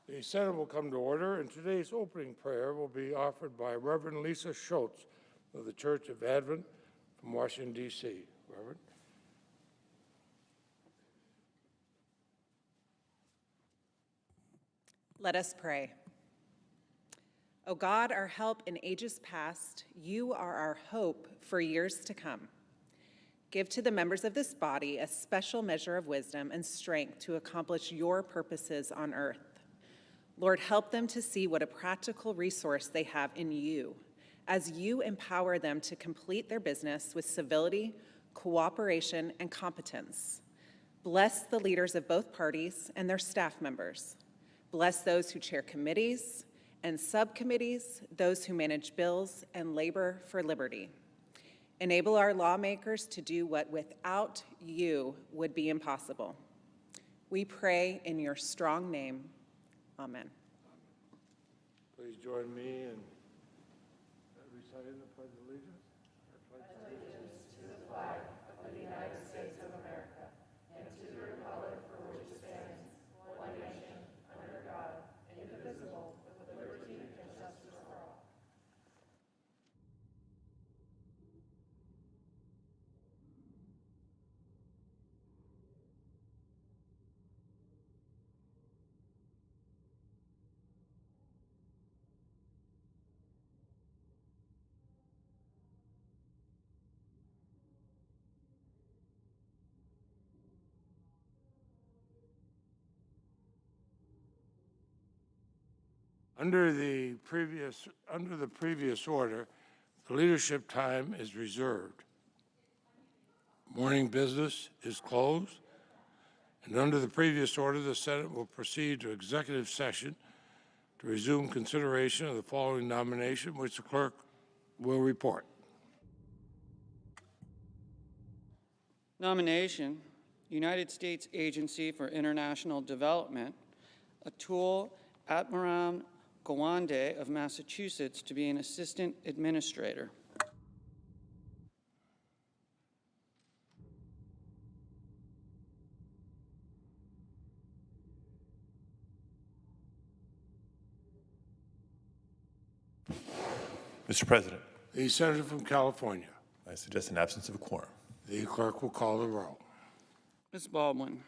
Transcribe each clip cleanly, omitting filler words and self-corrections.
The Senate will come to order, and today's opening prayer will be offered by Reverend Lisa Schultz of the Church of Advent from Washington, D.C. Reverend. Let us pray. O God, our help in ages past, you are our hope for years to come. Give to the members of this body a special measure of wisdom and strength to accomplish your purposes on earth. Lord, help them to see what a practical resource they have in you, as you empower them to complete their business with civility, cooperation, and competence. Bless the leaders of both parties and their staff members. Bless those who chair committees and subcommittees, those who manage bills and labor for liberty. Enable our lawmakers to do what without you would be impossible. We pray in your strong name. Amen. Please join me in reciting the Pledge of Allegiance. Allegiance to the flag of the United States of America and to the republic for which it stands, one nation, under God, indivisible, with liberty and justice for all. Under the previous order, the leadership time is reserved. Morning business is closed, and under the previous order, the Senate will proceed to executive session to resume consideration of the following nomination, which the clerk will report. Nomination, United States Agency for International Development, Atul Atmaram Gawande of Massachusetts to be an assistant administrator. Mr. President, The Senator from California. I suggest an absence of a quorum. The clerk will call the roll. Ms. Baldwin.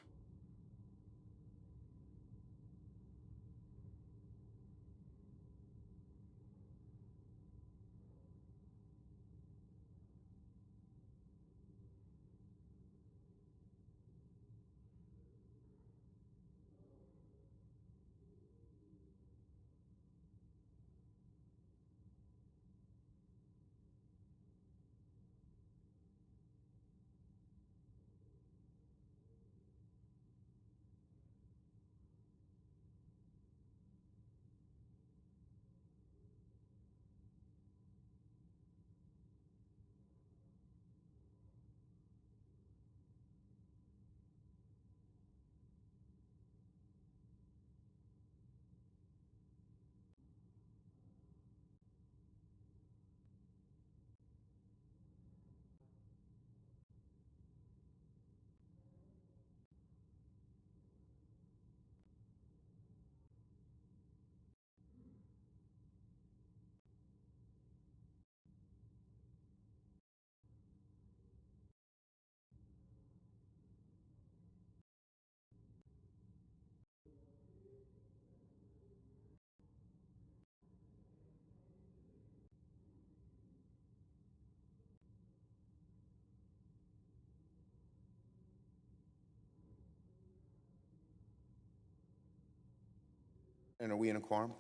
And are we in a quorum?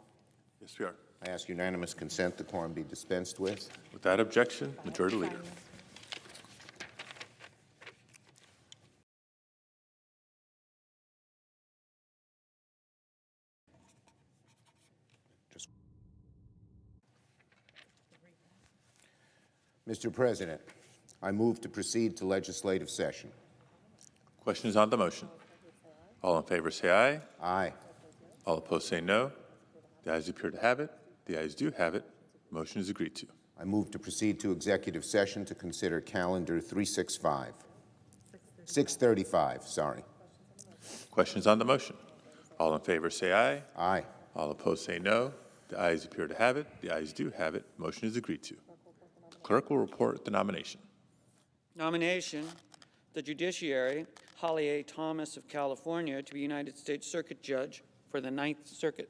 Yes, we are. I ask unanimous consent the quorum be dispensed with. Without objection, Majority Leader. Mr. President, I move to proceed to legislative session. Question is on the motion. All in favor say aye. Aye. All opposed say no. The ayes appear to have it. The ayes do have it. Motion is agreed to. I move to proceed to executive session to consider calendar 635, sorry. Questions on the motion? All in favor say aye. Aye. All opposed say no. The ayes appear to have it. The ayes do have it. Motion is agreed to. Clerk will report the nomination. Nomination, the judiciary, Holly A. Thomas of California to be United States Circuit Judge for the Ninth Circuit.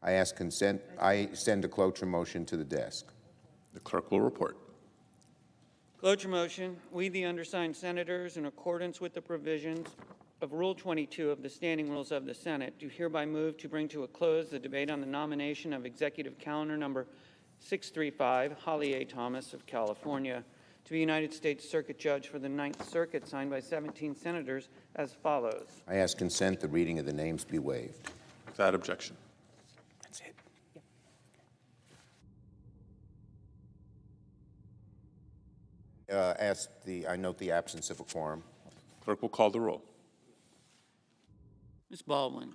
I ask consent. I send a cloture motion to the desk. The clerk will report. Cloture motion, we, the undersigned senators, in accordance with the provisions of Rule 22 of the Standing Rules of the Senate, do hereby move to bring to a close the debate on the nomination of Executive Calendar Number 635, Holly A. Thomas of California, to be United States Circuit Judge for the Ninth Circuit, signed by 17 senators, as follows. I ask consent the reading of the names be waived. Without objection. That's it. I note the absence of a quorum. Clerk will call the roll. Ms. Baldwin.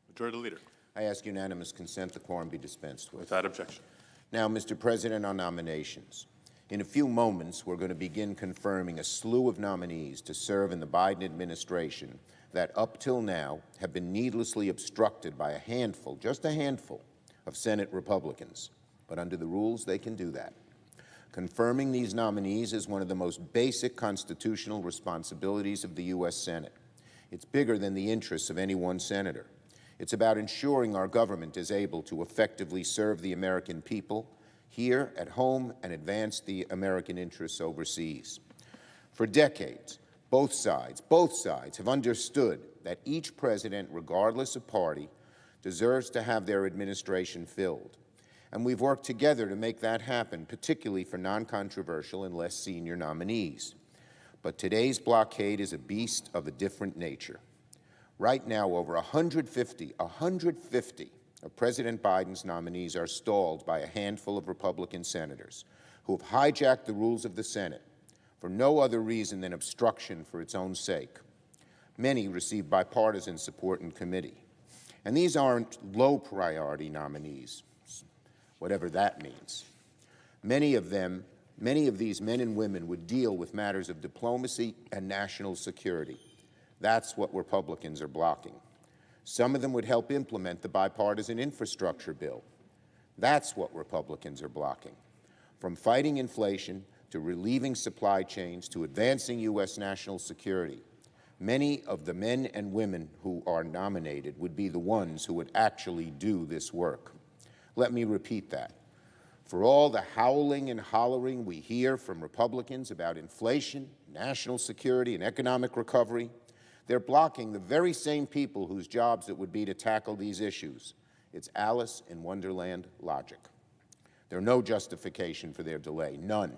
Majority Leader. I ask unanimous consent the quorum be dispensed with. Without objection. Now, Mr. President, on nominations. In a few moments, we're going to begin confirming a slew of nominees to serve in the Biden administration that up till now have been needlessly obstructed by a handful, just a handful, of Senate Republicans. But under the rules, they can do that. Confirming these nominees is one of the most basic constitutional responsibilities of the U.S. Senate. It's bigger than the interests of any one senator. It's about ensuring our government is able to effectively serve the American people here at home and advance the American interests overseas. For decades, both sides have understood that each president, regardless of party, deserves to have their administration filled. And we've worked together to make that happen, particularly for non-controversial and less senior nominees. But today's blockade is a beast of a different nature. Right now, over 150 of President Biden's nominees are stalled by a handful of Republican senators who have hijacked the rules of the Senate for no other reason than obstruction for its own sake. Many receive bipartisan support in committee. And these aren't low-priority nominees, whatever that means. Many of these men and women would deal with matters of diplomacy and national security. That's what Republicans are blocking. Some of them would help implement the bipartisan infrastructure bill. That's what Republicans are blocking. From fighting inflation to relieving supply chains to advancing U.S. national security, many of the men and women who are nominated would be the ones who would actually do this work. Let me repeat that. For all the howling and hollering we hear from Republicans about inflation, national security, and economic recovery, they're blocking the very same people whose jobs it would be to tackle these issues. It's Alice in Wonderland logic. There's no justification for their delay, none.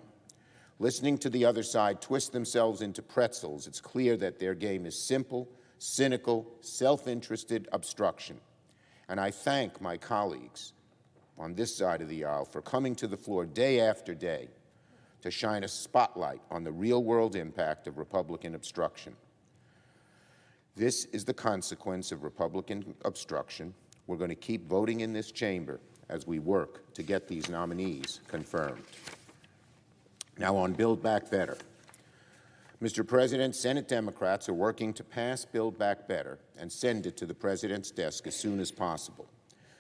Listening to the other side twist themselves into pretzels, it's clear that their game is simple, cynical, self-interested obstruction. And I thank my colleagues on this side of the aisle for coming to the floor day after day to shine a spotlight on the real-world impact of Republican obstruction. This is the consequence of Republican obstruction. We're going to keep voting in this chamber as we work to get these nominees confirmed. Now on Build Back Better. Mr. President, Senate Democrats are working to pass Build Back Better and send it to the President's desk as soon as possible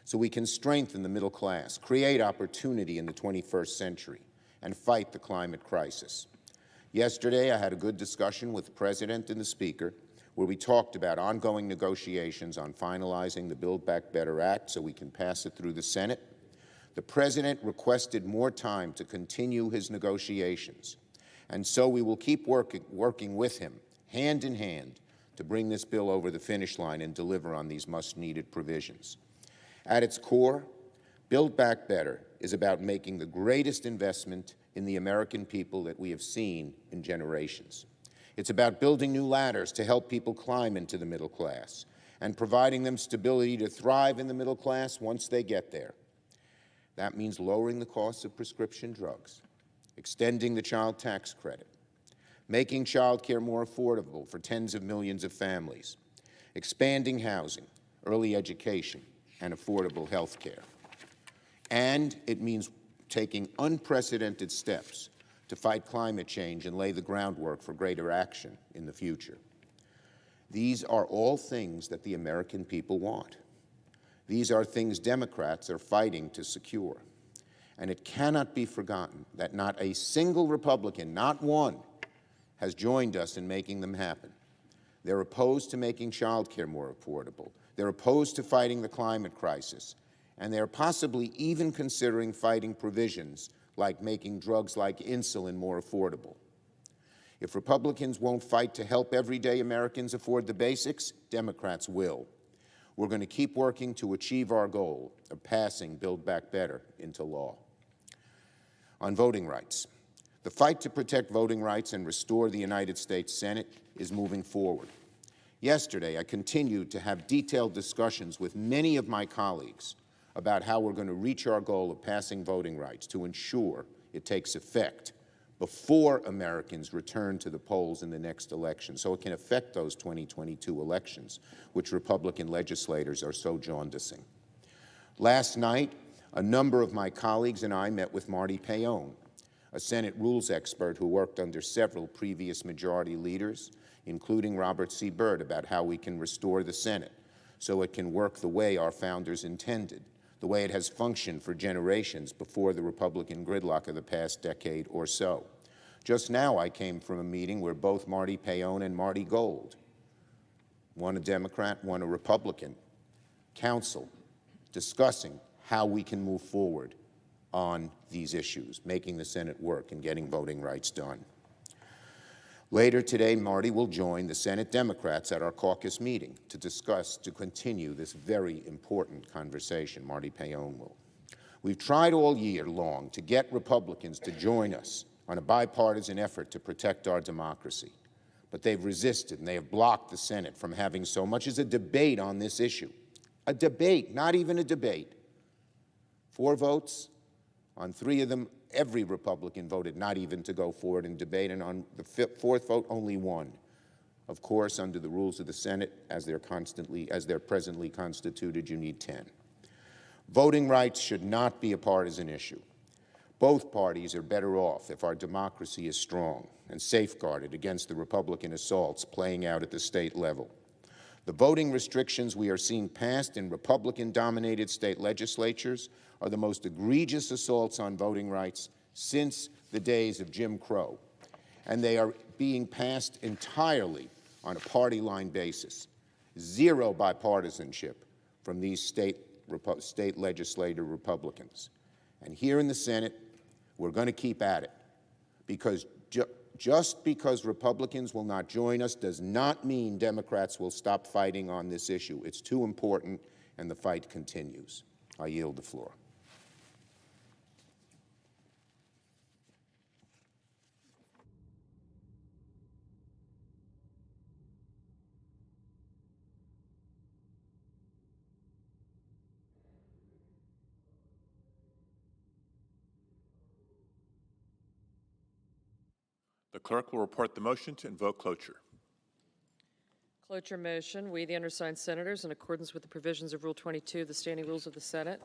so we can strengthen the middle class, create opportunity in the 21st century, and fight the climate crisis. Yesterday, I had a good discussion with the President and the Speaker where we talked about ongoing negotiations on finalizing the Build Back Better Act so we can pass it through the Senate. The President requested more time to continue his negotiations, and so we will keep working with him, hand in hand, to bring this bill over the finish line and deliver on these much-needed provisions. At its core, Build Back Better is about making the greatest investment in the American people that we have seen in generations. It's about building new ladders to help people climb into the middle class and providing them stability to thrive in the middle class once they get there. That means lowering the cost of prescription drugs, extending the child tax credit, making child care more affordable for tens of millions of families, expanding housing, early education, and affordable health care. And it means taking unprecedented steps to fight climate change and lay the groundwork for greater action in the future. These are all things that the American people want. These are things Democrats are fighting to secure. And it cannot be forgotten that not a single Republican, not one, has joined us in making them happen. They're opposed to making child care more affordable. They're opposed to fighting the climate crisis. And they're possibly even considering fighting provisions like making drugs like insulin more affordable. If Republicans won't fight to help everyday Americans afford the basics, Democrats will. We're going to keep working to achieve our goal of passing Build Back Better into law. On voting rights, the fight to protect voting rights and restore the United States Senate is moving forward. Yesterday, I continued to have detailed discussions with many of my colleagues about how we're going to reach our goal of passing voting rights to ensure it takes effect before Americans return to the polls in the next election, so it can affect those 2022 elections, which Republican legislators are so jaundicing. Last night, a number of my colleagues and I met with Marty Paone, a Senate rules expert who worked under several previous majority leaders, including Robert C. Byrd, about how we can restore the Senate so it can work the way our founders intended, the way it has functioned for generations before the Republican gridlock of the past decade or so. Just now I came from a meeting where both Marty Paone and Marty Gold, one a Democrat, one a Republican, counsel discussing how we can move forward on these issues, making the Senate work and getting voting rights done. Later today, Marty will join the Senate Democrats at our caucus meeting to continue this very important conversation. Marty Paone will. We've tried all year long to get Republicans to join us on a bipartisan effort to protect our democracy, but they've resisted and they have blocked the Senate from having so much as a debate on this issue. A debate, not even a debate. 4 votes. On 3 of them, every Republican voted not even to go forward and debate, and on the 4th vote, only 1. Of course, under the rules of the Senate, as they're presently constituted, you need 10. Voting rights should not be a partisan issue. Both parties are better off if our democracy is strong and safeguarded against the Republican assaults playing out at the state level. The voting restrictions we are seeing passed in Republican-dominated state legislatures are the most egregious assaults on voting rights since the days of Jim Crow, and they are being passed entirely on a party line basis. Zero bipartisanship from these state legislator Republicans. And here in the Senate, we're going to keep at it, because just because Republicans will not join us does not mean Democrats will stop fighting on this issue. It's too important, and the fight continues. I yield the floor. The clerk will report the motion to invoke cloture. Cloture motion. We, the undersigned senators, in accordance with the provisions of Rule 22 of the Standing Rules of the Senate,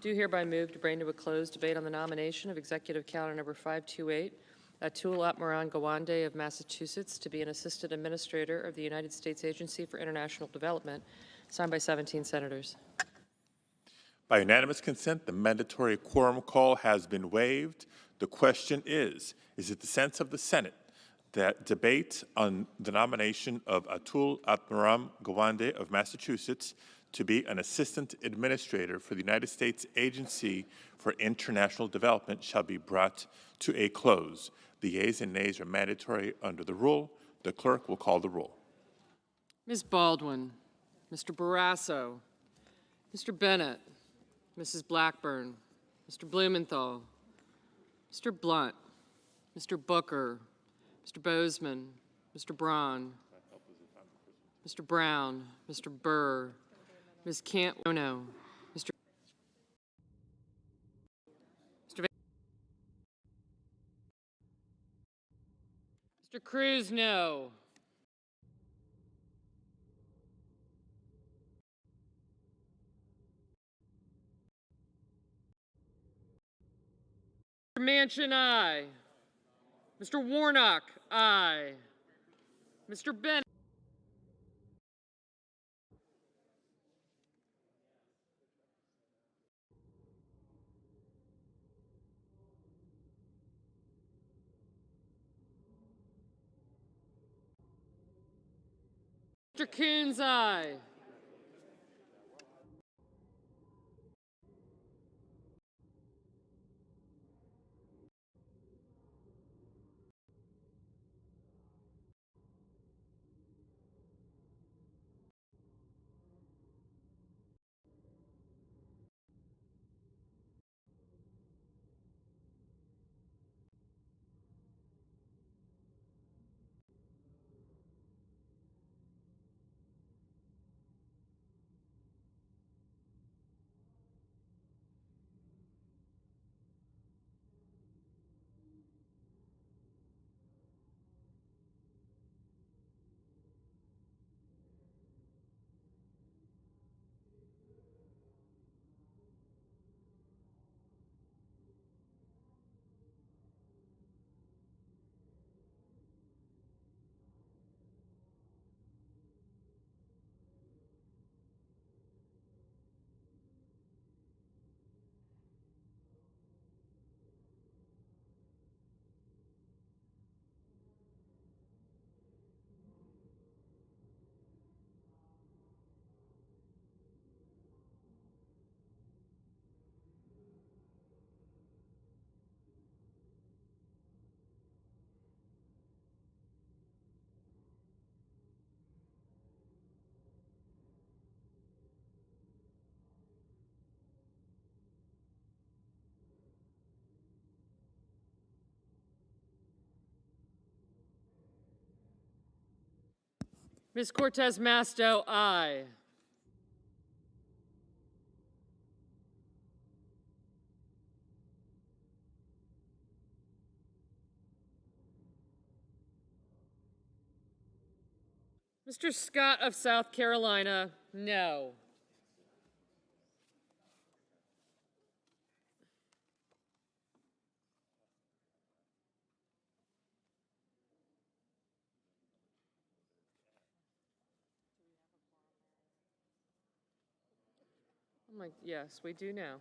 do hereby move to bring to a close debate on the nomination of Executive Calendar Number 528, Atul Atmaran Gawande of Massachusetts, to be an Assistant Administrator of the United States Agency for International Development, signed by 17 senators. By unanimous consent, the mandatory quorum call has been waived. The question is it the sense of the Senate that debate on the nomination of Atul Atmaram Gawande of Massachusetts to be an Assistant Administrator for the United States Agency for International Development shall be brought to a close? The yeas and nays are mandatory under the rule. The clerk will call the roll. Ms. Baldwin, Mr. Barrasso, Mr. Bennett, Mrs. Blackburn, Mr. Blumenthal, Mr. Blunt, Mr. Booker, Mr. Bozeman, Mr. Braun, Mr. Brown, Mr. Burr, Ms. Cantwell, Mr. Mr. Cruz, no. Mr. Manchin, aye. Mr. Warnock, aye. Mr. Bennett. Mr. Coons, aye. Ms. Cortez Masto, aye. Mr. Scott of South Carolina, no. I'm like, yes, we do now.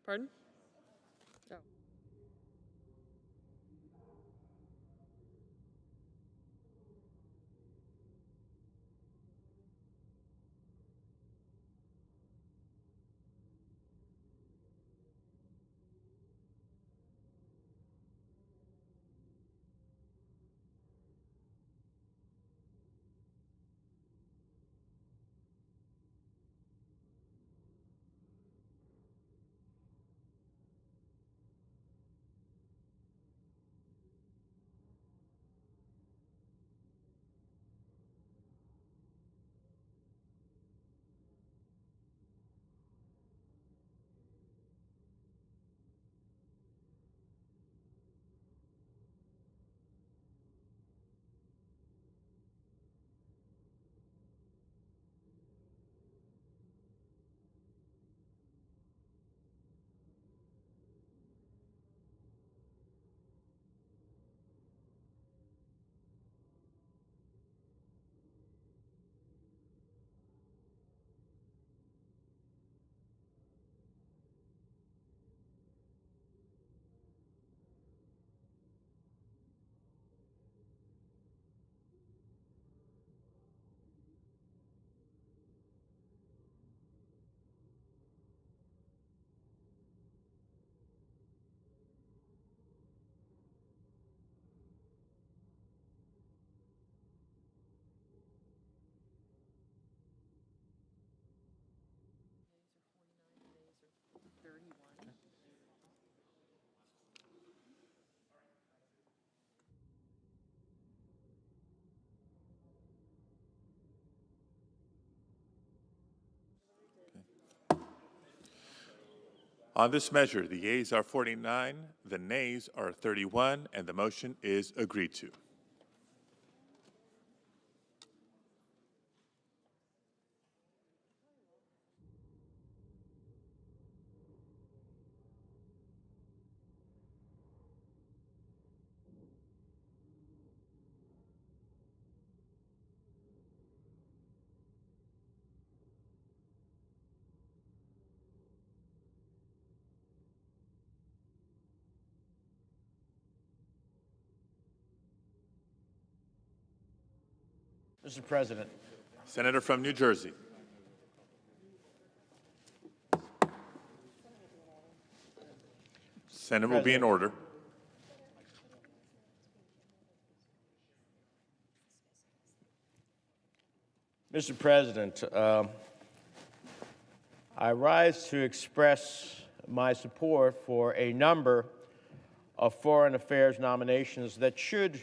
Pardon? Oh. On this measure, the yeas are 49, the nays are 31, and the motion is agreed to. Mr. President, Senator from New Jersey. Senate will be in order. Mr. President, I rise to express my support for a number of foreign affairs nominations that should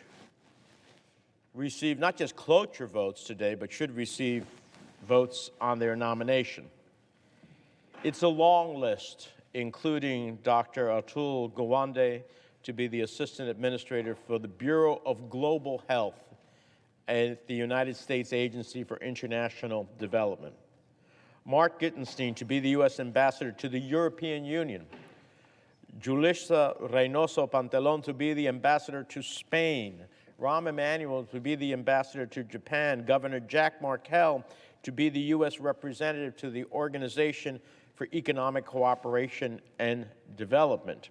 receive not just cloture votes today, but should receive votes on their nomination. It's a long list, including Dr. Atul Gawande to be the Assistant Administrator for the Bureau of Global Health at the United States Agency for International Development. Mark Gittenstein to be the U.S. Ambassador to the European Union. Julissa Reynoso Pantelon to be the Ambassador to Spain. Rahm Emanuel to be the Ambassador to Japan. Governor Jack Markell to be the U.S. Representative to the Organization for Economic Cooperation and Development.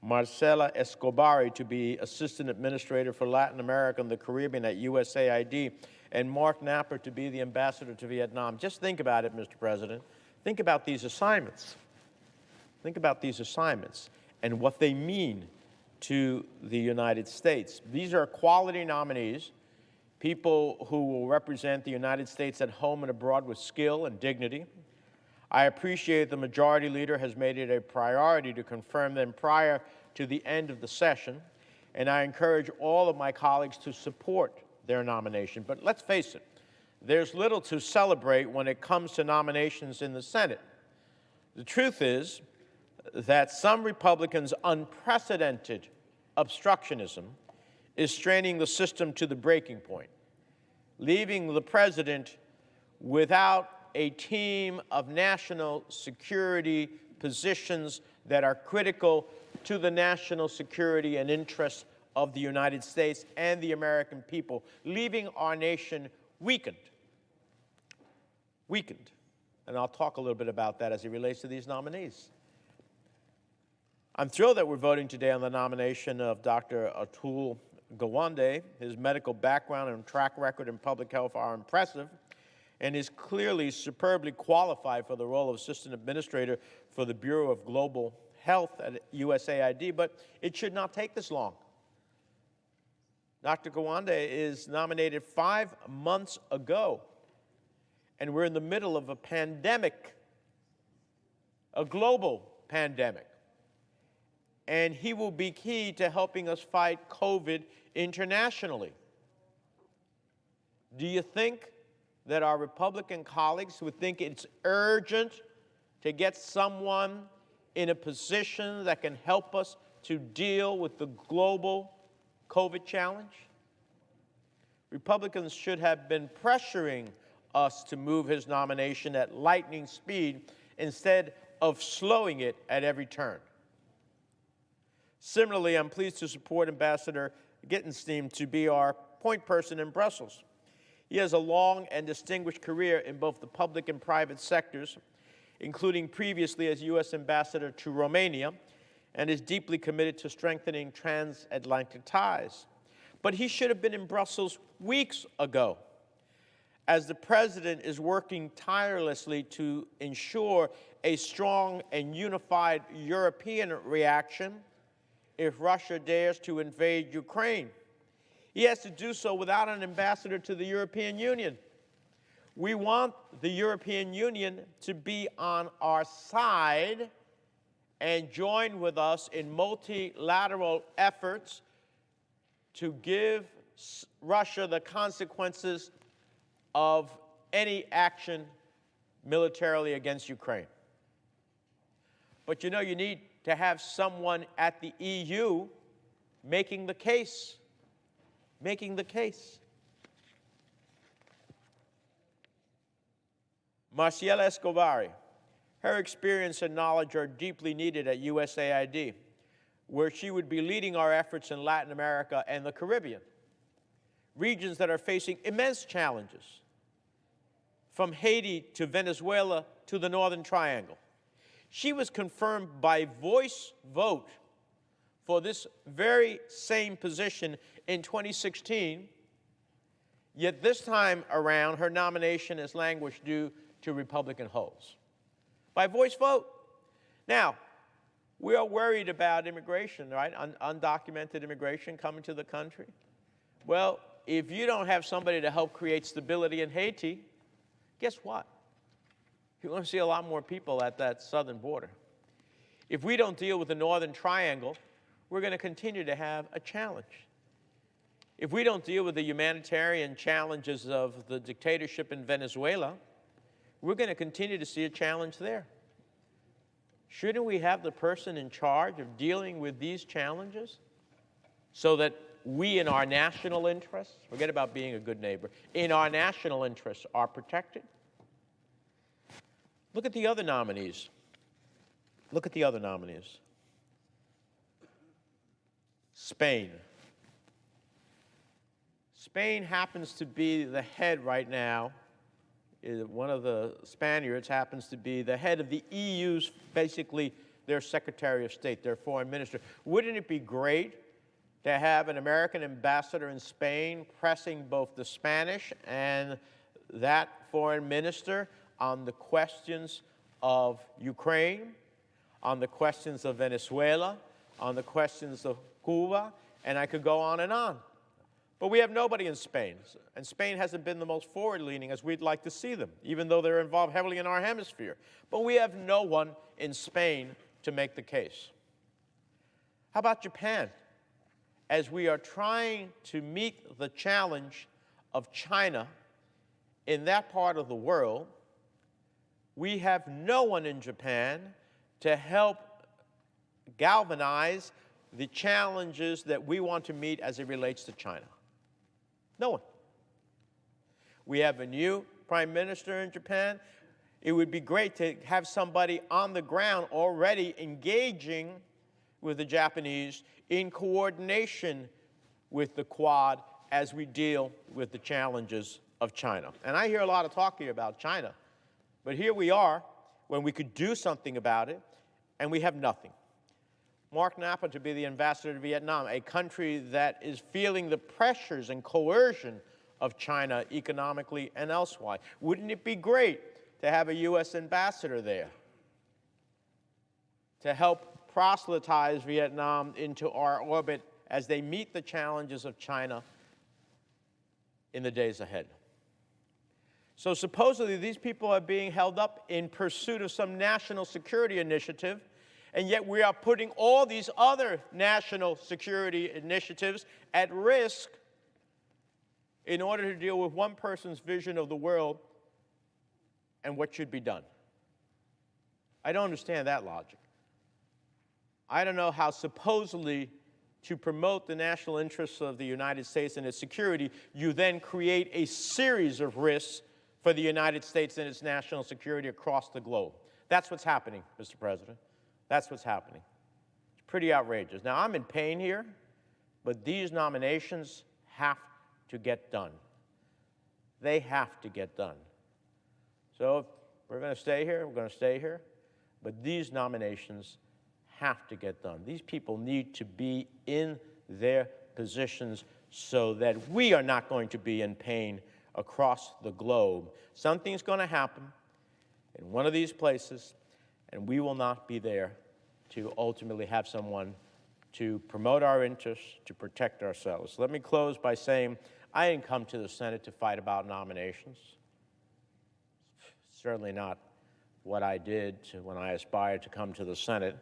Marcela Escobari to be Assistant Administrator for Latin America and the Caribbean at USAID, and Mark Napper to be the Ambassador to Vietnam. Just think about it, Mr. President. Think about these assignments. Think about these assignments and what they mean to the United States. These are quality nominees, people who will represent the United States at home and abroad with skill and dignity. I appreciate the Majority Leader has made it a priority to confirm them prior to the end of the session, and I encourage all of my colleagues to support their nomination. But let's face it, there's little to celebrate when it comes to nominations in the Senate. The truth is that some Republicans' unprecedented obstructionism is straining the system to the breaking point, leaving the president without a team of national security positions that are critical to the national security and interests of the United States and the American people, leaving our nation weakened. Weakened. And I'll talk a little bit about that as it relates to these nominees. I'm thrilled that we're voting today on the nomination of Dr. Atul Gawande. His medical background and track record in public health are impressive, and is clearly superbly qualified for the role of Assistant Administrator for the Bureau of Global Health at USAID, but it should not take this long. Dr. Gawande is nominated 5 months ago, and we're in the middle of a pandemic, a global pandemic. And he will be key to helping us fight COVID internationally. Do you think that our Republican colleagues would think it's urgent to get someone in a position that can help us to deal with the global COVID challenge? Republicans should have been pressuring us to move his nomination at lightning speed instead of slowing it at every turn. Similarly, I'm pleased to support Ambassador Gittenstein to be our point person in Brussels. He has a long and distinguished career in both the public and private sectors, including previously as U.S. Ambassador to Romania, and is deeply committed to strengthening transatlantic ties. But he should have been in Brussels weeks ago, as the President is working tirelessly to ensure a strong and unified European reaction if Russia dares to invade Ukraine. He has to do so without an ambassador to the European Union. We want the European Union to be on our side and join with us in multilateral efforts to give Russia the consequences of any action militarily against Ukraine. But you know, you need to have someone at the EU making the case. Making the case. Marciela Escobar, her experience and knowledge are deeply needed at USAID, where she would be leading our efforts in Latin America and the Caribbean, regions that are facing immense challenges, from Haiti to Venezuela to the Northern Triangle. She was confirmed by voice vote for this very same position in 2016, yet this time around, her nomination has languished due to Republican holds. By voice vote. Now, we are worried about immigration, right? Undocumented immigration coming to the country. Well, if you don't have somebody to help create stability in Haiti, guess what? You're going to see a lot more people at that southern border. If we don't deal with the Northern Triangle, we're going to continue to have a challenge. If we don't deal with the humanitarian challenges of the dictatorship in Venezuela, we're going to continue to see a challenge there. Shouldn't we have the person in charge of dealing with these challenges so that we, in our national interests, forget about being a good neighbor, in our national interests are protected? Look at the other nominees. Look at the other nominees. Spain. Spain happens to be the head right now. One of the Spaniards happens to be the head of the EU's, basically their Secretary of State, their foreign minister. Wouldn't it be great to have an American ambassador in Spain pressing both the Spanish and that foreign minister on the questions of Ukraine, on the questions of Venezuela, on the questions of Cuba, and I could go on and on. But we have nobody in Spain, and Spain hasn't been the most forward-leaning as we'd like to see them, even though they're involved heavily in our hemisphere. But we have no one in Spain to make the case. How about Japan? As we are trying to meet the challenge of China in that part of the world, we have no one in Japan to help galvanize the challenges that we want to meet as it relates to China. No one. We have a new prime minister in Japan. It would be great to have somebody on the ground already engaging with the Japanese in coordination with the Quad as we deal with the challenges of China. And I hear a lot of talk here about China, but here we are when we could do something about it, and we have nothing. Mark Napa to be the ambassador to Vietnam, a country that is feeling the pressures and coercion of China economically and elsewhere. Wouldn't it be great to have a U.S. ambassador there to help proselytize Vietnam into our orbit as they meet the challenges of China in the days ahead? So supposedly these people are being held up in pursuit of some national security initiative, and yet we are putting all these other national security initiatives at risk in order to deal with one person's vision of the world and what should be done. I don't understand that logic. I don't know how supposedly to promote the national interests of the United States and its security, you then create a series of risks for the United States and its national security across the globe. That's what's happening, Mr. President. That's what's happening. It's pretty outrageous. Now, I'm in pain here, but these nominations have to get done. They have to get done. So if we're going to stay here, we're going to stay here, but these nominations have to get done. These people need to be in their positions so that we are not going to be in pain across the globe. Something's going to happen in one of these places, and we will not be there to ultimately have someone to promote our interests, to protect ourselves. Let me close by saying I didn't come to the Senate to fight about nominations. Certainly not what I did when I aspired to come to the Senate.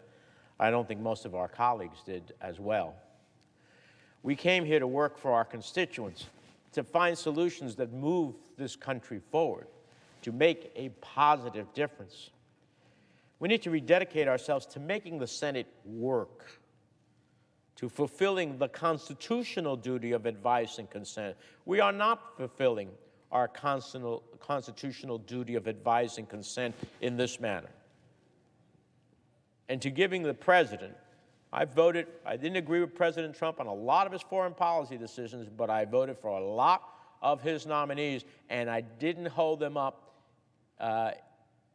I don't think most of our colleagues did as well. We came here to work for our constituents, to find solutions that move this country forward, to make a positive difference. We need to rededicate ourselves to making the Senate work, to fulfilling the constitutional duty of advice and consent. We are not fulfilling our constitutional duty of advice and consent in this manner. And to giving the president, I didn't agree with President Trump on a lot of his foreign policy decisions, but I voted for a lot of his nominees, and I didn't hold them up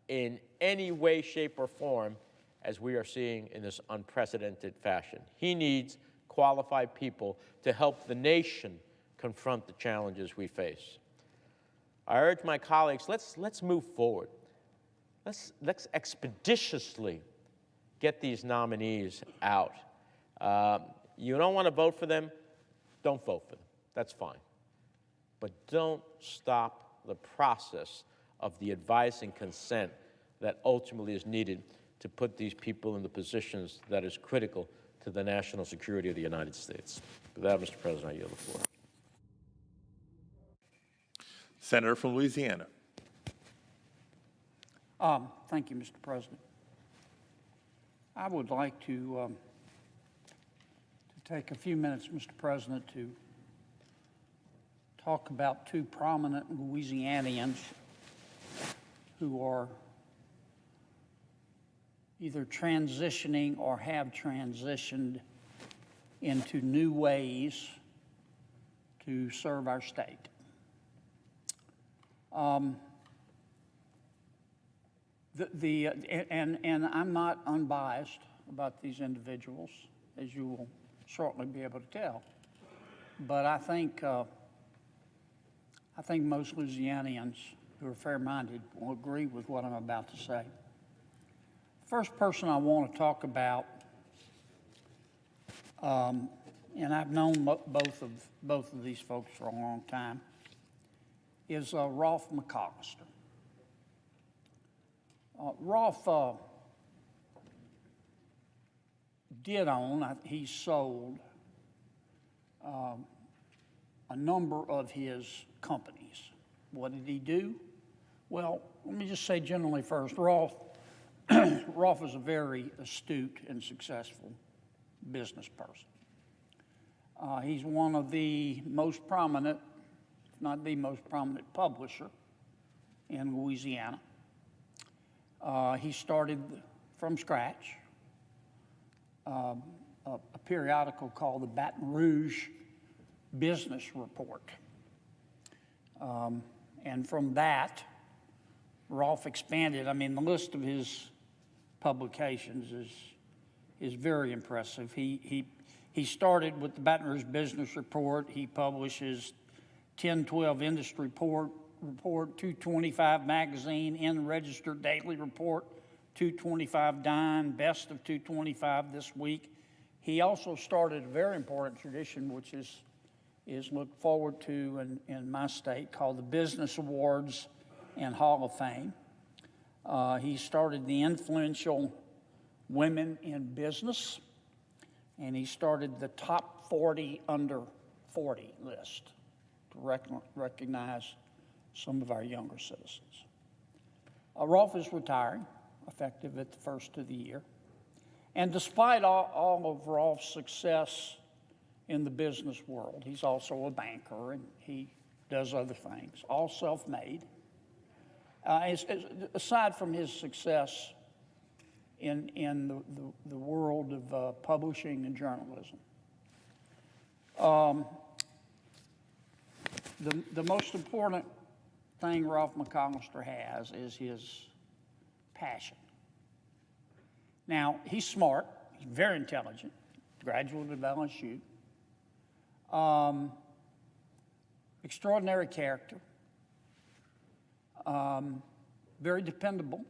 in any way, shape, or form as we are seeing in this unprecedented fashion. He needs qualified people to help the nation confront the challenges we face. I urge my colleagues, let's move forward. Let's expeditiously get these nominees out. You don't want to vote for them? Don't vote for them. That's fine. But don't stop the process of the advice and consent that ultimately is needed to put these people in the positions that is critical to the national security of the United States. With that, Mr. President, I yield the floor. Senator from Louisiana. Thank you, Mr. President. I would like to take a few minutes, Mr. President, to talk about two prominent Louisianians who are either transitioning or have transitioned into new ways to serve our state. And I'm not unbiased about these individuals, as you will shortly be able to tell. But I think most Louisianians who are fair-minded will agree with what I'm about to say. First person I want to talk about, and I've known both of these folks for a long time, is Rolf McCollister. Rolf did own, he sold a number of his companies. What did he do? Well, let me just say generally first, Rolf is a very astute and successful business person. He's one of the most prominent, if not the most prominent publisher in Louisiana. He started from scratch a periodical called the Baton Rouge Business Report. And from that, Rolf expanded. I mean, the list of his publications is very impressive. He started with the Baton Rouge Business Report. He publishes 1012 Industry Report, 225 Magazine, In Registered Daily Report, 225 Dine, Best of 225 this week. He also started a very important tradition, which is looked forward to in my state, called the Business Awards and Hall of Fame. He started the influential Women in Business, and he started the Top 40 Under 40 list to recognize some of our younger citizens. Rolf is retiring, effective at the first of the year. And despite all of Rolf's success in the business world, he's also a banker and he does other things, all self-made. Aside from his success in the world of publishing and journalism, the most important thing Rolf McCollister has is his passion. Now, he's smart, he's very intelligent, graduate of LSU, extraordinary character, very dependable.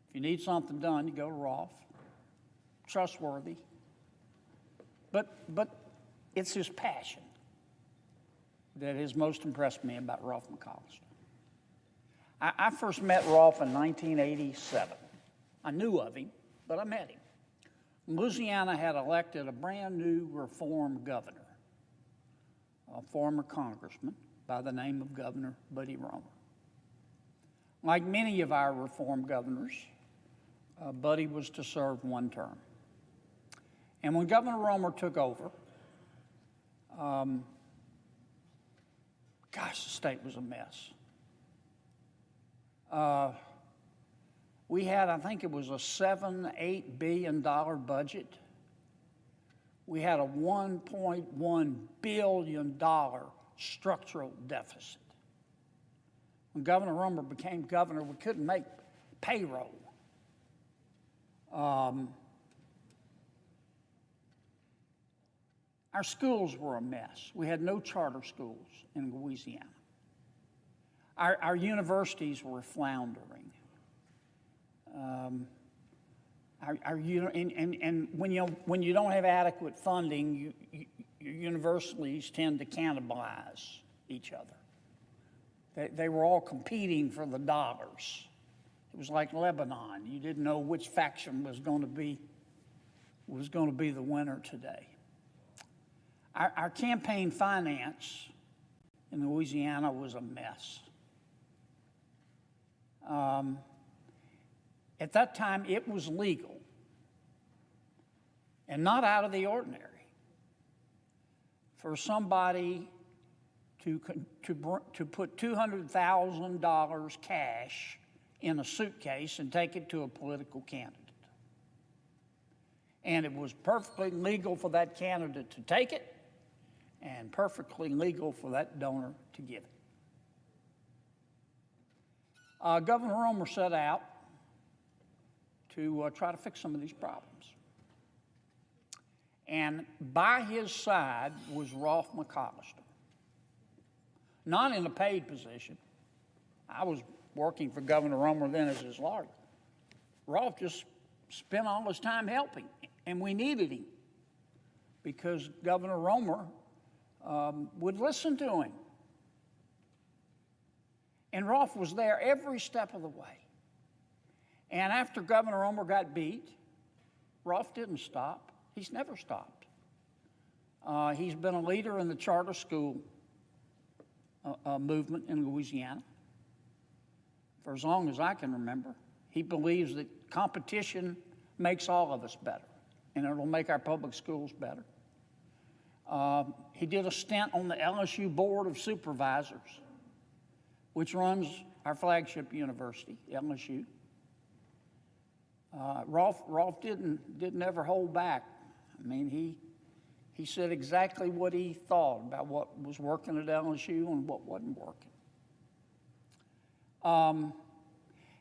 If you need something done, you go to Rolf. Trustworthy. But it's his passion that has most impressed me about Rolf McCollister. I first met Rolf in 1987. I knew of him, but I met him. Louisiana had elected a brand new reform governor, a former congressman by the name of Governor Buddy Roemer. Like many of our reform governors, Buddy was to serve one term. And when Governor Romer took over, gosh, the state was a mess. We had, I think it was a $7-8 billion budget. We had a $1.1 billion structural deficit. When Governor Romer became governor, we couldn't make payroll. Our schools were a mess. We had no charter schools in Louisiana. Our universities were floundering. And when you don't have adequate funding, your universities tend to cannibalize each other. They were all competing for the dollars. It was like Lebanon. You didn't know which faction was going to be the winner today. Our campaign finance in Louisiana was a mess. At that time, it was legal and not out of the ordinary for somebody to put $200,000 cash in a suitcase and take it to a political candidate. And it was perfectly legal for that candidate to take it and perfectly legal for that donor to give it. Governor Romer set out to try to fix some of these problems. And by his side was Rolfe McCollister, not in a paid position. I was working for Governor Romer then as his lawyer. Rolfe just spent all his time helping, and we needed him because Governor Romer would listen to him. And Rolfe was there every step of the way. And after Governor Romer got beat, Rolfe didn't stop. He's never stopped. He's been a leader in the charter school movement in Louisiana for as long as I can remember. He believes that competition makes all of us better, and it'll make our public schools better. He did a stint on the LSU Board of Supervisors, which runs our flagship university, LSU. Rolfe didn't ever hold back. I mean, he said exactly what he thought about what was working at LSU and what wasn't working.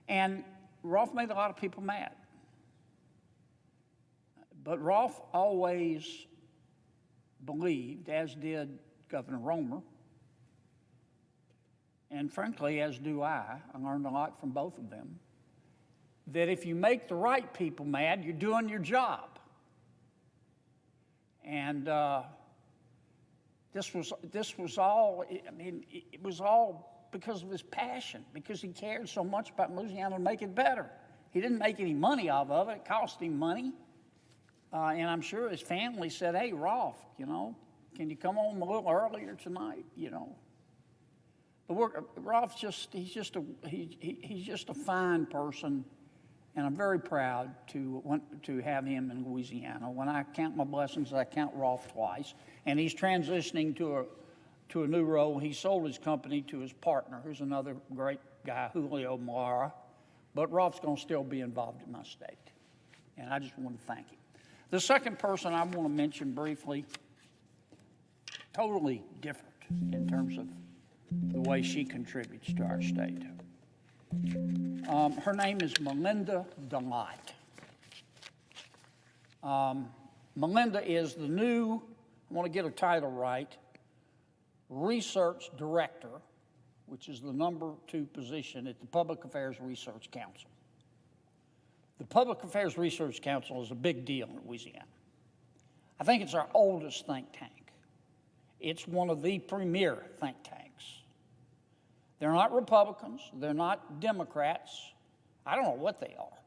And Rolfe made a lot of people mad. But Rolfe always believed, as did Governor Romer, and frankly, as do I learned a lot from both of them, that if you make the right people mad, you're doing your job. And this was all, I mean, it was all because of his passion, because he cared so much about Louisiana to make it better. He didn't make any money off of it. It cost him money. And I'm sure his family said, hey, Rolfe, you know, can you come home a little earlier tonight, you know? But Rolfe's he's just a fine person, and I'm very proud to have him in Louisiana. When I count my blessings, I count Rolfe twice, and he's transitioning to a new role. He sold his company to his partner, who's another great guy, Julio Molara, but Rolfe's going to still be involved in my state, and I just want to thank him. The second person I want to mention briefly, totally different in terms of the way she contributes to our state. Her name is Melinda Delight. Melinda is the new, I want to get her title right, Research Director, which is the #2 position at the Public Affairs Research Council. The Public Affairs Research Council is a big deal in Louisiana. I think it's our oldest think tank. It's one of the premier think tanks. They're not Republicans, they're not Democrats. I don't know what they are,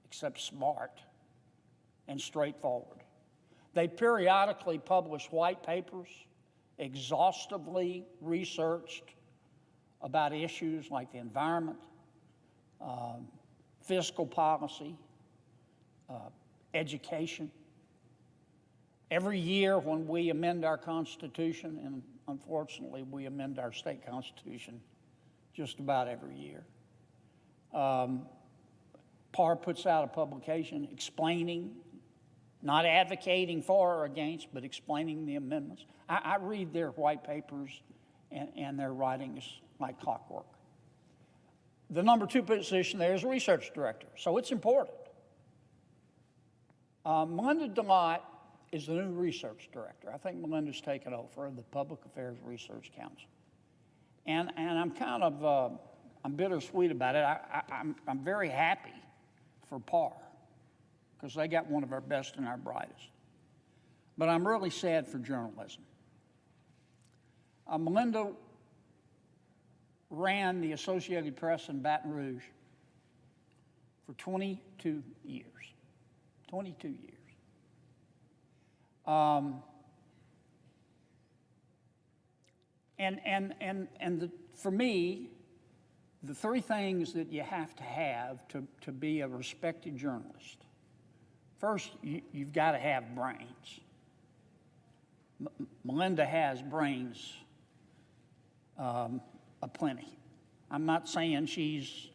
except smart and straightforward. They periodically publish white papers, exhaustively researched about issues like the environment, fiscal policy, education. Every year when we amend our Constitution, and unfortunately we amend our state constitution just about every year, PAR puts out a publication explaining, not advocating for or against, but explaining the amendments. I read their white papers and their writings like clockwork. The number 2 position there is research director, so it's important. Melinda DeLotte is the new research director. I think Melinda's taken over the Public Affairs Research Council. And I'm kind of, I'm bittersweet about it. I'm very happy for PAR because they got one of our best and our brightest. But I'm really sad for journalism. Melinda ran the Associated Press in Baton Rouge for 22 years. 22 years. For me, the 3 things that you have to have to be a respected journalist. First, you've got to have brains. Melinda has brains aplenty. I'm not saying she's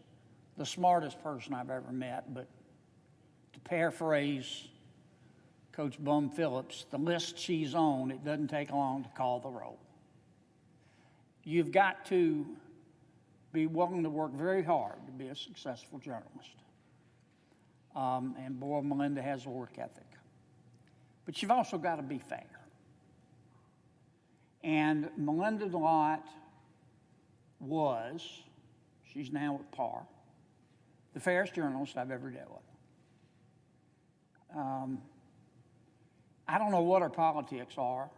the smartest person I've ever met, but to paraphrase Coach Bum Phillips, the list she's on, it doesn't take long to call the roll. You've got to be willing to work very hard to be a successful journalist. And boy, Melinda has a work ethic. But you've also got to be fair. And Melinda DeLotte she's now at PAR, the fairest journalist I've ever dealt with. I don't know what her politics are.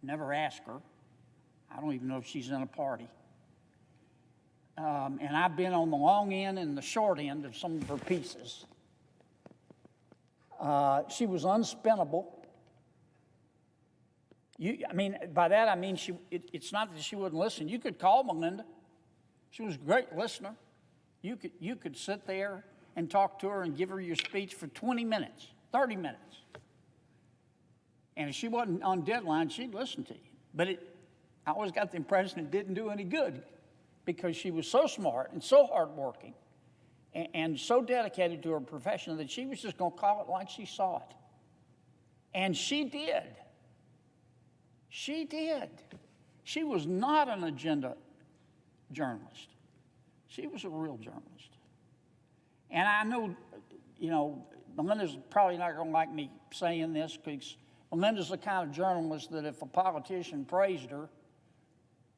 Never asked her. I don't even know if she's in a party. And I've been on the long end and the short end of some of her pieces. She was unspinnable. By that I mean it's not that she wouldn't listen. You could call Melinda. She was a great listener. You could sit there and talk to her and give her your speech for 20 minutes, 30 minutes. And if she wasn't on deadline, she'd listen to you. But I always got the impression it didn't do any good because she was so smart and so hardworking and so dedicated to her profession that she was just going to call it like she saw it. And she did. She did. She was not an agenda journalist. She was a real journalist. And I know, Melinda's probably not going to like me saying this because Melinda's the kind of journalist that if a politician praised her,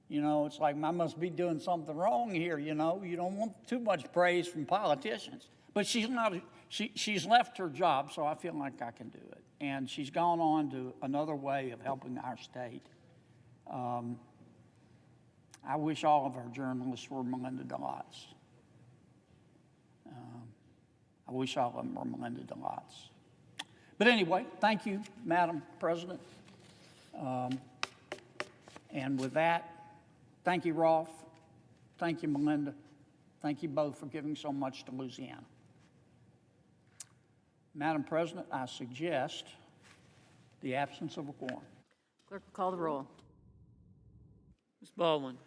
it's like, I must be doing something wrong here, You don't want too much praise from politicians. But she's left her job, so I feel like I can do it. And she's gone on to another way of helping our state. I wish all of our journalists were Melinda DeLotte's. I wish all of them were Melinda DeLotte's. But anyway, thank you, Madam President. And with that, thank you, Rolf. Thank you, Melinda. Thank you both for giving so much to Louisiana. Madam President, I suggest the absence of a quorum. Clerk will call the roll. Ms. Baldwin.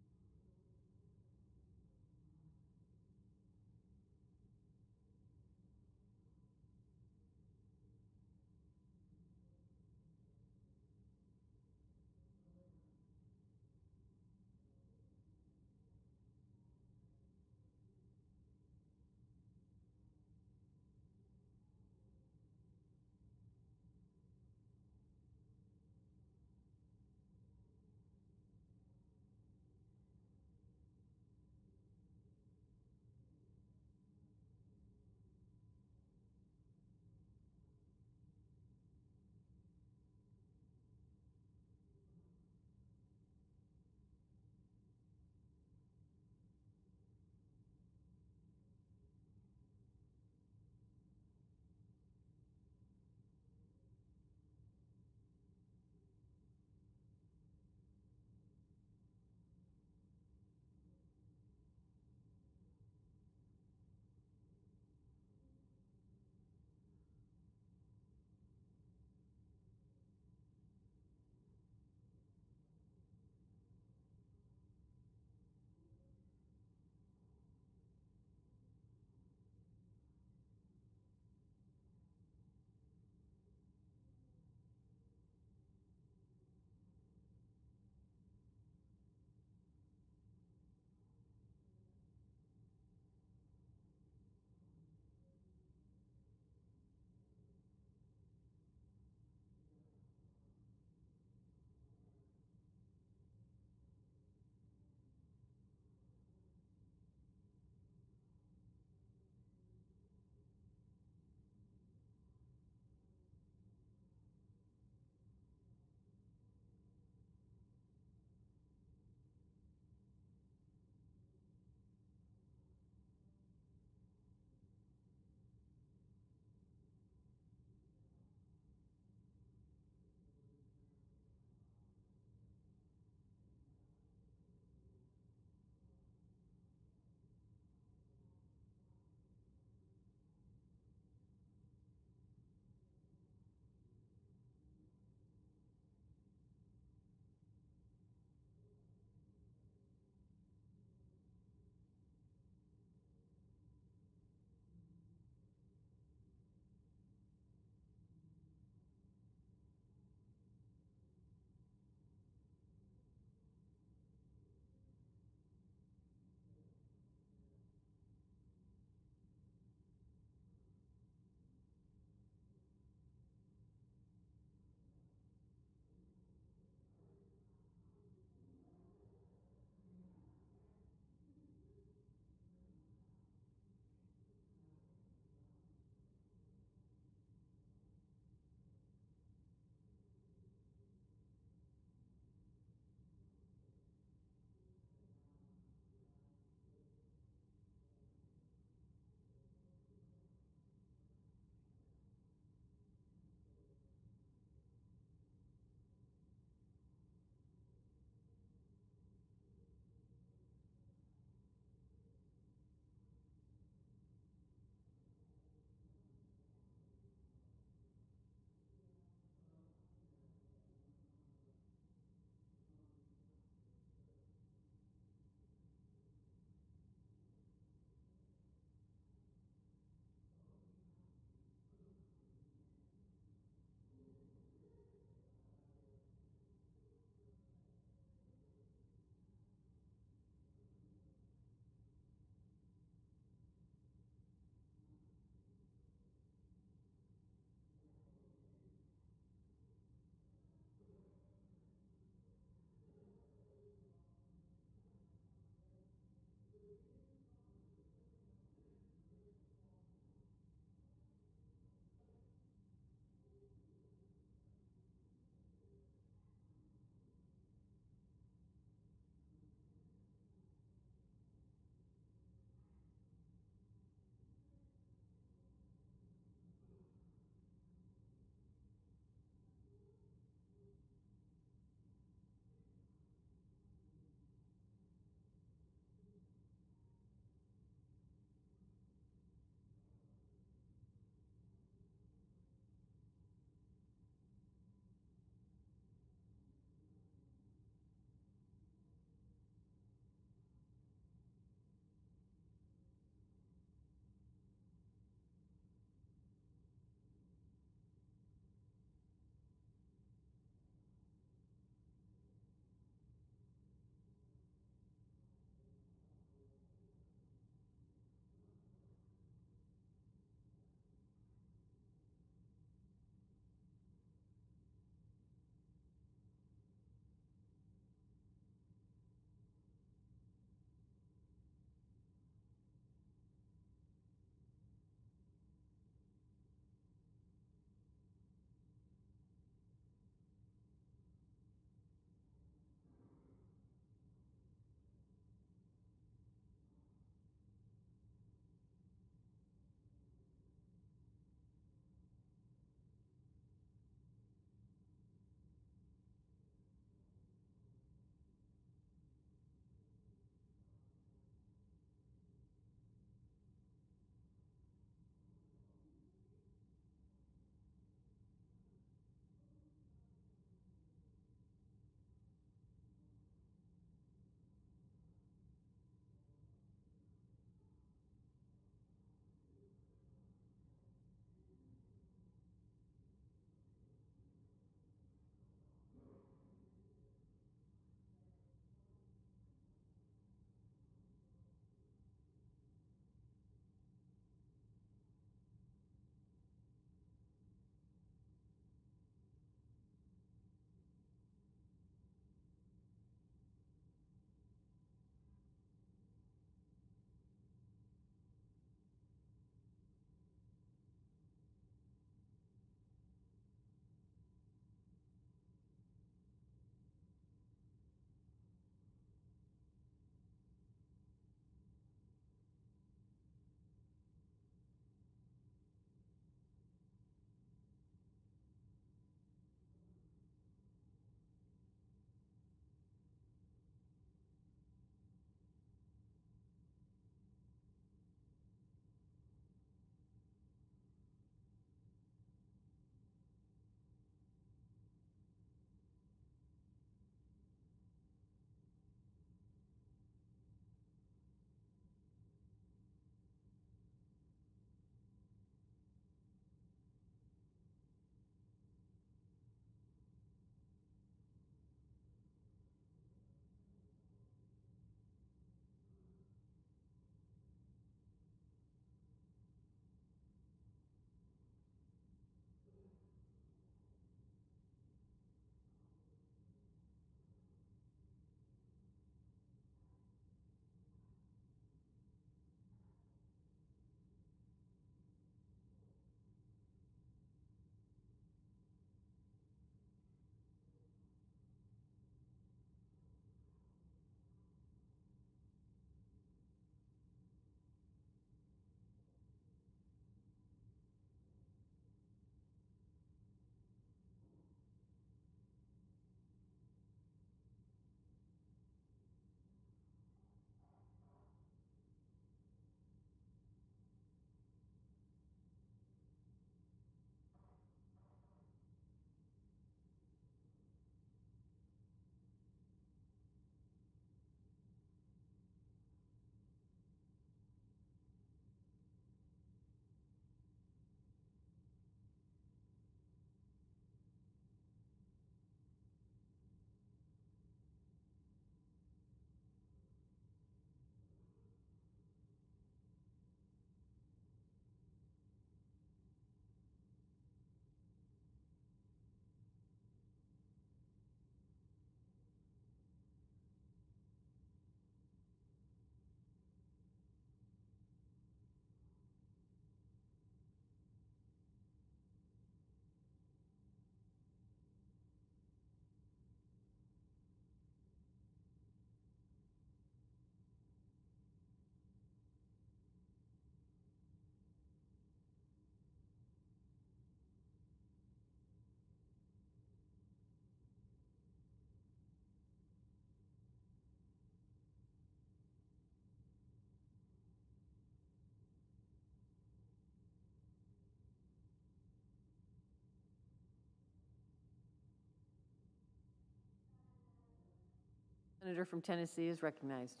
Senator from Tennessee is recognized.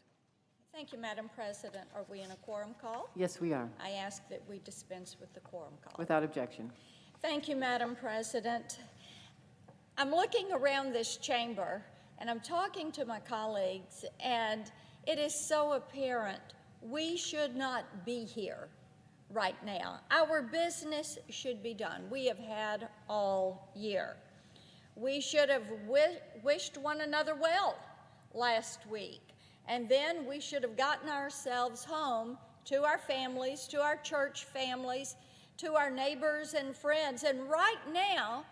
Thank you, Madam President. Are we in a quorum call? Yes, we are. I ask that we dispense with the quorum call. Without objection. Thank you, Madam President. I'm looking around this chamber and I'm talking to my colleagues, and it is so apparent we should not be here right now. Our business should be done. We have had all year. We should have wished one another well last week, and then we should have gotten ourselves home to our families, to our church families, to our neighbors and friends. And right now,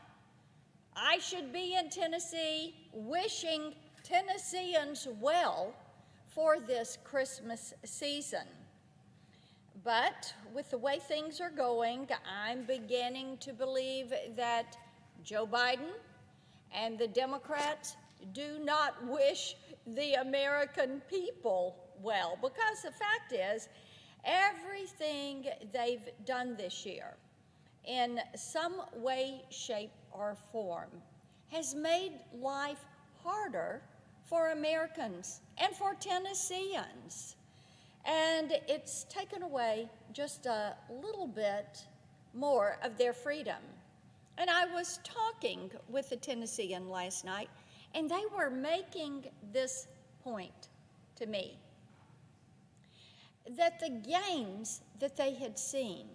I should be in Tennessee wishing Tennesseans well for this Christmas season. But with the way things are going, I'm beginning to believe that Joe Biden and the Democrats do not wish the American people well, because the fact is, everything they've done this year in some way, shape, or form has made life harder for Americans and for Tennesseans. And it's taken away just a little bit more of their freedom. And I was talking with a Tennessean last night, and they were making this point to me, that the gains that they had seen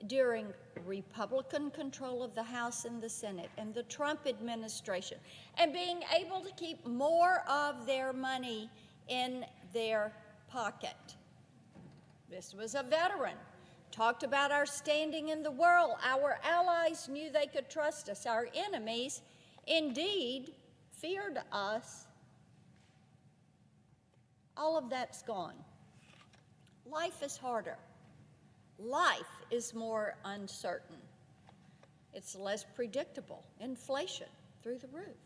during Republican control of the House and the Senate and the Trump administration, and being able to keep more of their money in their pocket. This was a veteran. Talked about our standing in the world. Our allies knew they could trust us. Our enemies, indeed, feared us. All of that's gone. Life is harder. Life is more uncertain. It's less predictable. Inflation through the roof.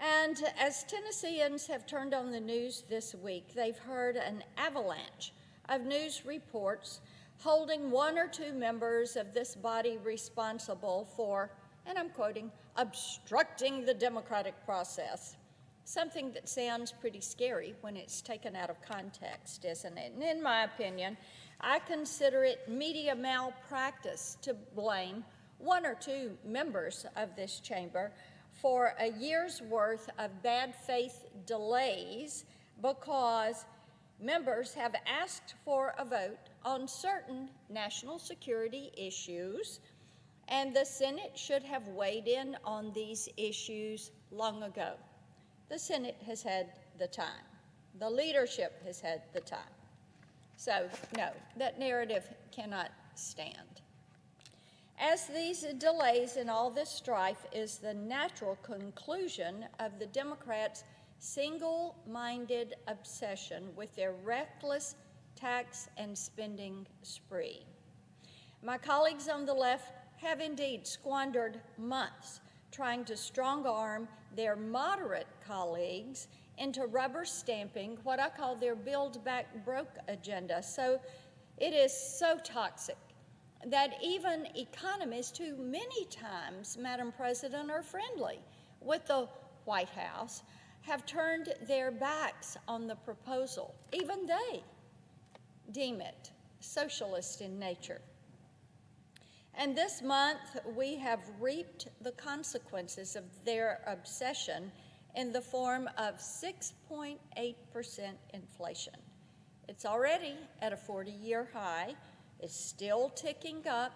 And as Tennesseans have turned on the news this week, they've heard an avalanche of news reports holding one or two members of this body responsible for, and I'm quoting, obstructing the democratic process. Something that sounds pretty scary when it's taken out of context, isn't it? And in my opinion, I consider it media malpractice to blame one or two members of this chamber for a year's worth of bad faith delays because members have asked for a vote on certain national security issues, and the Senate should have weighed in on these issues long ago. The Senate has had the time. The leadership has had the time. So, no, that narrative cannot stand. As these delays and all this strife is the natural conclusion of the Democrats' single-minded obsession with their reckless tax and spending spree. My colleagues on the left have indeed squandered months trying to strong-arm their moderate colleagues into rubber stamping what I call their Build Back Broke agenda. So it is so toxic that even economists who many times, Madam President, are friendly with the White House have turned their backs on the proposal. Even they deem it socialist in nature. And this month, we have reaped the consequences of their obsession in the form of 6.8% inflation. It's already at a 40-year high. It's still ticking up.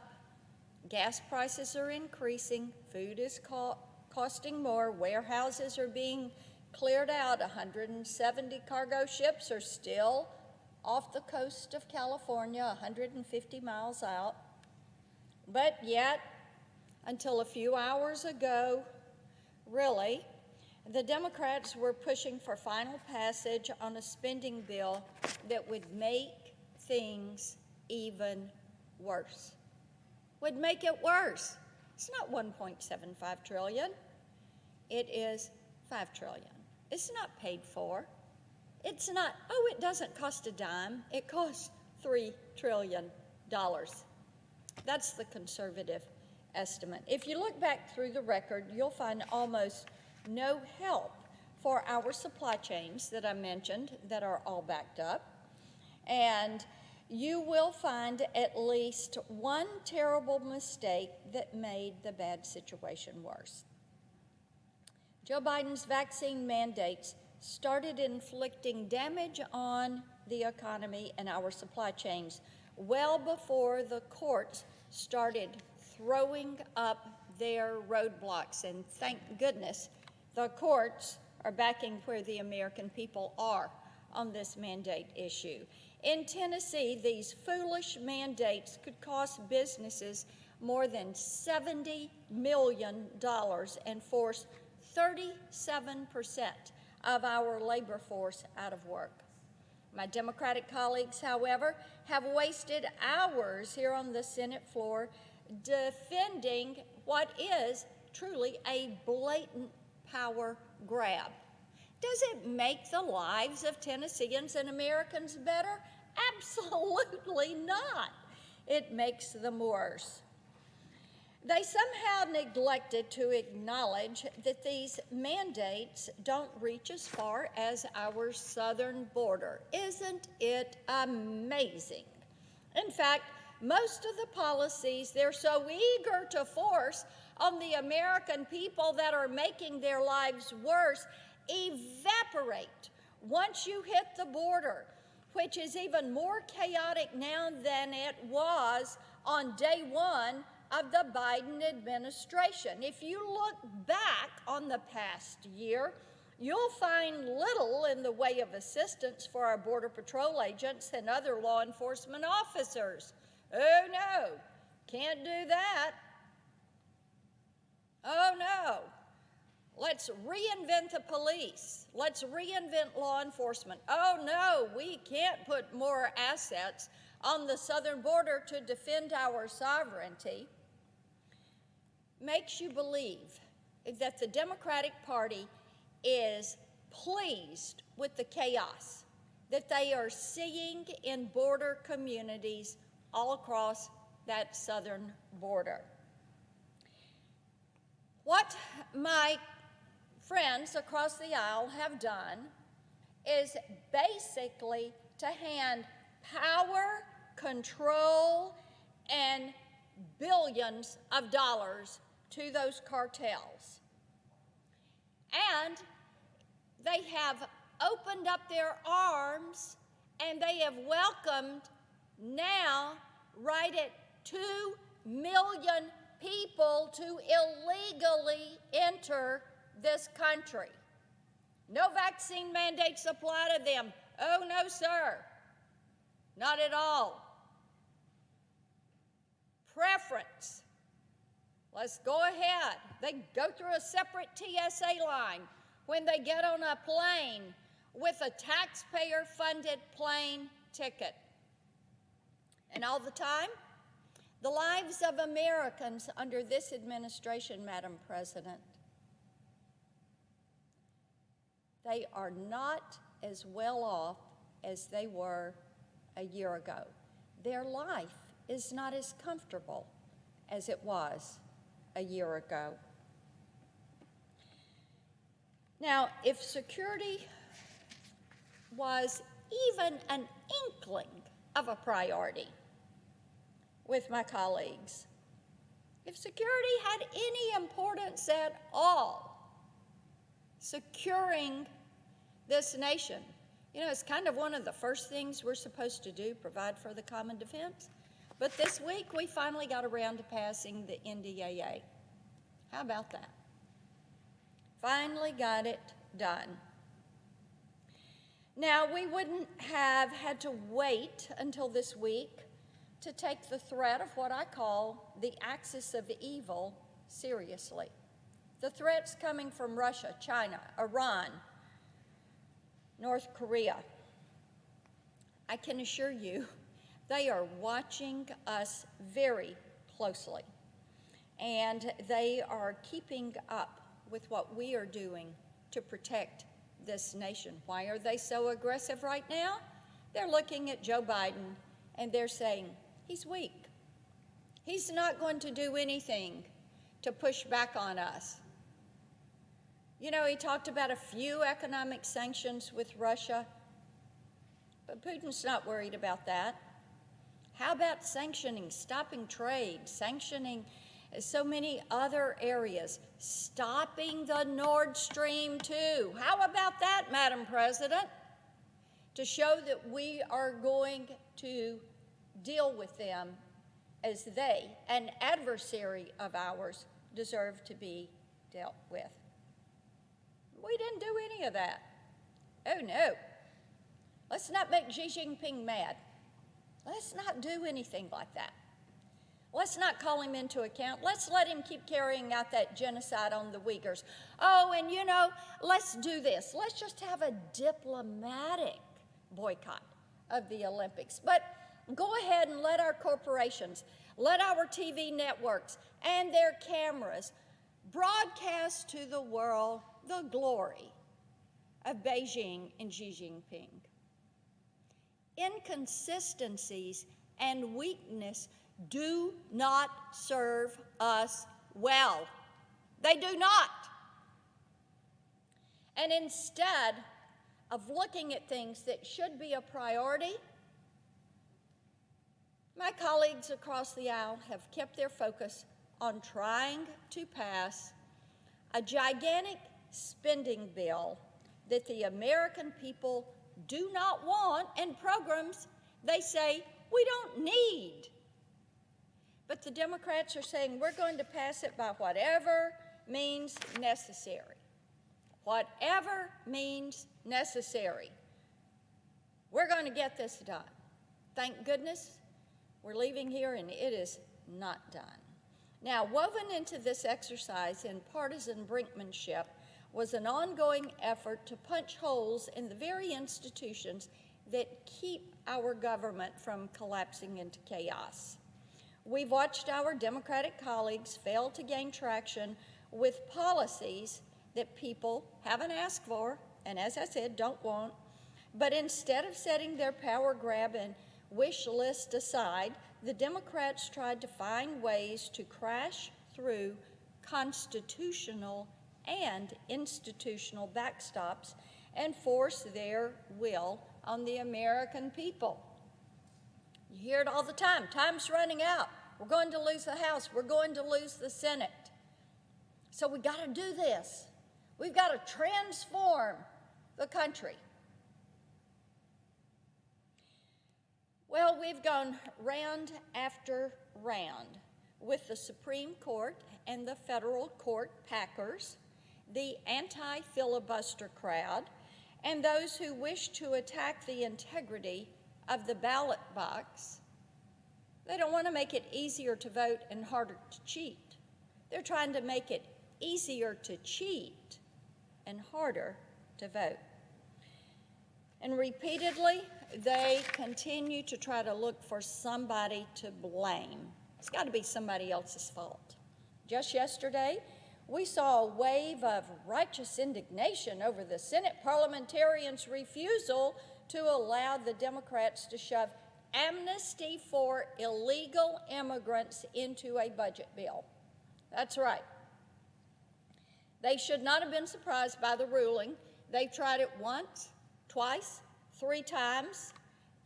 Gas prices are increasing. Food is costing more. Warehouses are being cleared out. 170 cargo ships are still off the coast of California, 150 miles out. But yet, until a few hours ago, really, the Democrats were pushing for final passage on a spending bill that would make things even worse. Would make it worse. It's not 1.75 trillion. It is 5 trillion. It's not paid for. It's not, oh, it doesn't cost a dime. It costs $3 trillion. That's the conservative estimate. If you look back through the record, you'll find almost no help for our supply chains that I mentioned that are all backed up. And you will find at least one terrible mistake that made the bad situation worse. Joe Biden's vaccine mandates started inflicting damage on the economy and our supply chains well before the courts started throwing up their roadblocks. And thank goodness the courts are backing where the American people are on this mandate issue. In Tennessee, these foolish mandates could cost businesses more than $70 million and force 37% of our labor force out of work. My Democratic colleagues, however, have wasted hours here on the Senate floor defending what is truly a blatant power grab. Does it make the lives of Tennesseans and Americans better? Absolutely not. It makes them worse. They somehow neglected to acknowledge that these mandates don't reach as far as our southern border. Isn't it amazing? In fact, most of the policies they're so eager to force on the American people that are making their lives worse evaporate once you hit the border, which is even more chaotic now than it was on day one of the Biden administration. If you look back on the past year, you'll find little in the way of assistance for our Border Patrol agents and other law enforcement officers. Oh no, can't do that. Oh no. Let's reinvent the police. Let's reinvent law enforcement. Oh no, we can't put more assets on the southern border to defend our sovereignty. Makes you believe that the Democratic Party is pleased with the chaos that they are seeing in border communities all across that southern border. What my friends across the aisle have done is basically to hand power, control, and billions of dollars to those cartels. And they have opened up their arms and they have welcomed now right at 2 million people to illegally enter this country. No vaccine mandates apply to them. Oh, no, sir. Not at all. Preference. Let's go ahead. They go through a separate TSA line when they get on a plane with a taxpayer-funded plane ticket. And all the time, the lives of Americans under this administration, Madam President, they are not as well off as they were a year ago. Their life is not as comfortable as it was a year ago. Now, if security was even an inkling of a priority with my colleagues, if security had any importance at all, securing this nation, you know, it's kind of one of the first things we're supposed to do, provide for the common defense. But this week, we finally got around to passing the NDAA. How about that? Finally got it done. Now, we wouldn't have had to wait until this week to take the threat of what I call the axis of evil seriously. The threats coming from Russia, China, Iran, North Korea. I can assure you, they are watching us very closely, and they are keeping up with what we are doing to protect this nation. Why are they so aggressive right now? They're looking at Joe Biden and they're saying, he's weak. He's not going to do anything to push back on us. You know, he talked about a few economic sanctions with Russia, but Putin's not worried about that. How about sanctioning, stopping trade, sanctioning so many other areas, stopping the Nord Stream 2? How about that, Madam President? To show that we are going to deal with them as they, an adversary of ours, deserve to be dealt with. We didn't do any of that. Oh no. Let's not make Xi Jinping mad. Let's not do anything like that. Let's not call him into account. Let's let him keep carrying out that genocide on the Uyghurs. Oh, and you know, let's do this. Let's just have a diplomatic boycott of the Olympics. But go ahead and let our corporations, let our TV networks and their cameras broadcast to the world the glory of Beijing and Xi Jinping. Inconsistencies and weakness do not serve us well. They do not. And instead of looking at things that should be a priority, my colleagues across the aisle have kept their focus on trying to pass a gigantic spending bill that the American people do not want and programs they say we don't need. But the Democrats are saying we're going to pass it by whatever means necessary. Whatever means necessary. We're going to get this done. Thank goodness we're leaving here and it is not done. Now, woven into this exercise in partisan brinkmanship was an ongoing effort to punch holes in the very institutions that keep our government from collapsing into chaos. We've watched our Democratic colleagues fail to gain traction with policies that people haven't asked for, and as I said, don't want, but instead of setting their power grab and wish list aside, the Democrats tried to find ways to crash through constitutional and institutional backstops and force their will on the American people. You hear it all the time. Time's running out. We're going to lose the House. We're going to lose the Senate. So we got to do this. We've got to transform the country. Well, we've gone round after round with the Supreme Court and the federal court packers, the anti-filibuster crowd, and those who wish to attack the integrity of the ballot box. They don't want to make it easier to vote and harder to cheat. They're trying to make it easier to cheat and harder to vote. And repeatedly, they continue to try to look for somebody to blame. It's got to be somebody else's fault. Just yesterday, we saw a wave of righteous indignation over the Senate parliamentarians' refusal to allow the Democrats to shove amnesty for illegal immigrants into a budget bill. That's right. They should not have been surprised by the ruling. They tried it once, twice, 3 times,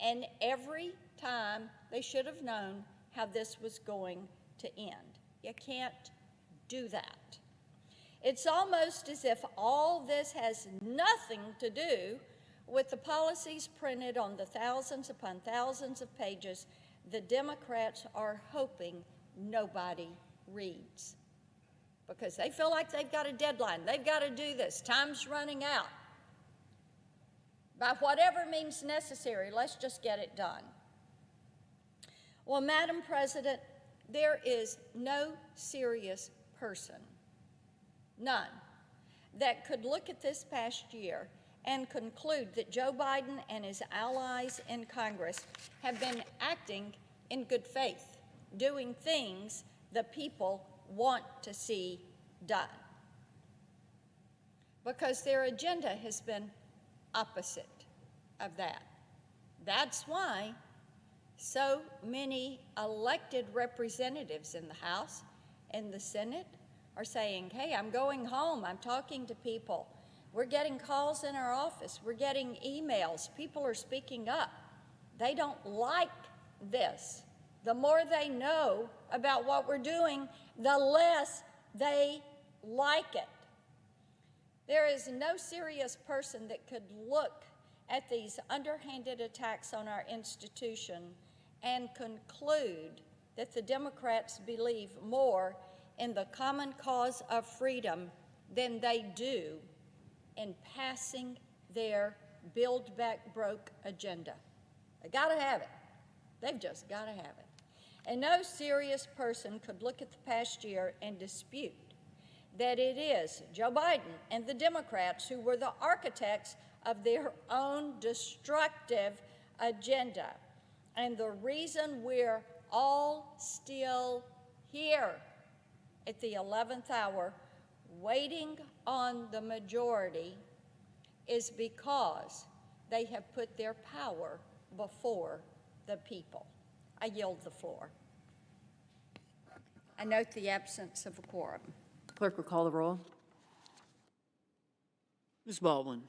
and every time they should have known how this was going to end. You can't do that. It's almost as if all this has nothing to do with the policies printed on the thousands upon thousands of pages the Democrats are hoping nobody reads. Because they feel like they've got a deadline. They've got to do this. Time's running out. By whatever means necessary, let's just get it done. Well, Madam President, there is no serious person, none, that could look at this past year and conclude that Joe Biden and his allies in Congress have been acting in good faith, doing things the people want to see done. Because their agenda has been opposite of that. That's why so many elected representatives in the House and the Senate are saying, hey, I'm going home, I'm talking to people. We're getting calls in our office, we're getting emails, people are speaking up. They don't like this. The more they know about what we're doing, the less they like it. There is no serious person that could look at these underhanded attacks on our institution and conclude that the Democrats believe more in the common cause of freedom than they do in passing their Build Back Broke agenda. They gotta have it. They've just gotta have it. And no serious person could look at the past year and dispute that it is Joe Biden and the Democrats who were the architects of their own destructive agenda. And the reason we're all still here at the 11th hour waiting on the majority is because they have put their power before the people. I yield the floor. I note the absence of a quorum. Clerk will call the roll. Ms. Baldwin.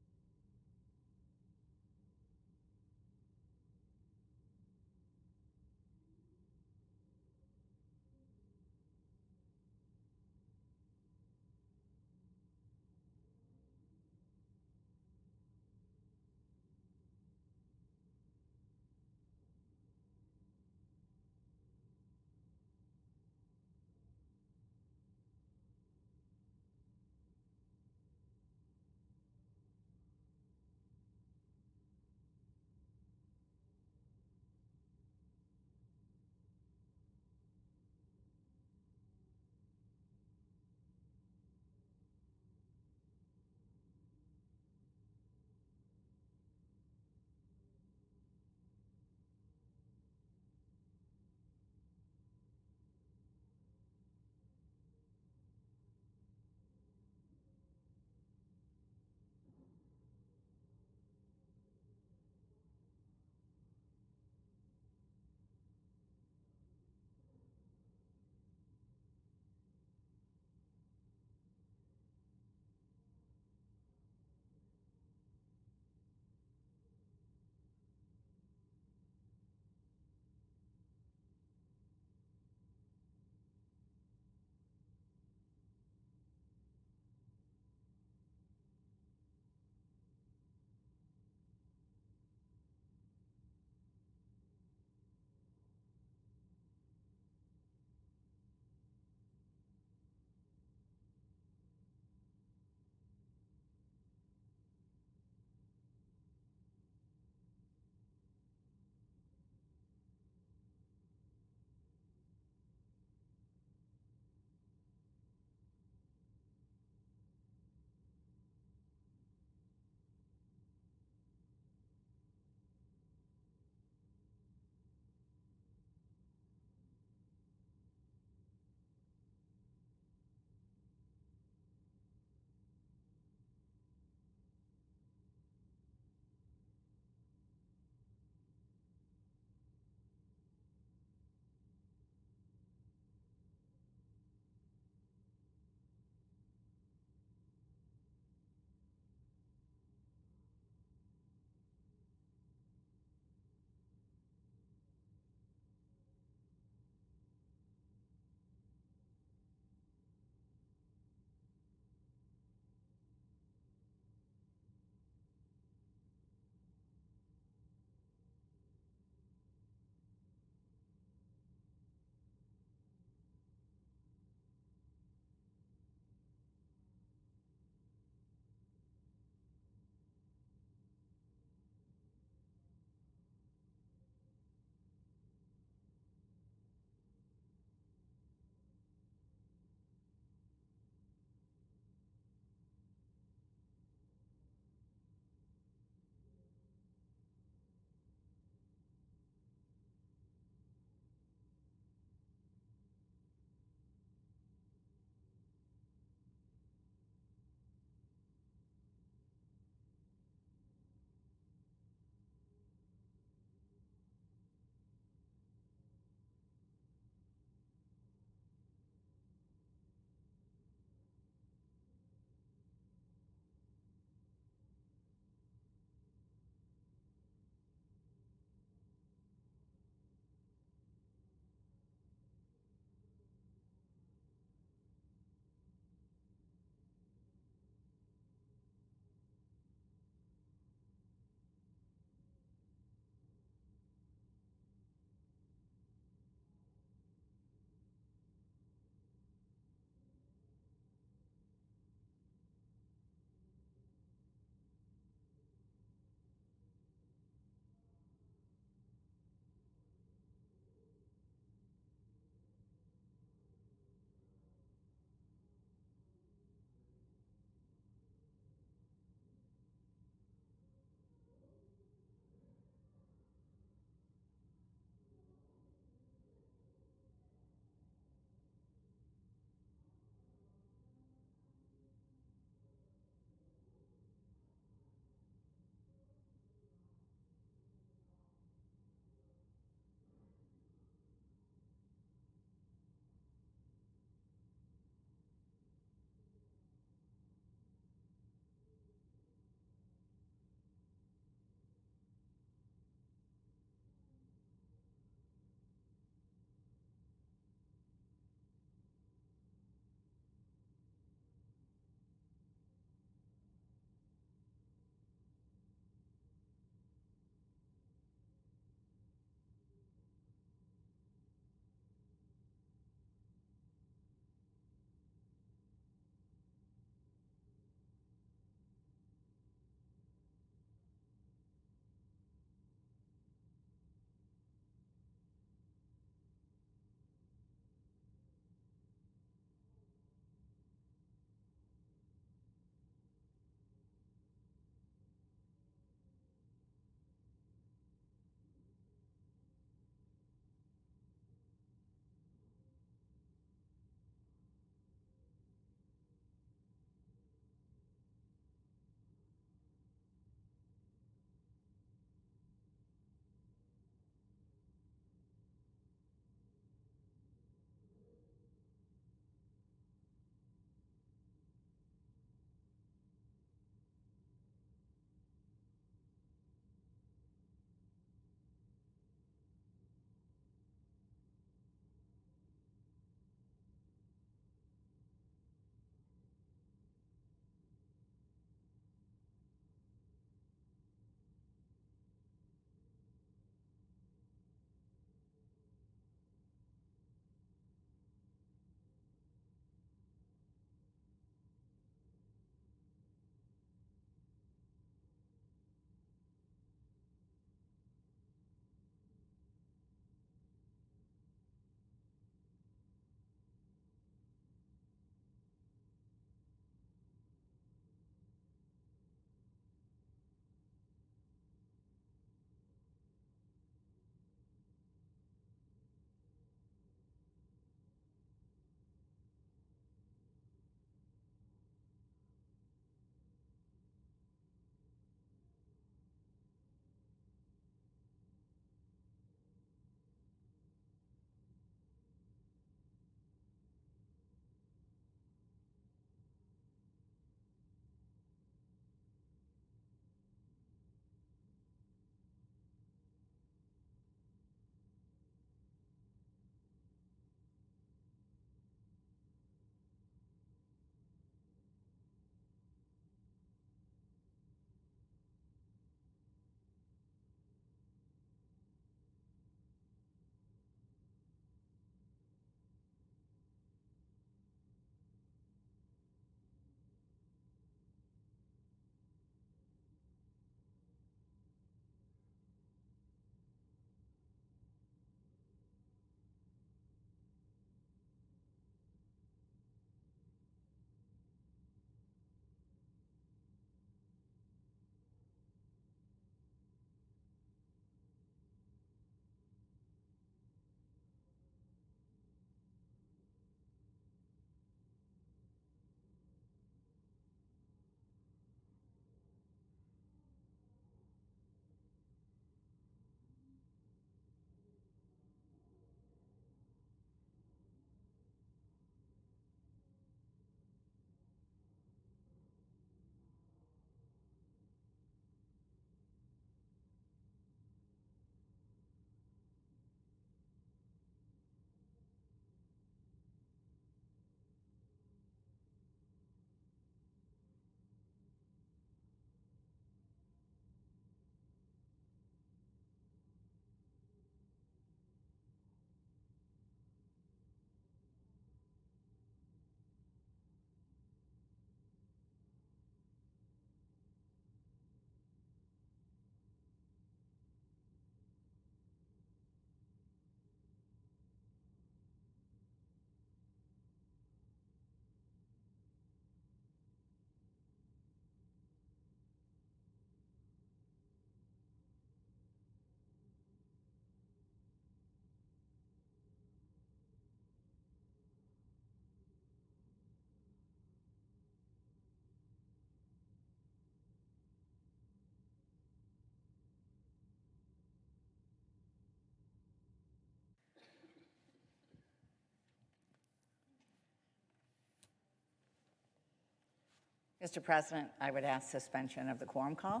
Mr. President, I would ask suspension of the quorum call.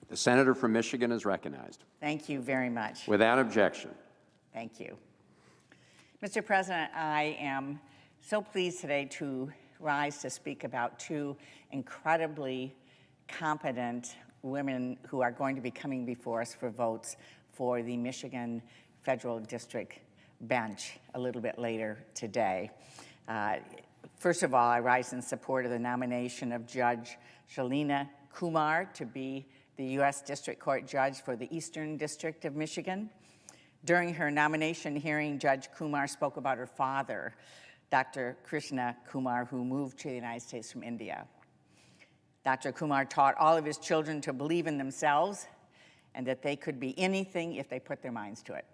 The senator from Michigan is recognized. Thank you very much. Without objection. Thank you. Mr. President, I am so pleased today to rise to speak about two incredibly competent women who are going to be coming before us for votes for the Michigan Federal District Bench a little bit later today. First of all, I rise in support of the nomination of Judge Shalina Kumar to be the U.S. District Court Judge for the Eastern District of Michigan. During her nomination hearing, Judge Kumar spoke about her father, Dr. Krishna Kumar, who moved to the United States from India. Dr. Kumar taught all of his children to believe in themselves and that they could be anything if they put their minds to it.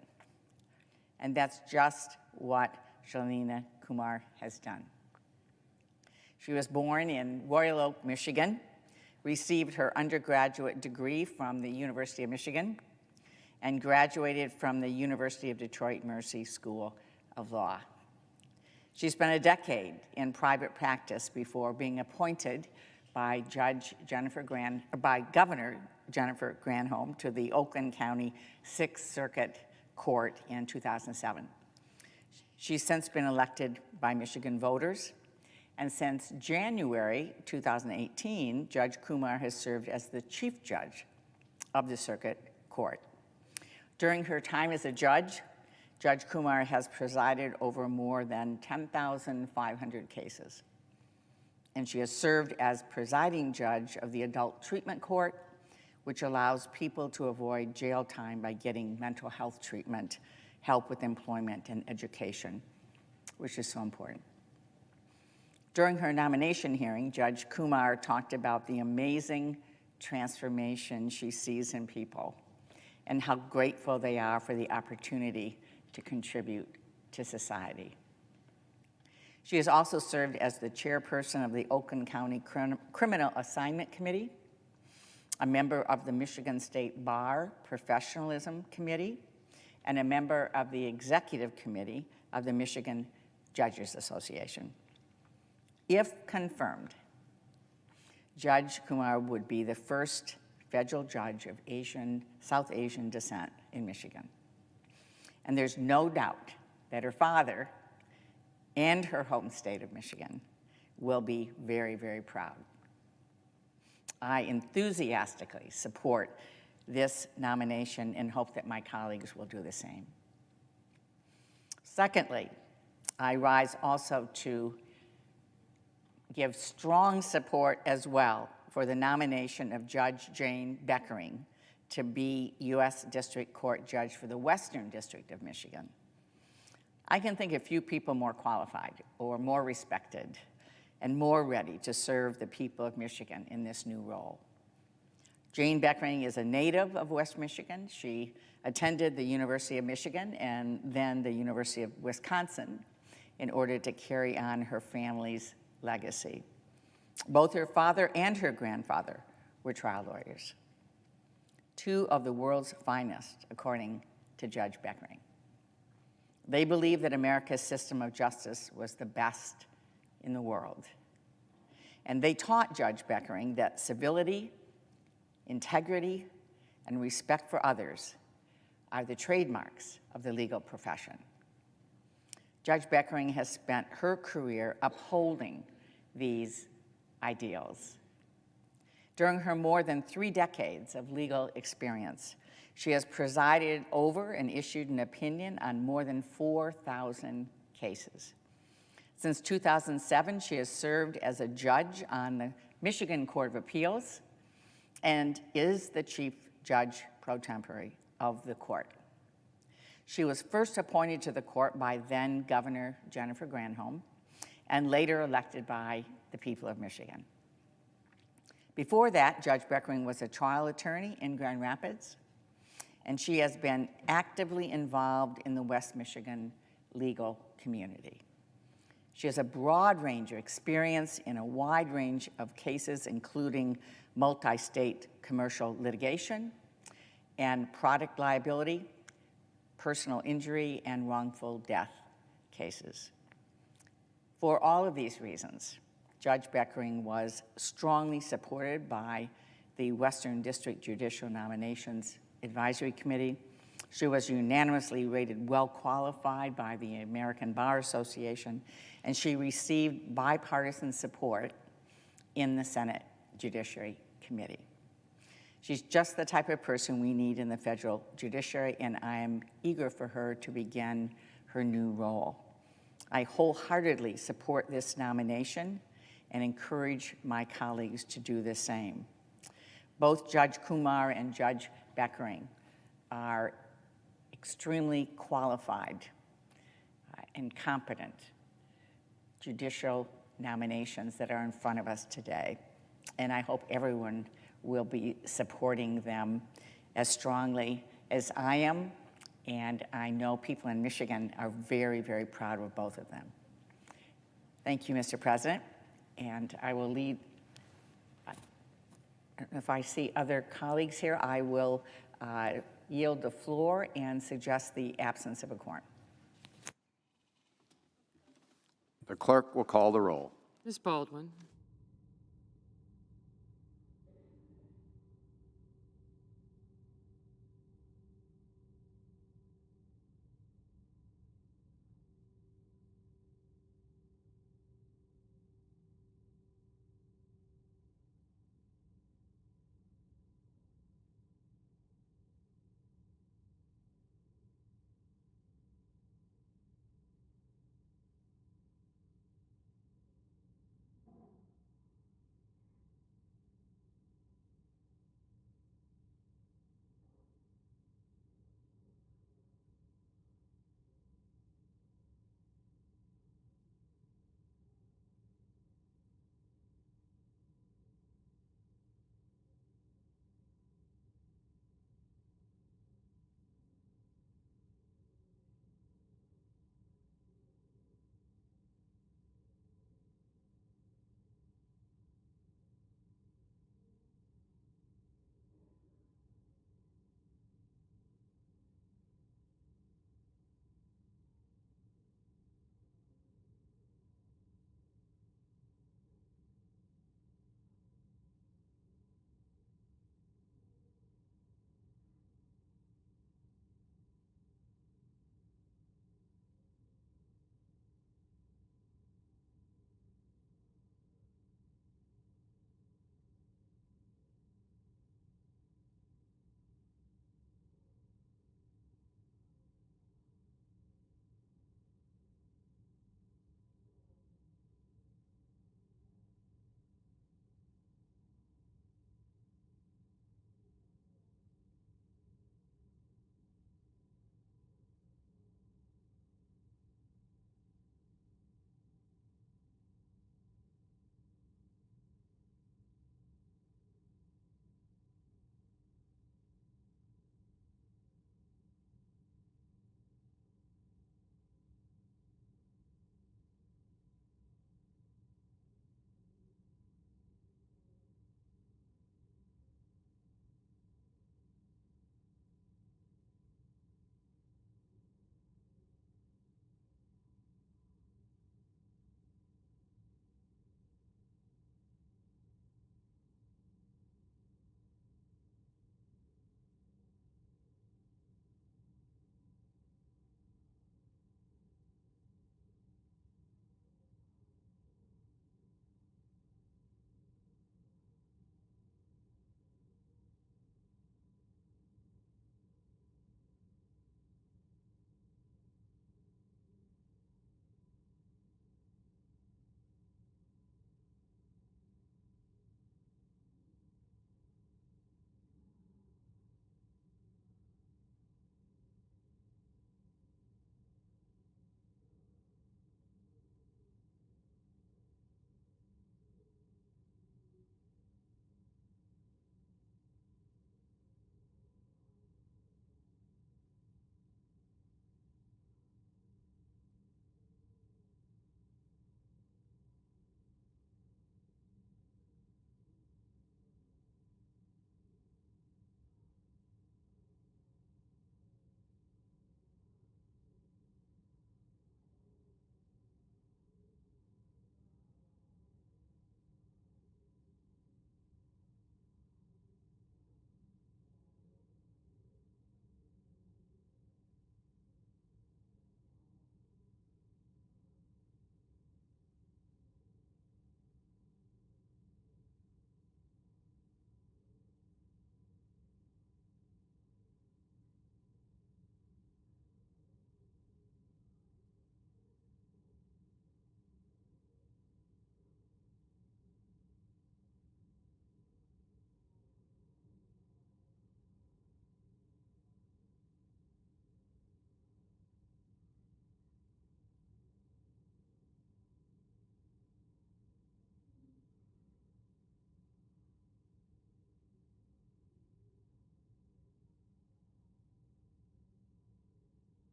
And that's just what Shalina Kumar has done. She was born in Royal Oak, Michigan, received her undergraduate degree from the University of Michigan, and graduated from the University of Detroit Mercy School of Law. She spent a decade in private practice before being appointed by Governor Jennifer Granholm to the Oakland County Sixth Circuit Court in 2007. She's since been elected by Michigan voters, and since January 2018, Judge Kumar has served as the chief judge of the circuit court. During her time as a judge, Judge Kumar has presided over more than 10,500 cases. And she has served as presiding judge of the Adult Treatment Court, which allows people to avoid jail time by getting mental health treatment, help with employment, and education, which is so important. During her nomination hearing, Judge Kumar talked about the amazing transformation she sees in people and how grateful they are for the opportunity to contribute to society. She has also served as the chairperson of the Oakland County Criminal Assignment Committee, a member of the Michigan State Bar Professionalism Committee, and a member of the Executive Committee of the Michigan Judges Association. If confirmed, Judge Kumar would be the first federal judge of South Asian descent in Michigan. And there's no doubt that her father and her home state of Michigan will be very, very proud. I enthusiastically support this nomination and hope that my colleagues will do the same. Secondly, I rise also to give strong support as well for the nomination of Judge Jane Beckering to be U.S. District Court Judge for the Western District of Michigan. I can think of few people more qualified or more respected and more ready to serve the people of Michigan in this new role. Jane Beckering is a native of West Michigan. She attended the University of Michigan and then the University of Wisconsin in order to carry on her family's legacy. Both her father and her grandfather were trial lawyers, two of the world's finest, according to Judge Beckering. They believed that America's system of justice was the best in the world. And they taught Judge Beckering that civility, integrity, and respect for others are the trademarks of the legal profession. Judge Beckering has spent her career upholding these ideals. During her more than 3 decades of legal experience, she has presided over and issued an opinion on more than 4,000 cases. Since 2007, she has served as a judge on the Michigan Court of Appeals and is the chief judge pro tempore of the court. She was first appointed to the court by then Governor Jennifer Granholm and later elected by the people of Michigan. Before that, Judge Beckering was a trial attorney in Grand Rapids, and she has been actively involved in the West Michigan legal community. She has a broad range of experience in a wide range of cases, including multi-state commercial litigation and product liability, personal injury, and wrongful death cases. For all of these reasons, Judge Beckering was strongly supported by the Western District Judicial Nominations Advisory Committee. She was unanimously rated well qualified by the American Bar Association, and she received bipartisan support in the Senate Judiciary Committee. She's just the type of person we need in the federal judiciary, and I am eager for her to begin her new role. I wholeheartedly support this nomination and encourage my colleagues to do the same. Both Judge Kumar and Judge Beckering are extremely qualified and competent judicial nominations that are in front of us today. And I hope everyone will be supporting them as strongly as I am, and I know people in Michigan are very, very proud of both of them. Thank you, Mr. President, and I will lead. If I see other colleagues here, I will yield the floor and suggest the absence of a quorum. The clerk will call the roll. Ms. Baldwin.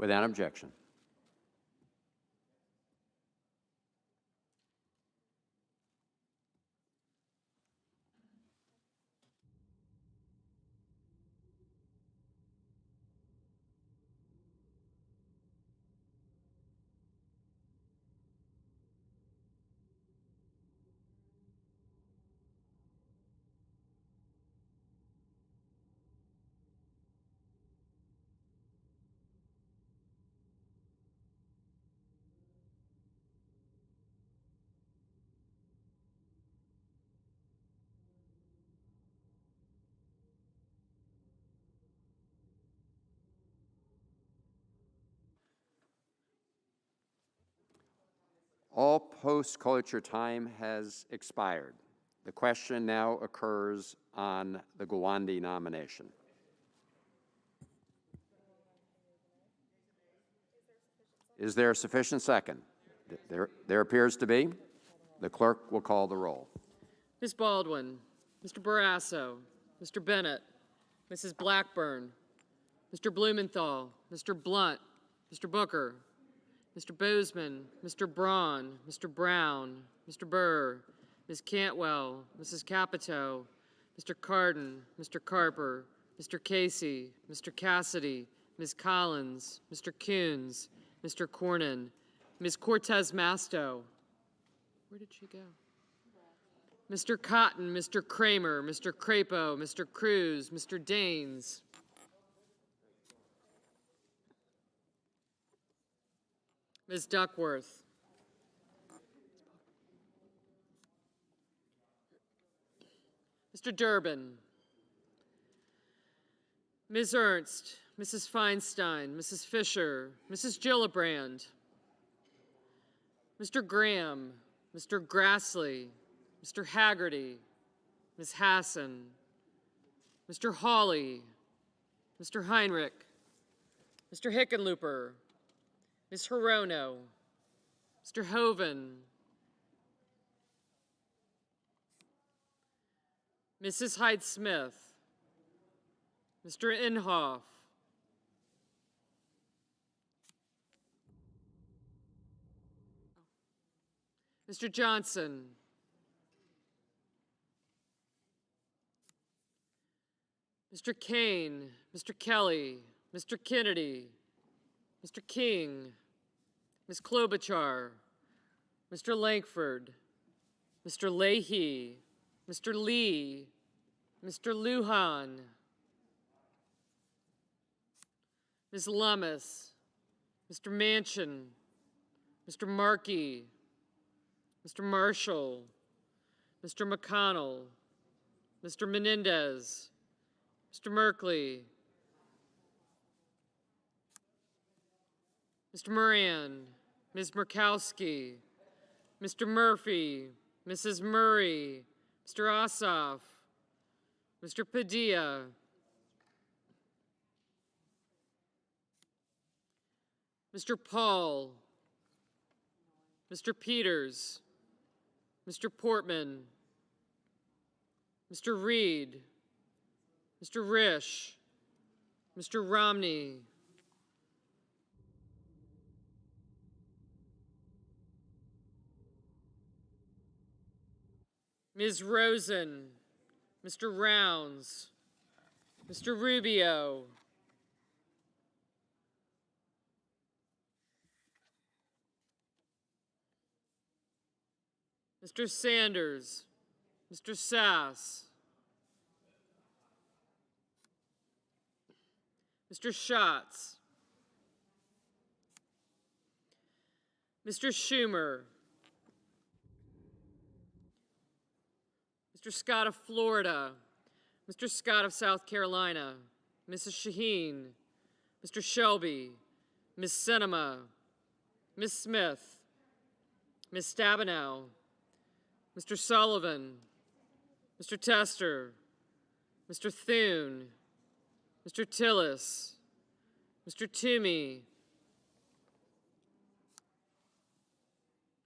Without objection. All post-cloture time has expired. The question now occurs on the Gowande nomination. Is there a sufficient second? There appears to be. The clerk will call the roll. Ms. Baldwin, Mr. Barrasso, Mr. Bennett, Mrs. Blackburn, Mr. Blumenthal, Mr. Blunt, Mr. Booker, Mr. Bozeman, Mr. Braun, Mr. Brown, Mr. Burr, Ms. Cantwell, Mrs. Capito, Mr. Cardin, Mr. Carper, Mr. Casey, Mr. Cassidy, Ms. Collins, Mr. Coons, Mr. Cornyn, Ms. Cortez Masto. Where did she go? Mr. Cotton, Mr. Kramer, Mr. Crapo, Mr. Cruz, Mr. Daines. Ms. Duckworth. Mr. Durbin. Ms. Ernst, Mrs. Feinstein, Mrs. Fisher, Mrs. Gillibrand, Mr. Graham, Mr. Grassley, Mr. Haggerty, Ms. Hassan, Mr. Hawley, Mr. Heinrich, Mr. Hickenlooper, Ms. Hirono, Mr. Hoven, Mrs. Hyde-Smith, Mr. Inhofe, Mr. Johnson, Mr. Kane, Mr. Kelly, Mr. Kennedy, Mr. King, Ms. Klobuchar, Mr. Lankford, Mr. Leahy, Mr. Lee, Mr. Lujan, Ms. Lummis, Mr. Manchin, Mr. Markey, Mr. Marshall, Mr. McConnell, Mr. Menendez, Mr. Merkley, Mr. Moran, Ms. Murkowski, Mr. Murphy, Mrs. Murray, Mr. Ossoff, Mr. Padilla, Mr. Paul, Mr. Peters, Mr. Portman, Mr. Reed, Mr. Risch, Mr. Romney, Ms. Rosen, Mr. Rounds, Mr. Rubio, Mr. Sanders, Mr. Sass, Mr. Schatz, Mr. Schumer, Mr. Scott of Florida, Mr. Scott of South Carolina, Mrs. Shaheen, Mr. Shelby, Ms. Sinema, Ms. Smith, Ms. Stabenow, Mr. Sullivan, Mr. Tester, Mr. Thune, Mr. Tillis, Mr. Toomey,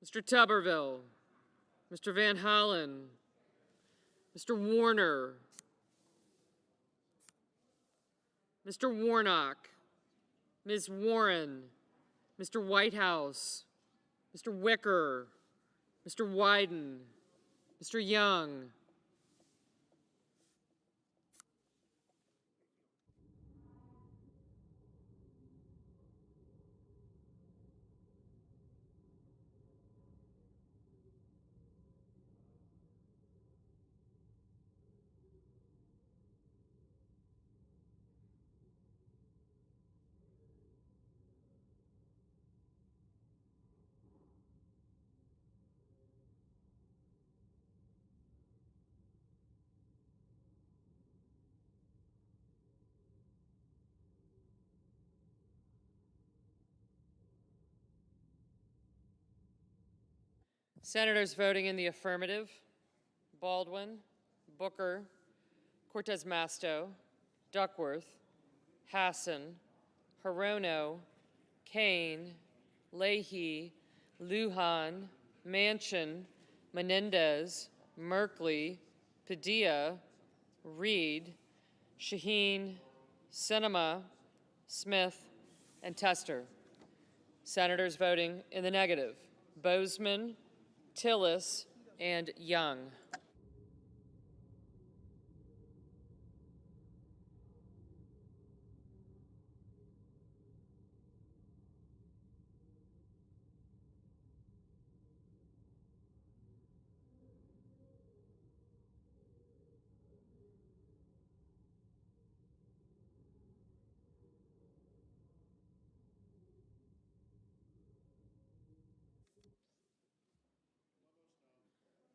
Mr. Tuberville, Mr. Van Hollen, Mr. Warner, Mr. Warnock, Ms. Warren, Mr. Whitehouse, Mr. Wicker, Mr. Wyden, Mr. Young, Senators voting in the affirmative: Baldwin, Booker, Cortez Masto, Duckworth, Hassan, Hirono, Kane, Leahy, Lujan, Manchin, Menendez, Merkley, Padilla, Reed, Shaheen, Sinema, Smith, and Tester. Senators voting in the negative: Bozeman, Tillis, and Young.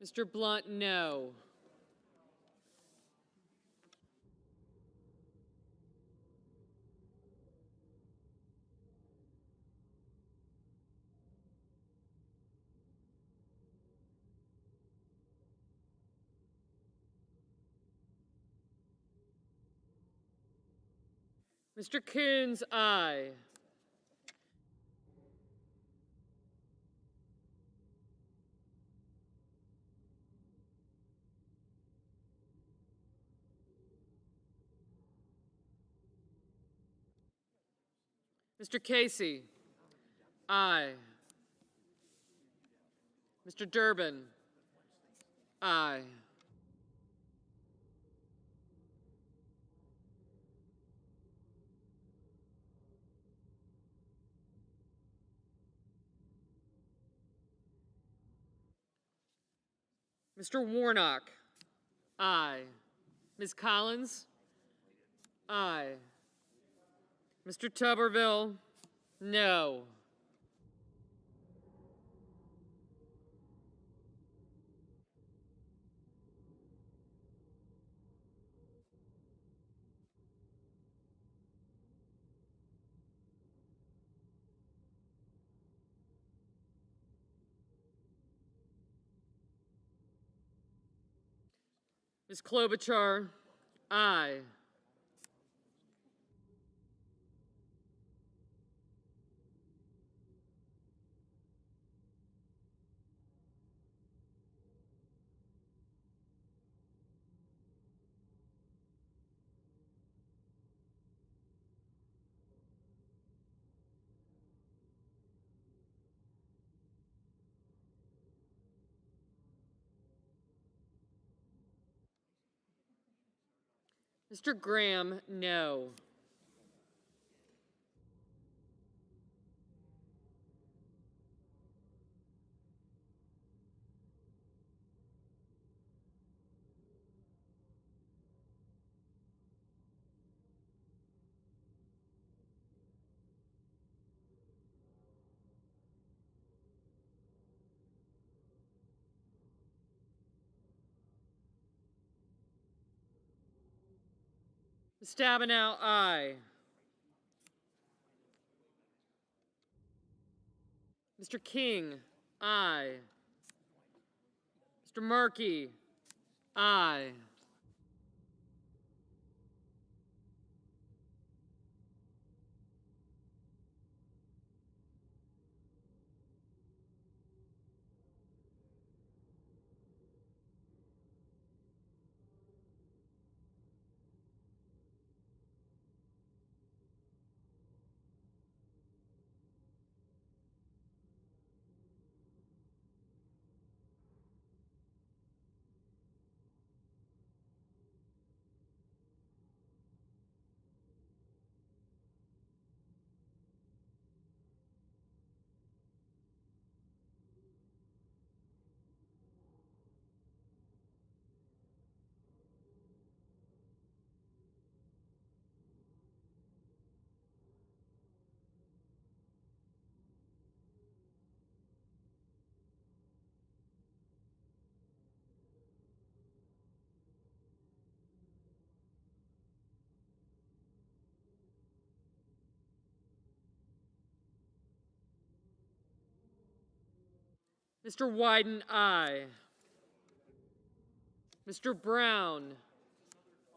Mr. Blunt, no. Mr. Coons, aye. Mr. Casey, aye. Mr. Durbin, aye. Mr. Warnock, aye. Ms. Collins, aye. Mr. Tuberville, no. Ms. Klobuchar, aye. Mr. Graham, no. Ms. Stabenow, aye. Mr. King, aye. Mr. Markey, aye. Mr. Wyden, aye. Mr. Brown,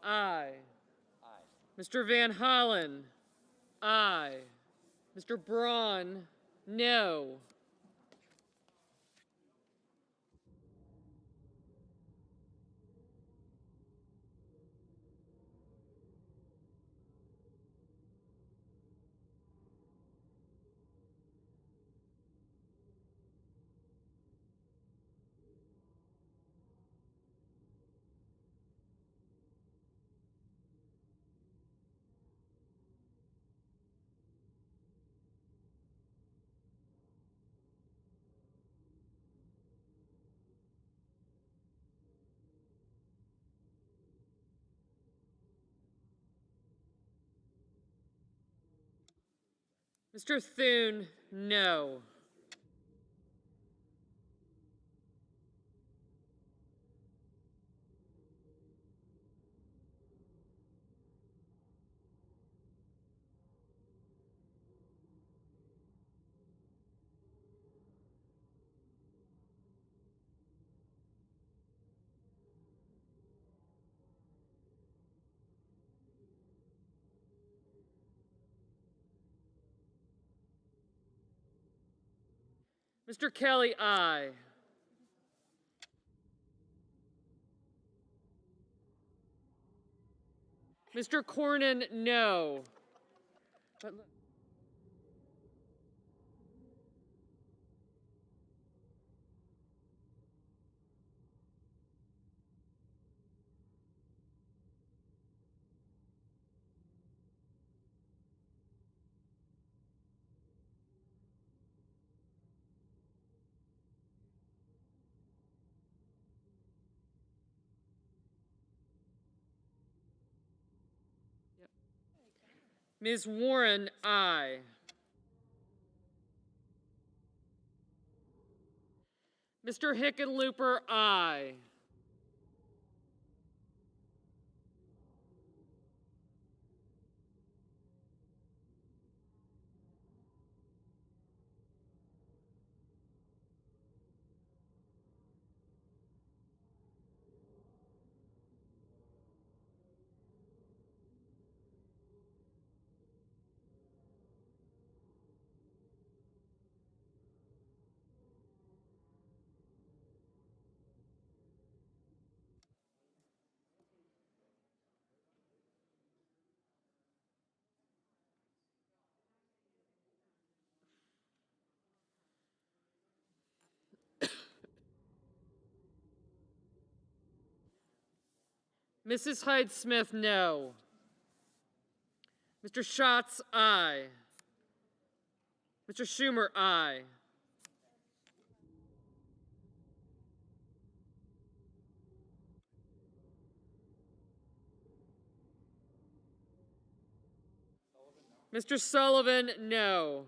aye. Mr. Van Hollen, aye. Mr. Braun, no. Mr. Thune, no. Mr. Kelly, aye. Mr. Cornyn, no. Ms. Warren, aye. Mr. Hickenlooper, aye. Mrs. Hyde Smith, no. Mr. Schatz, aye. Mr. Schumer, aye. Mr. Sullivan, no.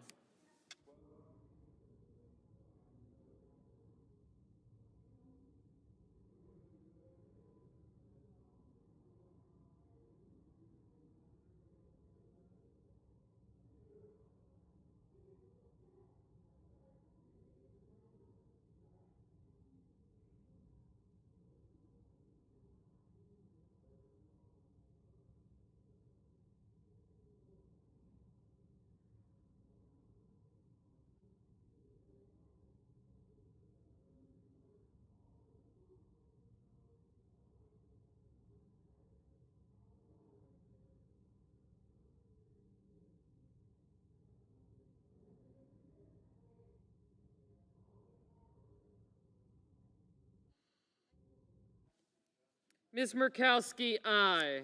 Ms. Murkowski, aye.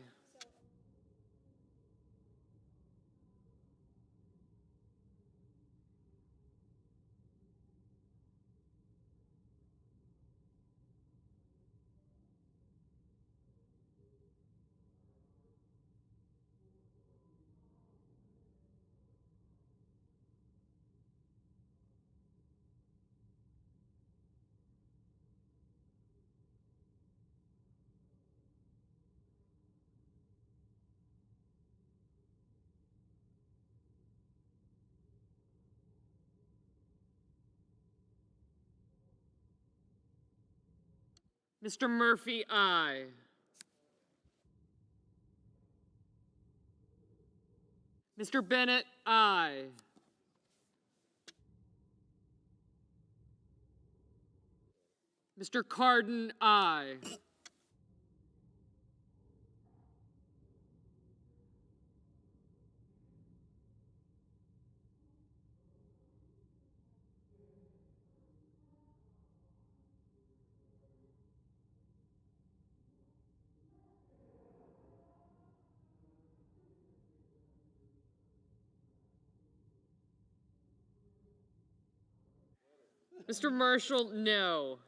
Mr. Murphy, aye. Mr. Bennett, aye. Mr. Cardin, aye. Mr. Marshall, no.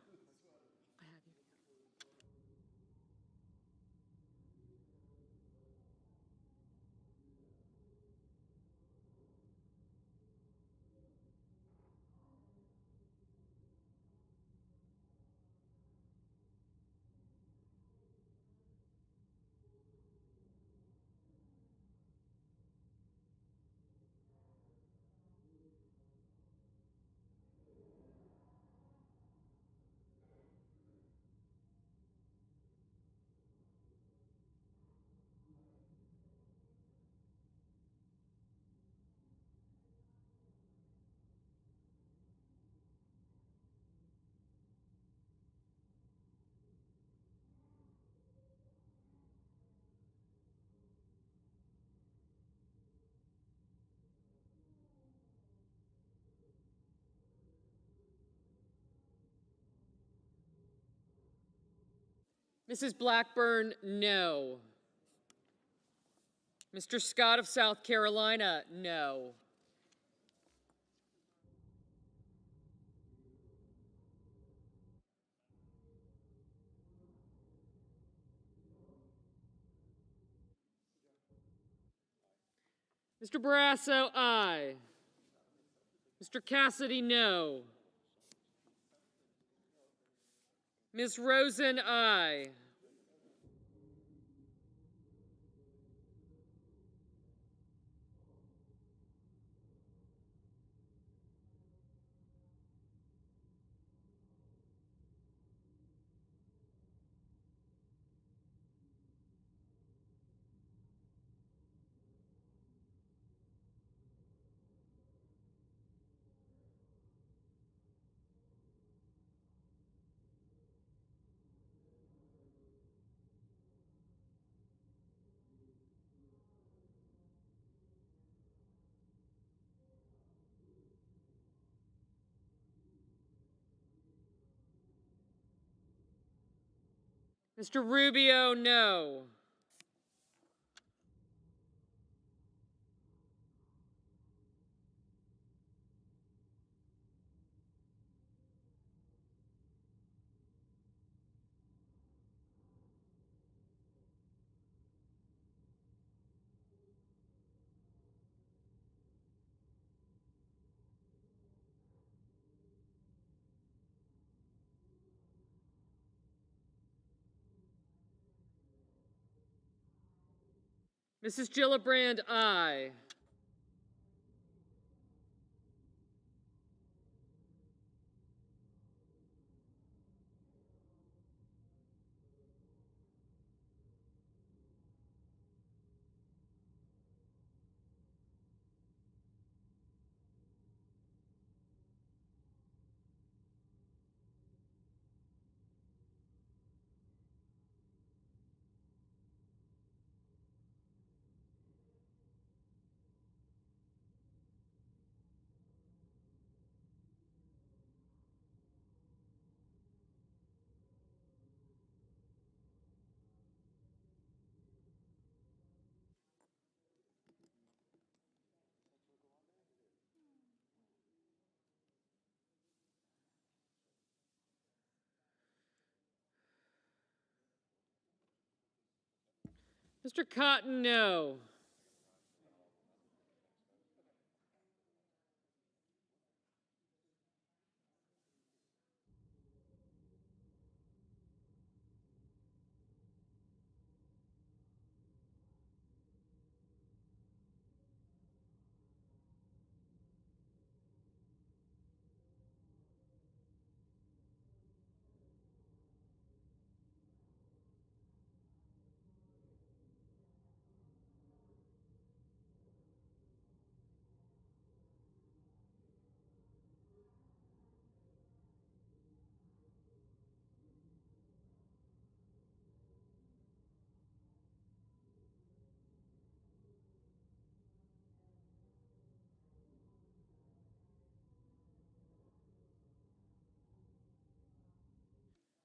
Mrs. Blackburn, no. Mr. Scott of South Carolina, no. Mr. Barrasso, aye. Mr. Cassidy, no. Ms. Rosen, aye. Mr. Rubio, no. Mrs. Gillibrand, aye. Mr. Cotton, no.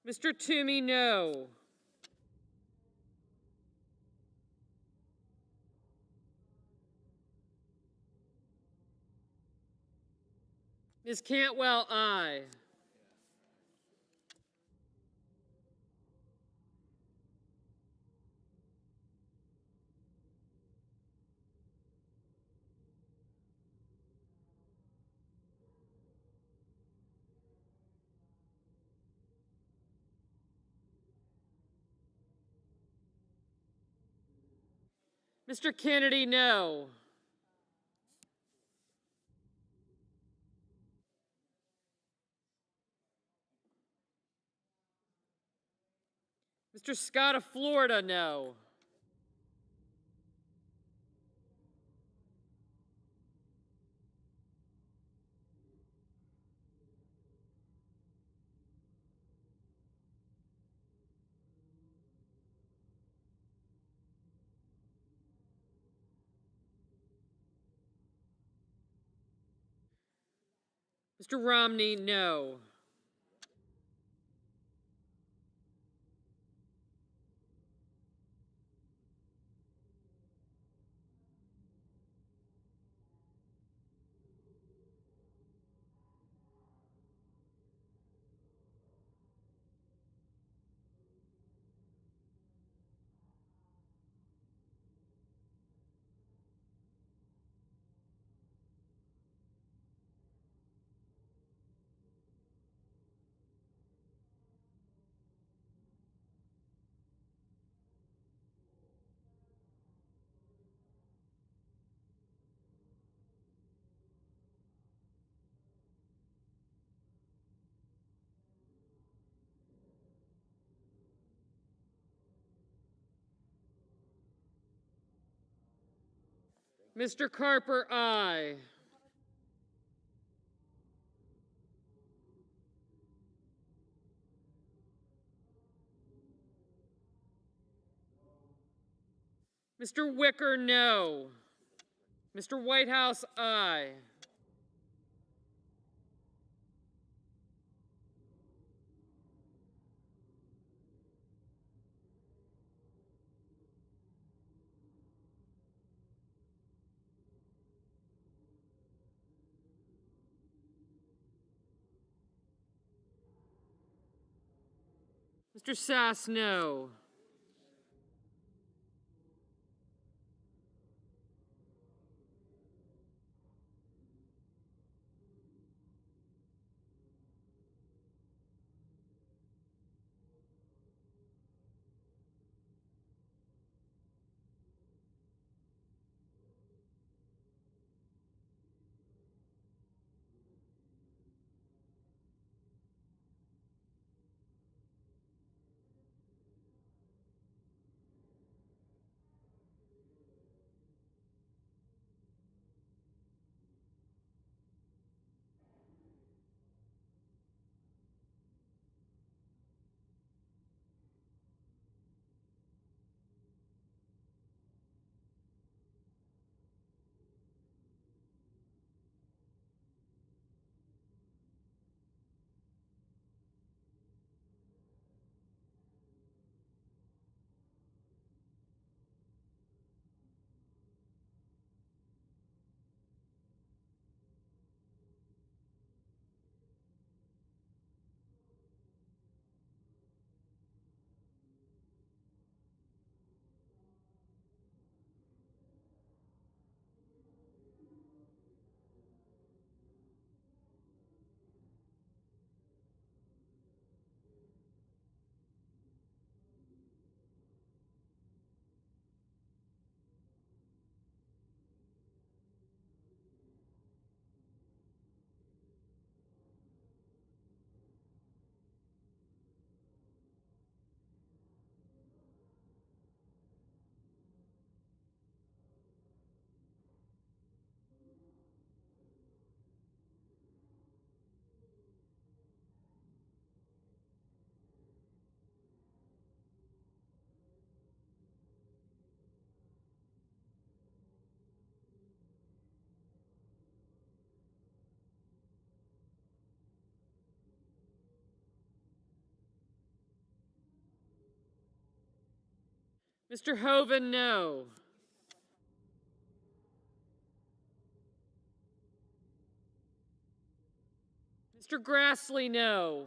Mr. Toomey, no. Ms. Cantwell, aye. Mr. Kennedy, no. Mr. Scott of Florida, no. Mr. Romney, no. Mr. Carper, aye. Mr. Wicker, no. Mr. Whitehouse, aye. Mr. Sass, no. Mr. Hoven, no. Mr. Grassley, no.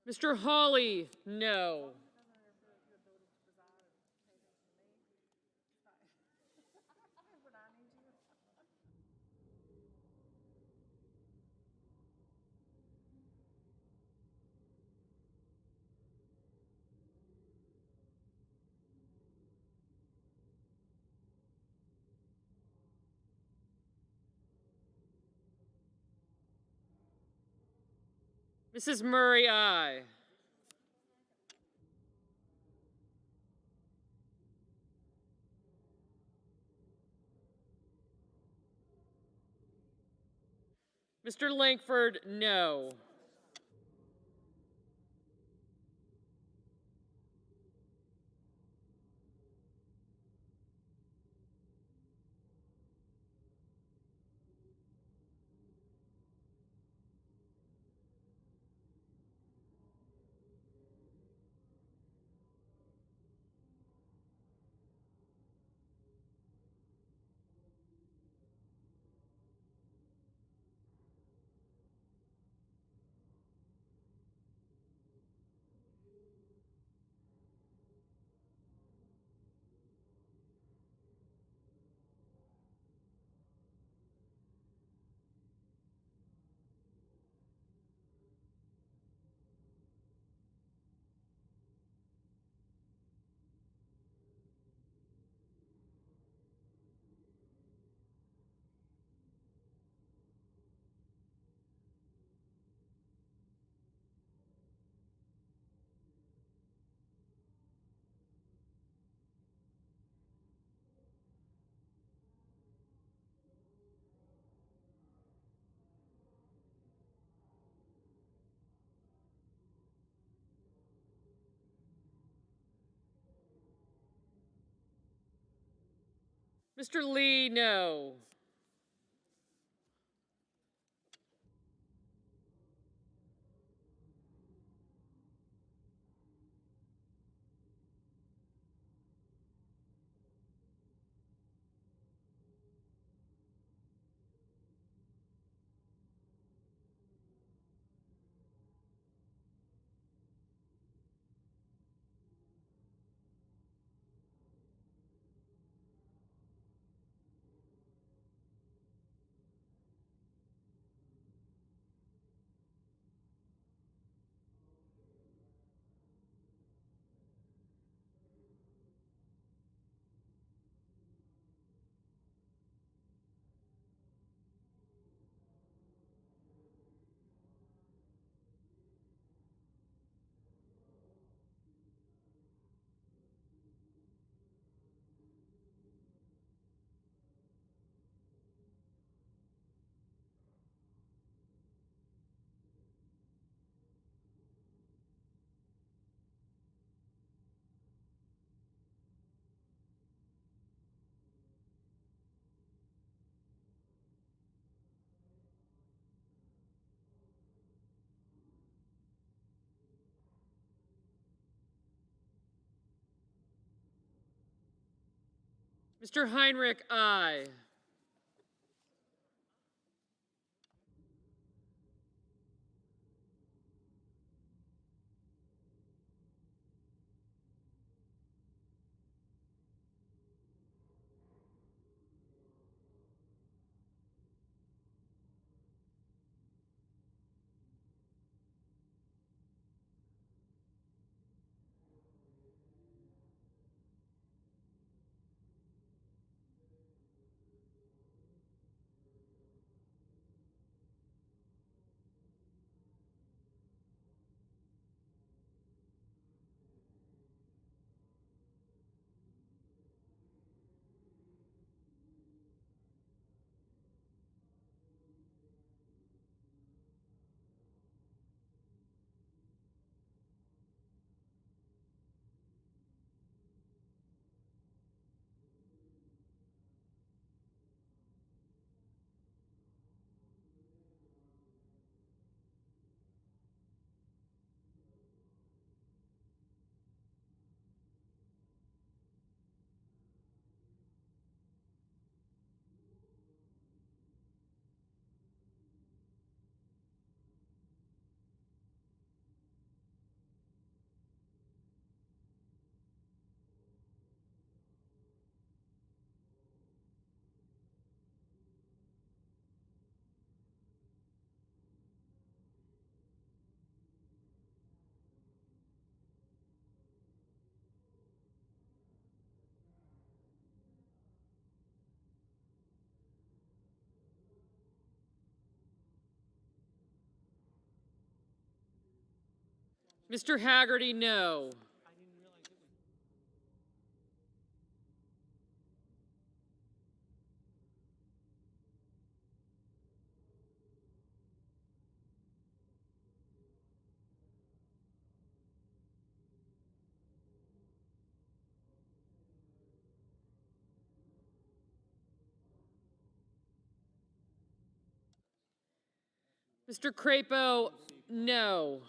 Mr. Hawley, no. Mrs. Murray, aye. Mr. Langford, no. Mr. Lee, no. Mr. Heinrich, aye. Mr. Haggerty, no. Mr. Crapo, no.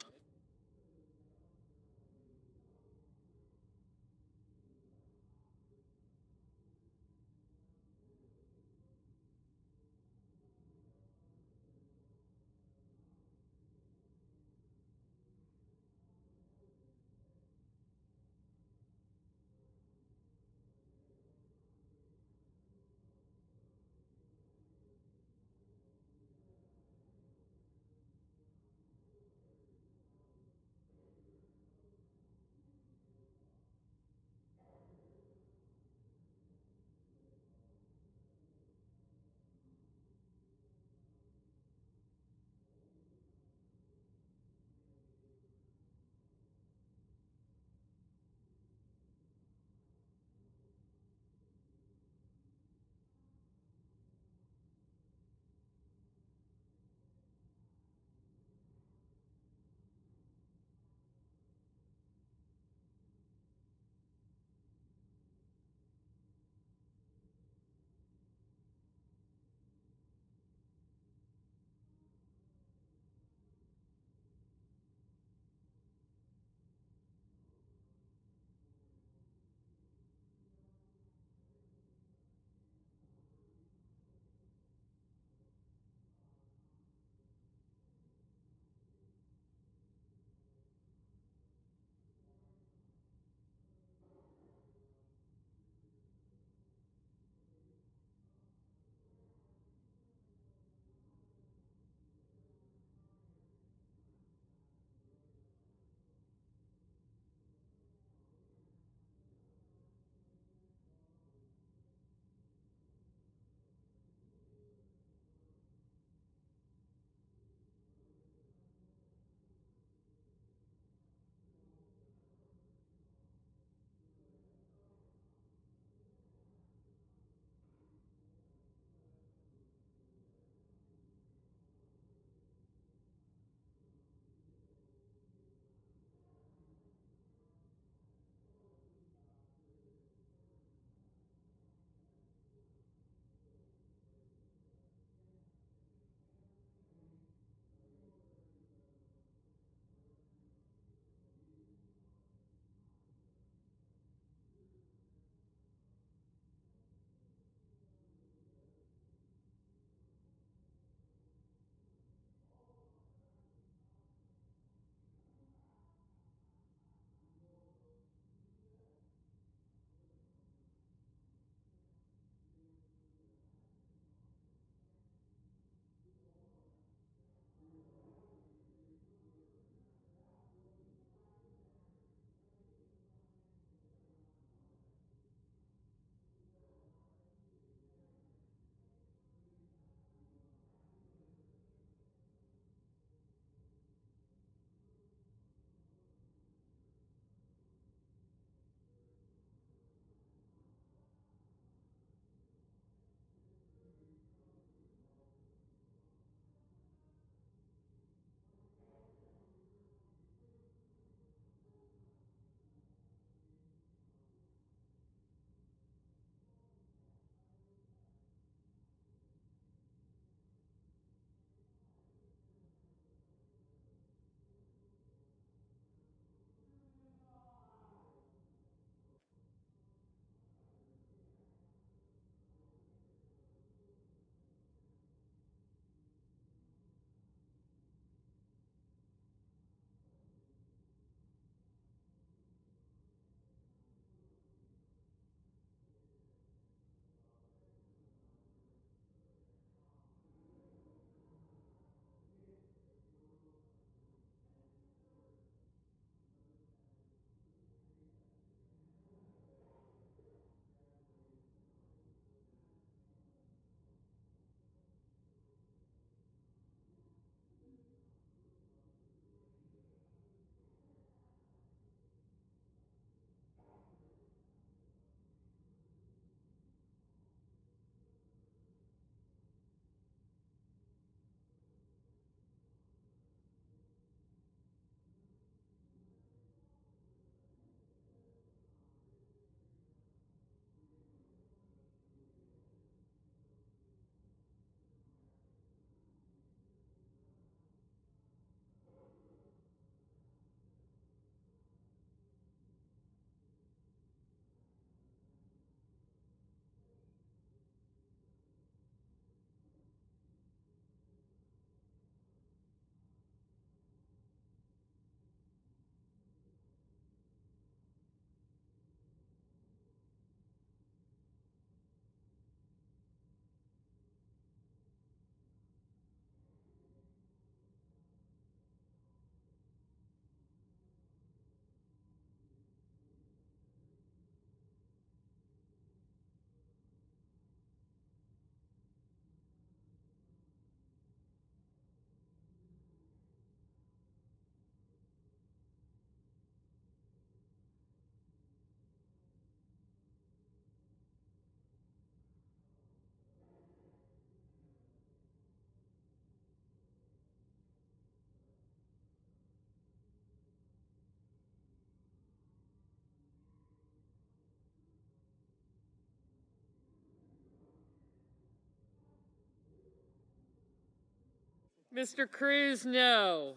Mr. Cruz, no.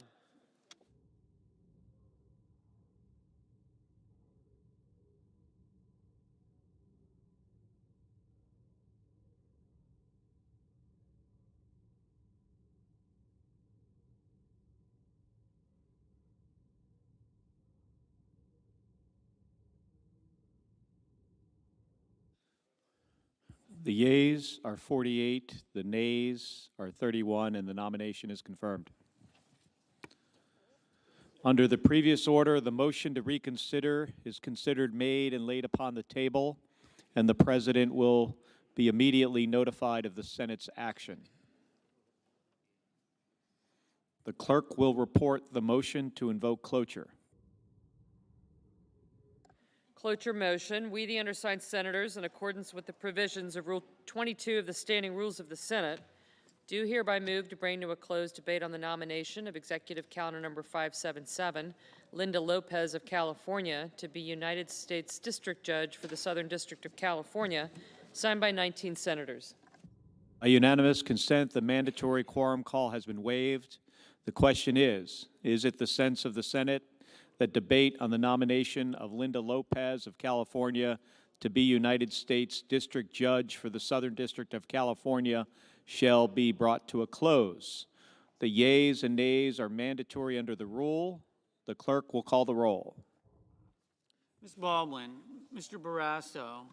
The yeas are 48, the nays are 31, and the nomination is confirmed. Under the previous order, the motion to reconsider is considered made and laid upon the table, and the President will be immediately notified of the Senate's action. The clerk will report the motion to invoke cloture. Cloture motion. We, the undersigned senators, in accordance with the provisions of Rule 22 of the Standing Rules of the Senate, do hereby move to bring to a closed debate on the nomination of Executive Calendar Number 577, Linda Lopez of California, to be United States District Judge for the Southern District of California, signed by 19 senators. By unanimous consent, the mandatory quorum call has been waived. The question is it the sense of the Senate that debate on the nomination of Linda Lopez of California to be United States District Judge for the Southern District of California shall be brought to a close? The yeas and nays are mandatory under the rule. The clerk will call the roll. Ms. Baldwin, Mr. Barrasso,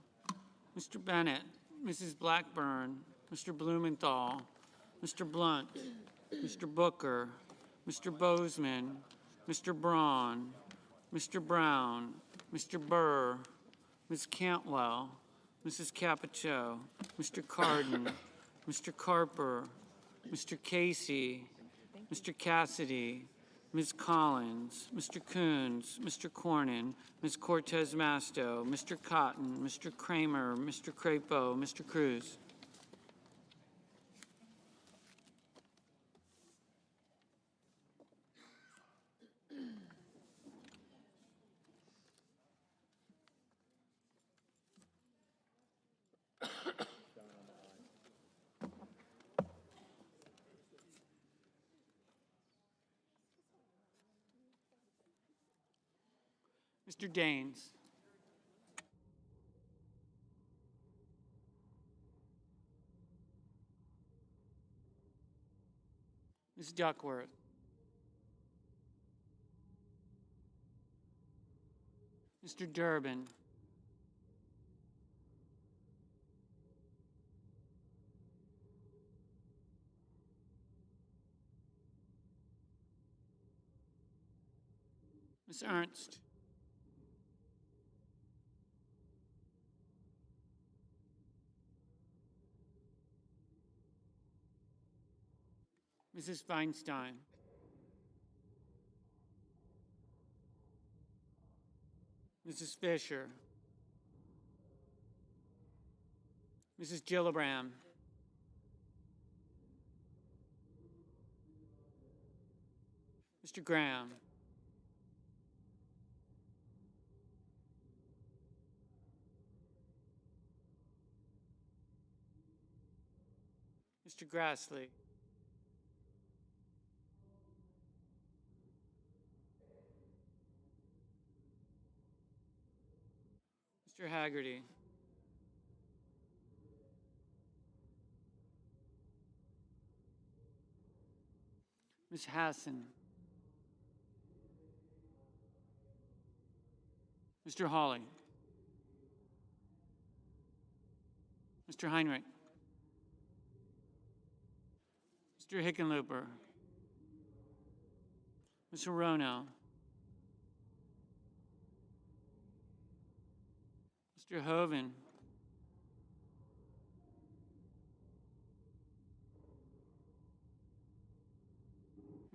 Mr. Bennett, Mrs. Blackburn, Mr. Blumenthal, Mr. Blunt, Mr. Booker, Mr. Bozeman, Mr. Braun, Mr. Brown, Mr. Burr, Ms. Cantwell, Mrs. Capito, Mr. Cardin, Mr. Carper, Mr. Casey, Mr. Cassidy, Ms. Collins, Mr. Coons, Mr. Cornyn, Ms. Cortez Masto, Mr. Cotton, Mr. Kramer, Mr. Crapo, Mr. Cruz. Mr. Daines. Ms. Duckworth. Mr. Durbin. Ms. Ernst. Mrs. Feinstein. Mrs. Fisher. Mrs. Gillibrand. Mr. Graham. Mr. Grassley. Mr. Haggerty. Ms. Hassan. Mr. Hawley. Mr. Heinrich. Mr. Hickenlooper. Ms. Hirono. Mr. Hoven.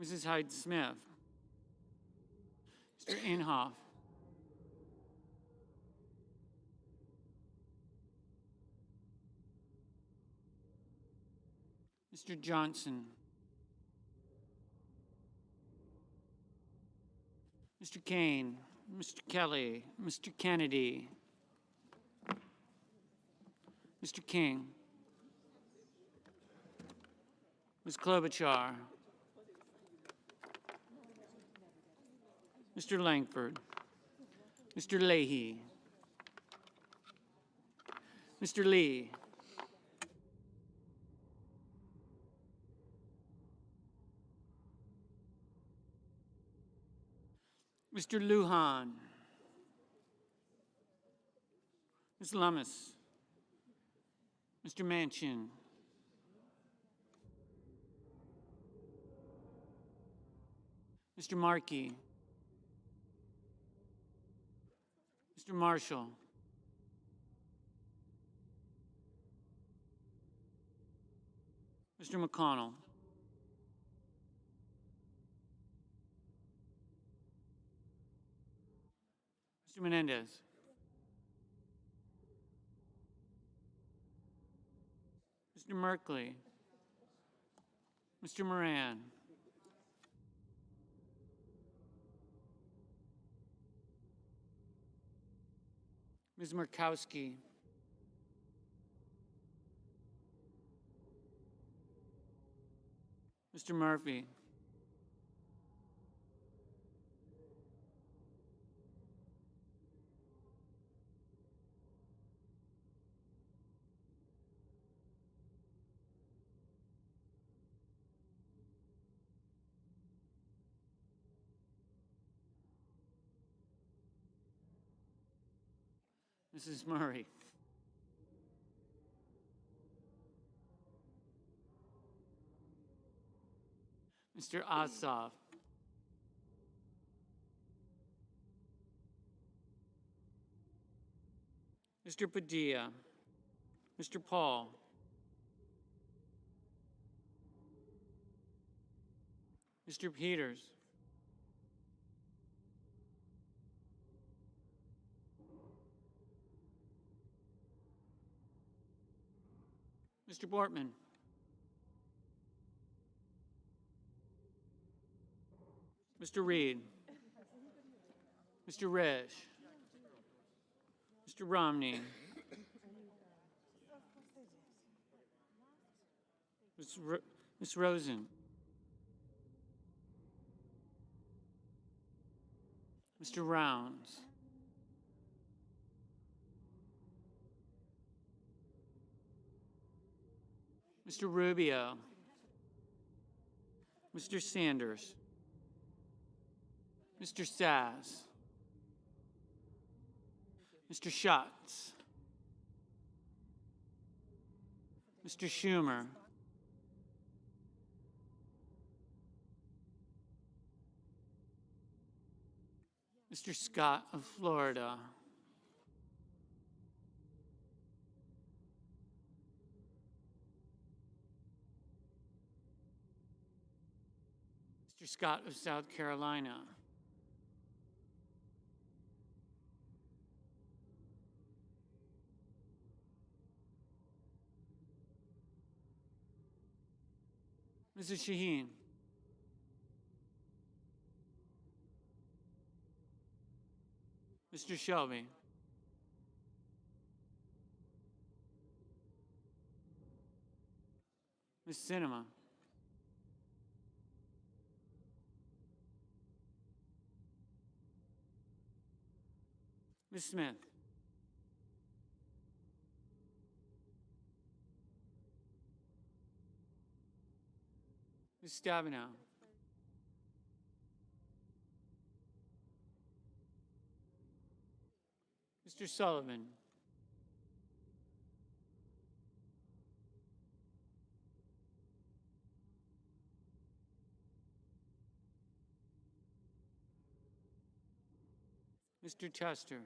Mrs. Hyde-Smith. Mr. Inhofe. Mr. Johnson. Mr. Kane, Mr. Kelly, Mr. Kennedy, Mr. King, Ms. Klobuchar, Mr. Langford, Mr. Leahy, Mr. Lee, Mr. Lujan, Ms. Lummis, Mr. Manchin, Mr. Markey, Mr. Marshall, Mr. McConnell, Mr. Menendez, Mr. Merkley, Mr. Moran, Ms. Murkowski, Mr. Murphy, Mrs. Murray, Mr. Ossoff, Mr. Padilla, Mr. Paul, Mr. Peters, Mr. Bortman, Mr. Reed, Mr. Resch, Mr. Romney, Ms. Rosen, Mr. Rounds, Mr. Rubio, Mr. Sanders, Mr. Sass, Mr. Schatz, Mr. Schumer, Mr. Scott of Florida, Mr. Scott of South Carolina, Mrs. Shaheen, Mr. Shelby, Ms. Sinema, Ms. Smith, Ms. Stabenow, Mr. Sullivan, Mr. Tester,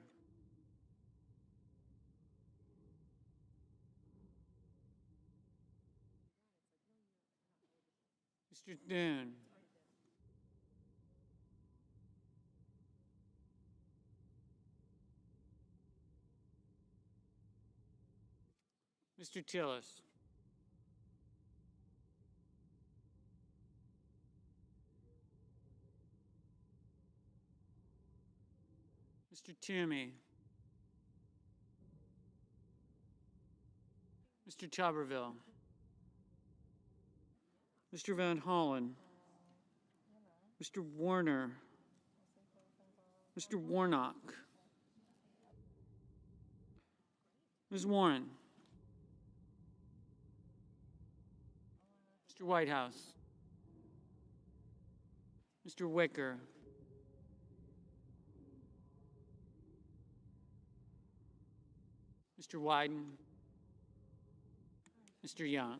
Mr. Thune, Mr. Tillis, Mr. Toomey, Mr. Tuberville, Mr. Van Hollen, Mr. Warner, Mr. Warnock. Ms. Warren. Mr. Whitehouse. Mr. Wicker. Mr. Wyden. Mr. Young.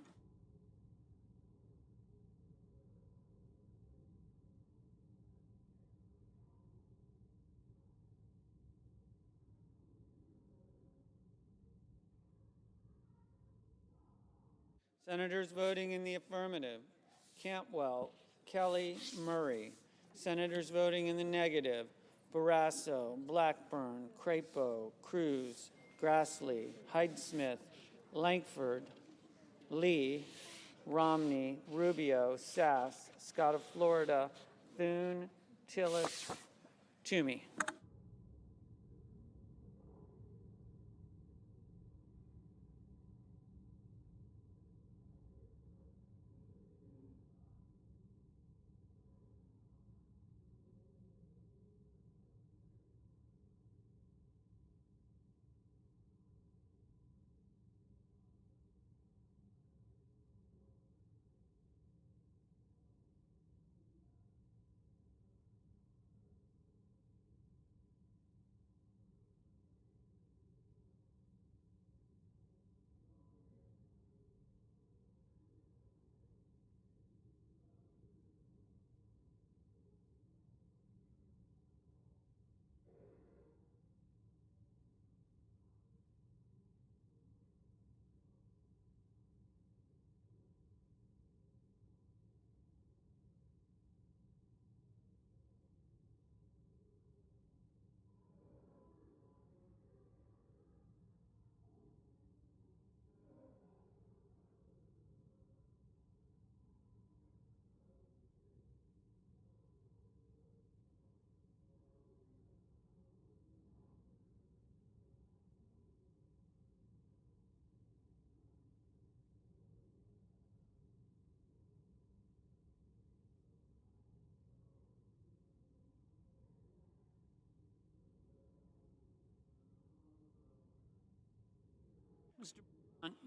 Senators voting in the affirmative: Cantwell, Kelly, Murray. Senators voting in the negative: Barrasso, Blackburn, Crapo, Cruz, Grassley, Hyde-Smith, Lankford, Lee, Romney, Rubio, Sass, Scott of Florida, Thune, Tillis, Toomey.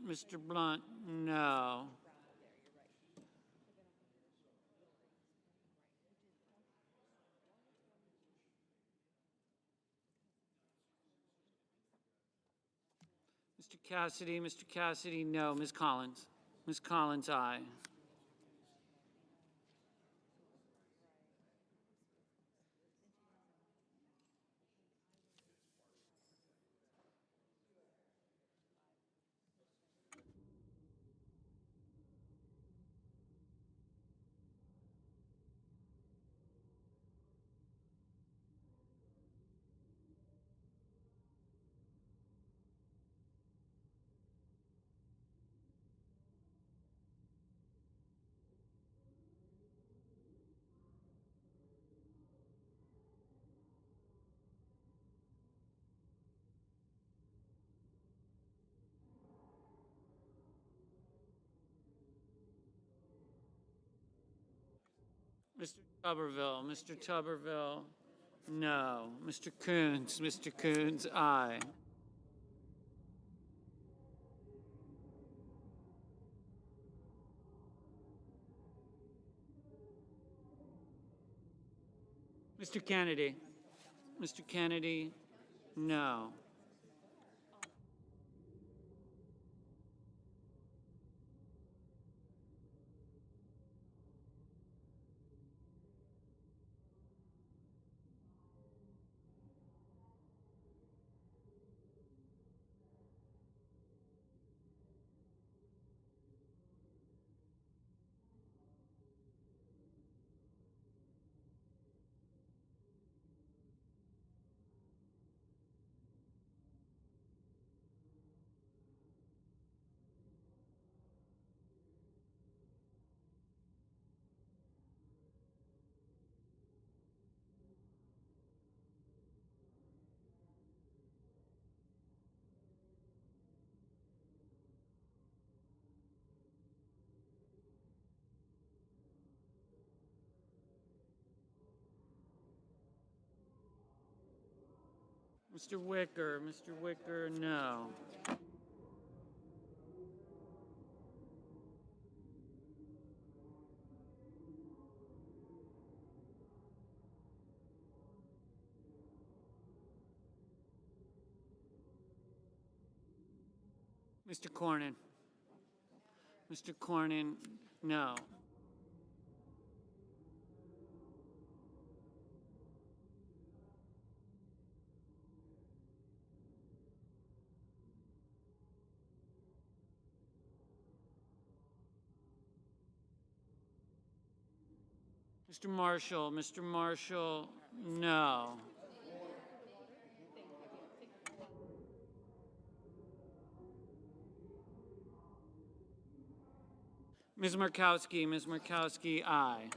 Mr. Blunt, no. Mr. Cassidy, no. Ms. Collins. Ms. Collins, aye. Mr. Tuberville, no. Mr. Coons, aye. Mr. Kennedy, no. Mr. Wicker, no. Mr. Cornyn. Mr. Cornyn, no. Mr. Marshall, no. Ms. Murkowski, aye.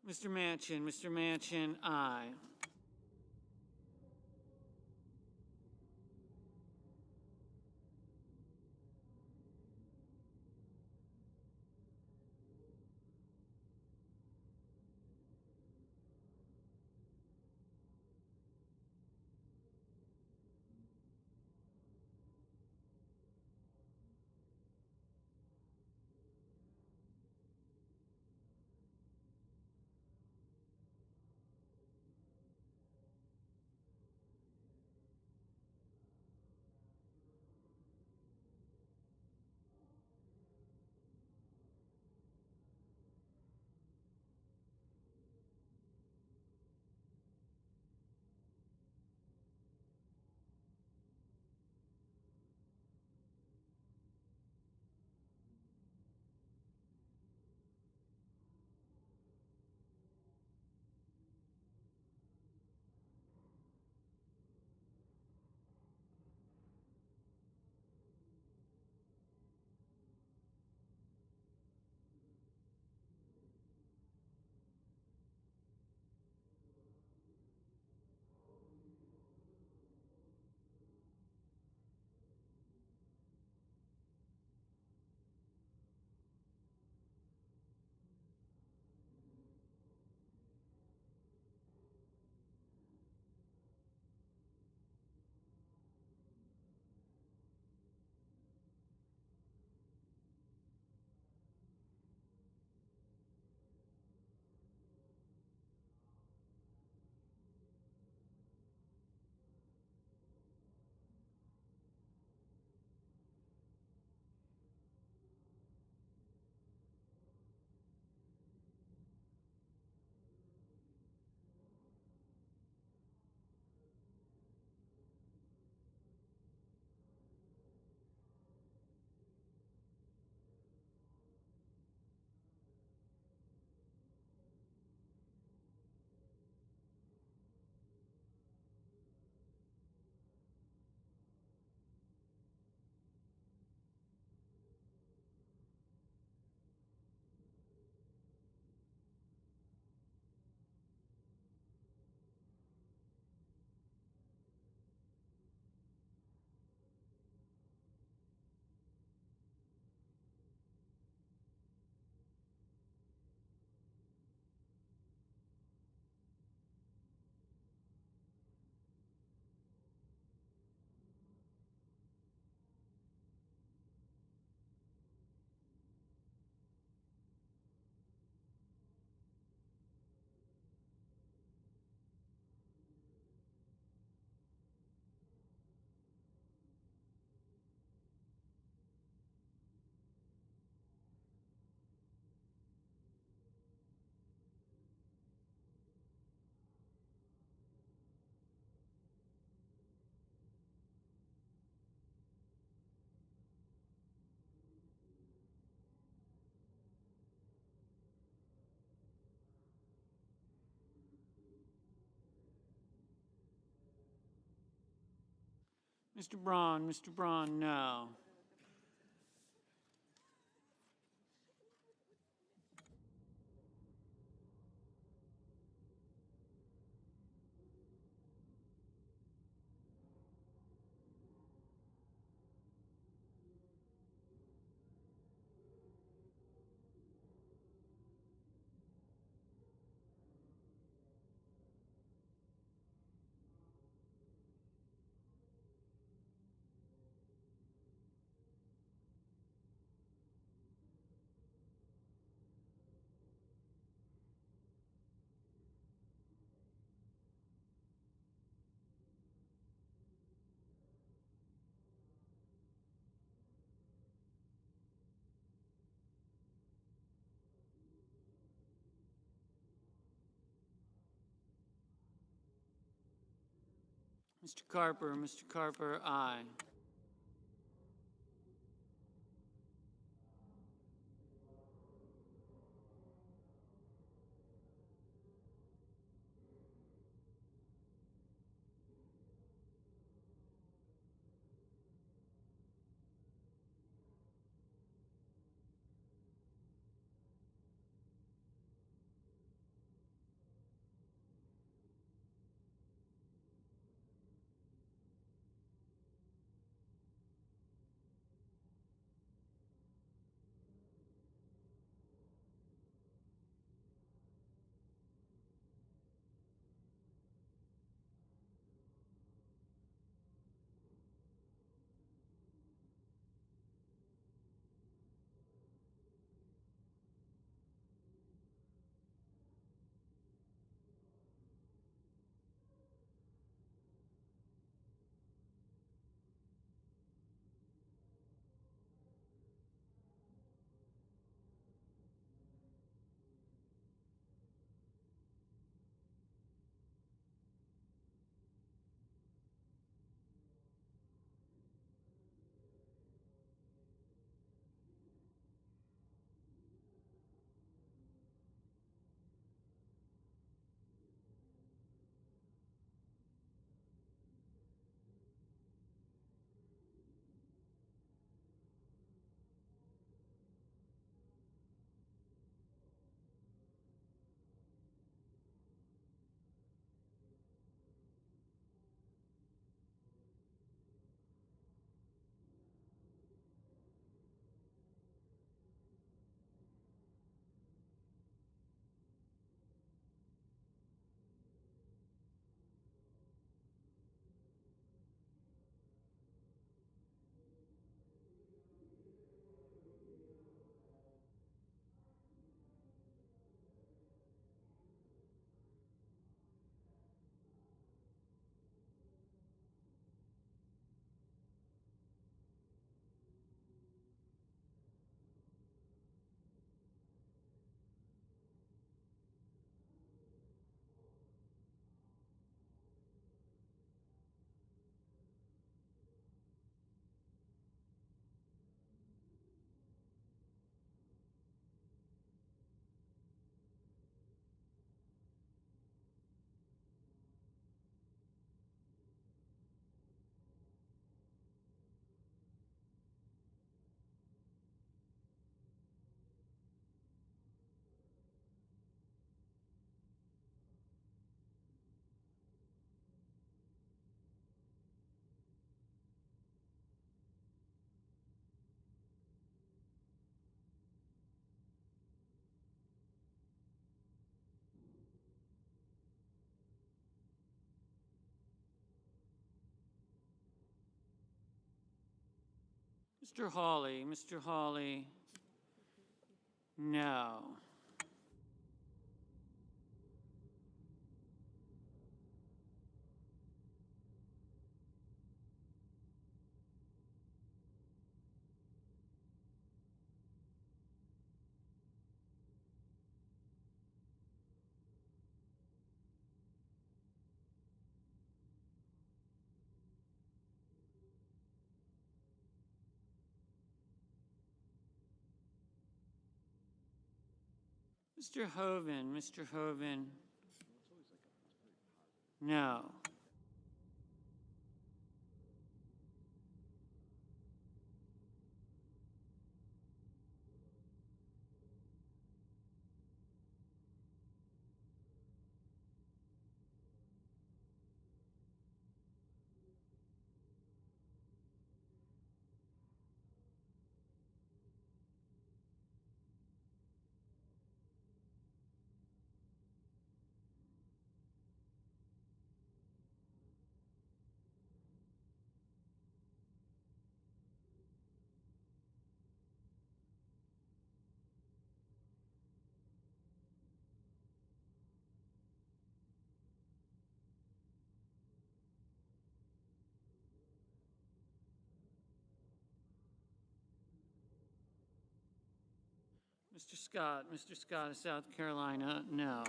Mr. Manchin, aye. Mr. Braun, no. Mr. Carper, aye. Mr. Hawley, no. Mr. Hoven, no. Mr. Scott of South Carolina, no.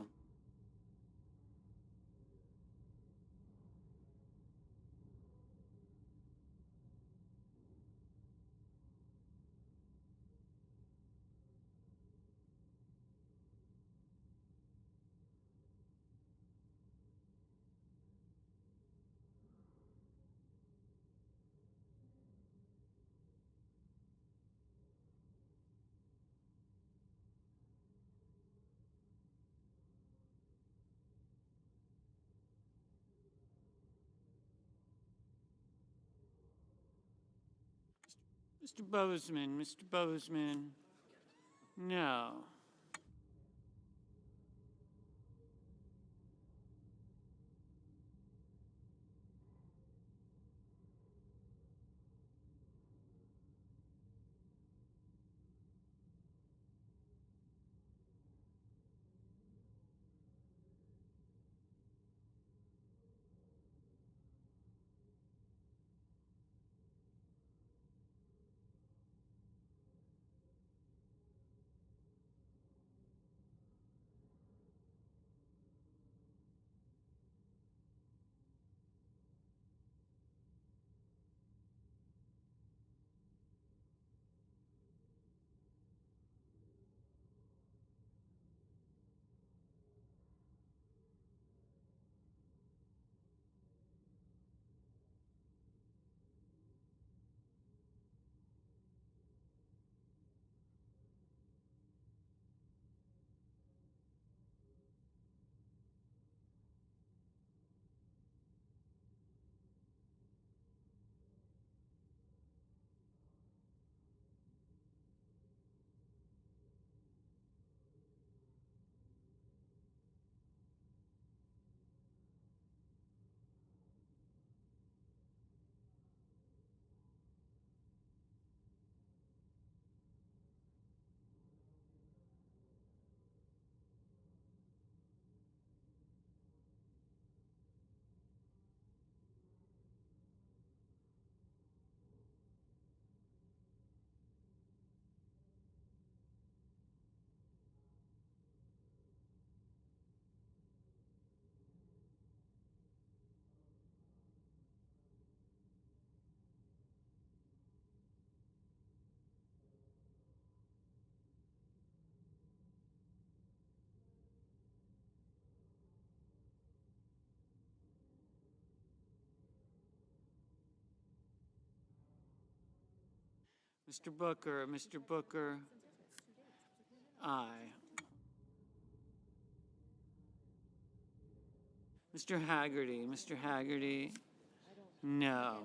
Mr. Bozeman, no. Mr. Booker, aye. Mr. Haggerty, no.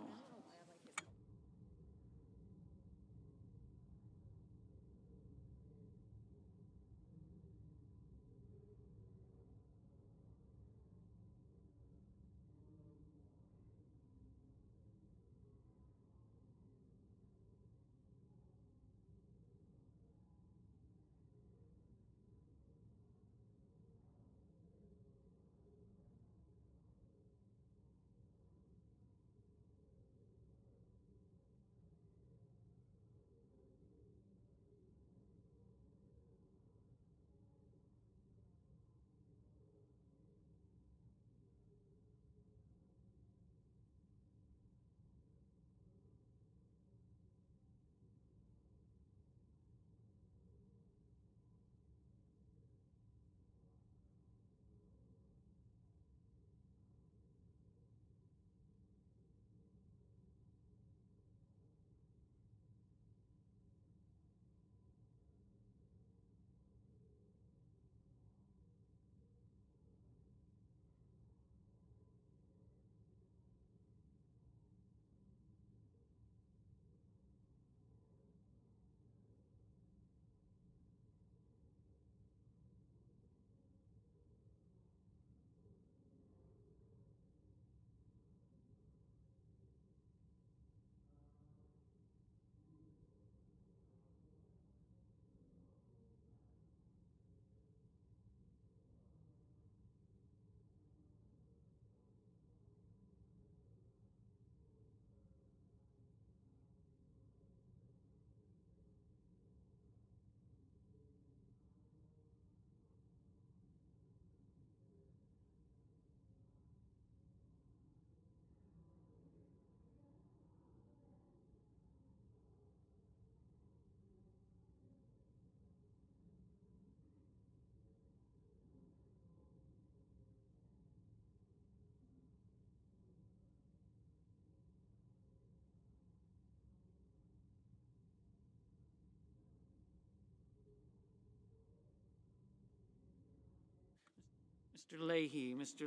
Mr.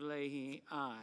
Leahy, aye.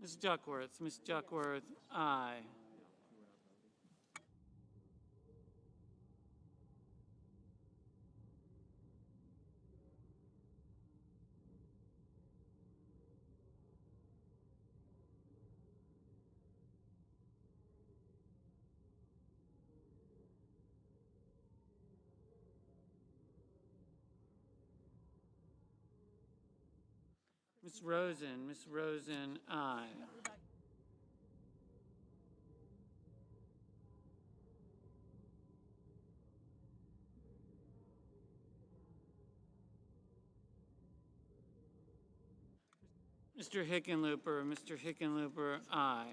Ms. Duckworth, aye. Ms. Rosen, aye. Mr. Hickenlooper, aye.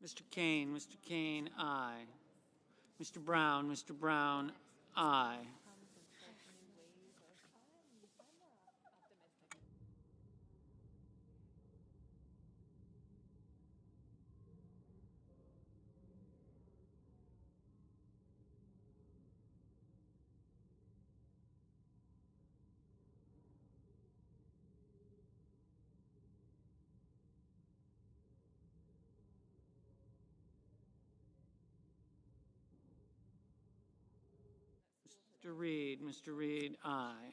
Mr. Kane, aye. Mr. Brown, aye. Mr. Reed, aye.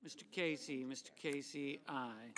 Mr. Casey. Mr. Casey, aye.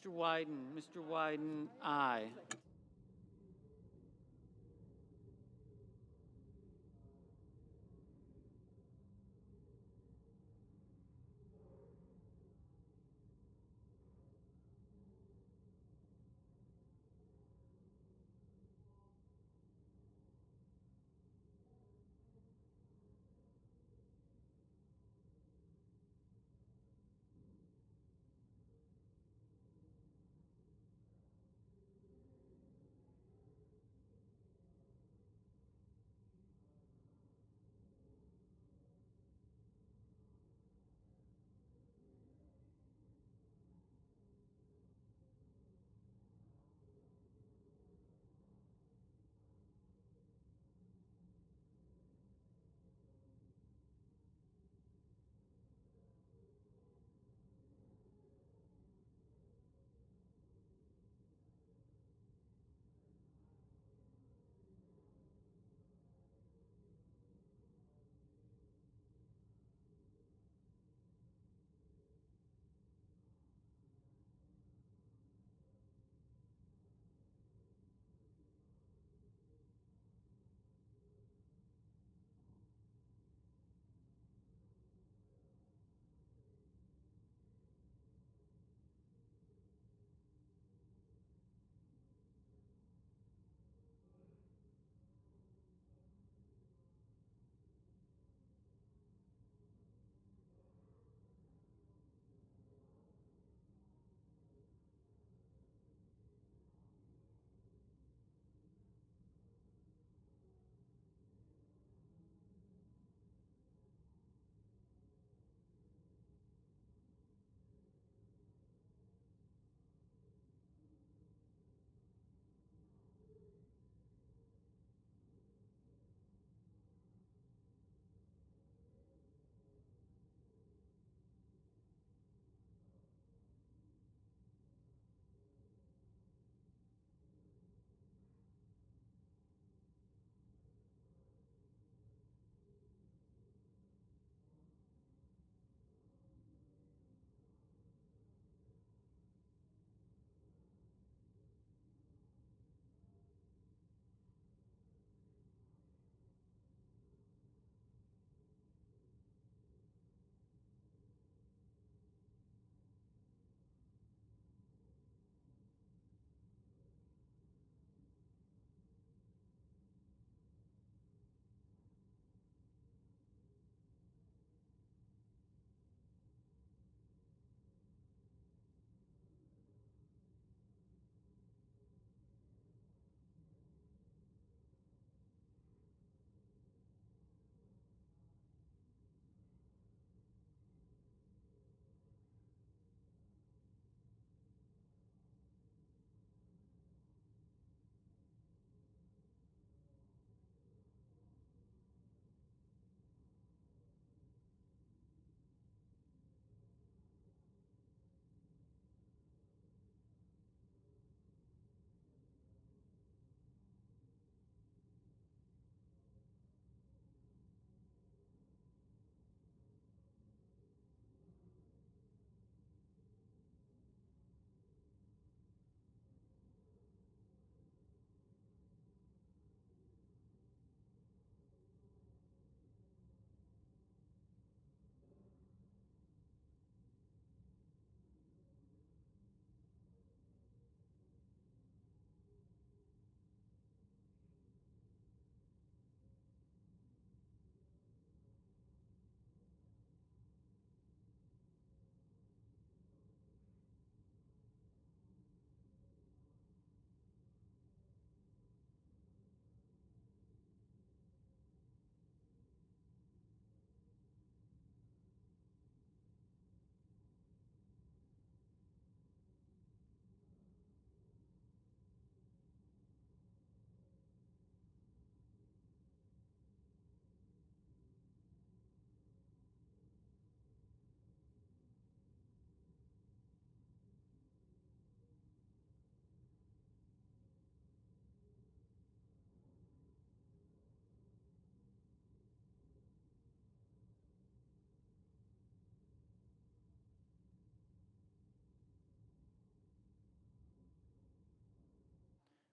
Mr. Wyden, aye.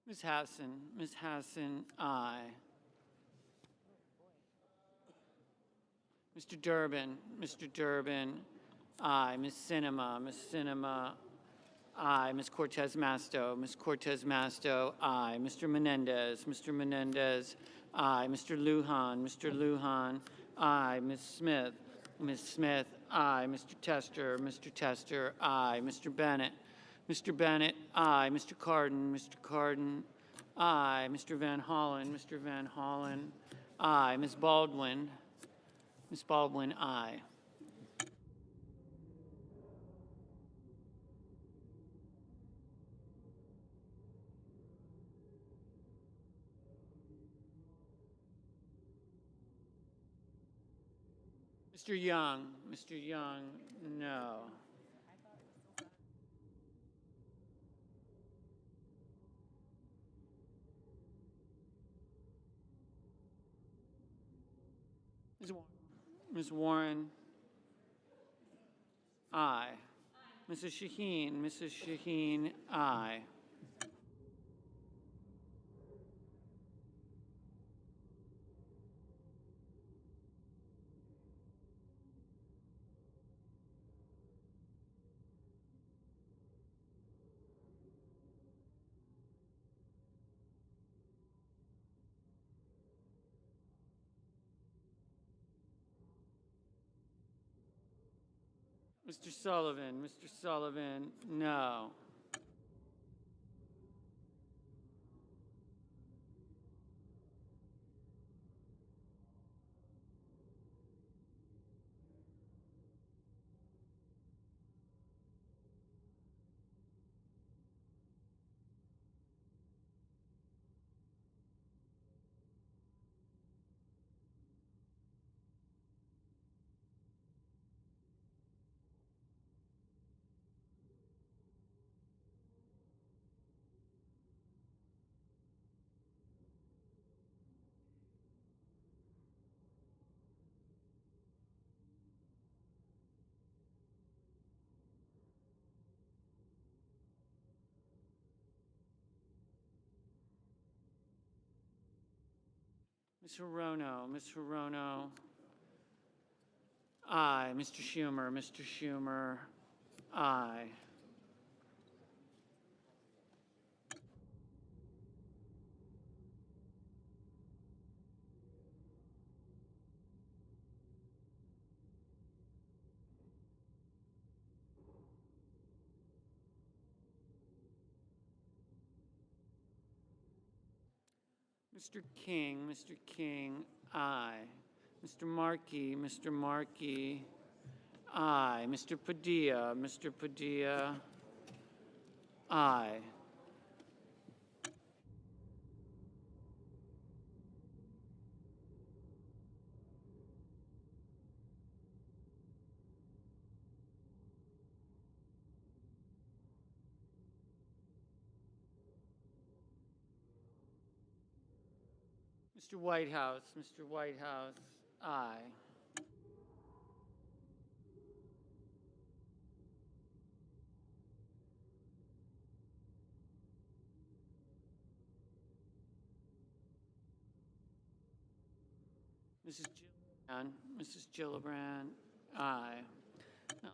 Ms. Hassan, aye. Mr. Durbin, aye. Ms. Sinema, aye. Ms. Cortez Masto, aye. Mr. Menendez, aye. Mr. Lujan, aye. Ms. Smith, aye. Mr. Tester, aye. Mr. Bennett, aye. Mr. Cardin, aye. Mr. Van Hollen, aye. Ms. Baldwin, aye. Mr. Young, no. Ms. Warren, aye. Mrs. Shaheen, aye. Mr. Sullivan, no. Ms. Hirono, aye. Mr. Schumer, aye. Mr. King, aye. Mr. Markey, aye. Mr. Padilla, aye. Mr. Whitehouse, aye. Mrs. Gillibrand, aye. No.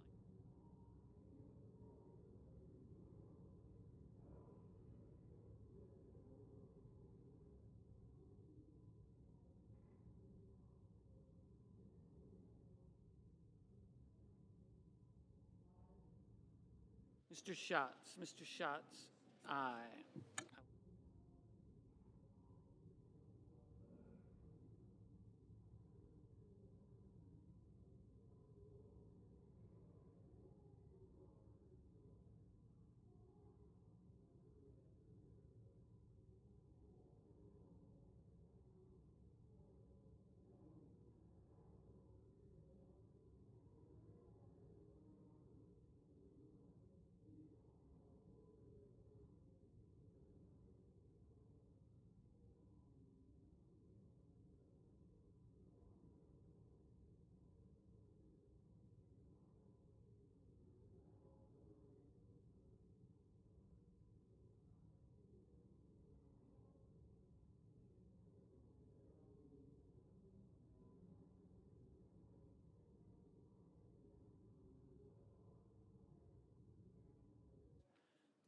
Mr. Schatz, aye.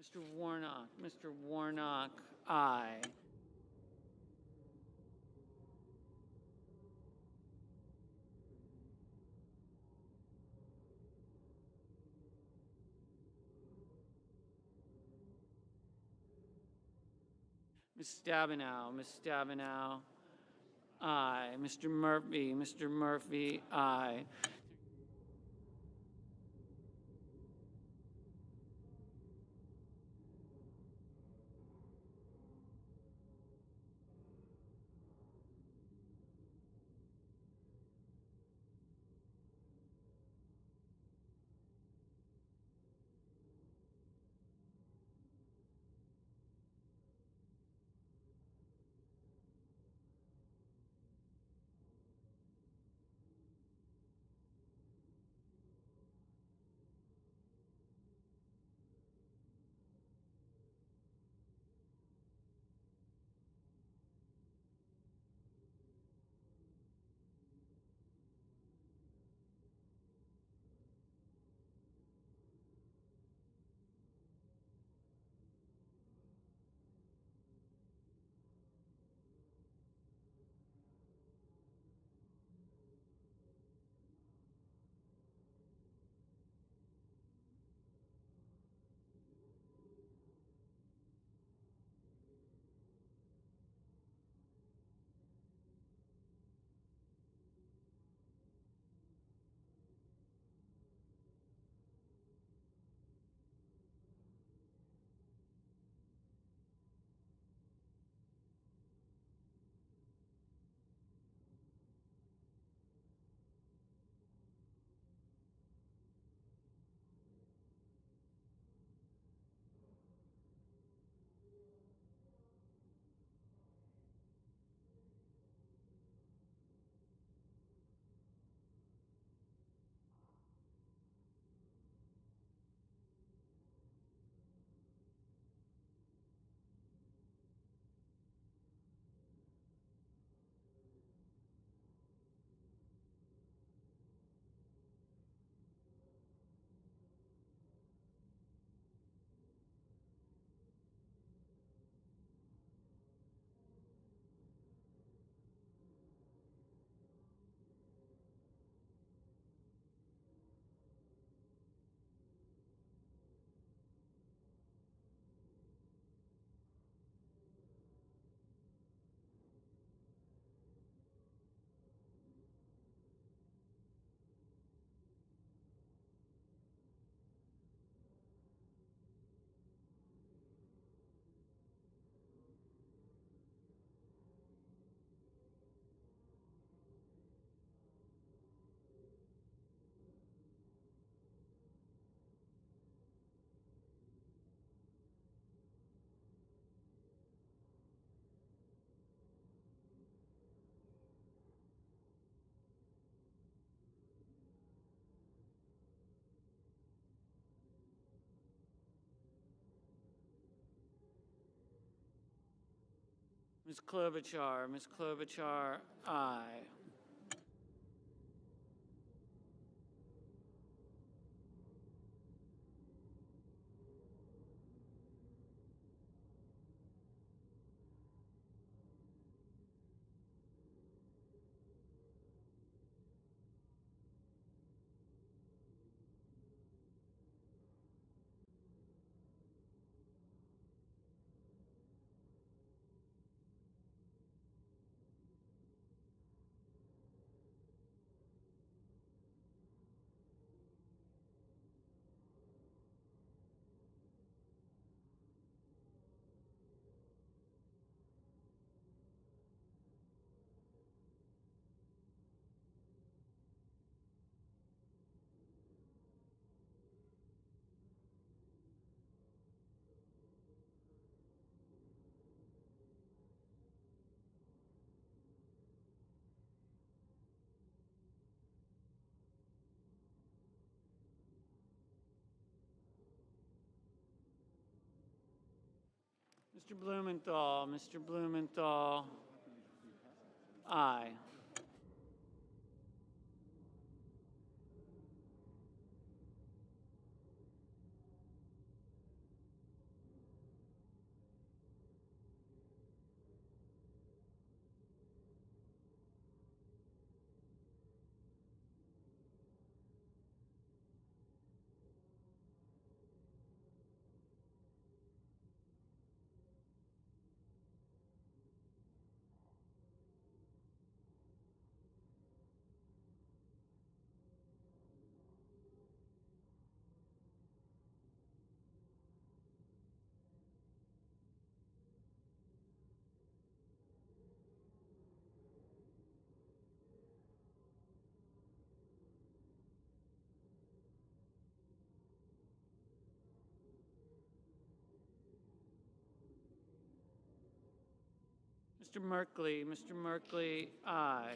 Mr. Warnock. Mr. Warnock, aye. Ms. Stabenow. Ms. Stabenow, aye. Mr. Murphy. Mr. Murphy, aye. Ms. Klobuchar. Ms. Klobuchar, aye. Mr. Blumenthal. Mr. Blumenthal, aye. Mr. Merkley. Mr. Merkley, aye.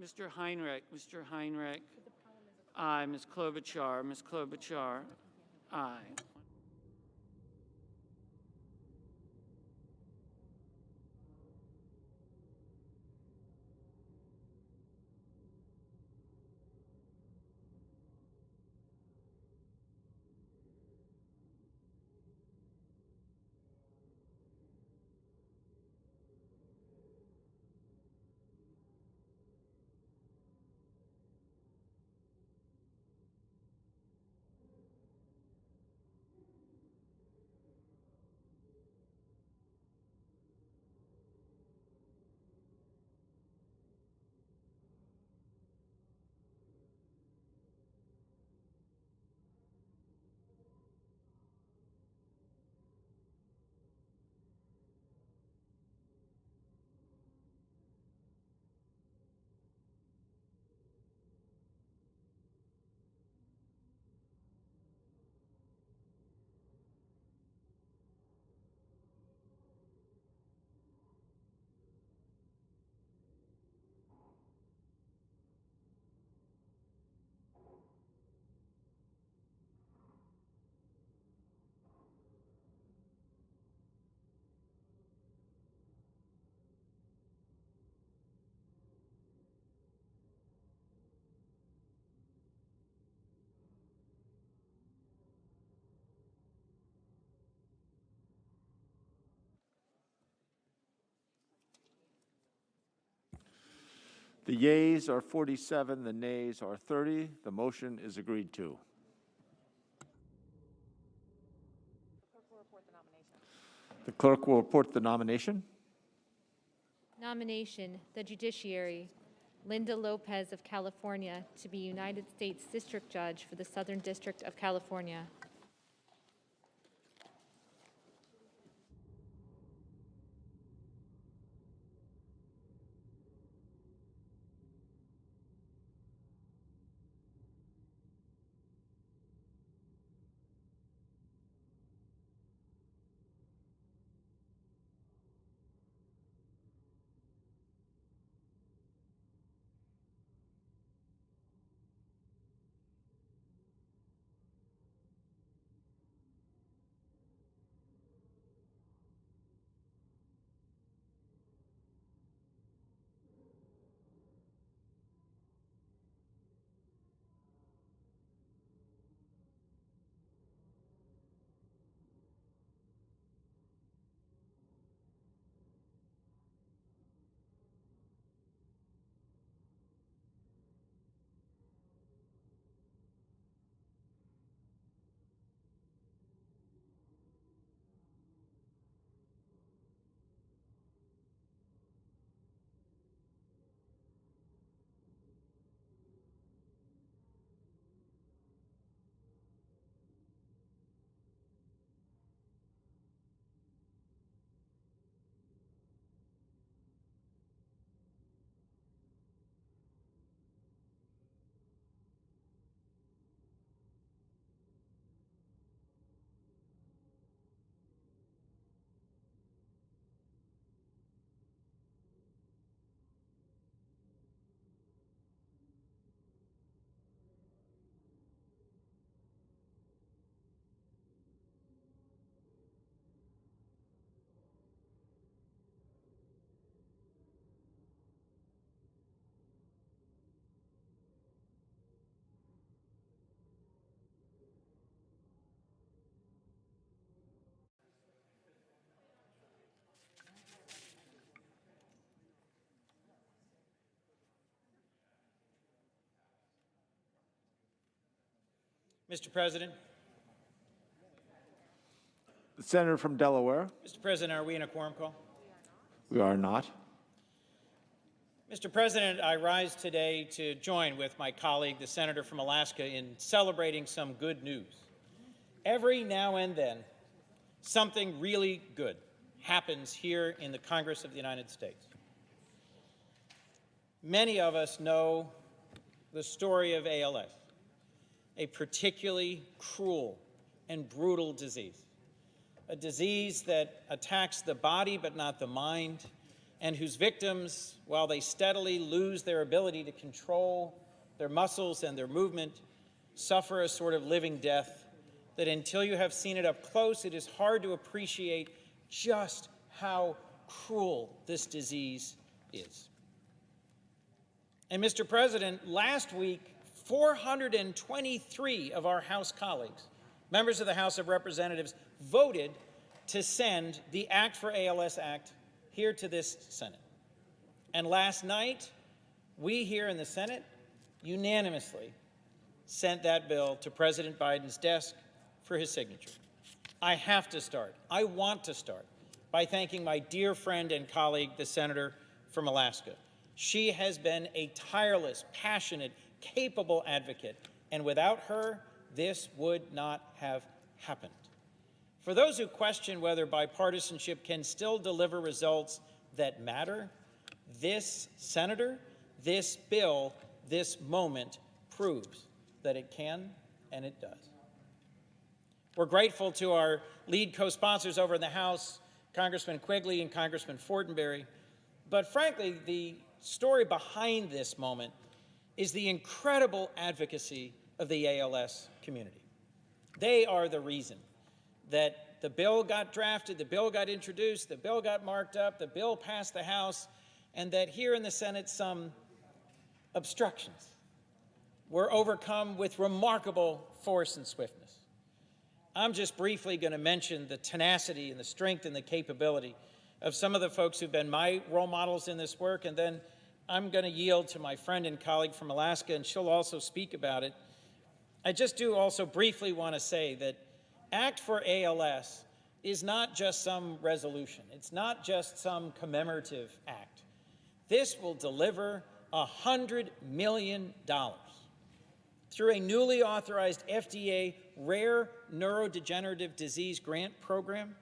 Mr. Heinrich. Mr. Heinrich, aye. Ms. Klobuchar. Ms. Klobuchar, aye. The yeas are 47, the nays are 30. The motion is agreed to. The clerk will report the nomination. Nomination, the Judiciary, Linda Lopez of California to be United States District Judge for the Southern District of California. Mr. President. The senator from Delaware. Mr. President, are we in a quorum call? We are not. Mr. President, I rise today to join with my colleague, the senator from Alaska, in celebrating some good news. Every now and then, something really good happens here in the Congress of the United States. Many of us know the story of ALS, a particularly cruel and brutal disease, a disease that attacks the body but not the mind, and whose victims, while they steadily lose their ability to control their muscles and their movement, suffer a sort of living death that until you have seen it up close, it is hard to appreciate just how cruel this disease is. And Mr. President, last week, 423 of our House colleagues, members of the House of Representatives, voted to send the Act for ALS Act here to this Senate. And last night, we here in the Senate unanimously sent that bill to President Biden's desk for his signature. I have to start, I want to start, by thanking my dear friend and colleague, the senator from Alaska. She has been a tireless, passionate, capable advocate, and without her, this would not have happened. For those who question whether bipartisanship can still deliver results that matter, this senator, this bill, this moment proves that it can and it does. We're grateful to our lead co-sponsors over in the House, Congressman Quigley and Congressman Fortenberry, but frankly, the story behind this moment is the incredible advocacy of the ALS community. They are the reason that the bill got drafted, the bill got introduced, the bill got marked up, the bill passed the House, and that here in the Senate some obstructions were overcome with remarkable force and swiftness. I'm just briefly going to mention the tenacity and the strength and the capability of some of the folks who've been my role models in this work, and then I'm going to yield to my friend and colleague from Alaska, and she'll also speak about it. I just do also briefly want to say that Act for ALS is not just some resolution. It's not just some commemorative act. This will deliver $100 million through a newly authorized FDA rare neurodegenerative disease grant program.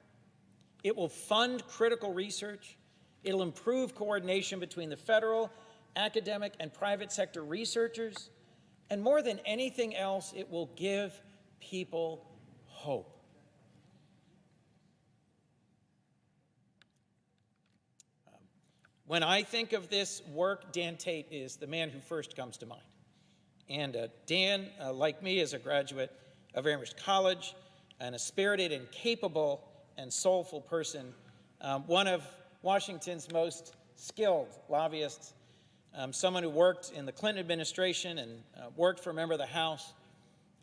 It will fund critical research. It'll improve coordination between the federal, academic, and private sector researchers. And more than anything else, it will give people hope. When I think of this work, Dan Tate is the man who first comes to mind. And Dan, like me, is a graduate of Amherst College and a spirited and capable and soulful person, one of Washington's most skilled lobbyists, someone who worked in the Clinton administration and worked for a member of the House.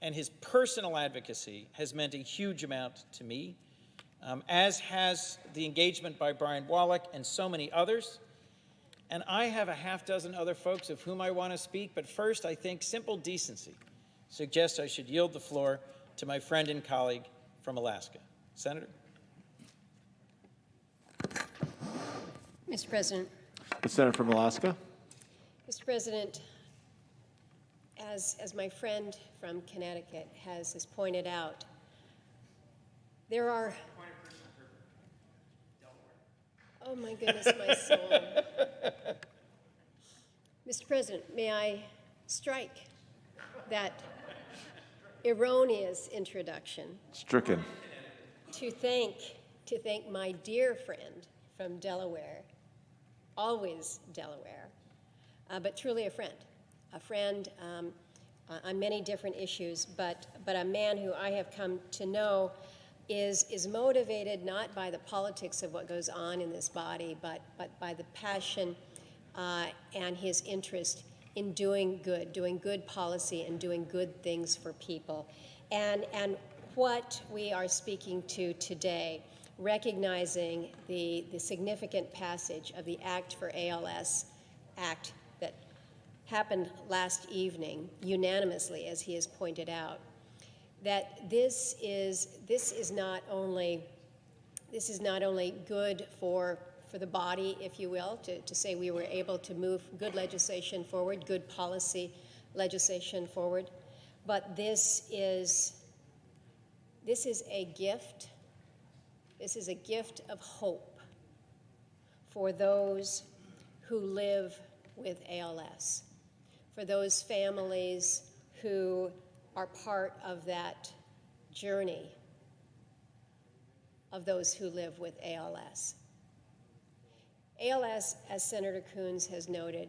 And his personal advocacy has meant a huge amount to me, as has the engagement by Brian Wallach and so many others. And I have a half dozen other folks of whom I want to speak, but first I think simple decency suggests I should yield the floor to my friend and colleague from Alaska. Senator? Mr. President. The senator from Alaska. Mr. President, as my friend from Connecticut has pointed out, there are... Oh my goodness, my soul. Mr. President, may I strike that erroneous introduction? Stricken. To thank my dear friend from Delaware, always Delaware, but truly a friend on many different issues, but a man who I have come to know is motivated not by the politics of what goes on in this body, but by the passion and his interest in doing good policy and doing good things for people. And what we are speaking to today, recognizing the significant passage of the Act for ALS Act that happened last evening, unanimously, as he has pointed out, that this is not only good for the body, if you will, to say we were able to move good legislation forward, good policy legislation forward, but this is a gift. This is a gift of hope for those who live with ALS, for those families who are part of that journey of those who live with ALS. ALS, as Senator Coons has noted,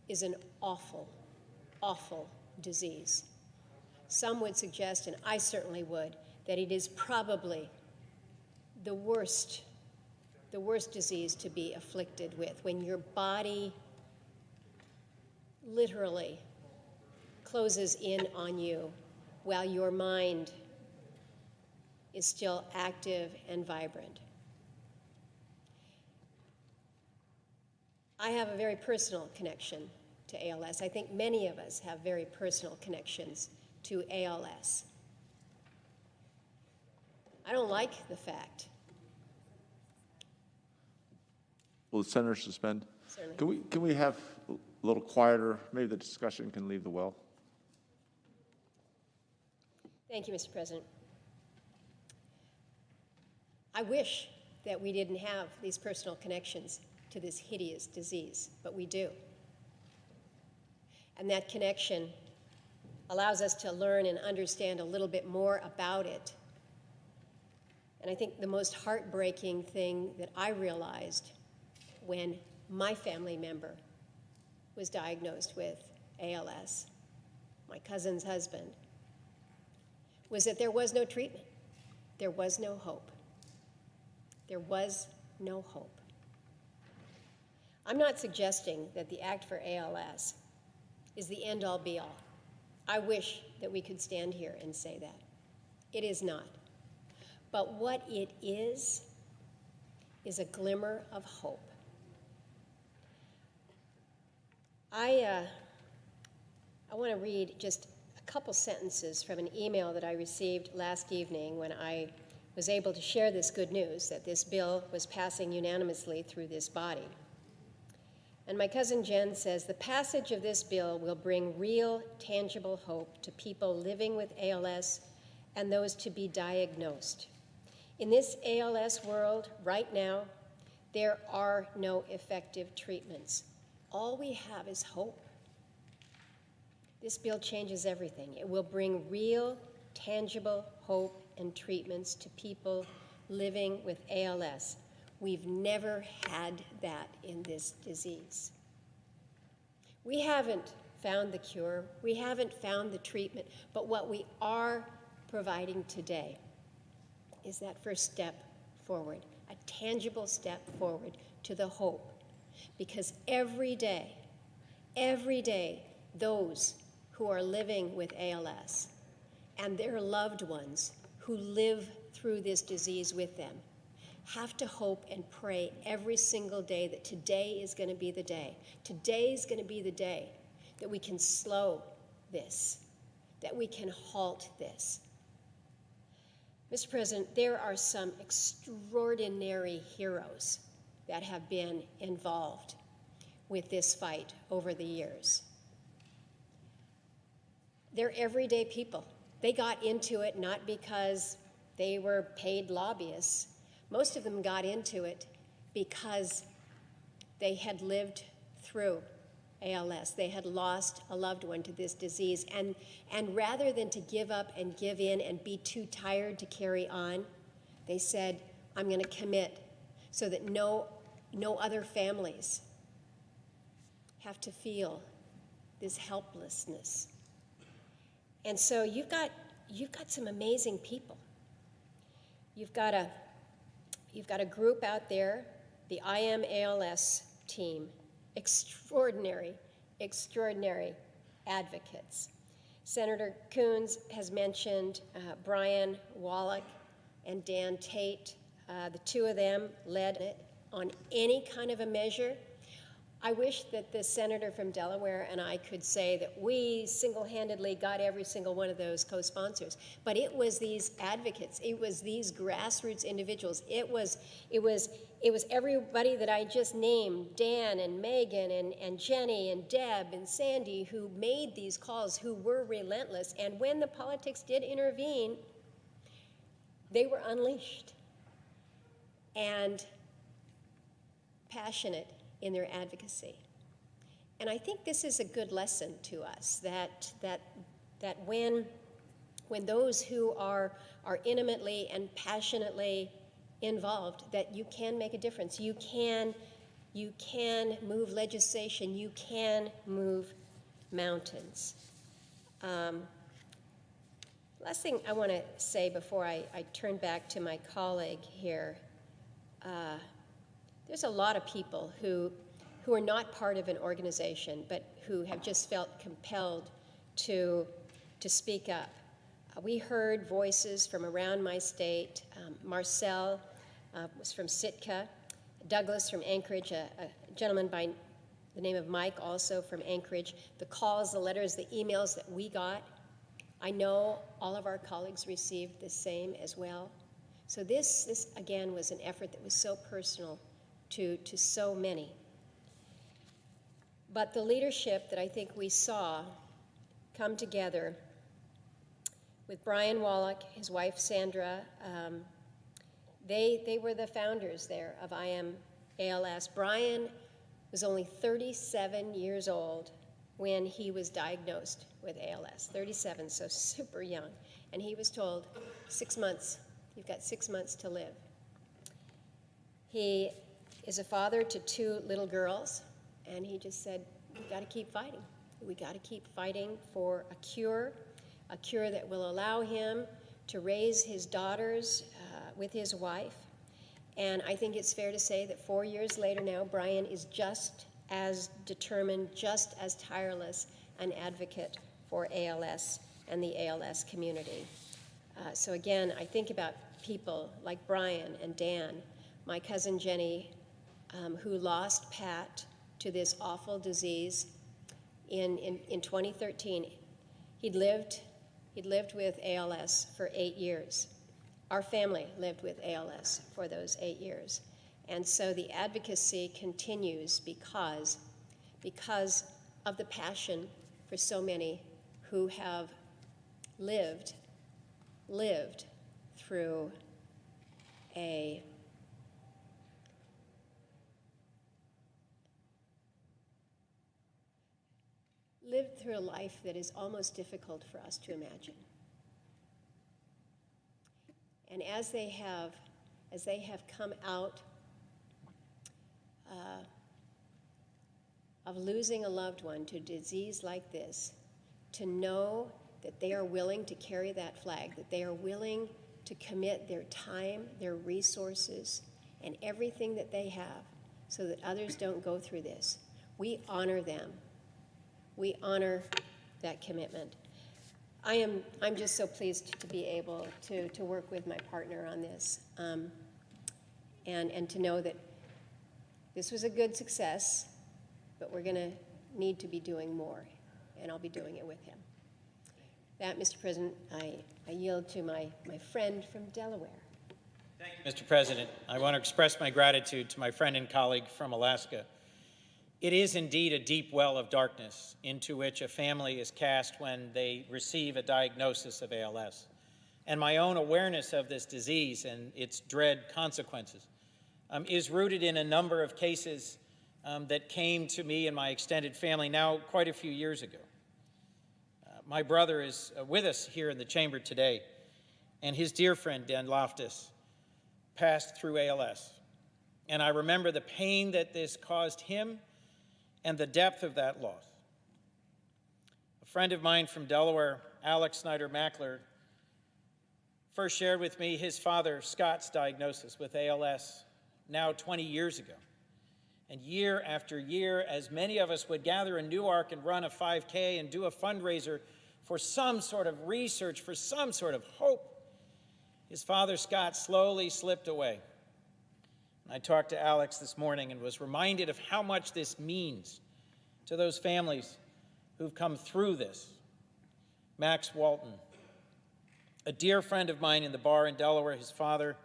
is an awful, awful disease. Some would suggest, and I certainly would, that it is probably the worst disease to be afflicted with, when your body literally closes in on you while your mind is still active and vibrant. I have a very personal connection to ALS. I think many of us have very personal connections to ALS. I don't like the fact. Will the senator suspend? Certainly. Can we have a little quieter? Maybe the discussion can leave the well. Thank you, Mr. President. I wish that we didn't have these personal connections to this hideous disease, but we do. And that connection allows us to learn and understand a little bit more about it. And I think the most heartbreaking thing that I realized when my family member was diagnosed with ALS, my cousin's husband, was that there was no treatment. There was no hope. There was no hope. I'm not suggesting that the Act for ALS is the end-all be-all. I wish that we could stand here and say that. It is not. But what it is a glimmer of hope. I want to read just a couple sentences from an email that I received last evening when I was able to share this good news that this bill was passing unanimously through this body. And my cousin Jen says, the passage of this bill will bring real, tangible hope to people living with ALS and those to be diagnosed. In this ALS world right now, there are no effective treatments. All we have is hope. This bill changes everything. It will bring real, tangible hope and treatments to people living with ALS. We've never had that in this disease. We haven't found the cure. We haven't found the treatment. But what we are providing today is that first step forward, a tangible step forward to the hope. Because every day, those who are living with ALS and their loved ones who live through this disease with them have to hope and pray every single day that today is going to be the day. Today is going to be the day that we can slow this, that we can halt this. Mr. President, there are some extraordinary heroes that have been involved with this fight over the years. They're everyday people. They got into it not because they were paid lobbyists. Most of them got into it because they had lived through ALS. They had lost a loved one to this disease. And rather than to give up and give in and be too tired to carry on, they said, I'm going to commit so that no other families have to feel this helplessness. And so you've got some amazing people. You've got a group out there, the I Am ALS team, extraordinary advocates. Senator Coons has mentioned Brian Wallach and Dan Tate. The two of them led it on any kind of a measure. I wish that the senator from Delaware and I could say that we single-handedly got every single one of those co-sponsors, but it was these advocates, it was these grassroots individuals, it was everybody that I just named, Dan and Megan and Jenny and Deb and Sandy, who made these calls, who were relentless, and when the politics did intervene, they were unleashed and passionate in their advocacy. And I think this is a good lesson to us, that when those who are intimately and passionately involved, that you can make a difference. You can move legislation. You can move mountains. Last thing I want to say before I turn back to my colleague here. There's a lot of people who are not part of an organization, but who have just felt compelled to speak up. We heard voices from around my state. Marcel was from Sitka, Douglas from Anchorage, a gentleman by the name of Mike, also from Anchorage. The calls, the letters, the emails that we got, I know all of our colleagues received the same as well. So this again, was an effort that was so personal to so many. But the leadership that I think we saw come together with Brian Wallach, his wife Sandra, they were the founders there of I Am ALS. Brian was only 37 years old when he was diagnosed with ALS, 37, so super young. And he was told, 6 months, you've got 6 months to live. He is a father to 2 little girls, and he just said, we've got to keep fighting. We got to keep fighting for a cure that will allow him to raise his daughters with his wife. And I think it's fair to say that 4 years later now, Brian is just as determined, just as tireless an advocate for ALS and the ALS community. So again, I think about people like Brian and Dan, my cousin Jenny, who lost Pat to this awful disease in 2013. He'd lived with ALS for 8 years. Our family lived with ALS for those 8 years. And so the advocacy continues because of the passion for so many who have lived through a life that is almost difficult for us to imagine. And as they have come out of losing a loved one to a disease like this, to know that they are willing to carry that flag, that they are willing to commit their time, their resources, and everything that they have so that others don't go through this. We honor them. We honor that commitment. I'm just so pleased to be able to work with my partner on this, and to know that this was a good success, but we're going to need to be doing more, and I'll be doing it with him. That, Mr. President, I yield to my friend from Delaware. Thank you, Mr. President. I want to express my gratitude to my friend and colleague from Alaska. It is indeed a deep well of darkness into which a family is cast when they receive a diagnosis of ALS. And my own awareness of this disease and its dread consequences is rooted in a number of cases that came to me and my extended family now quite a few years ago. My brother is with us here in the chamber today, and his dear friend, Dan Loftus, passed through ALS. And I remember the pain that this caused him and the depth of that loss. A friend of mine from Delaware, Alex Snyder-Mackler, first shared with me his father, Scott's diagnosis with ALS now 20 years ago. And year after year, as many of us would gather in Newark and run a 5K and do a fundraiser for some sort of research, for some sort of hope, his father, Scott, slowly slipped away. I talked to Alex this morning and was reminded of how much this means to those families who've come through this. Max Walton, a dear friend of mine in the bar in Delaware, his father,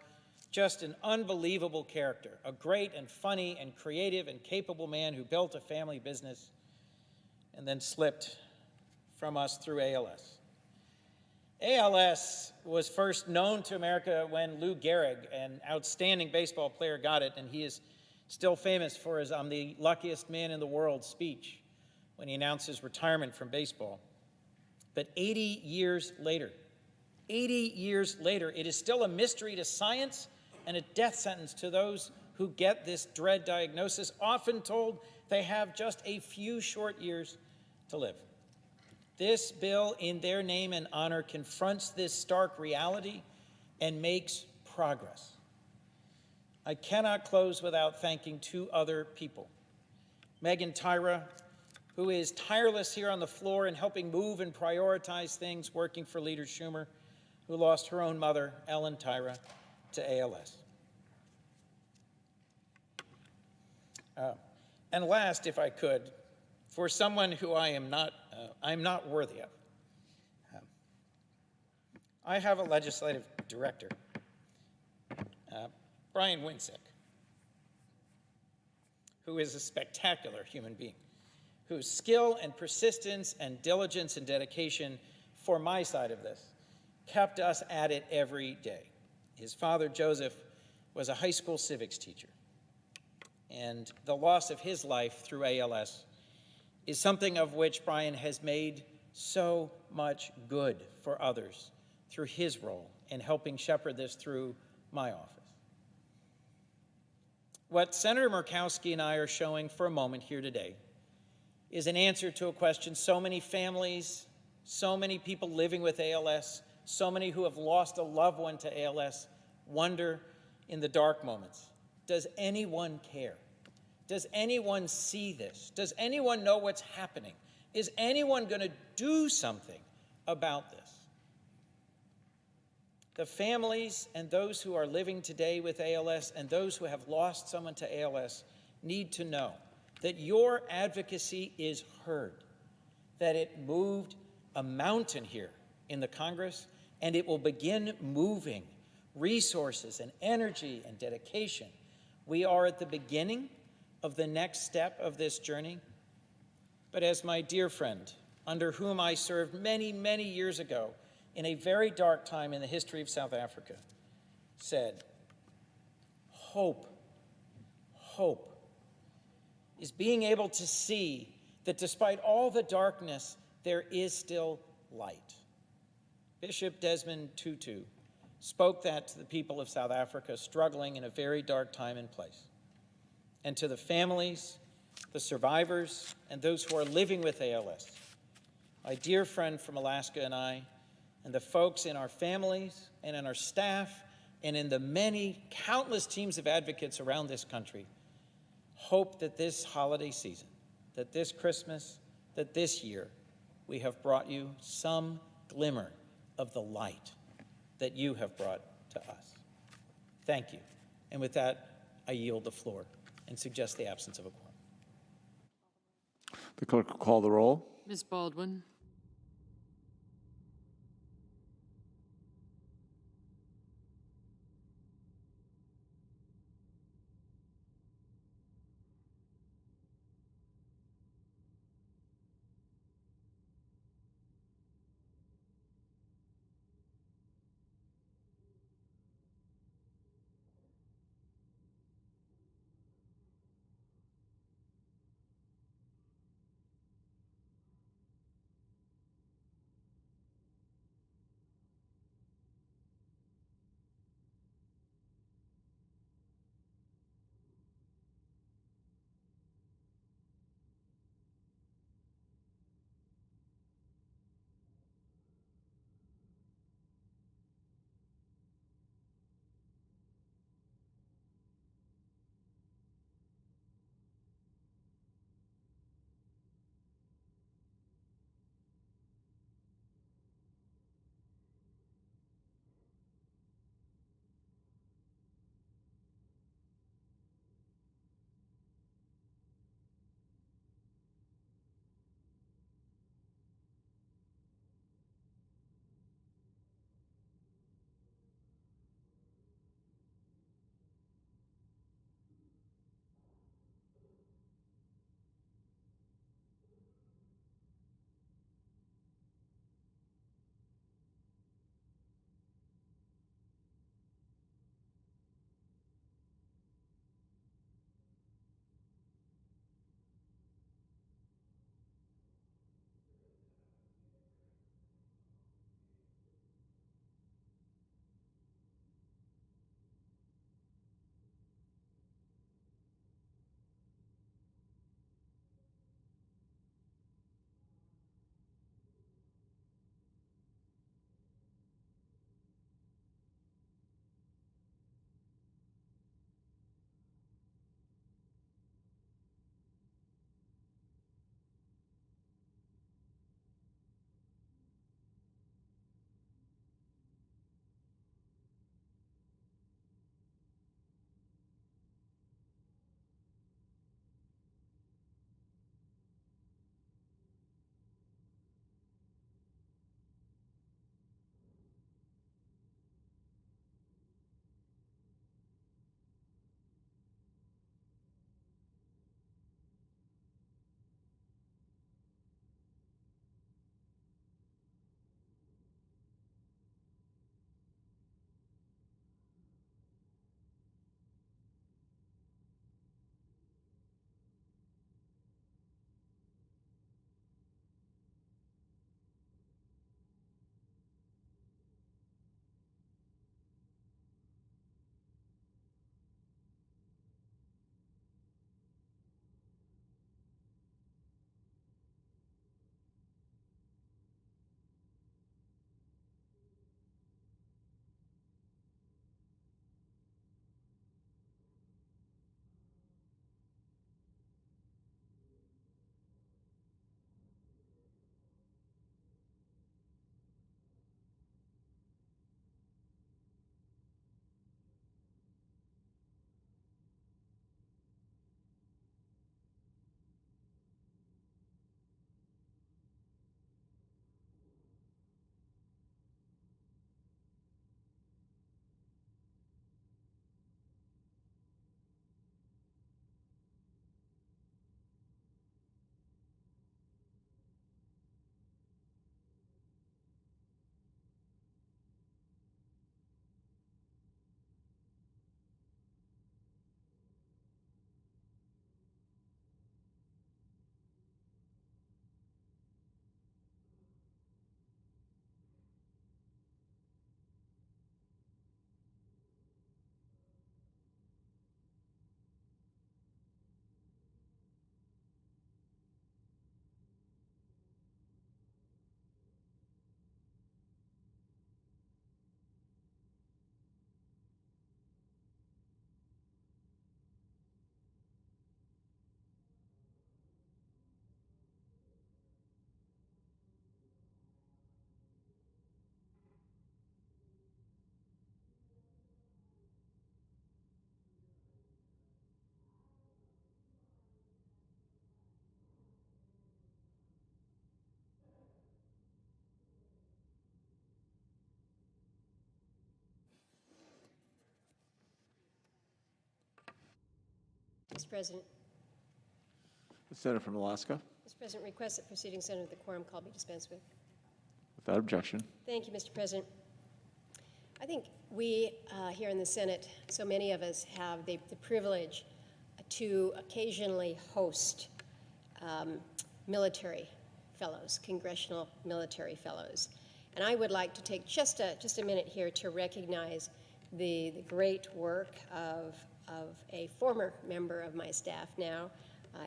just an unbelievable character, a great and funny and creative and capable man who built a family business and then slipped from us through ALS. ALS was first known to America when Lou Gehrig, an outstanding baseball player, got it, and he is still famous for his "I'm the luckiest man in the world" speech when he announced his retirement from baseball. But 80 years later, it is still a mystery to science and a death sentence to those who get this dread diagnosis, often told they have just a few short years to live. This bill, in their name and honor, confronts this stark reality and makes progress. I cannot close without thanking two other people. Megan Tyra, who is tireless here on the floor in helping move and prioritize things, working for Leader Schumer, who lost her own mother, Ellen Tyra, to ALS. And last, if I could, for someone who I'm not worthy of, I have a legislative director, Brian Winsick, who is a spectacular human being, whose skill and persistence and diligence and dedication for my side of this kept us at it every day. His father, Joseph, was a high school civics teacher, and the loss of his life through ALS is something of which Brian has made so much good for others through his role in helping shepherd this through my office. What Senator Murkowski and I are showing for a moment here today is an answer to a question so many families, so many people living with ALS, so many who have lost a loved one to ALS wonder in the dark moments. Does anyone care? Does anyone see this? Does anyone know what's happening? Is anyone going to do something about this? The families and those who are living today with ALS and those who have lost someone to ALS need to know that your advocacy is heard, that it moved a mountain here in the Congress, and it will begin moving resources and energy and dedication. We are at the beginning of the next step of this journey. But as my dear friend, under whom I served many, many years ago in a very dark time in the history of South Africa, said, hope is being able to see that despite all the darkness, there is still light. Bishop Desmond Tutu spoke that to the people of South Africa struggling in a very dark time and place. And to the families, the survivors, and those who are living with ALS, my dear friend from Alaska and I, and the folks in our families and in our staff and in the many countless teams of advocates around this country, hope that this holiday season, that this Christmas, that this year, we have brought you some glimmer of the light that you have brought to us. Thank you. And with that, I yield the floor and suggest the absence of a quorum. The clerk will call the roll. Ms. Baldwin. Mr. President. The senator from Alaska. Mr. President, request that proceedings under the quorum call be dispensed with. Without objection. Thank you, Mr. President. I think we here in the Senate, so many of us have the privilege to occasionally host military fellows, congressional military fellows. And I would like to take just a minute here to recognize the great work of a former member of my staff now,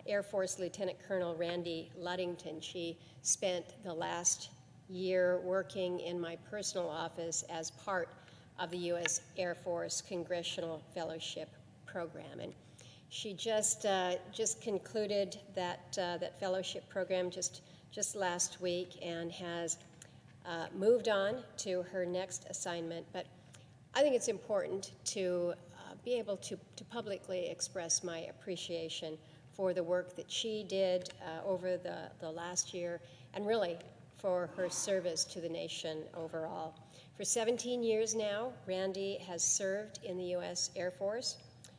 Air Force Lieutenant Colonel Randy Luddington. She spent the last year working in my personal office as part of the U.S. Air Force Congressional Fellowship Program. And she just concluded that fellowship program just last week and has moved on to her next assignment. But I think it's important to be able to publicly express my appreciation for the work that she did over the last year, and really for her service to the nation overall. For 17 years now, Randy has served in the U.S. Air Force.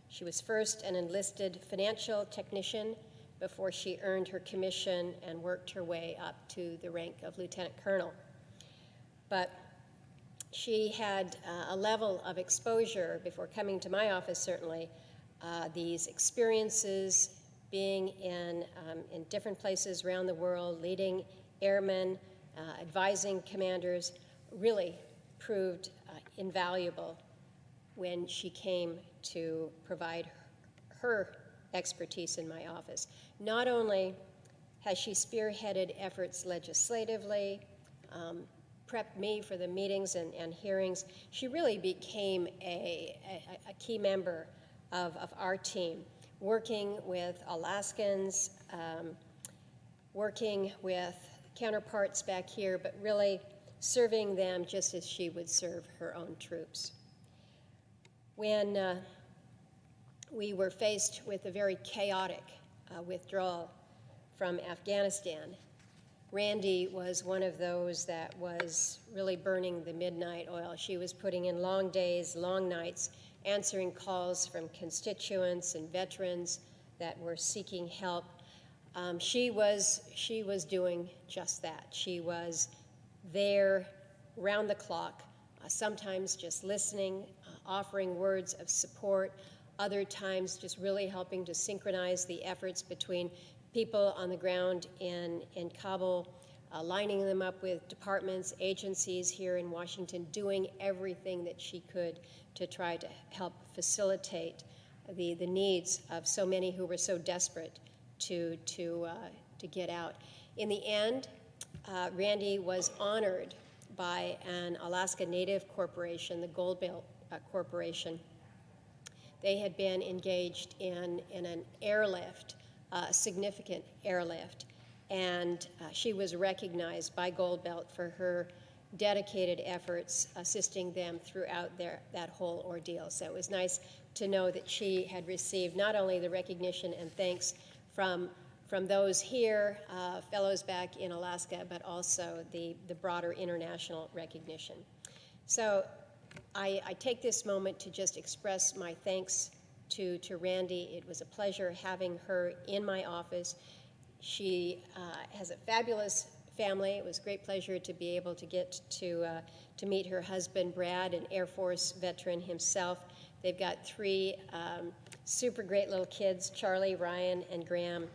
She was first an enlisted financial technician before she earned her commission and worked her way up to the rank of lieutenant colonel. But she had a level of exposure before coming to my office, certainly, these experiences being in different places around the world, leading airmen, advising commanders, really proved invaluable when she came to provide her expertise in my office. Not only has she spearheaded efforts legislatively, prepped me for the meetings and hearings, she really became a key member of our team, working with Alaskans, working with counterparts back here, but really serving them just as she would serve her own troops. When we were faced with a very chaotic withdrawal from Afghanistan, Randy was one of those that was really burning the midnight oil. She was putting in long days, long nights, answering calls from constituents and veterans that were seeking help. She was doing just that. She was there round the clock, sometimes just listening, offering words of support, other times just really helping to synchronize the efforts between people on the ground in Kabul, lining them up with departments, agencies here in Washington, doing everything that she could to try to help facilitate the needs of so many who were so desperate to get out. In the end, Randy was honored by an Alaska Native corporation, the Gold Belt Corporation. They had been engaged in an airlift, a significant airlift, and she was recognized by Gold Belt for her dedicated efforts assisting them throughout that whole ordeal. So it was nice to know that she had received not only the recognition and thanks from those here, fellows back in Alaska, but also the broader international recognition. So I take this moment to just express my thanks to Randy. It was a pleasure having her in my office. She has a fabulous family. It was a great pleasure to be able to get to meet her husband, Brad, an Air Force veteran himself. They've got three super great little kids, Charlie, Ryan, and Graham.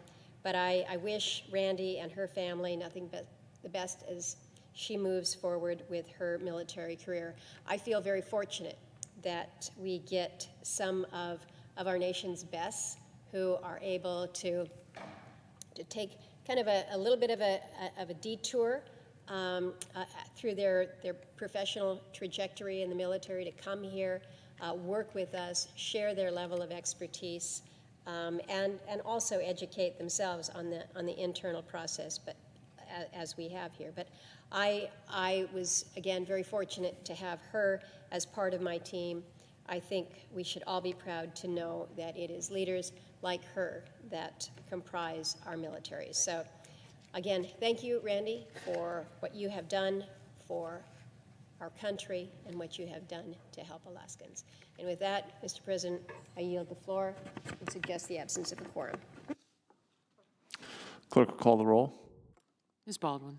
But I wish Randy and her family nothing but the best as she moves forward with her military career. I feel very fortunate that we get some of our nation's best who are able to take kind of a little bit of a detour through their professional trajectory in the military to come here, work with us, share their level of expertise, and also educate themselves on the internal process, but as we have here. But I was, again, very fortunate to have her as part of my team. I think we should all be proud to know that it is leaders like her that comprise our military. So, again, thank you, Randy, for what you have done for our country, and what you have done to help Alaskans. And with that, Mr. President, I yield the floor and suggest the absence of a quorum. Clerk will call the roll. Ms. Baldwin.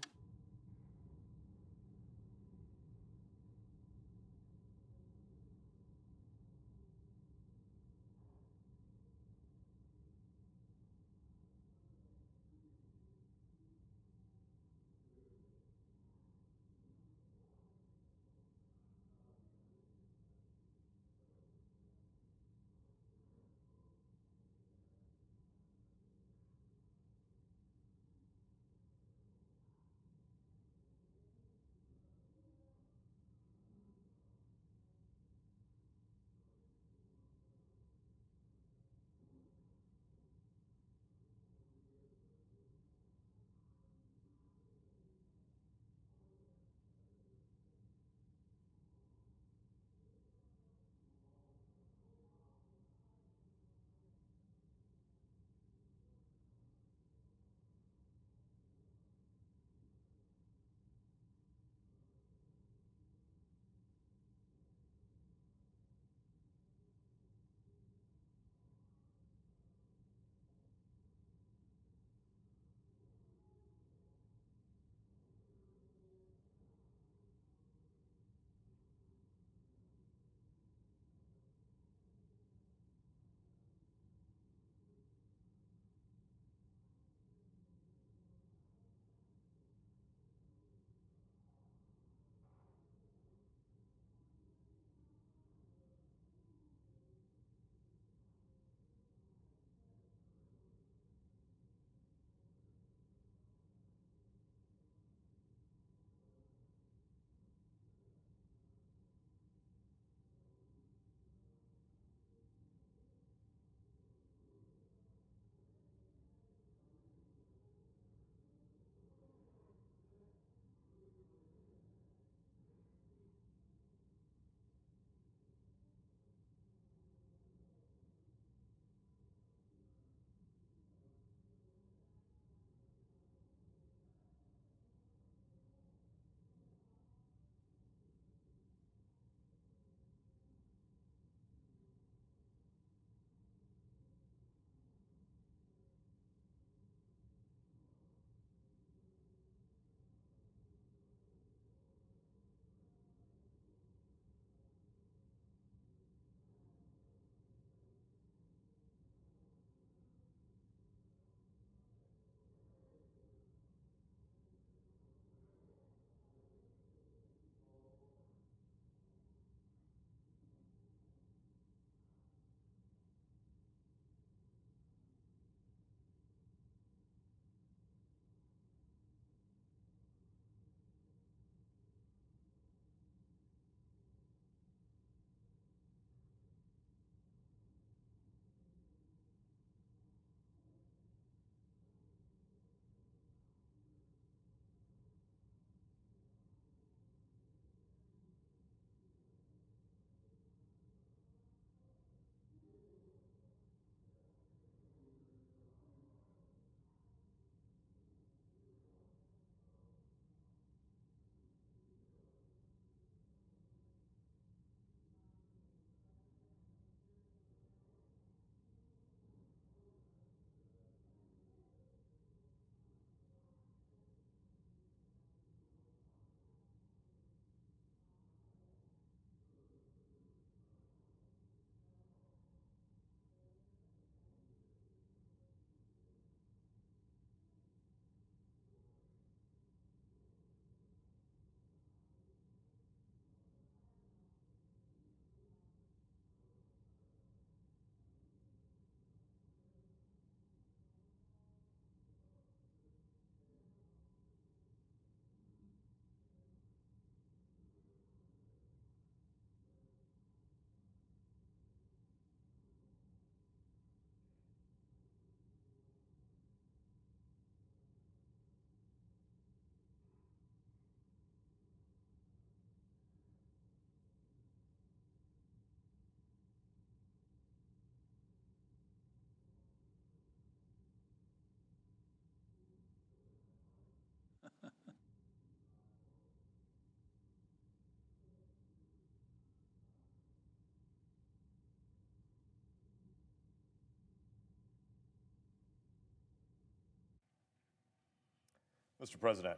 Mr. President,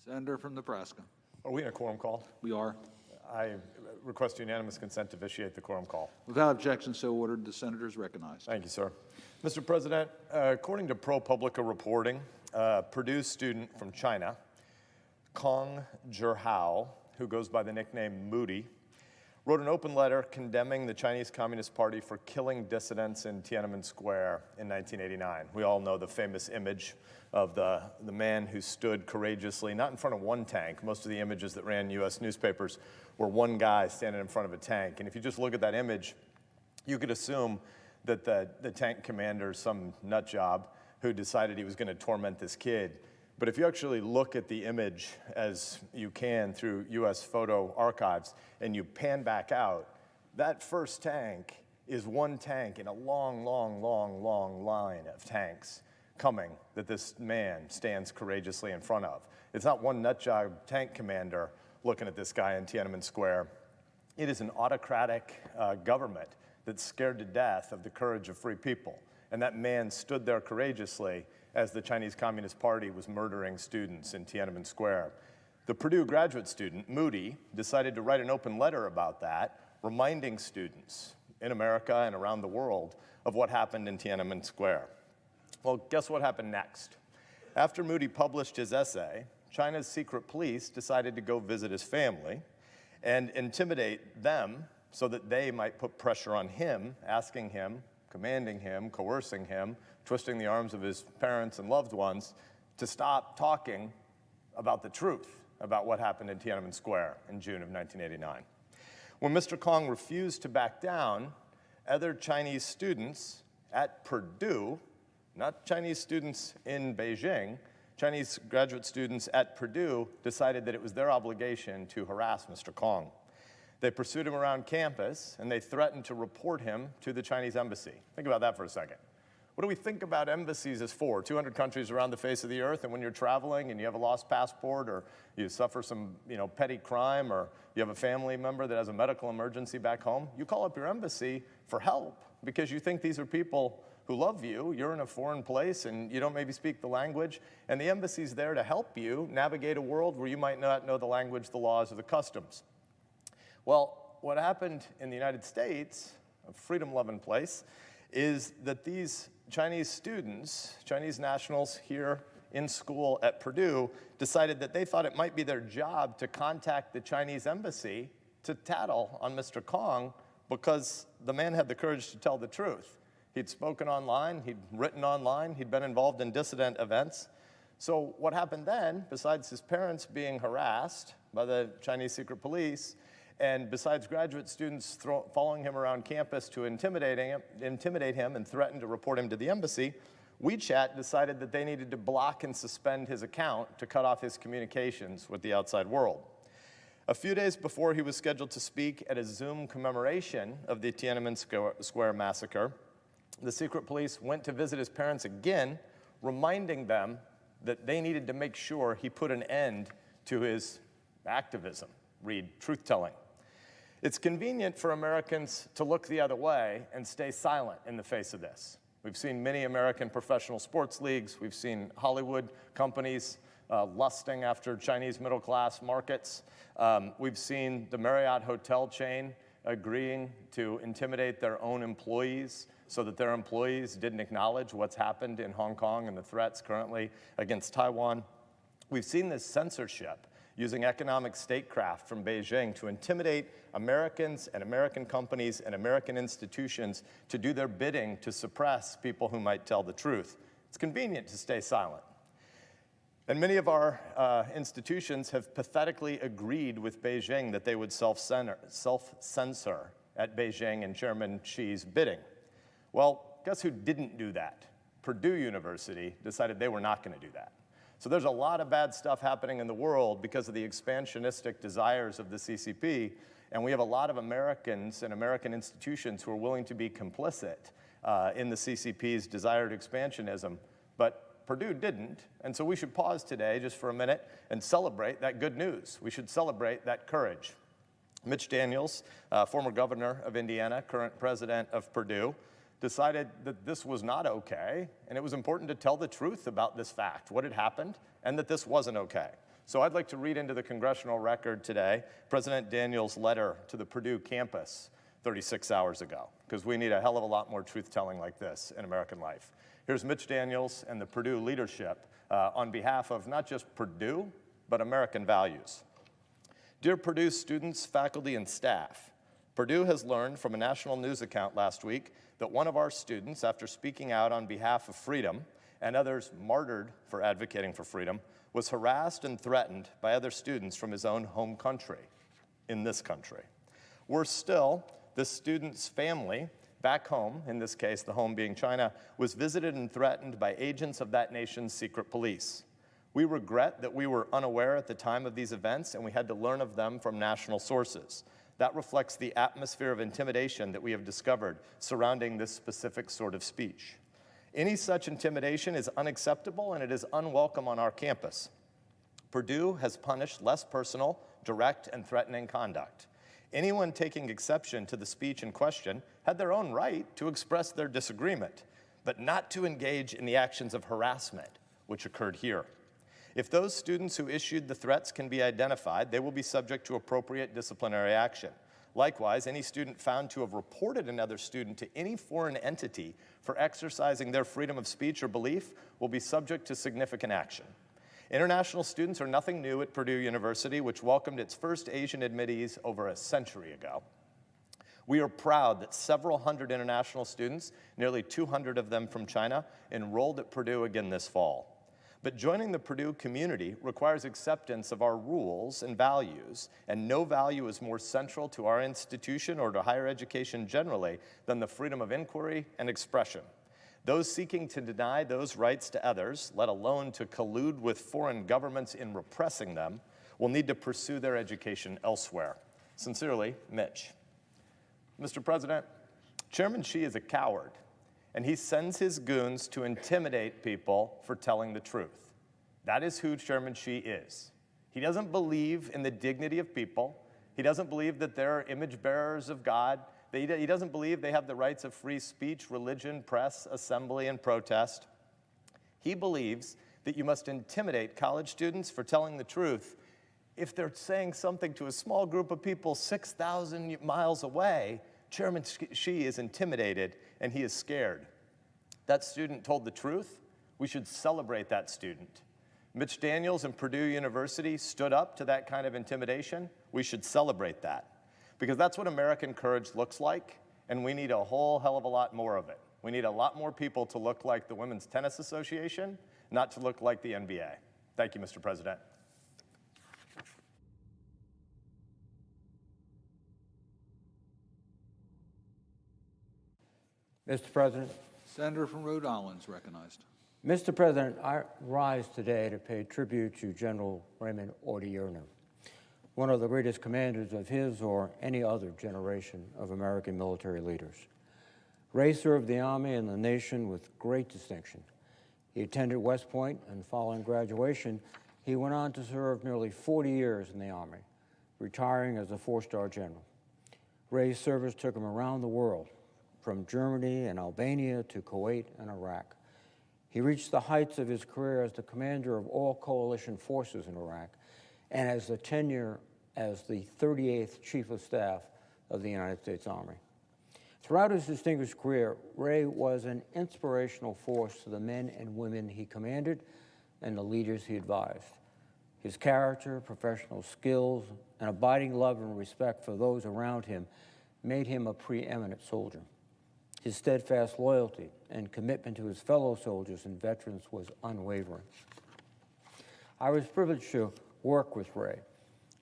Senator from Nebraska. are we in a quorum call? We are. I request unanimous consent to vitiate the quorum call. Without objection, so ordered. The senator is recognized. Thank you, sir. Mr. President, according to ProPublica reporting, Purdue student from China, Kong Zhihao, who goes by the nickname Moody, wrote an open letter condemning the Chinese Communist Party for killing dissidents in Tiananmen Square in 1989. We all know the famous image of the man who stood courageously, not in front of one tank. Most of the images that ran U.S. newspapers were one guy standing in front of a tank. And if you just look at that image, you could assume that the tank commander is some nut job who decided he was going to torment this kid. But if you actually look at the image as you can through U.S. photo archives and you pan back out, that first tank is one tank in a long, long, long, long line of tanks coming that this man stands courageously in front of. It's not one nutjob tank commander looking at this guy in Tiananmen Square. It is an autocratic government that's scared to death of the courage of free people. And that man stood there courageously as the Chinese Communist Party was murdering students in Tiananmen Square. The Purdue graduate student, Moody, decided to write an open letter about that, reminding students in America and around the world of what happened in Tiananmen Square. Well, guess what happened next? After Moody published his essay, China's secret police decided to go visit his family and intimidate them so that they might put pressure on him, asking him, commanding him, coercing him, twisting the arms of his parents and loved ones to stop talking about the truth about what happened in Tiananmen Square in June of 1989. When Mr. Kong refused to back down, other Chinese students at Purdue, not Chinese students in Beijing, Chinese graduate students at Purdue decided that it was their obligation to harass Mr. Kong. They pursued him around campus, and they threatened to report him to the Chinese embassy. Think about that for a second. What do we think about embassies as for? 200 countries around the face of the earth, and when you're traveling and you have a lost passport or you suffer some petty crime or you have a family member that has a medical emergency back home, you call up your embassy for help because you think these are people who love you. You're in a foreign place and you don't maybe speak the language, and the embassy's there to help you navigate a world where you might not know the language, the laws, or the customs. Well, what happened in the United States, a freedom-loving place, is that these Chinese students, Chinese nationals here in school at Purdue, decided that they thought it might be their job to contact the Chinese embassy to tattle on Mr. Kong because the man had the courage to tell the truth. He'd spoken online, he'd written online, he'd been involved in dissident events. So what happened then, besides his parents being harassed by the Chinese secret police, and besides graduate students following him around campus to intimidate him and threaten to report him to the embassy, WeChat decided that they needed to block and suspend his account to cut off his communications with the outside world. A few days before he was scheduled to speak at a Zoom commemoration of the Tiananmen Square massacre, the secret police went to visit his parents again, reminding them that they needed to make sure he put an end to his activism, read truth-telling. It's convenient for Americans to look the other way and stay silent in the face of this. We've seen many American professional sports leagues. We've seen Hollywood companies lusting after Chinese middle-class markets. We've seen the Marriott hotel chain agreeing to intimidate their own employees so that their employees didn't acknowledge what's happened in Hong Kong and the threats currently against Taiwan. We've seen this censorship using economic statecraft from Beijing to intimidate Americans and American companies and American institutions to do their bidding to suppress people who might tell the truth. It's convenient to stay silent. And many of our institutions have pathetically agreed with Beijing that they would self-censor at Beijing and Chairman Xi's bidding. Well, guess who didn't do that? Purdue University decided they were not going to do that. So there's a lot of bad stuff happening in the world because of the expansionistic desires of the CCP, and we have a lot of Americans and American institutions who are willing to be complicit in the CCP's desired expansionism, but Purdue didn't, and so we should pause today just for a minute and celebrate that good news. We should celebrate that courage. Mitch Daniels, former governor of Indiana, current president of Purdue, decided that this was not okay, and it was important to tell the truth about this fact, what had happened, and that this wasn't okay. So I'd like to read into the congressional record today President Daniels' letter to the Purdue campus 36 hours ago, because we need a hell of a lot more truth-telling like this in American life. Here's Mitch Daniels and the Purdue leadership on behalf of not just Purdue, but American values. Dear Purdue students, faculty, and staff, Purdue has learned from a national news account last week that one of our students, after speaking out on behalf of freedom and others martyred for advocating for freedom, was harassed and threatened by other students from his own home country, in this country. Worse still, this student's family, back home, in this case the home being China, was visited and threatened by agents of that nation's secret police. We regret that we were unaware at the time of these events and we had to learn of them from national sources. That reflects the atmosphere of intimidation that we have discovered surrounding this specific sort of speech. Any such intimidation is unacceptable and it is unwelcome on our campus. Purdue has punished less personal, direct, and threatening conduct. Anyone taking exception to the speech in question had their own right to express their disagreement, but not to engage in the actions of harassment, which occurred here. If those students who issued the threats can be identified, they will be subject to appropriate disciplinary action. Likewise, any student found to have reported another student to any foreign entity for exercising their freedom of speech or belief will be subject to significant action. International students are nothing new at Purdue University, which welcomed its first Asian admittees over a century ago. We are proud that several hundred international students, nearly 200 of them from China, enrolled at Purdue again this fall. But joining the Purdue community requires acceptance of our rules and values, and no value is more central to our institution or to higher education generally than the freedom of inquiry and expression. Those seeking to deny those rights to others, let alone to collude with foreign governments in repressing them, will need to pursue their education elsewhere. Sincerely, Mitch. Mr. President, Chairman Xi is a coward, and he sends his goons to intimidate people for telling the truth. That is who Chairman Xi is. He doesn't believe in the dignity of people. He doesn't believe that they're image bearers of God. He doesn't believe they have the rights of free speech, religion, press, assembly, and protest. He believes that you must intimidate college students for telling the truth if they're saying something to a small group of people 6,000 miles away. Chairman Xi is intimidated and he is scared. That student told the truth. We should celebrate that student. Mitch Daniels and Purdue University stood up to that kind of intimidation. We should celebrate that, because that's what American courage looks like, and we need a whole hell of a lot more of it. We need a lot more people to look like the Women's Tennis Association, not to look like the NBA. Thank you, Mr. President. Mr. President. Senator from Rhode Island is recognized. Mr. President, I rise today to pay tribute to General Raymond Odierno, one of the greatest commanders of his or any other generation of American military leaders. Ray served the Army and the nation with great distinction. He attended West Point, and following graduation, he went on to serve nearly 40 years in the Army, retiring as a four-star general. Ray's service took him around the world, from Germany and Albania to Kuwait and Iraq. He reached the heights of his career as the commander of all coalition forces in Iraq and as the tenure as the 38th Chief of Staff of the United States Army. Throughout his distinguished career, Ray was an inspirational force to the men and women he commanded and the leaders he advised. His character, professional skills, and abiding love and respect for those around him made him a preeminent soldier. His steadfast loyalty and commitment to his fellow soldiers and veterans was unwavering. I was privileged to work with Ray.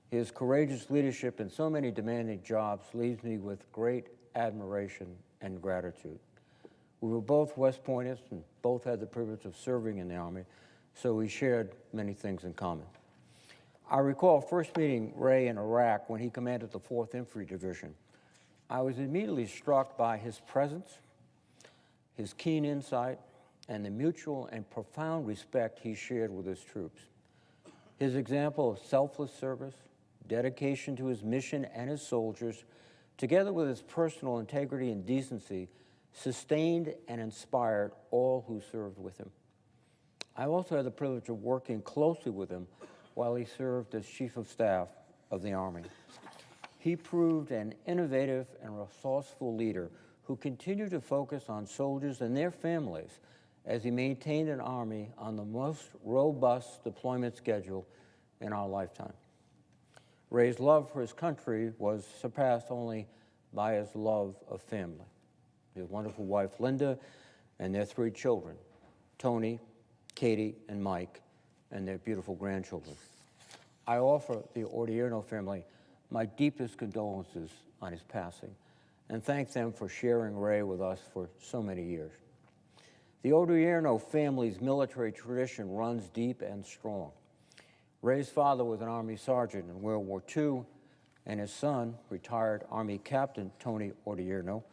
His courageous leadership in so many demanding jobs leaves me with great admiration and gratitude. We were both West Pointers and both had the privilege of serving in the Army, so we shared many things in common. I recall first meeting Ray in Iraq when he commanded the 4th Infantry Division. I was immediately struck by his presence, his keen insight, and the mutual and profound respect he shared with his troops. His example of selfless service, dedication to his mission and his soldiers, together with his personal integrity and decency, sustained and inspired all who served with him. I also had the privilege of working closely with him while he served as Chief of Staff of the Army. He proved an innovative and resourceful leader who continued to focus on soldiers and their families as he maintained an Army on the most robust deployment schedule in our lifetime. Ray's love for his country was surpassed only by his love of family. His wonderful wife, Linda, and their 3 children, Tony, Katie, and Mike, and their beautiful grandchildren. I offer the Odierno family my deepest condolences on his passing and thank them for sharing Ray with us for so many years. The Odierno family's military tradition runs deep and strong. Ray's father was an Army sergeant in World War II, and his son, retired Army Captain Tony Odierno,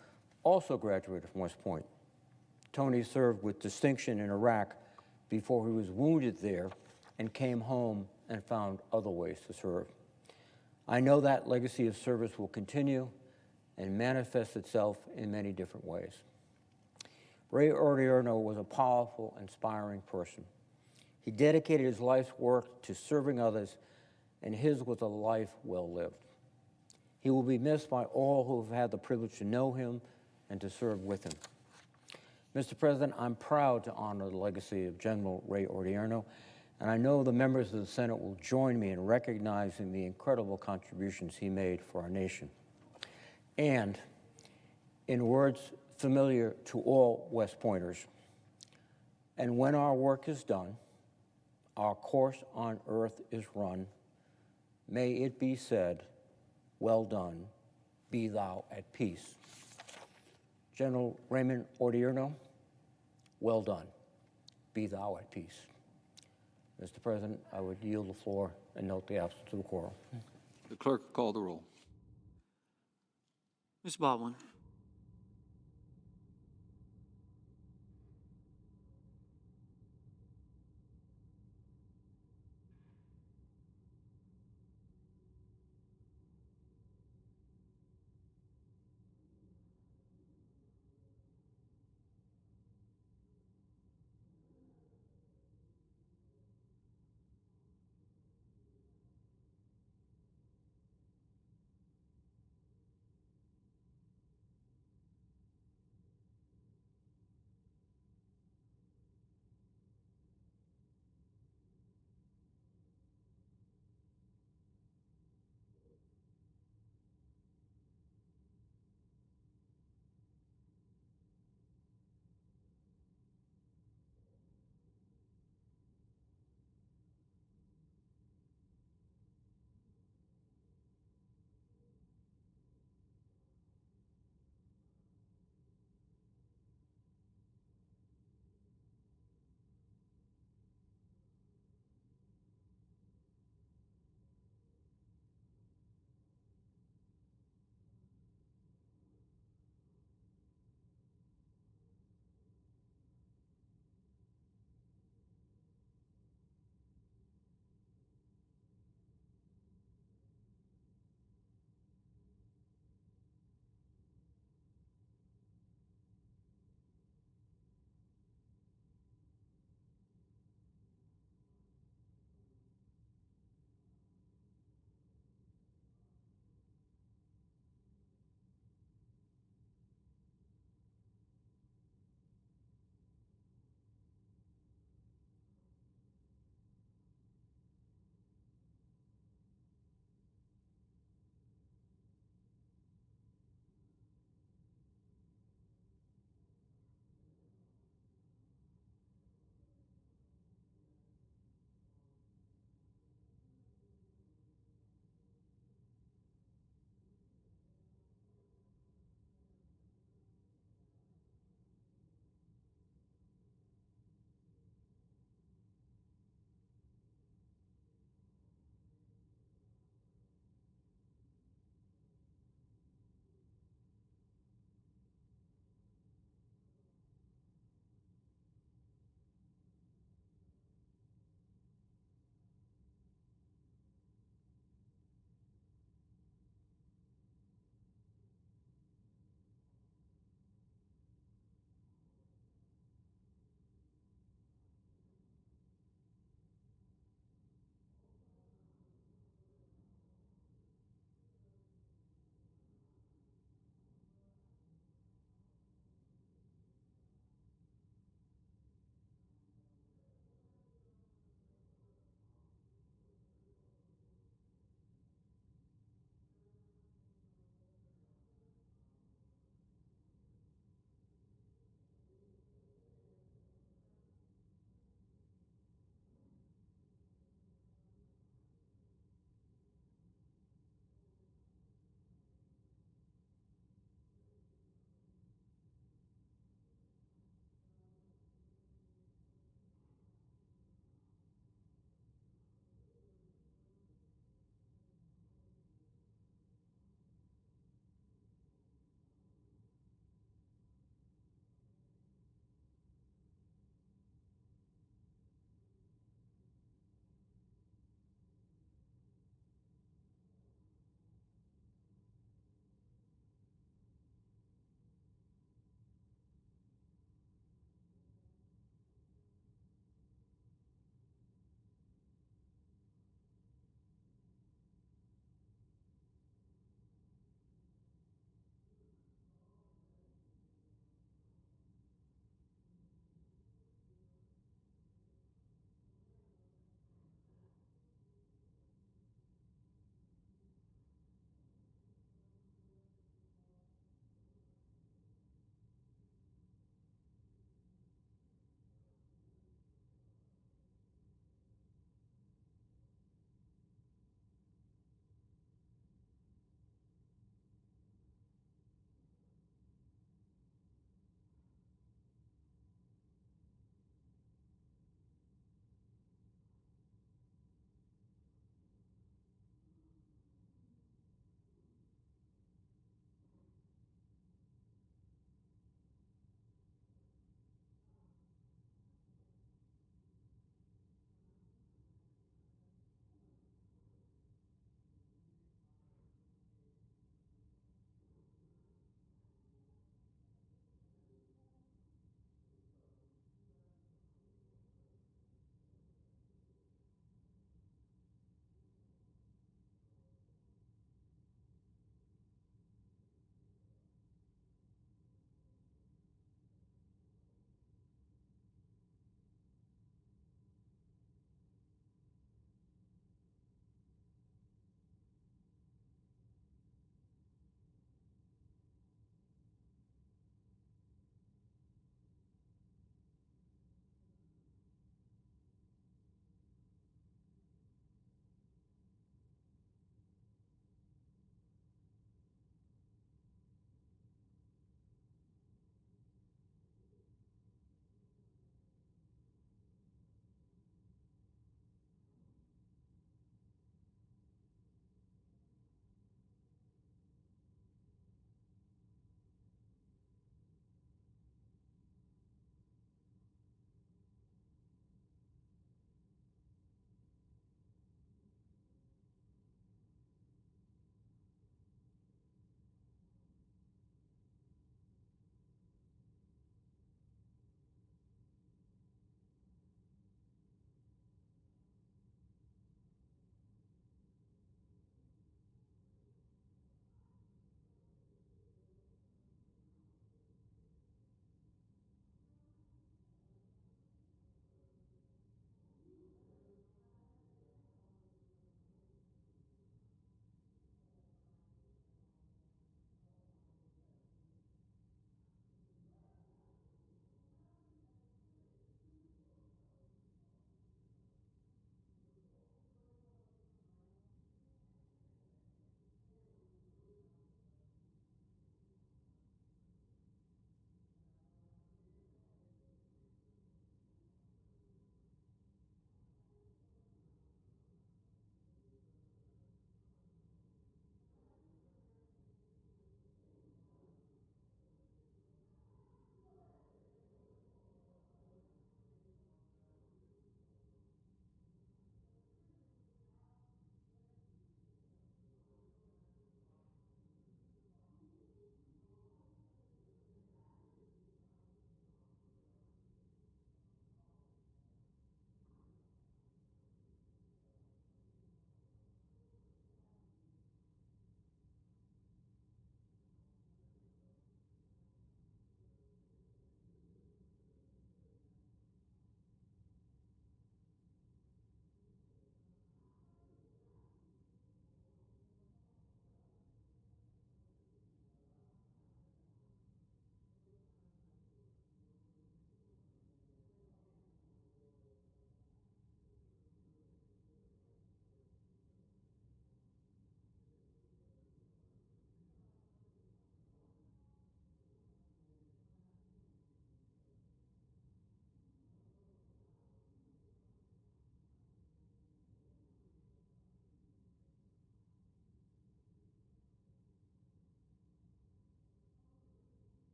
also graduated from West Point. Tony served with distinction in Iraq before he was wounded there and came home and found other ways to serve. I know that legacy of service will continue and manifest itself in many different ways. Ray Odierno was a powerful, inspiring person. He dedicated his life's work to serving others, and his was a life well lived. He will be missed by all who have had the privilege to know him and to serve with him. Mr. President, I'm proud to honor the legacy of General Ray Odierno, and I know the members of the Senate will join me in recognizing the incredible contributions he made for our nation. And in words familiar to all West Pointers, and when our work is done, our course on earth is run, may it be said, well done, be thou at peace. General Raymond Odierno, well done, be thou at peace. Mr. President, I would yield the floor and note the absence of the quorum. The clerk will call the roll. Ms. Baldwin.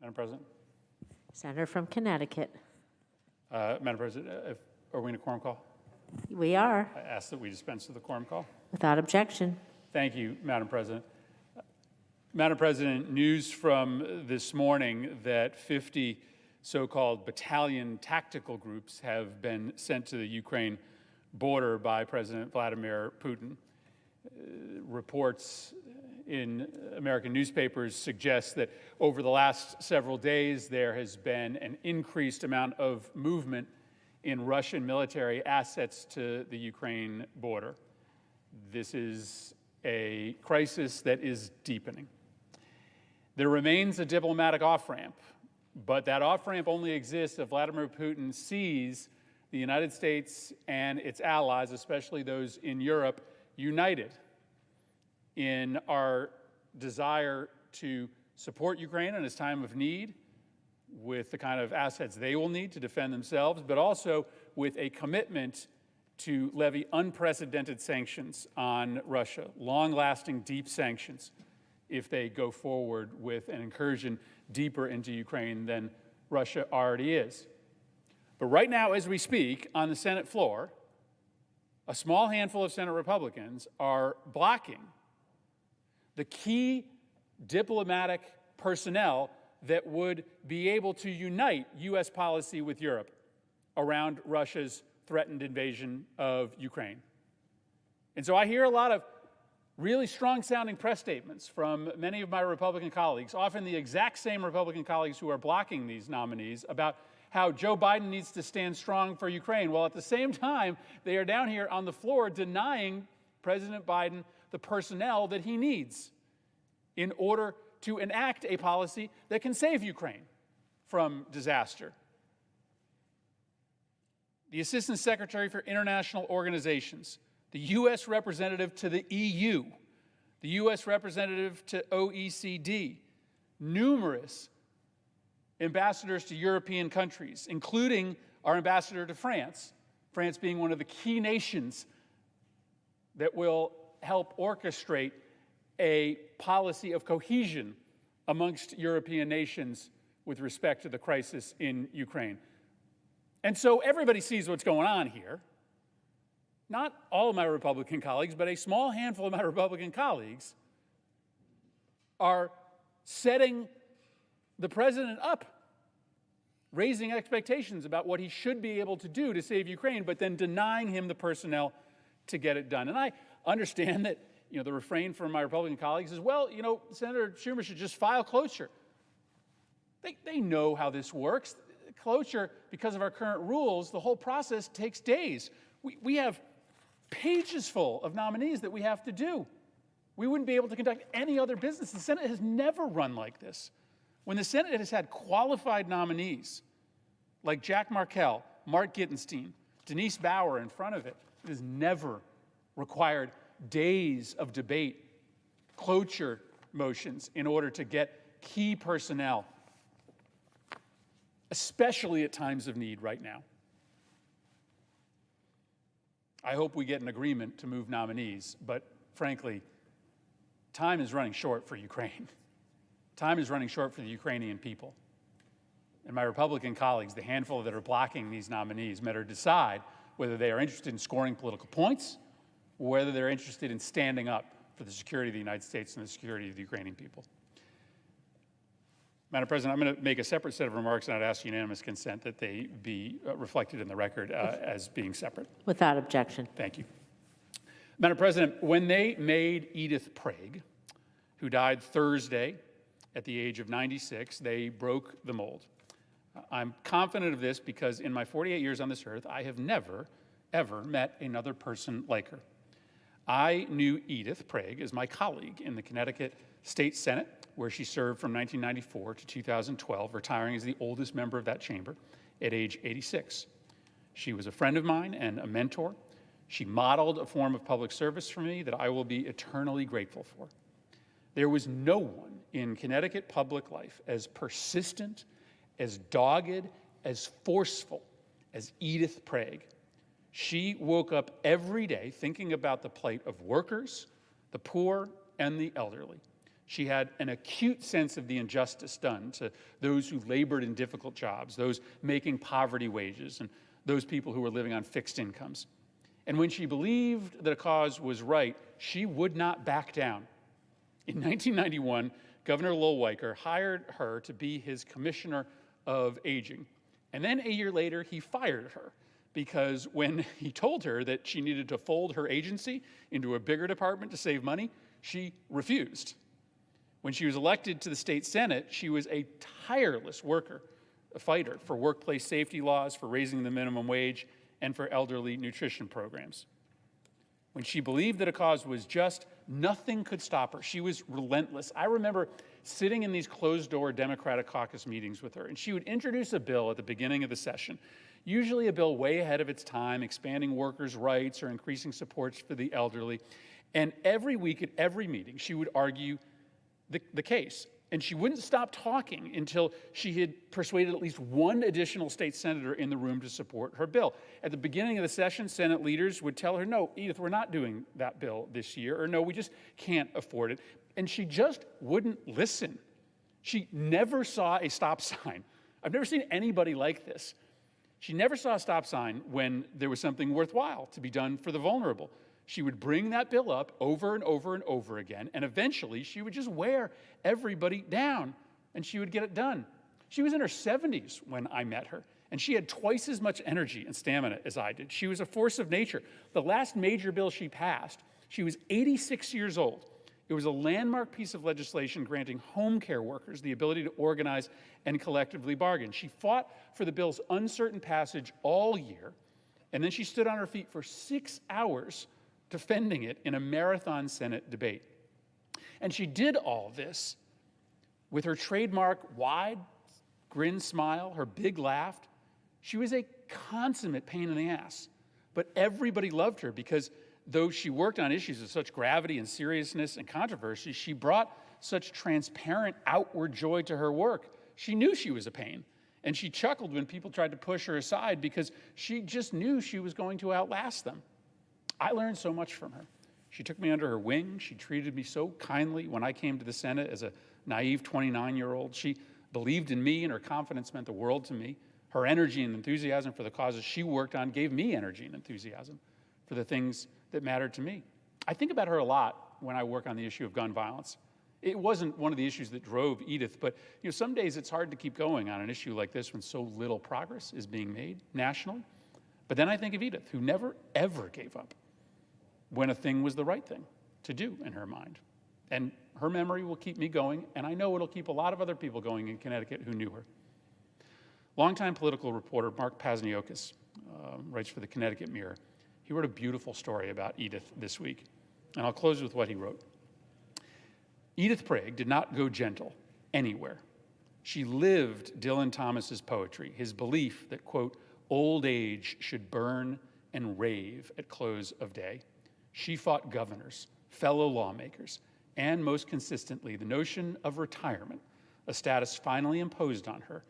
Madam President. Senator from Connecticut. Madam President, are we in a quorum call? We are, I ask that we dispense with the quorum call. without objection. Thank you, Madam President. Madam President, news from this morning that 50 so-called battalion tactical groups have been sent to the Ukraine border by President Vladimir Putin. Reports in American newspapers suggest that over the last several days there has been an increased amount of movement in Russian military assets to the Ukraine border. This is a crisis that is deepening. There remains a diplomatic off-ramp, but that off-ramp only exists if Vladimir Putin sees the United States and its allies, especially those in Europe, united in our desire to support Ukraine in its time of need with the kind of assets they will need to defend themselves, but also with a commitment to levy unprecedented sanctions on Russia, long-lasting, deep sanctions, if they go forward with an incursion deeper into Ukraine than Russia already is. But right now, as we speak, on the Senate floor, a small handful of Senate Republicans are blocking the key diplomatic personnel that would be able to unite U.S. policy with Europe around Russia's threatened invasion of Ukraine. And so I hear a lot of really strong-sounding press statements from many of my Republican colleagues, often the exact same Republican colleagues who are blocking these nominees, about how Joe Biden needs to stand strong for Ukraine. Well, at the same time, they are down here on the floor denying President Biden the personnel that he needs in order to enact a policy that can save Ukraine from disaster. The Assistant Secretary for International Organizations, the U.S. representative to the EU, the U.S. representative to OECD, numerous ambassadors to European countries, including our ambassador to France, France being one of the key nations that will help orchestrate a policy of cohesion amongst European nations with respect to the crisis in Ukraine. And so everybody sees what's going on here. Not all of my Republican colleagues, but a small handful of my Republican colleagues are setting the president up, raising expectations about what he should be able to do to save Ukraine, but then denying him the personnel to get it done. And I understand that, the refrain from my Republican colleagues is, well, Senator Schumer should just file cloture. They know how this works. Cloture, because of our current rules, the whole process takes days. We have pages full of nominees that we have to do. We wouldn't be able to conduct any other business. The Senate has never run like this. When the Senate has had qualified nominees like Jack Markell, Mark Gittenstein, Denise Bauer in front of it, it has never required days of debate, cloture motions in order to get key personnel, especially at times of need right now. I hope we get an agreement to move nominees, but frankly, time is running short for Ukraine. Time is running short for the Ukrainian people. And my Republican colleagues, the handful that are blocking these nominees, better decide whether they are interested in scoring political points or whether they're interested in standing up for the security of the United States and the security of the Ukrainian people. Madam President, I'm going to make a separate set of remarks, and I'd ask unanimous consent that they be reflected in the record as being separate. Without objection. Thank you. Madam President, when they made Edith Prague, who died Thursday at the age of 96, they broke the mold. I'm confident of this because in my 48 years on this earth, I have never, ever met another person like her. I knew Edith Prague as my colleague in the Connecticut State Senate, where she served from 1994 to 2012, retiring as the oldest member of that chamber at age 86. She was a friend of mine and a mentor. She modeled a form of public service for me that I will be eternally grateful for. There was no one in Connecticut public life as persistent, as dogged, as forceful as Edith Prague. She woke up every day thinking about the plight of workers, the poor, and the elderly. She had an acute sense of the injustice done to those who labored in difficult jobs, those making poverty wages, and those people who were living on fixed incomes. And when she believed that a cause was right, she would not back down. In 1991, Governor Loweyker hired her to be his Commissioner of Aging. And then a year later, he fired her because when he told her that she needed to fold her agency into a bigger department to save money, she refused. When she was elected to the state Senate, she was a tireless worker, a fighter for workplace safety laws, for raising the minimum wage, and for elderly nutrition programs. When she believed that a cause was just, nothing could stop her. She was relentless. I remember sitting in these closed-door Democratic caucus meetings with her, and she would introduce a bill at the beginning of the session, usually a bill way ahead of its time, expanding workers' rights or increasing supports for the elderly. And every week at every meeting, she would argue the case. And she wouldn't stop talking until she had persuaded at least one additional state senator in the room to support her bill. At the beginning of the session, Senate leaders would tell her, no, Edith, we're not doing that bill this year, or no, we just can't afford it. And she just wouldn't listen. She never saw a stop sign. I've never seen anybody like this. She never saw a stop sign when there was something worthwhile to be done for the vulnerable. She would bring that bill up over and over and over again, and eventually she would just wear everybody down, and she would get it done. She was in her 70s when I met her, and she had twice as much energy and stamina as I did. She was a force of nature. The last major bill she passed, she was 86 years old. It was a landmark piece of legislation granting home care workers the ability to organize and collectively bargain. She fought for the bill's uncertain passage all year, and then she stood on her feet for 6 hours defending it in a marathon Senate debate. And she did all this with her trademark wide grin smile, her big laugh. She was a consummate pain in the ass, but everybody loved her because though she worked on issues of such gravity and seriousness and controversy, she brought such transparent outward joy to her work. She knew she was a pain, and she chuckled when people tried to push her aside because she just knew she was going to outlast them. I learned so much from her. She took me under her wing. She treated me so kindly when I came to the Senate as a naive 29-year-old. She believed in me, and her confidence meant the world to me. Her energy and enthusiasm for the causes she worked on gave me energy and enthusiasm for the things that mattered to me. I think about her a lot when I work on the issue of gun violence. It wasn't one of the issues that drove Edith, but some days it's hard to keep going on an issue like this when so little progress is being made nationally. But then I think of Edith, who never, ever gave up when a thing was the right thing to do in her mind. And her memory will keep me going, and I know it'll keep a lot of other people going in Connecticut who knew her. Longtime political reporter Mark Pasniokis writes for the Connecticut Mirror. He wrote a beautiful story about Edith this week, and I'll close with what he wrote. Edith Prague did not go gentle anywhere. She lived Dylan Thomas's poetry, his belief that, quote, old age should burn and rave at close of day. She fought governors, fellow lawmakers, and most consistently, the notion of retirement, a status finally imposed on her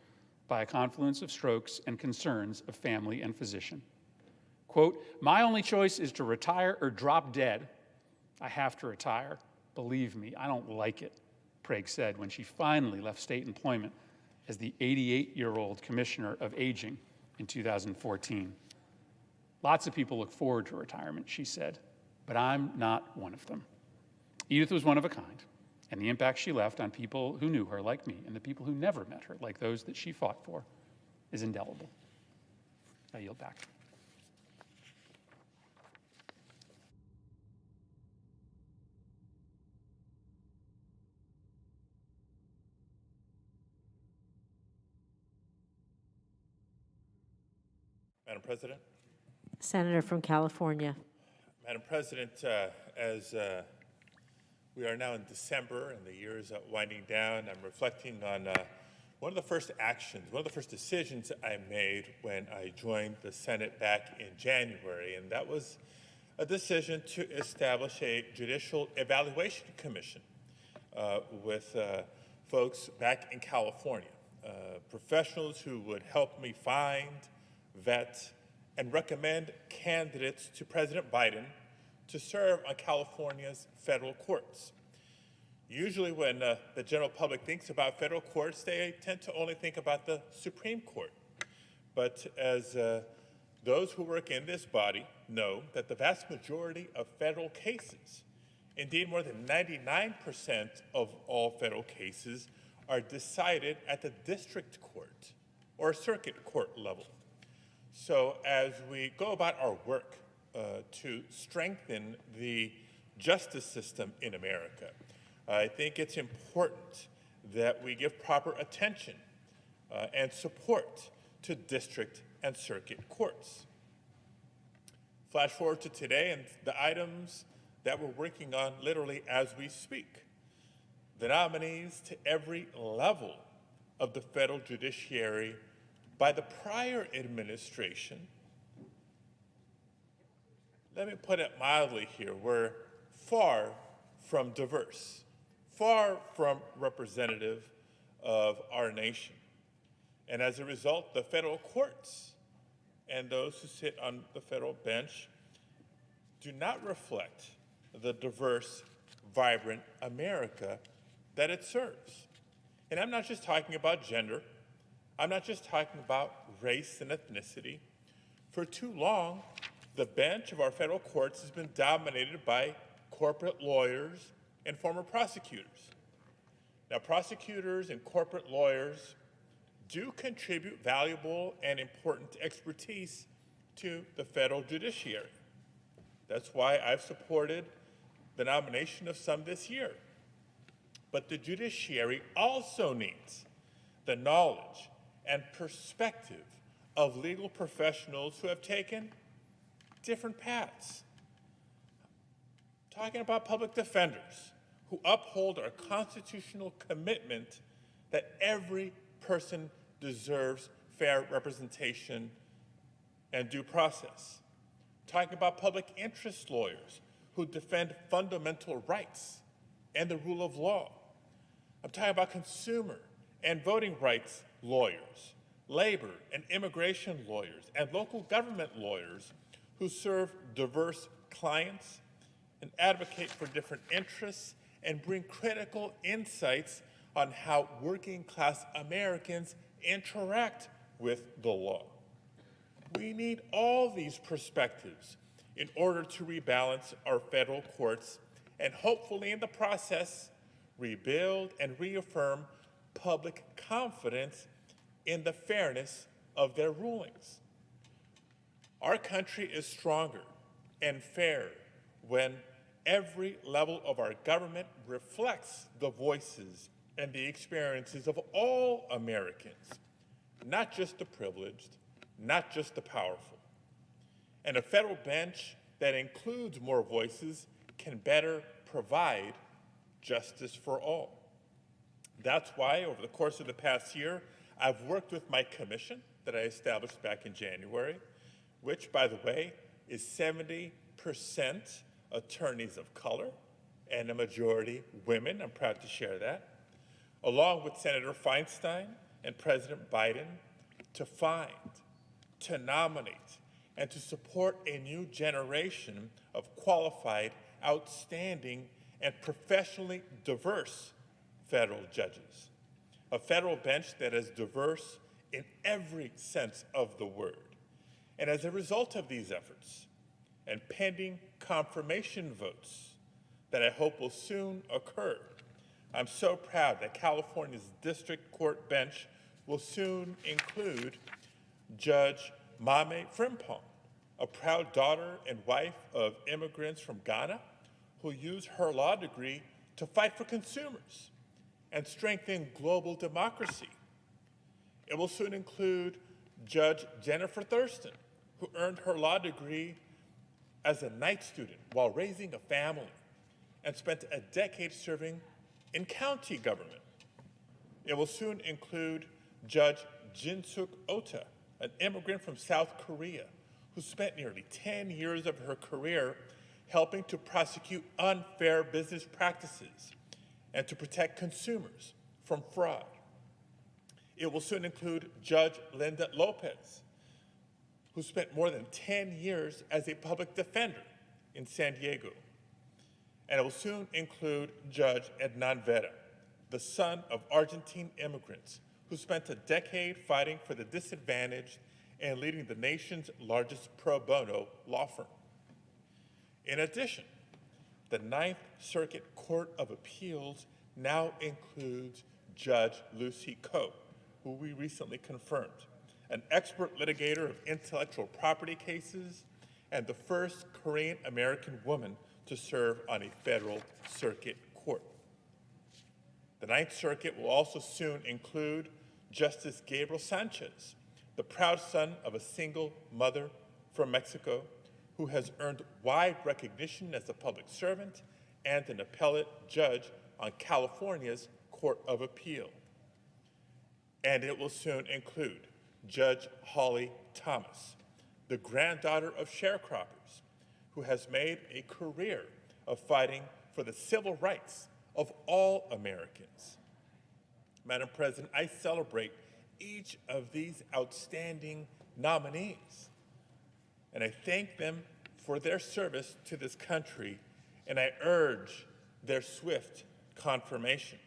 by a confluence of strokes and concerns of family and physician. Quote, my only choice is to retire or drop dead. I have to retire. Believe me, I don't like it, Prague said when she finally left state employment as the 88-year-old Commissioner of Aging in 2014. Lots of people look forward to retirement, she said, but I'm not one of them. Edith was one of a kind, and the impact she left on people who knew her, like me, and the people who never met her, like those that she fought for, is indelible. I yield back. Madam President. Senator from California. Madam President, as we are now in December and the year is winding down, I'm reflecting on one of the first actions, one of the first decisions I made when I joined the Senate back in January, and that was a decision to establish a judicial evaluation commission with folks back in California, professionals who would help me find, vet, and recommend candidates to President Biden to serve on California's federal courts. Usually when the general public thinks about federal courts, they tend to only think about the Supreme Court. But as those who work in this body know that the vast majority of federal cases, indeed more than 99% of all federal cases, are decided at the district court or circuit court level. So as we go about our work to strengthen the justice system in America, I think it's important that we give proper attention and support to district and circuit courts. Flash forward to today and the items that we're working on literally as we speak. The nominees to every level of the federal judiciary by the prior administration, let me put it mildly here, were far from diverse, far from representative of our nation. And as a result, the federal courts and those who sit on the federal bench do not reflect the diverse, vibrant America that it serves. And I'm not just talking about gender. I'm not just talking about race and ethnicity. For too long, the bench of our federal courts has been dominated by corporate lawyers and former prosecutors. Now, prosecutors and corporate lawyers do contribute valuable and important expertise to the federal judiciary. That's why I've supported the nomination of some this year. But the judiciary also needs the knowledge and perspective of legal professionals who have taken different paths. Talking about public defenders who uphold our constitutional commitment that every person deserves fair representation and due process. Talking about public interest lawyers who defend fundamental rights and the rule of law. I'm talking about consumer and voting rights lawyers, labor and immigration lawyers, and local government lawyers who serve diverse clients and advocate for different interests and bring critical insights on how working class Americans interact with the law. We need all these perspectives in order to rebalance our federal courts and hopefully in the process rebuild and reaffirm public confidence in the fairness of their rulings. Our country is stronger and fair when every level of our government reflects the voices and the experiences of all Americans, not just the privileged, not just the powerful. And a federal bench that includes more voices can better provide justice for all. That's why, over the course of the past year, I've worked with my commission that I established back in January, which, by the way, is 70% attorneys of color and a majority women. I'm proud to share that, along with Senator Feinstein and President Biden, to find, to nominate, and to support a new generation of qualified, outstanding, and professionally diverse federal judges. A federal bench that is diverse in every sense of the word. And as a result of these efforts, and pending confirmation votes that I hope will soon occur, I'm so proud that California's district court bench will soon include Judge Mame Frimpong, a proud daughter and wife of immigrants from Ghana who used her law degree to fight for consumers and strengthen global democracy. It will soon include Judge Jennifer Thurston, who earned her law degree as a night student while raising a family and spent a decade serving in county government. It will soon include Judge Jinsuk Ota, an immigrant from South Korea who spent nearly 10 years of her career helping to prosecute unfair business practices and to protect consumers from fraud. It will soon include Judge Linda Lopez, who spent more than 10 years as a public defender in San Diego. and it will soon include Judge Hernan Vera, the son of Argentine immigrants who spent a decade fighting for the disadvantaged and leading the nation's largest pro bono law firm. In addition, the Ninth Circuit Court of Appeals now includes Judge Lucy Koh, who we recently confirmed, an expert litigator of intellectual property cases and the first Korean American woman to serve on a federal circuit court. The Ninth Circuit will also soon include Justice Gabriel Sanchez, the proud son of a single mother from Mexico who has earned wide recognition as a public servant and an appellate judge on California's Court of Appeal. And it will soon include Judge Holly Thomas, the granddaughter of sharecroppers, who has made a career of fighting for the civil rights of all Americans. Madam President, I celebrate each of these outstanding nominees, and I thank them for their service to this country, and I urge their swift confirmation.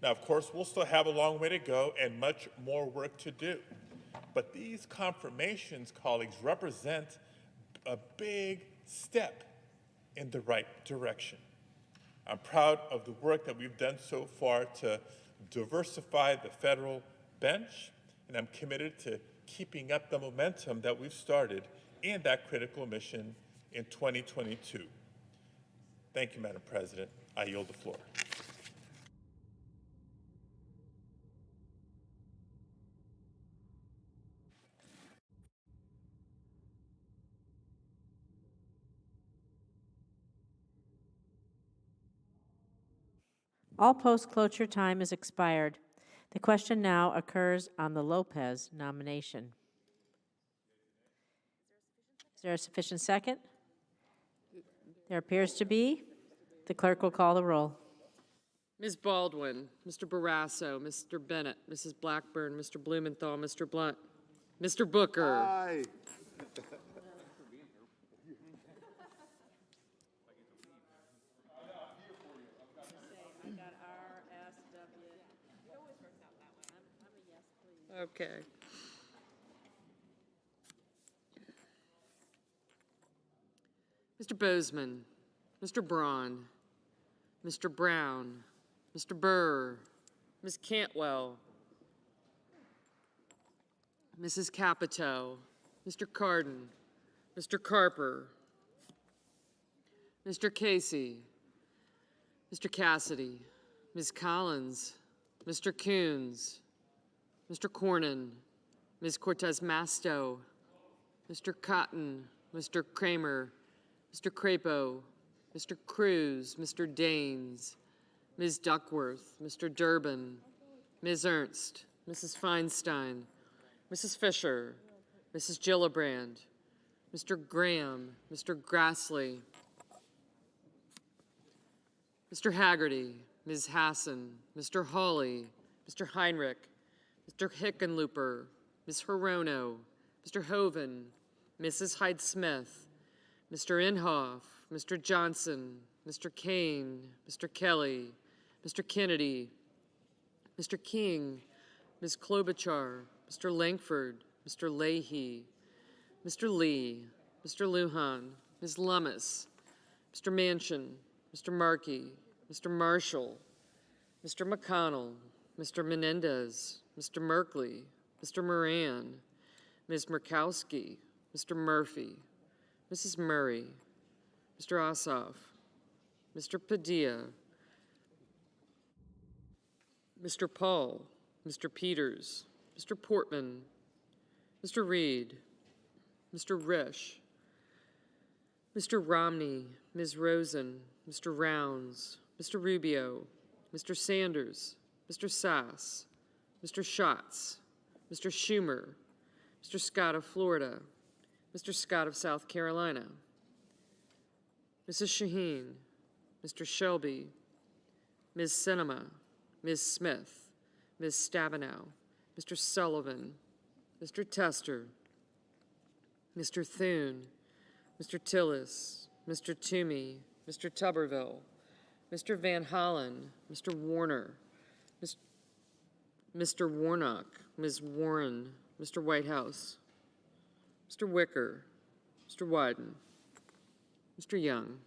Now, of course, we'll still have a long way to go and much more work to do, but these confirmations, colleagues, represent a big step in the right direction. I'm proud of the work that we've done so far to diversify the federal bench, and I'm committed to keeping up the momentum that we've started in that critical mission in 2022. Thank you, Madam President. I yield the floor. All post-cloture time is expired. The question now occurs on the Lopez nomination. Is there a sufficient second? There appears to be. The clerk will call the roll. Ms. Baldwin, Mr. Barrasso, Mr. Bennett, Mrs. Blackburn, Mr. Blumenthal, Mr. Blunt, Mr. Booker. Aye. Okay. Mr. Bozeman, Mr. Braun, Mr. Brown, Mr. Burr, Ms. Cantwell, Mrs. Capito, Mr. Cardin, Mr. Carper, Mr. Casey, Mr. Cassidy, Ms. Collins, Mr. Coons, Mr. Cornyn, Ms. Cortez Masto, Mr. Cotton, Mr. Kramer, Mr. Crapo, Mr. Cruz, Mr. Daines, Ms. Duckworth, Mr. Durbin, Ms. Ernst, Mrs. Feinstein, Mrs. Fisher, Mrs. Gillibrand, Mr. Graham, Mr. Grassley, Mr. Haggerty, Ms. Hassan, Mr. Hawley, Mr. Heinrich, Mr. Hickenlooper, Ms. Hirono, Mr. Hoven, Mrs. Hyde-Smith, Mr. Inhofe, Mr. Johnson, Mr. Kane, Mr. Kelly, Mr. Kennedy, Mr. King, Ms. Klobuchar, Mr. Langford, Mr. Leahy, Mr. Lee, Mr. Lujan, Ms. Lummis, Mr. Manchin, Mr. Markey, Mr. Marshall, Mr. McConnell, Mr. Menendez, Mr. Merkley, Mr. Moran, Ms. Murkowski, Mr. Murphy, Mrs. Murray, Mr. Ossoff, Mr. Padilla, Mr. Paul, Mr. Peters, Mr. Portman, Mr. Reed, Mr. Risch, Mr. Romney, Ms. Rosen, Mr. Rounds, Mr. Rubio, Mr. Sanders, Mr. Sass, Mr. Schatz, Mr. Schumer, Mr. Scott of Florida, Mr. Scott of South Carolina, Mrs. Shaheen, Mr. Shelby, Ms. Sinema, Ms. Smith, Ms. Stabenow, Mr. Sullivan, Mr. Tester, Mr. Thune, Mr. Tillis, Mr. Toomey, Mr. Tuberville, Mr. Van Hollen, Mr. Warner, Mr. Warnock, Ms. Warren, Mr. Whitehouse, Mr. Wicker, Mr. Wyden, Mr. Young.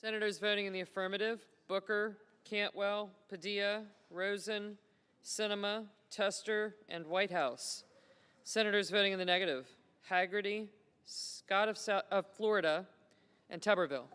Senators voting in the affirmative: Booker, Cantwell, Padilla, Rosen, Sinema, Tester, and Whitehouse. Senators voting in the negative: Haggerty, Scott of Florida, and Tuberville.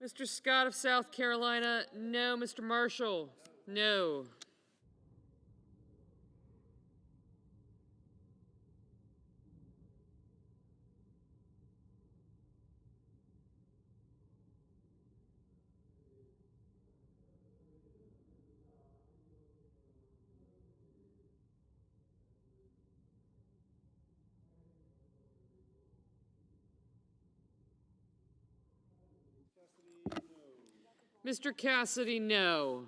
Mr. Scott of South Carolina, no. Mr. Marshall, no. Mr. Cassidy, no.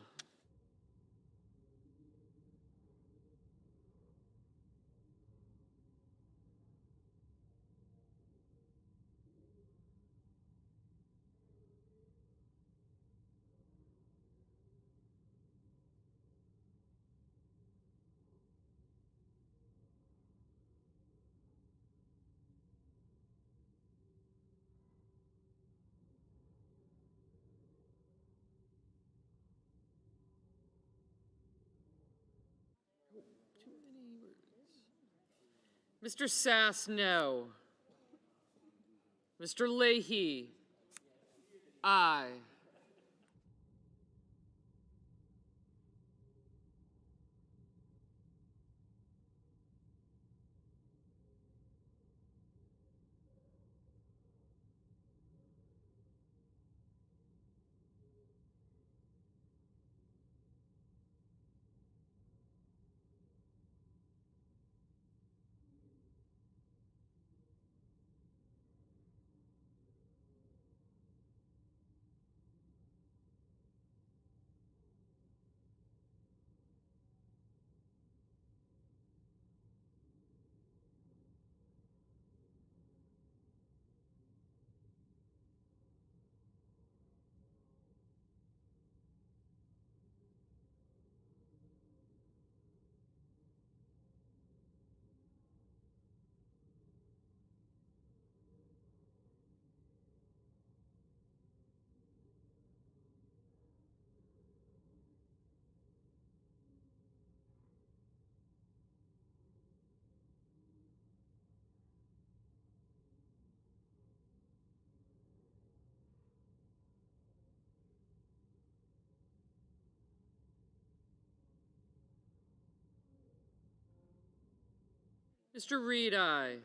Mr. Sass, no. Mr. Leahy, aye. Mr. Reed, aye.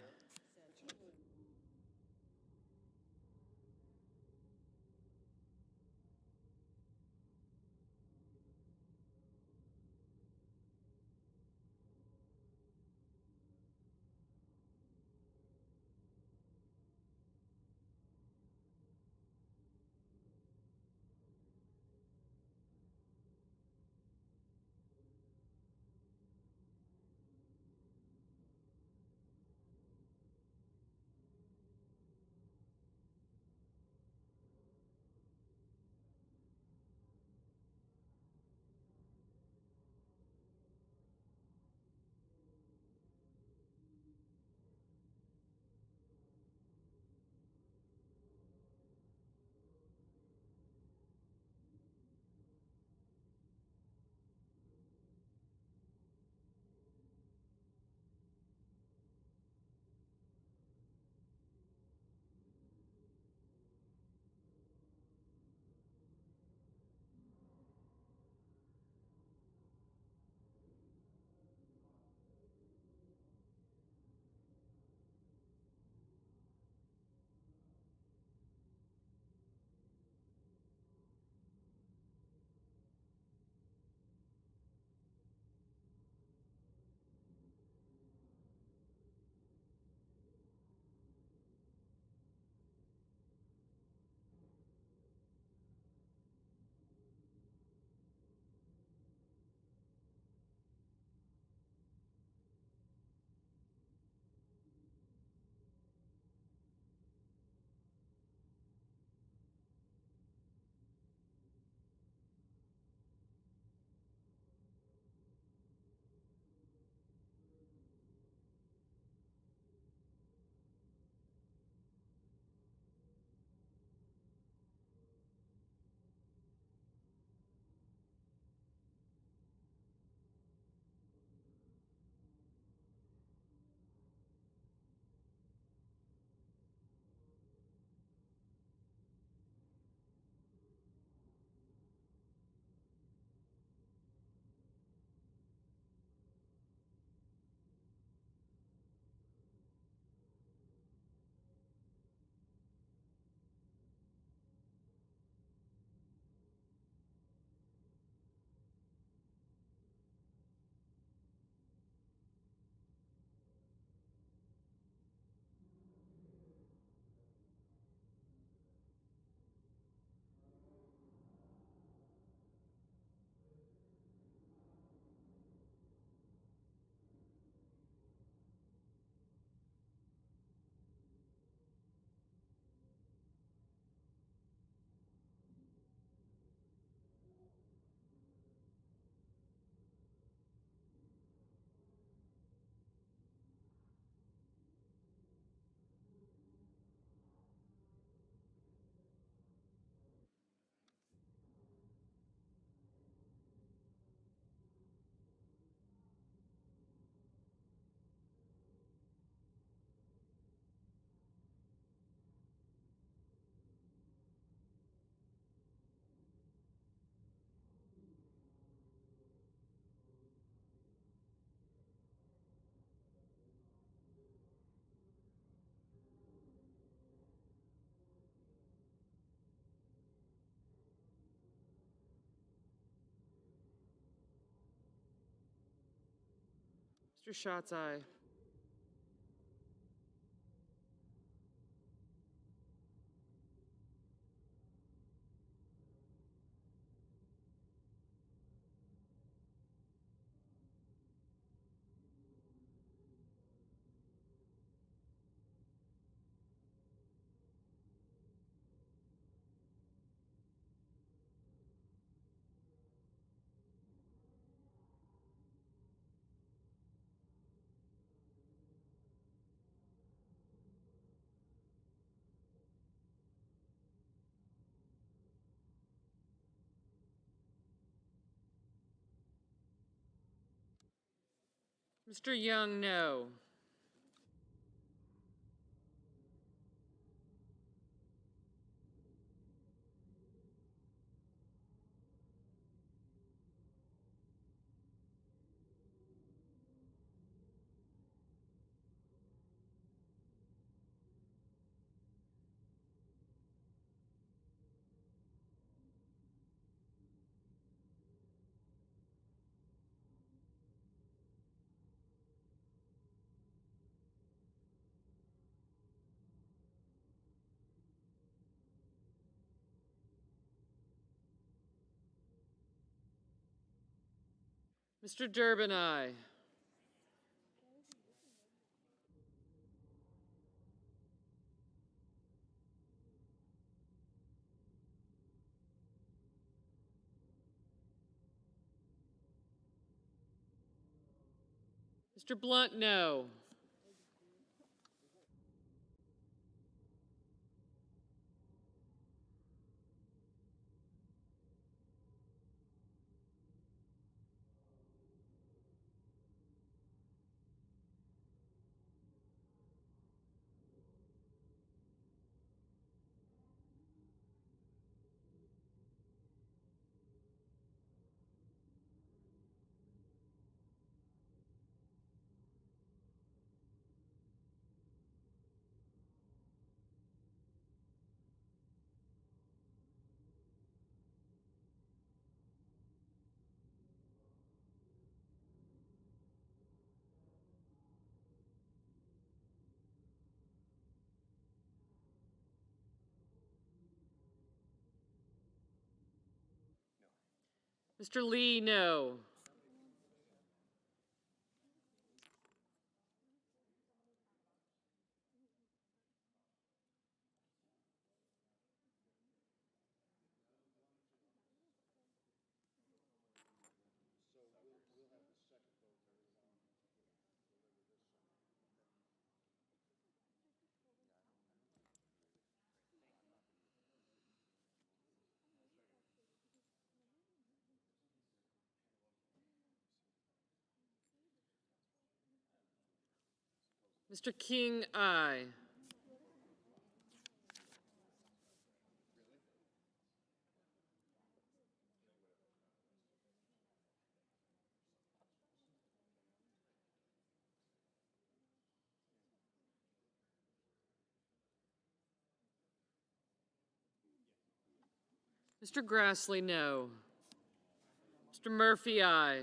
Mr. Schatz, aye. Mr. Young, no. Mr. Durbin, aye. Mr. Blunt, no. Mr. Lee, no. Mr. King, aye. Mr. Grassley, no. Mr. Murphy, aye.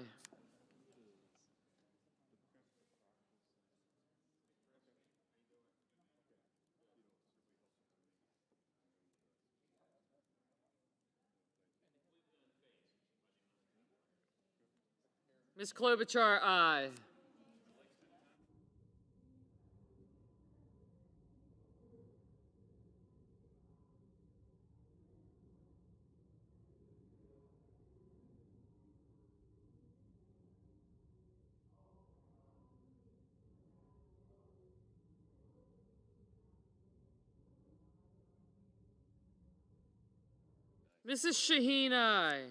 Ms. Klobuchar, aye. Mrs. Shaheen, aye.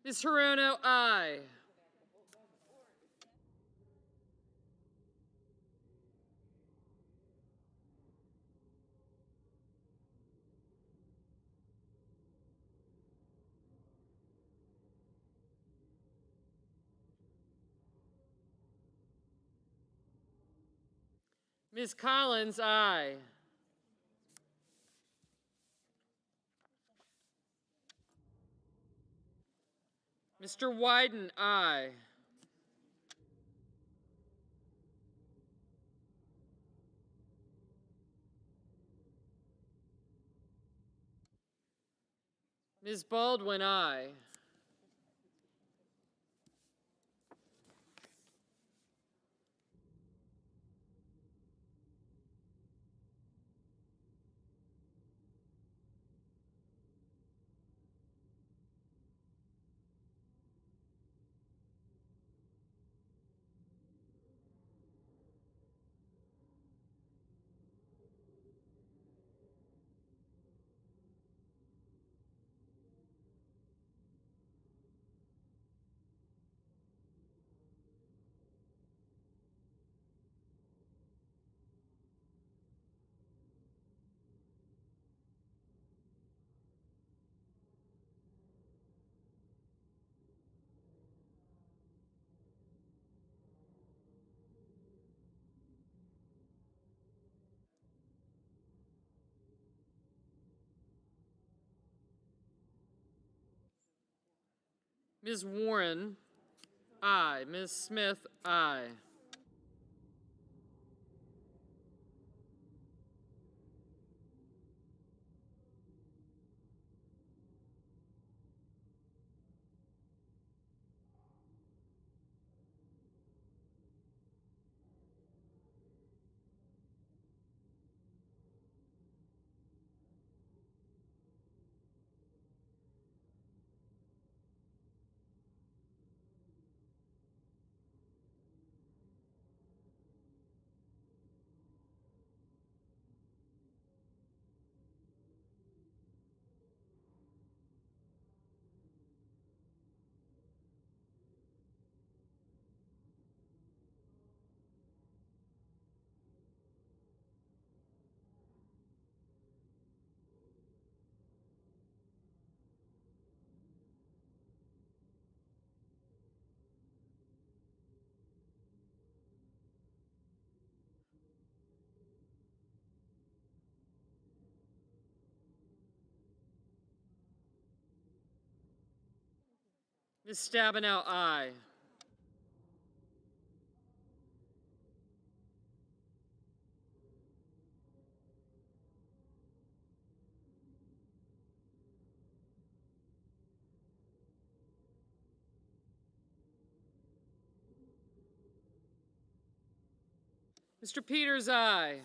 Ms. Hirono, aye. Ms. Collins, aye. Mr. Wyden, aye. Ms. Baldwin, aye. Ms. Warren, aye. Ms. Smith, aye. Ms. Stabenow, aye. Mr. Peters, aye.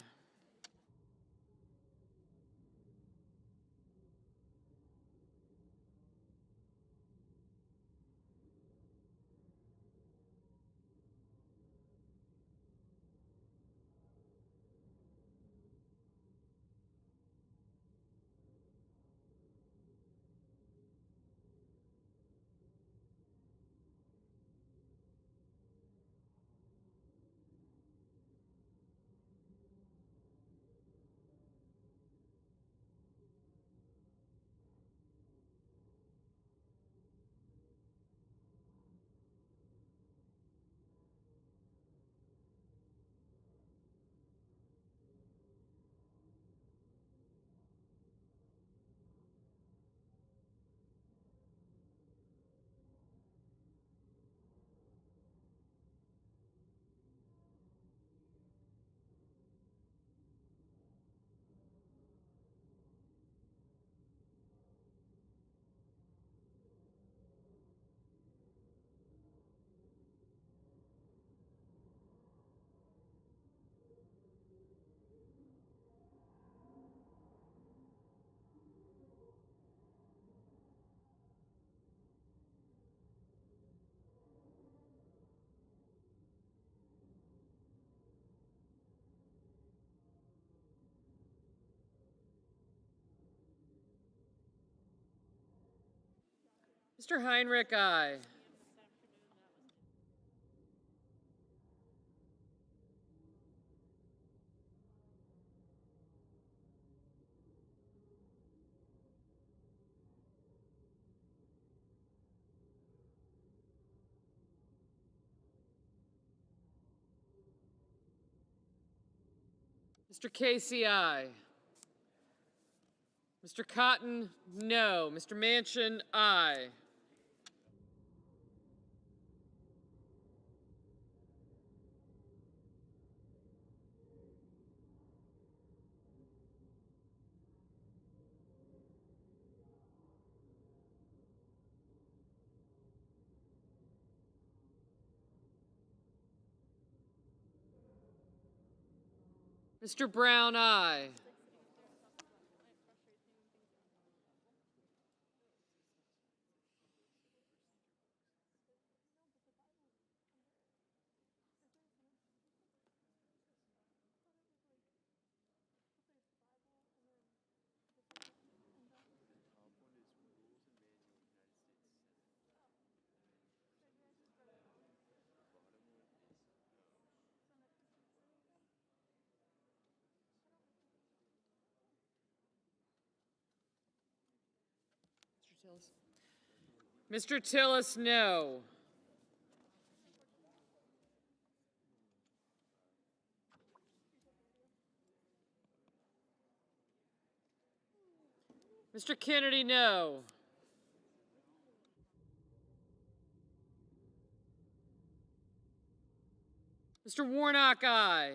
Mr. Heinrich, aye. Mr. Casey, aye. Mr. Cotton, no. Mr. Manchin, aye. Mr. Brown, aye. Mr. Tillis, no. Mr. Kennedy, no. Mr. Warnock, aye.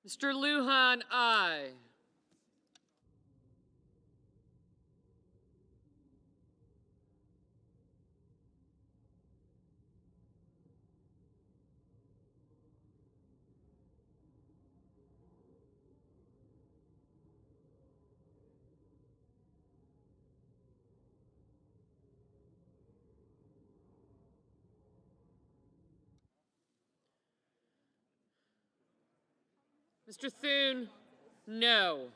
Mr. Lujan, aye. Mr. Thune, no.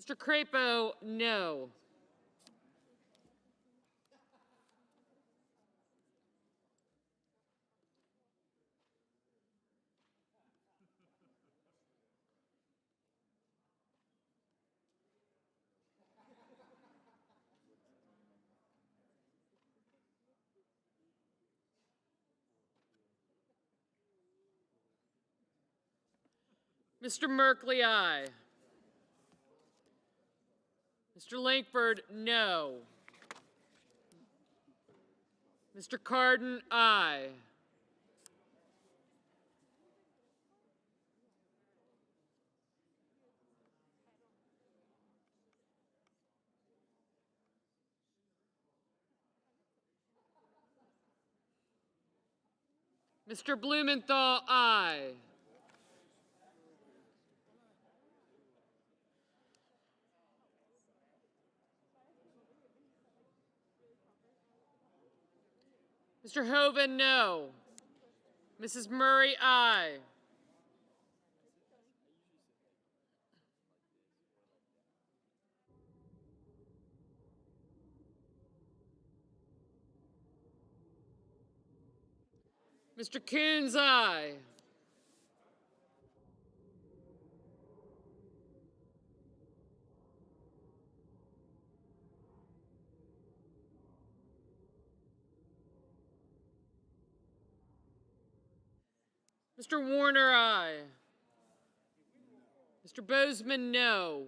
Mr. Crapo, no. Mr. Merkley, aye. Mr. Langford, no. Mr. Cardin, aye. Mr. Blumenthal, aye. Mr. Hoven, no. Mrs. Murray, aye. Mr. Coons, aye. Mr. Warner, aye. Mr. Bozeman, no.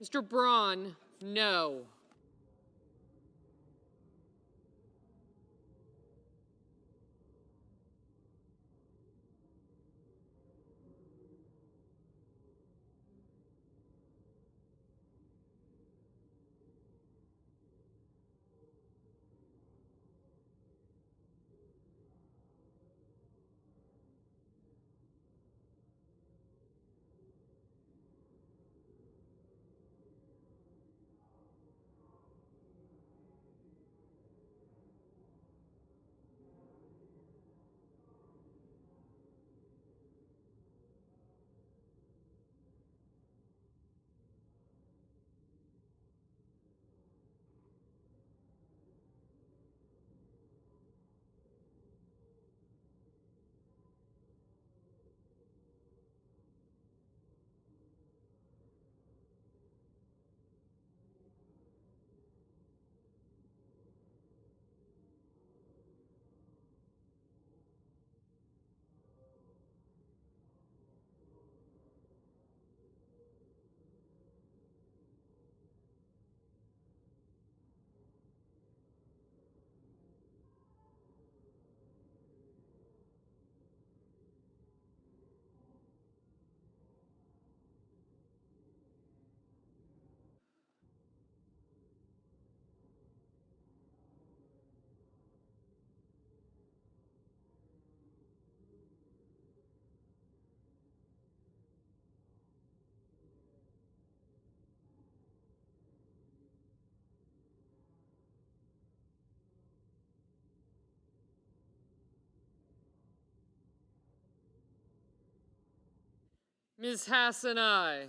Mr. Braun, no. Ms. Hassan, aye.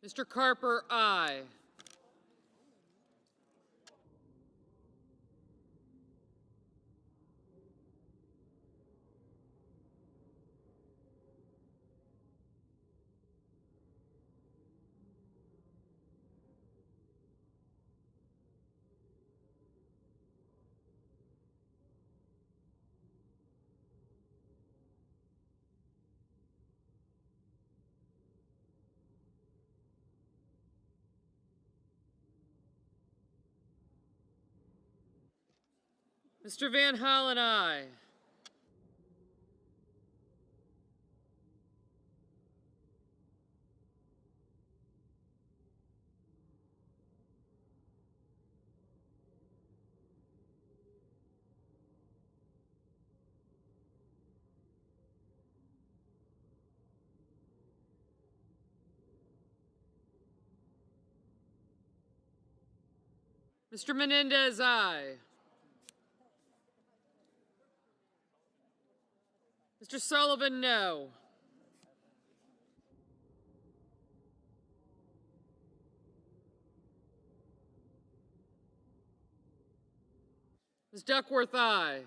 Mr. Carper, aye. Mr. Van Hollen, aye. Mr. Menendez, aye. Mr. Sullivan, no. Ms. Duckworth, aye.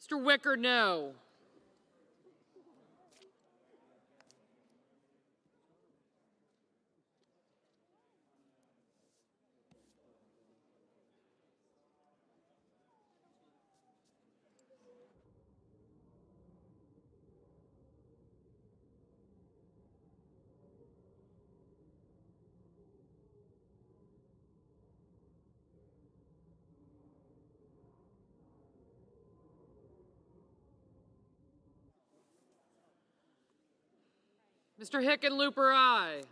Mr. Wicker, no. Mr. Hickenlooper, aye.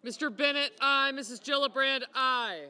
Mr. Bennett, aye. Mrs. Gillibrand, aye.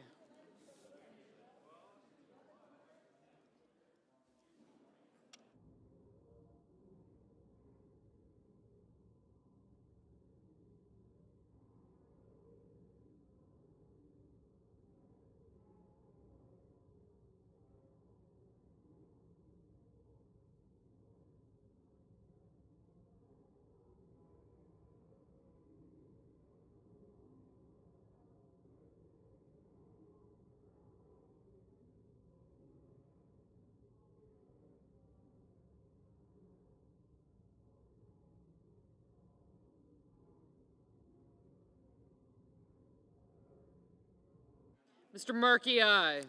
Mr. Markey, aye.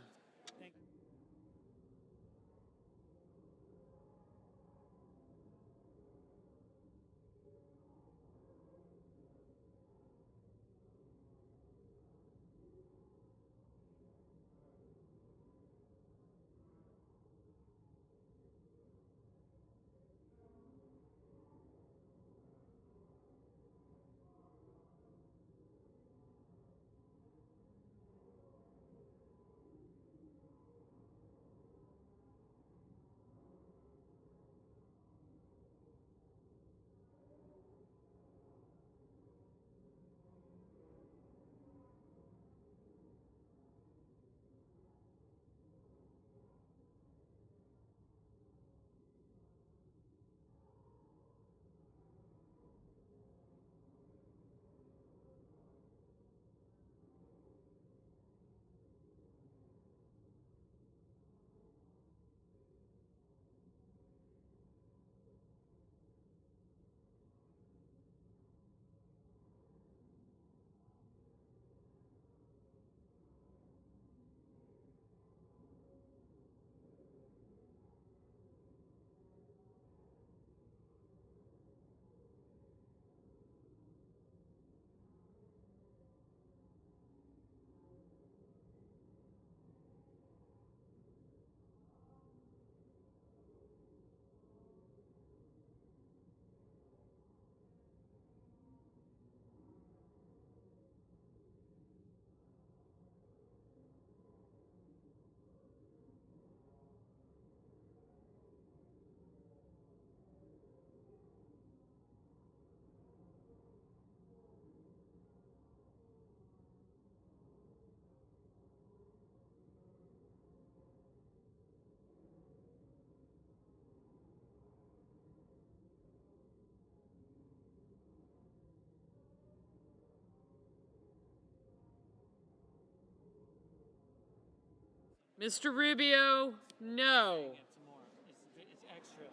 Mr. Rubio, no. It's extra.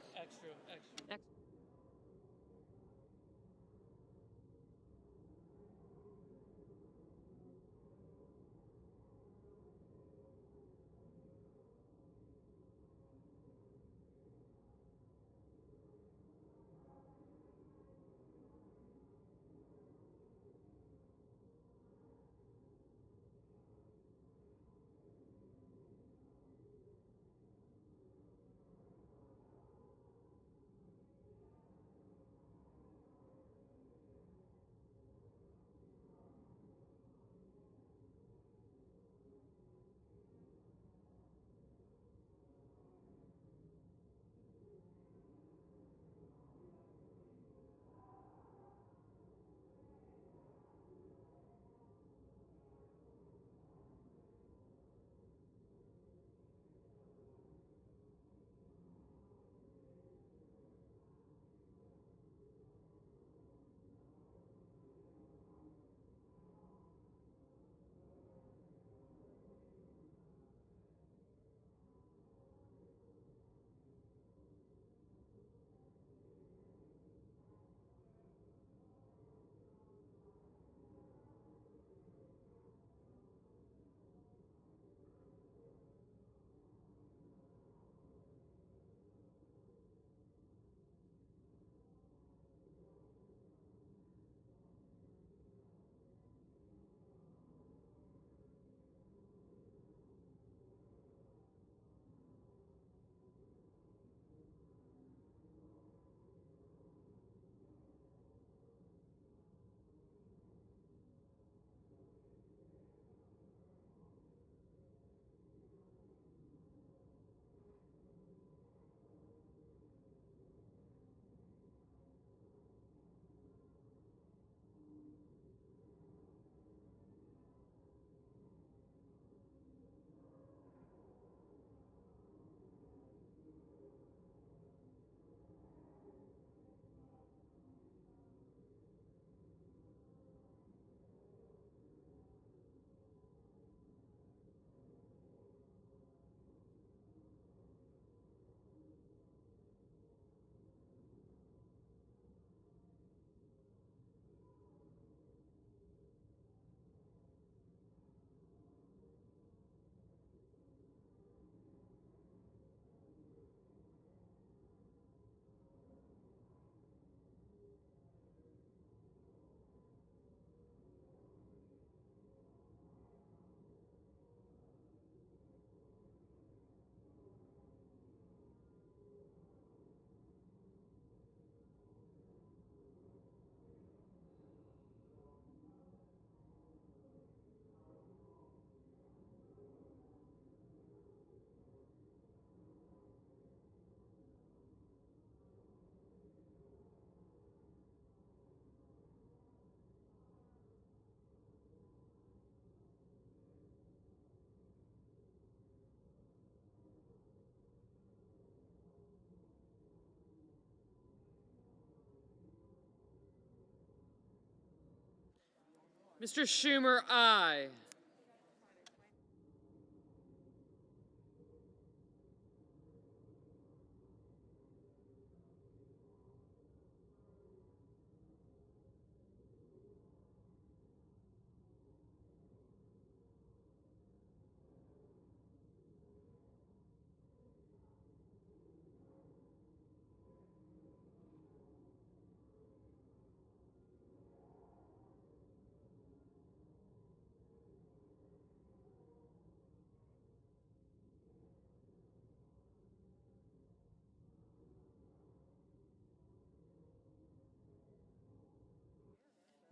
Mr. Schumer, aye.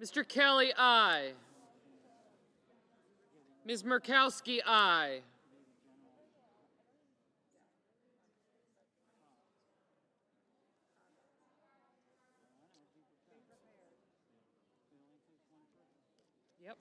Mr. Kelly, aye. Ms. Murkowski, aye. Yep.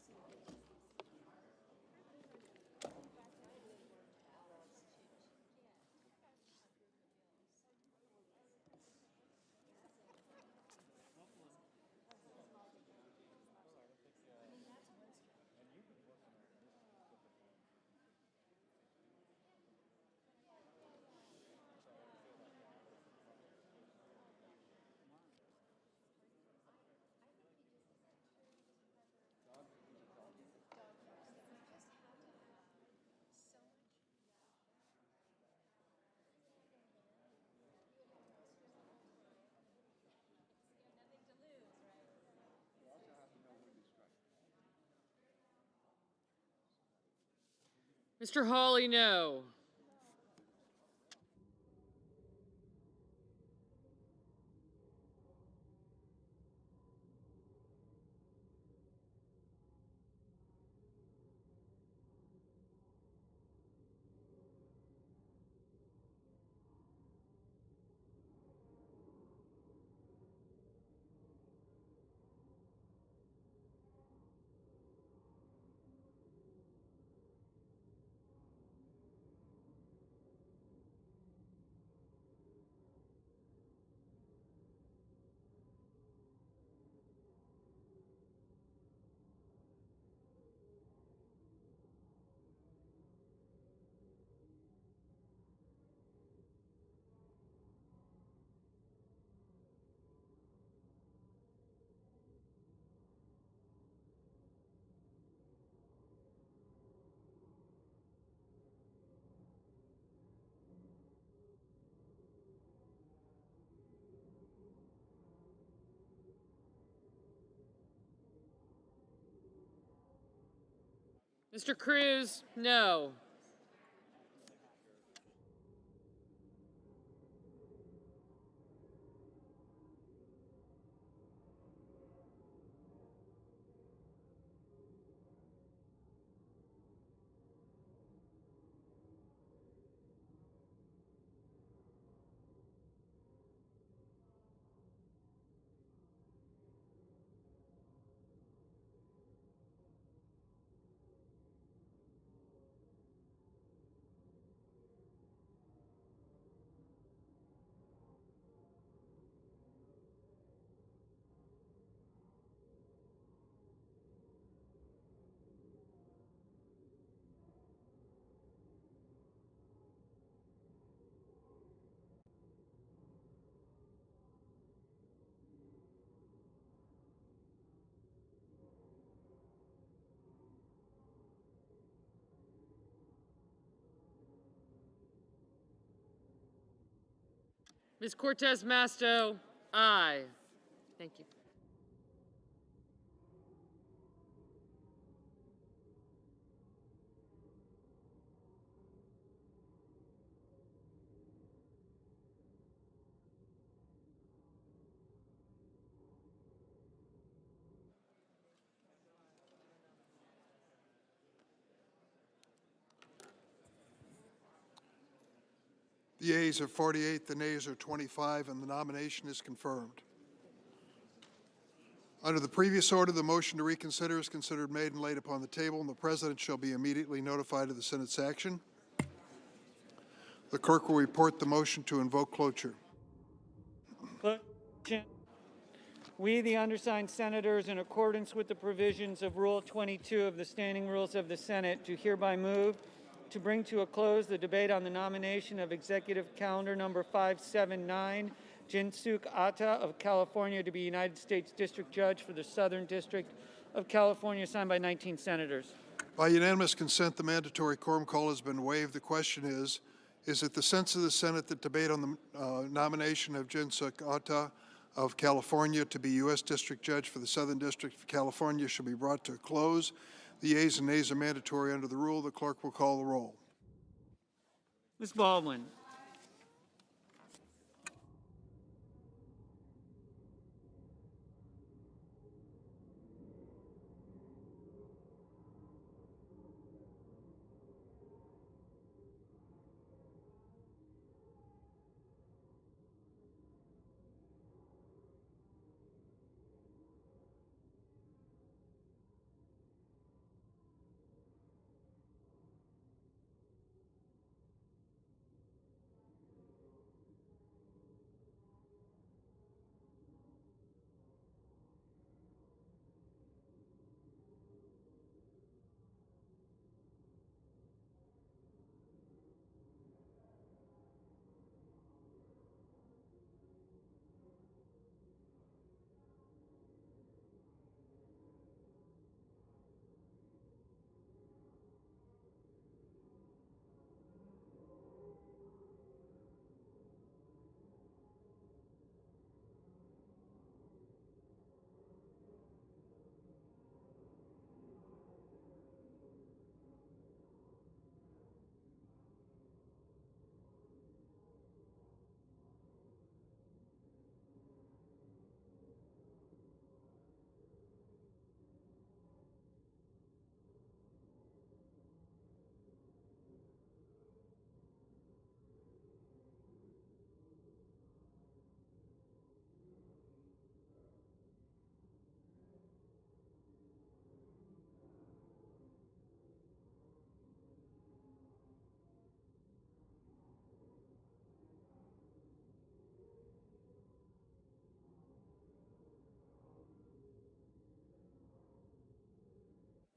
Mr. Hawley, no. Mr. Cruz, no. Ms. Cortez Masto, aye. Thank you. The yeas are 48, the nays are 25, and the nomination is confirmed. Under the previous order, the motion to reconsider is considered made and laid upon the table, and the President shall be immediately notified of the Senate's action. The clerk will report the motion to invoke cloture. We, the undersigned senators, in accordance with the provisions of Rule 22 of the Standing Rules of the Senate, do hereby move to bring to a close the debate on the nomination of Executive Calendar Number 579, Jinsuk Atta of California, to be United States District Judge for the Southern District of California, signed by 19 senators. By unanimous consent, the mandatory quorum call has been waived. The question is it the sense of the Senate that debate on the nomination of Jinsuk Atta of California to be U.S. District Judge for the Southern District of California shall be brought to a close? The yeas and nays are mandatory under the rule. The clerk will call the roll. Ms. Baldwin.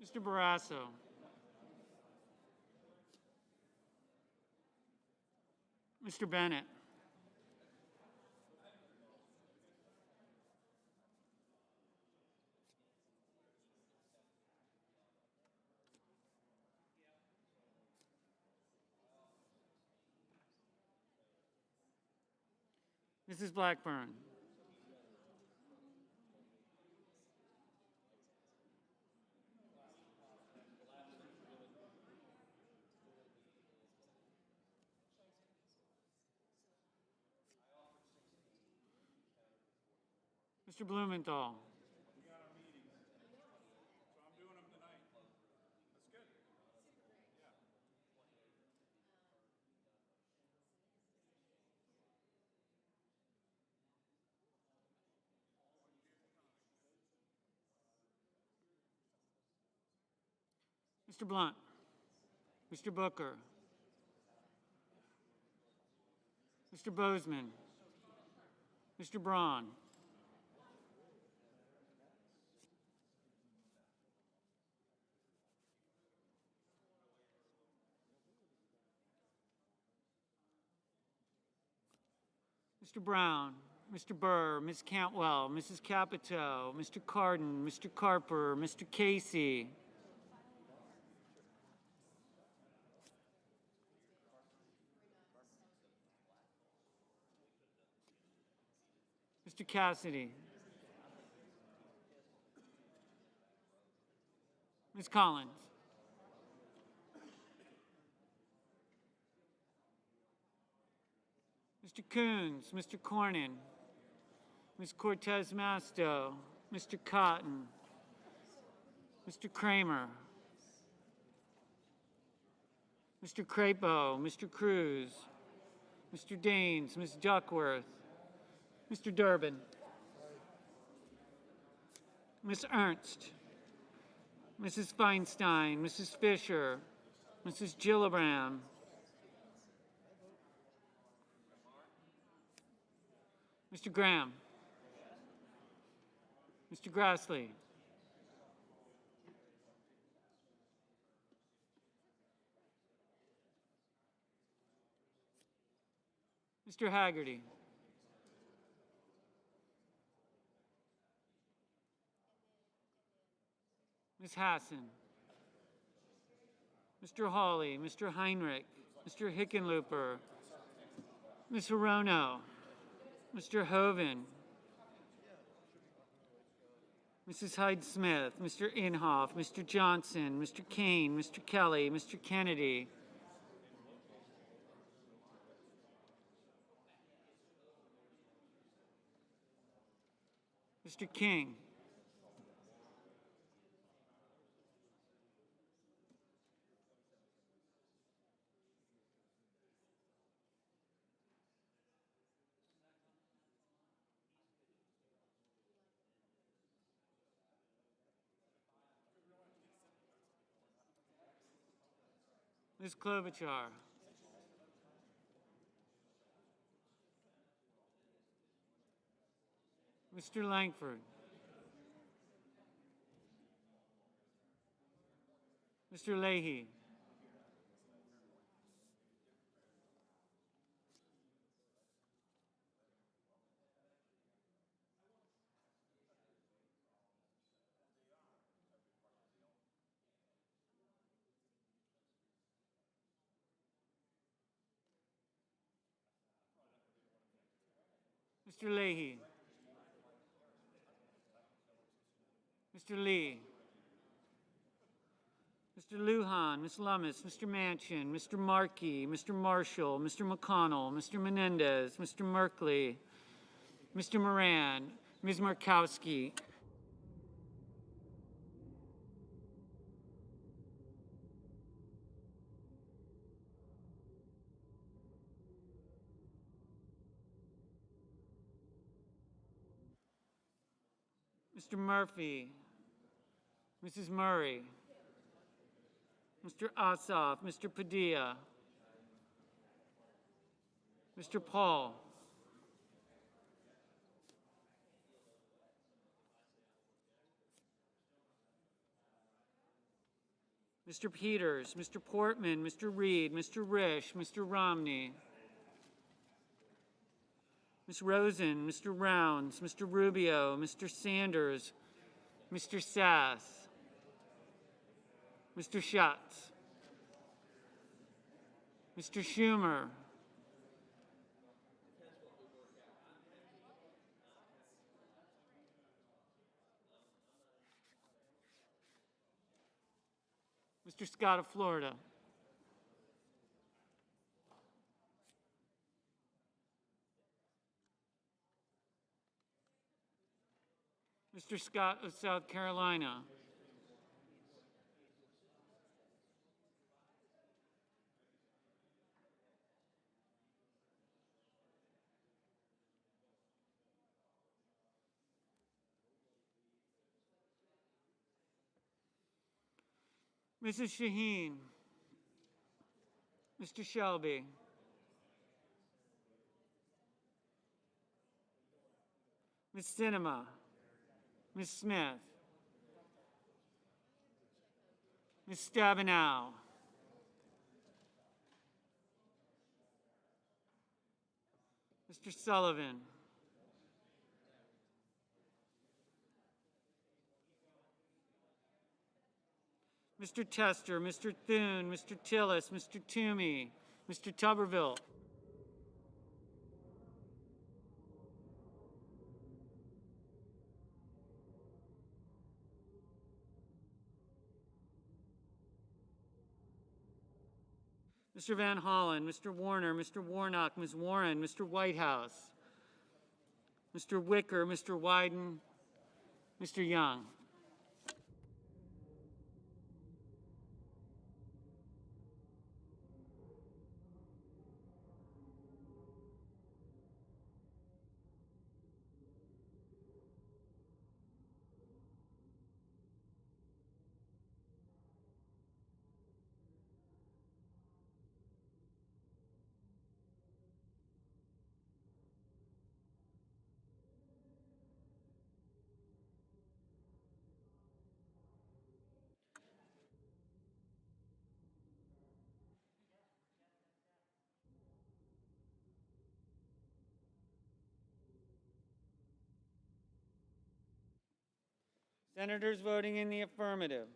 Mr. Barrasso. Mr. Bennett. Mrs. Blackburn. Mr. Blumenthal. Mr. Blunt. Mr. Booker. Mr. Bozeman. Mr. Braun. Mr. Brown. Mr. Burr. Ms. Cantwell. Mrs. Capito. Mr. Cardin. Mr. Carper. Mr. Casey. Mr. Cassidy. Ms. Collins. Mr. Coons. Mr. Cornyn. Ms. Cortez Masto. Mr. Cotton. Mr. Kramer. Mr. Crapo. Mr. Cruz. Mr. Daines. Ms. Duckworth. Mr. Durbin. Ms. Ernst. Mrs. Feinstein. Mrs. Fisher. Mrs. Gillibrand. Mr. Graham. Mr. Grassley. Mr. Haggerty. Ms. Hassan. Mr. Hawley. Mr. Heinrich. Mr. Hickenlooper. Ms. Hirono. Mr. Hoven. Mrs. Hyde-Smith. Mr. Inhofe. Mr. Johnson. Mr. Kane. Mr. Kelly. Mr. Kennedy. Mr. King. Ms. Klobuchar. Mr. Langford. Mr. Leahy. Mr. Leahy. Mr. Lee. Mr. Lujan, Ms. Lummis, Mr. Manchin, Mr. Markey, Mr. Marshall, Mr. McConnell, Mr. Menendez, Mr. Merkley, Mr. Moran, Ms. Markowski. Mr. Murphy, Mrs. Murray, Mr. Ossoff, Mr. Padilla, Mr. Paul, Mr. Peters, Mr. Portman, Mr. Reed, Mr. Risch, Mr. Romney, Ms. Rosen, Mr. Rounds, Mr. Rubio, Mr. Sanders, Mr. Sass, Mr. Schatz, Mr. Schumer, Mr. Scott of Florida, Mr. Scott of South Carolina, Mrs. Shaheen, Mr. Shelby, Ms. Sinema, Ms. Smith, Ms. Stabenow, Mr. Sullivan, Mr. Tester, Mr. Thune, Mr. Tillis, Mr. Toomey, Mr. Tuberville, Mr. Van Hollen, Mr. Warner, Mr. Warnock, Ms. Warren, Mr. Whitehouse, Mr. Wicker, Mr. Wyden, Mr. Young. Senators voting in the affirmative: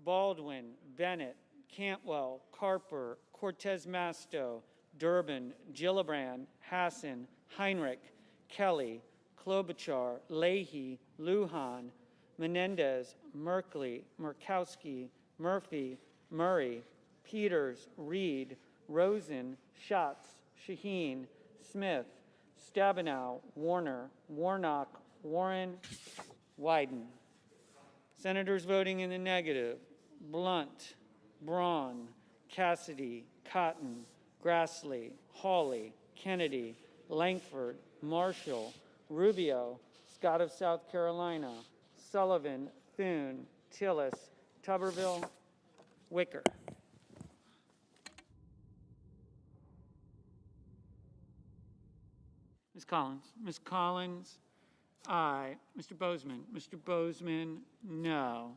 Baldwin, Bennett, Cantwell, Carper, Cortez Masto, Durbin, Gillibrand, Hassan, Heinrich, Kelly, Klobuchar, Leahy, Lujan, Menendez, Merkley, Murkowski, Murphy, Murray, Peters, Reed, Rosen, Schatz, Shaheen, Smith, Stabenow, Warner, Warnock, Warren, Wyden. Senators voting in the negative: Blunt, Braun, Cassidy, Cotton, Grassley, Hawley, Kennedy, Langford, Marshall, Rubio, Scott of South Carolina, Sullivan, Thune, Tillis, Tuberville, Wicker. Ms. Collins. Ms. Collins, aye. Mr. Bozeman. Mr. Bozeman, no.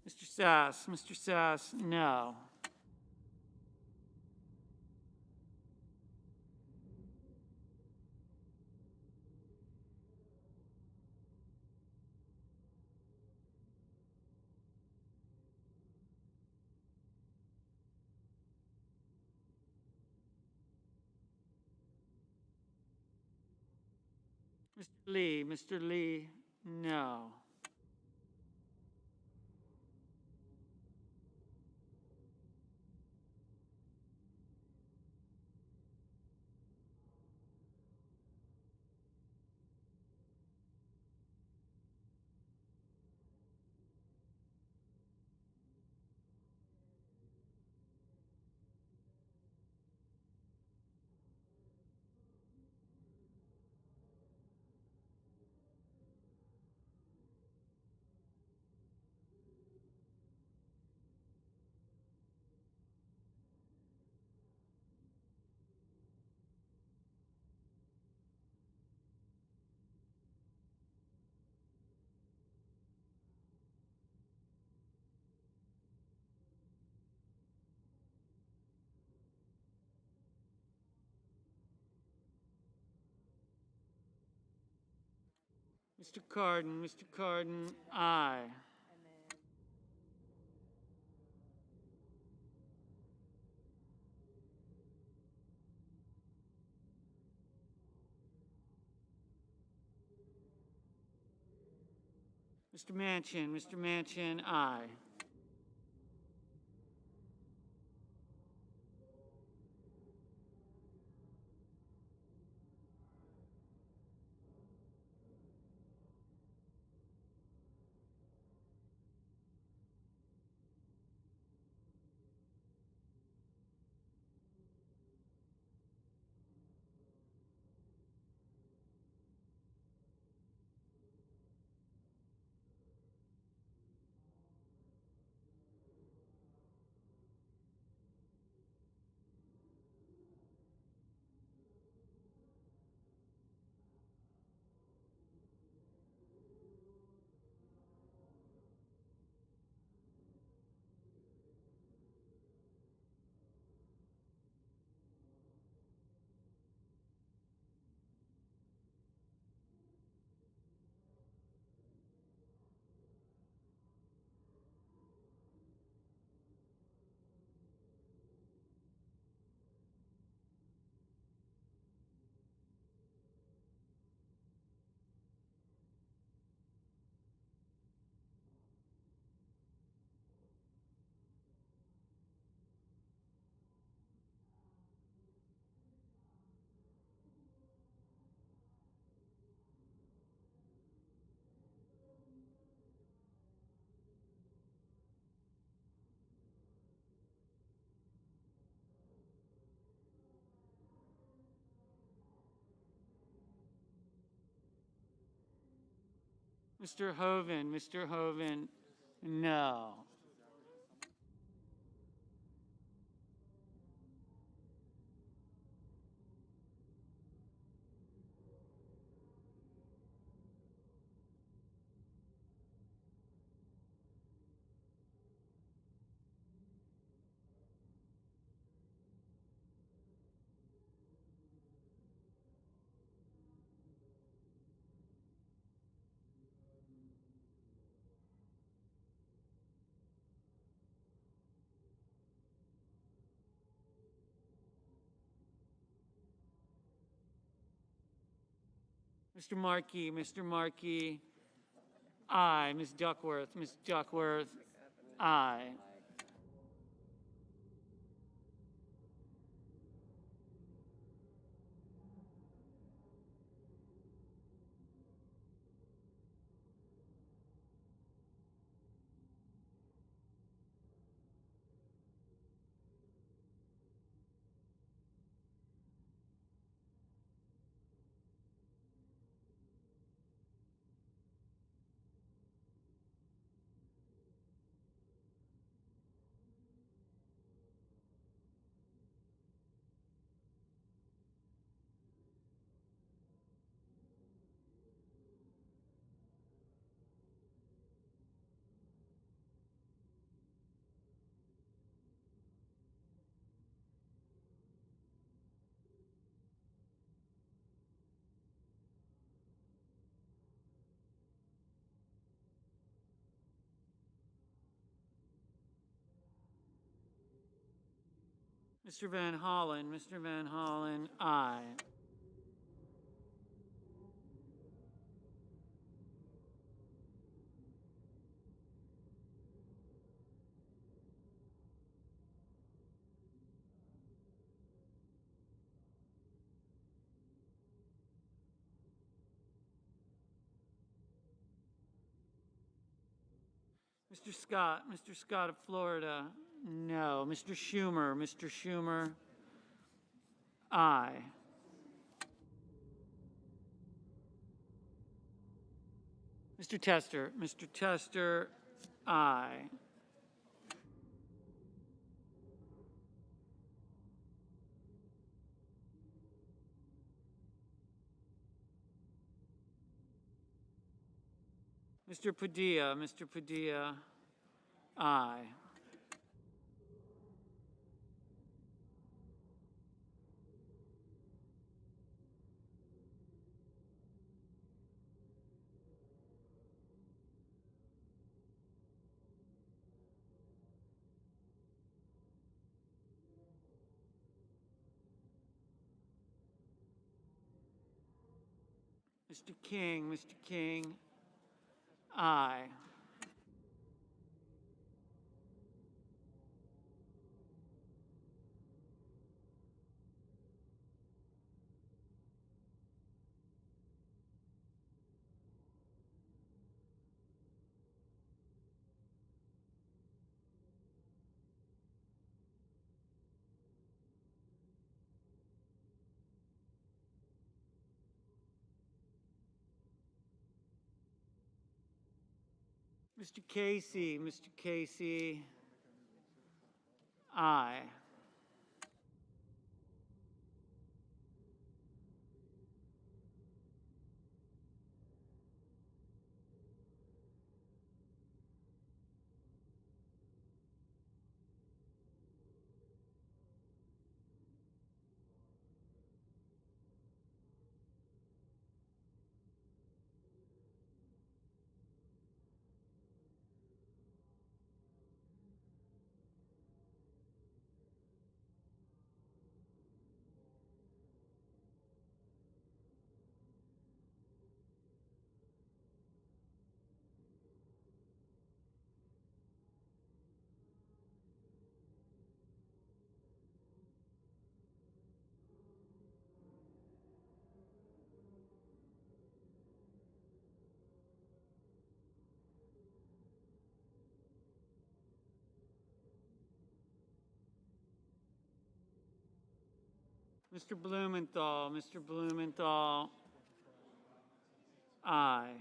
Mr. Sass. Mr. Sass, no. Mr. Lee. Mr. Lee, no. Mr. Cardin, aye. Mr. Manchin, aye. Mr. Hoven, no. Mr. Markey, aye. Ms. Duckworth, aye. Mr. Van Hollen, aye. Mr. Scott of Florida, no. Mr. Schumer, aye. Mr. Tester, aye. Mr. Padilla, aye. Mr. King, aye. Mr. Casey, aye. Mr. Blumenthal, aye.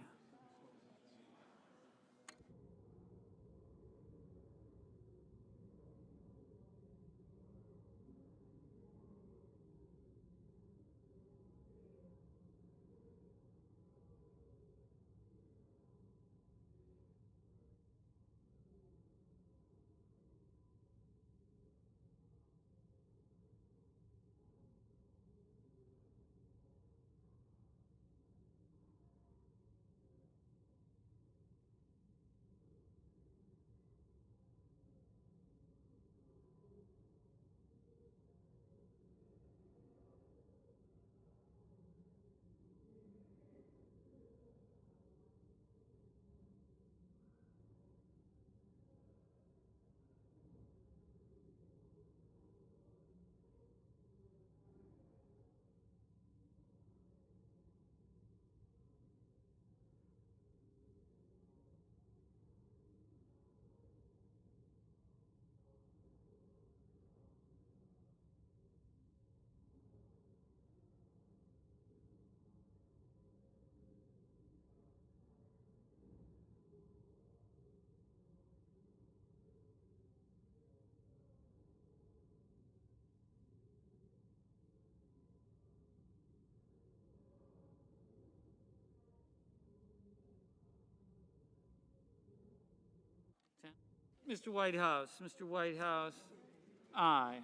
Mr. Whitehouse, aye.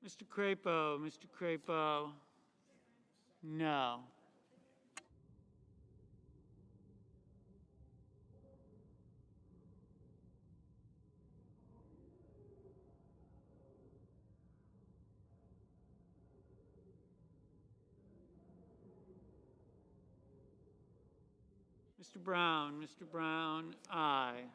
Mr. Crapo, Mr. Crapo, no. Mr. Brown, aye.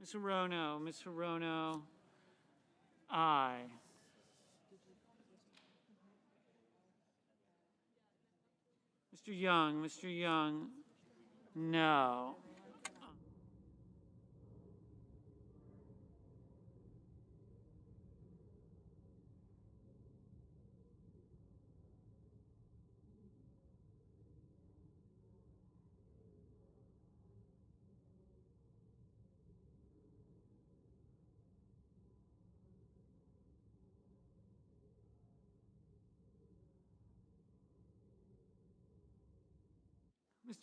Ms. Hirono, aye. Mr. Young, no.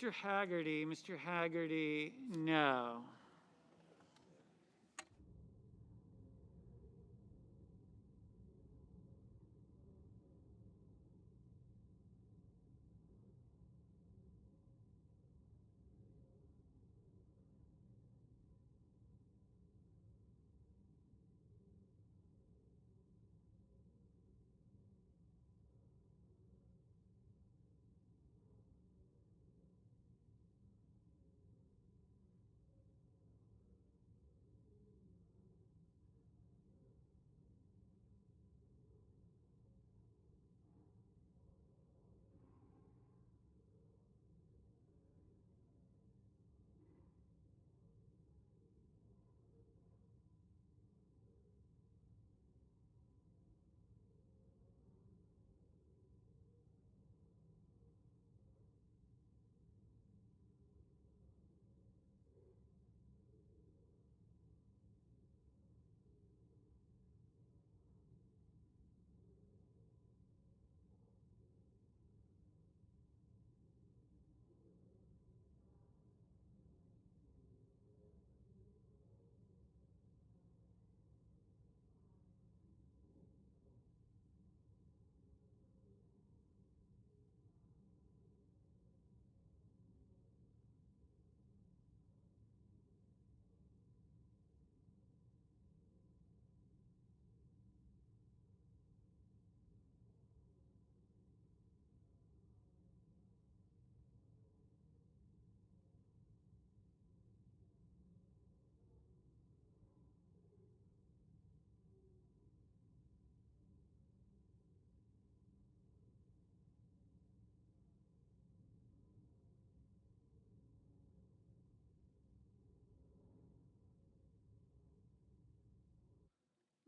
Mr. Haggerty, no.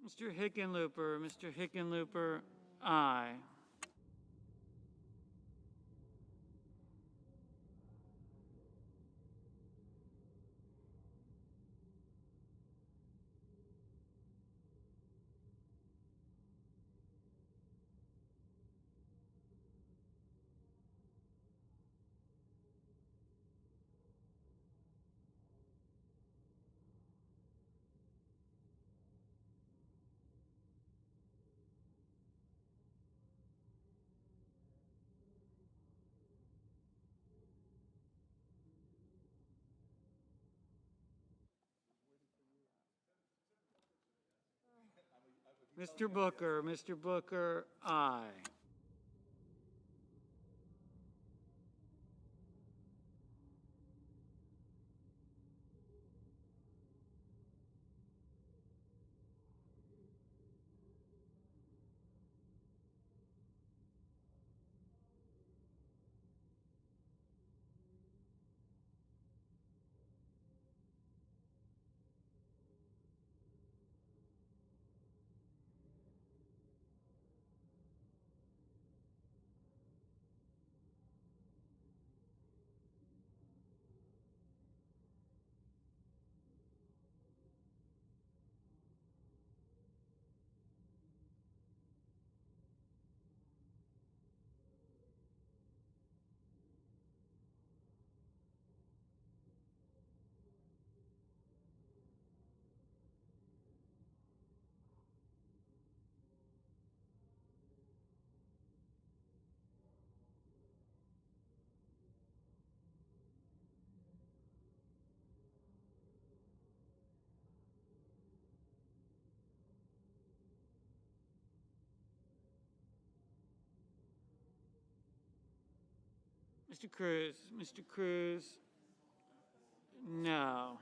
Mr. Hickenlooper, aye. Mr. Booker, aye. Mr. Cruz, no.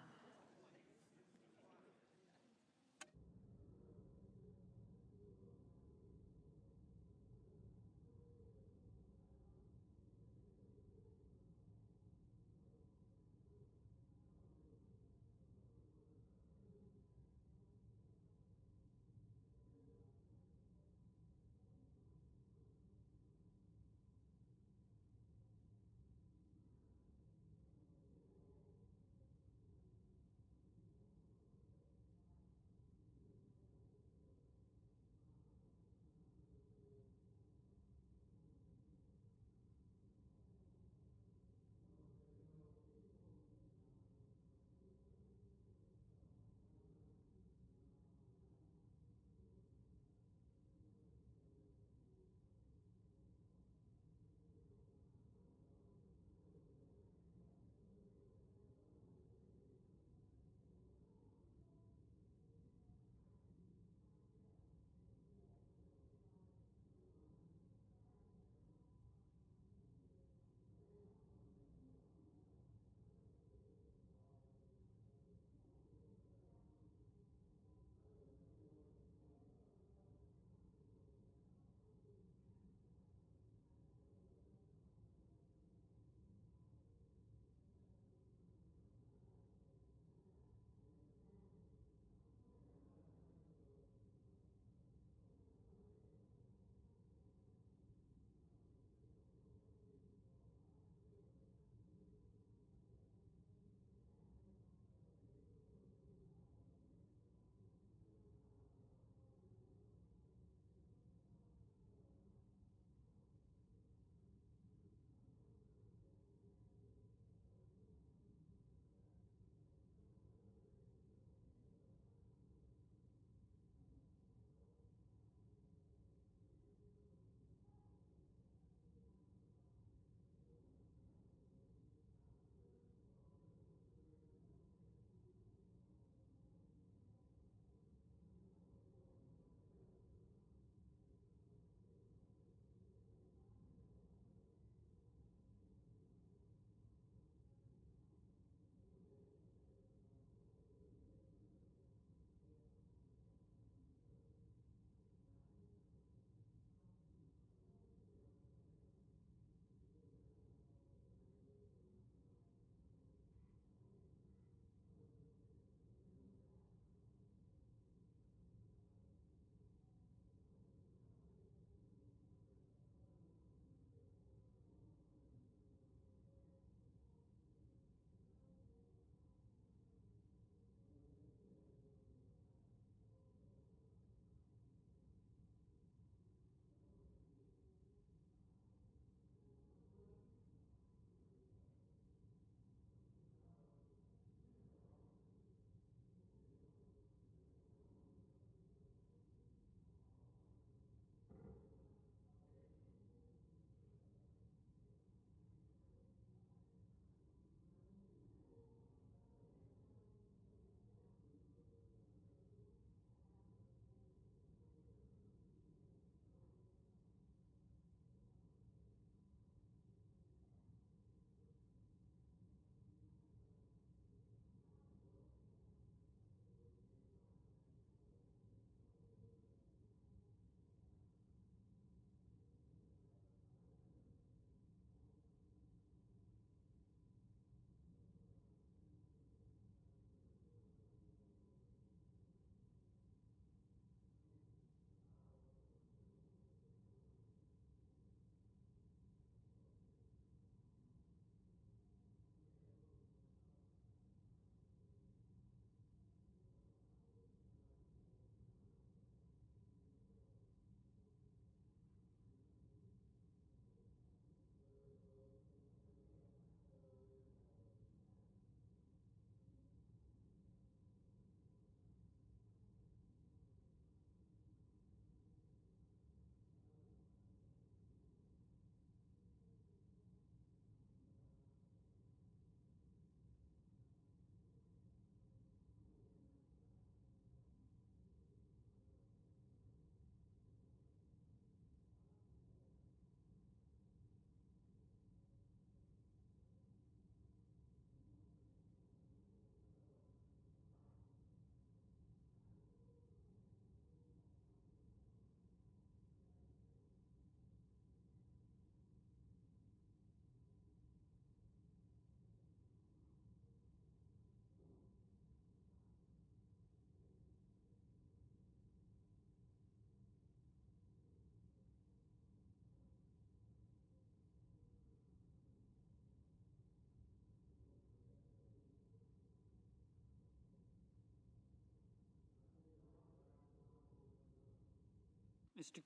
Mr.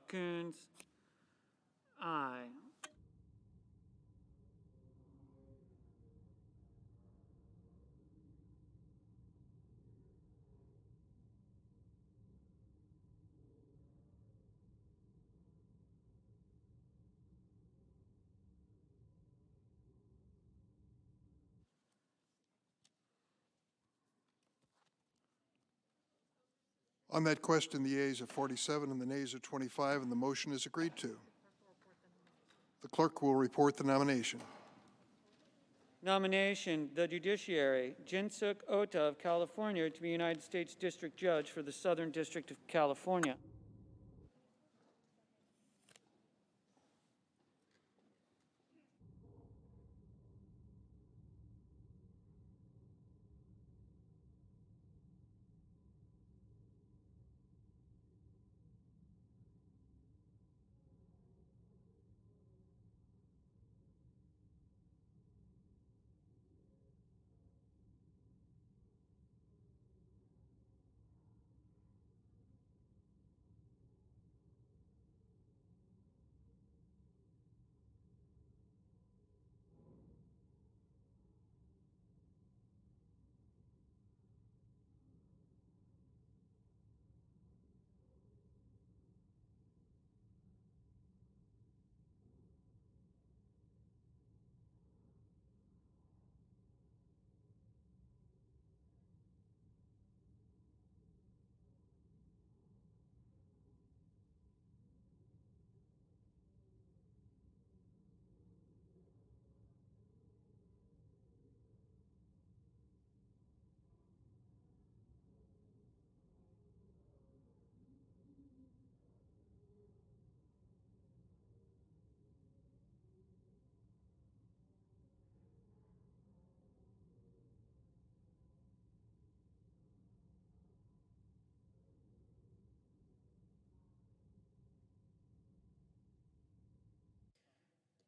Coons, aye. On that question, the yeas are 47 and the nays are 25, and the motion is agreed to. The clerk will report the nomination. Nomination, the judiciary, Jinsuk Ota of California to be United States District Judge for the Southern District of California.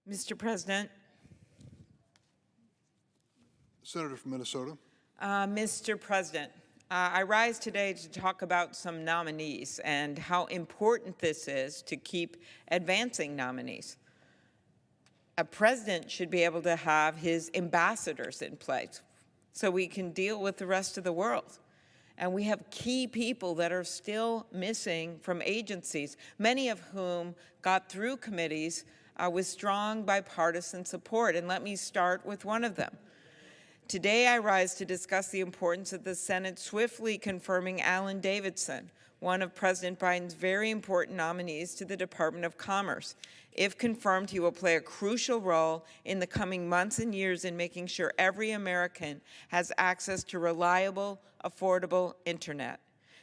Mr. President. Senator from Minnesota. Mr. President, I rise today to talk about some nominees and how important this is to keep advancing nominees. A president should be able to have his ambassadors in place so we can deal with the rest of the world. And we have key people that are still missing from agencies, many of whom got through committees with strong bipartisan support. And let me start with one of them. Today, I rise to discuss the importance of the Senate swiftly confirming Alan Davidson, one of President Biden's very important nominees to the Department of Commerce. If confirmed, he will play a crucial role in the coming months and years in making sure every American has access to reliable, affordable internet.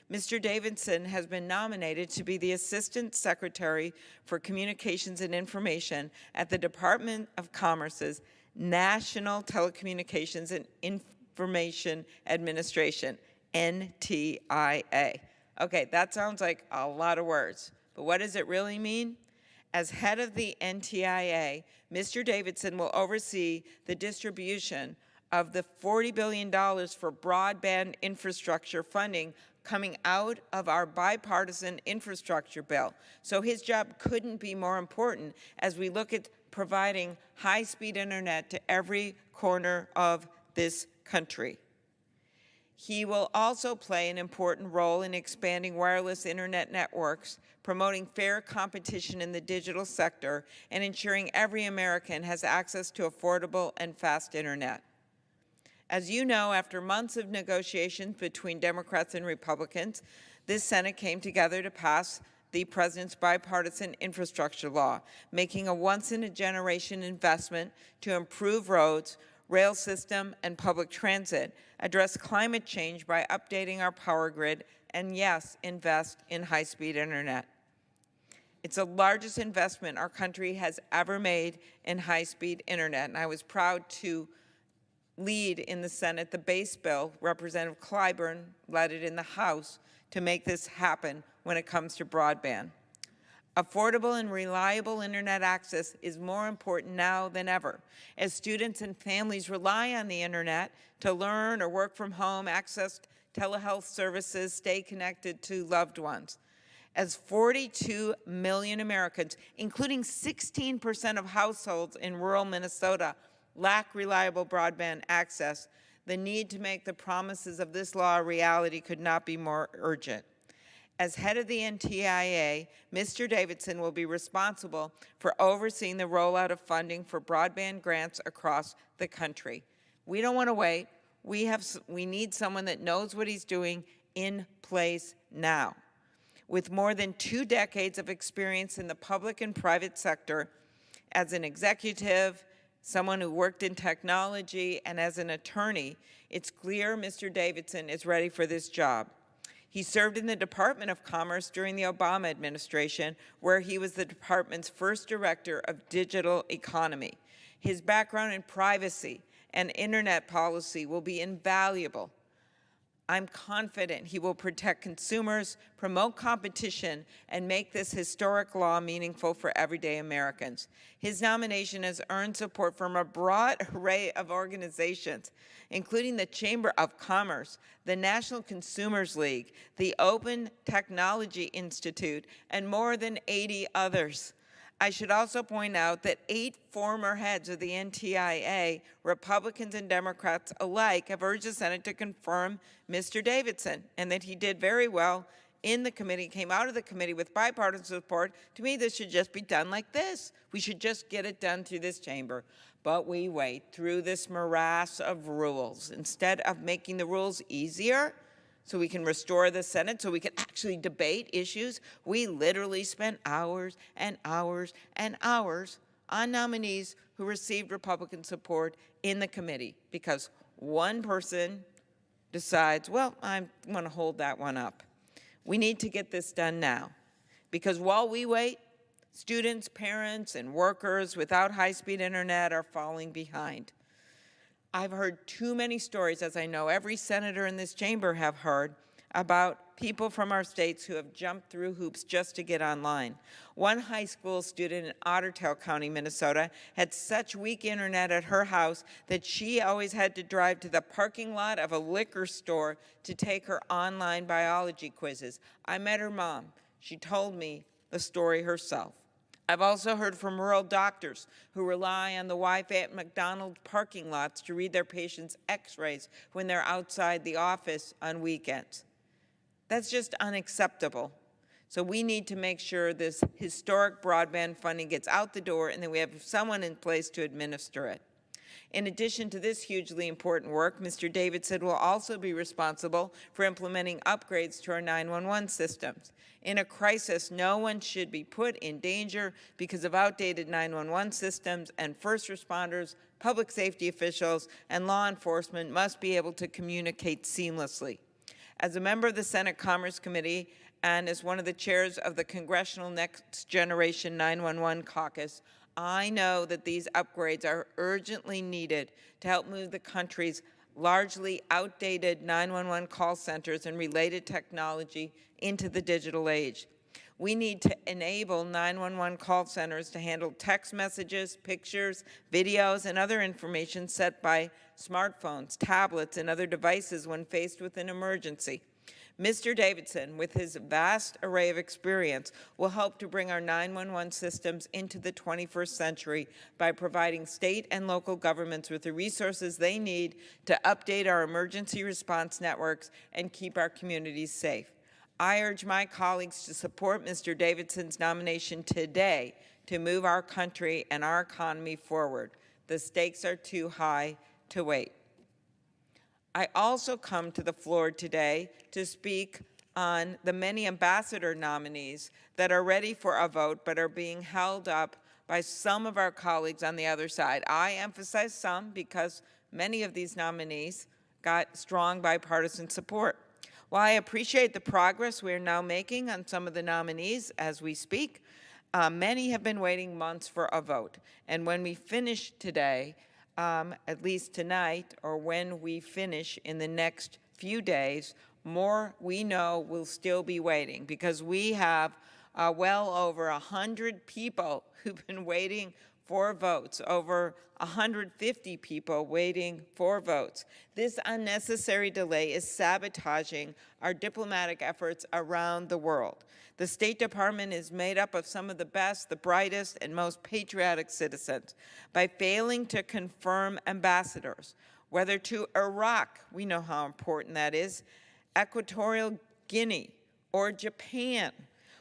Mr. Davidson has been nominated to be the Assistant Secretary for Communications and Information at the Department of Commerce's National Telecommunications and Information Administration, NTIA. Okay, that sounds like a lot of words, but what does it really mean? As head of the NTIA, Mr. Davidson will oversee the distribution of the $40 billion for broadband infrastructure funding coming out of our bipartisan infrastructure bill. So his job couldn't be more important as we look at providing high-speed internet to every corner of this country. He will also play an important role in expanding wireless internet networks, promoting fair competition in the digital sector, and ensuring every American has access to affordable and fast internet. As you know, after months of negotiations between Democrats and Republicans, this Senate came together to pass the President's bipartisan infrastructure law, making a once-in-a-generation investment to improve roads, rail system, and public transit, address climate change by updating our power grid, and yes, invest in high-speed internet. It's the largest investment our country has ever made in high-speed internet, and I was proud to lead in the Senate the base bill. Representative Clyburn led it in the House to make this happen when it comes to broadband. Affordable and reliable internet access is more important now than ever, as students and families rely on the internet to learn or work from home, access telehealth services, stay connected to loved ones. as 42 million Americans, including 16% of households in rural Minnesota, lack reliable broadband access, the need to make the promises of this law a reality could not be more urgent. As head of the NTIA, Mr. Davidson will be responsible for overseeing the rollout of funding for broadband grants across the country. We don't want to wait. We need someone that knows what he's doing in place now. With more than 2 decades of experience in the public and private sector as an executive, someone who worked in technology, and as an attorney, it's clear Mr. Davidson is ready for this job. He served in the Department of Commerce during the Obama administration, where he was the department's first director of digital economy. His background in privacy and internet policy will be invaluable. I'm confident he will protect consumers, promote competition, and make this historic law meaningful for everyday Americans. His nomination has earned support from a broad array of organizations, including the Chamber of Commerce, the National Consumers League, the Open Technology Institute, and more than 80 others. I should also point out that 8 former heads of the NTIA, Republicans and Democrats alike, have urged the Senate to confirm Mr. Davidson, and that he did very well in the committee, came out of the committee with bipartisan support. To me, this should just be done like this. We should just get it done through this chamber. But we wait through this morass of rules. Instead of making the rules easier, so we can restore the Senate, so we can actually debate issues, we literally spent hours and hours and hours on nominees who received Republican support in the committee because one person decides, well, I want to hold that one up. We need to get this done now because while we wait, students, parents, and workers without high-speed internet are falling behind. I've heard too many stories, as I know every senator in this chamber have heard, about people from our states who have jumped through hoops just to get online. One high school student in Ottertail County, Minnesota, had such weak internet at her house that she always had to drive to the parking lot of a liquor store to take her online biology quizzes. I met her mom. She told me the story herself. I've also heard from rural doctors who rely on the Wi-Fi at McDonald's parking lots to read their patients' x-rays when they're outside the office on weekends. That's just unacceptable. So we need to make sure this historic broadband funding gets out the door and that we have someone in place to administer it. In addition to this hugely important work, Mr. Davidson will also be responsible for implementing upgrades to our 911 systems. In a crisis, no one should be put in danger because of outdated 911 systems, and first responders, public safety officials, and law enforcement must be able to communicate seamlessly. As a member of the Senate Commerce Committee and as one of the chairs of the Congressional Next Generation 911 Caucus, I know that these upgrades are urgently needed to help move the country's largely outdated 911 call centers and related technology into the digital age. We need to enable 911 call centers to handle text messages, pictures, videos, and other information sent by smartphones, tablets, and other devices when faced with an emergency. Mr. Davidson, with his vast array of experience, will help to bring our 911 systems into the 21st century by providing state and local governments with the resources they need to update our emergency response networks and keep our communities safe. I urge my colleagues to support Mr. Davidson's nomination today to move our country and our economy forward. The stakes are too high to wait. I also come to the floor today to speak on the many ambassador nominees that are ready for a vote but are being held up by some of our colleagues on the other side. I emphasize some because many of these nominees got strong bipartisan support. While I appreciate the progress we are now making on some of the nominees as we speak, many have been waiting months for a vote. And when we finish today, at least tonight, or when we finish in the next few days, more we know will still be waiting because we have well over 100 people who've been waiting for votes, over 150 people waiting for votes. This unnecessary delay is sabotaging our diplomatic efforts around the world. The State Department is made up of some of the best, the brightest, and most patriotic citizens. By failing to confirm ambassadors, whether to Iraq, we know how important that is, Equatorial Guinea, or Japan,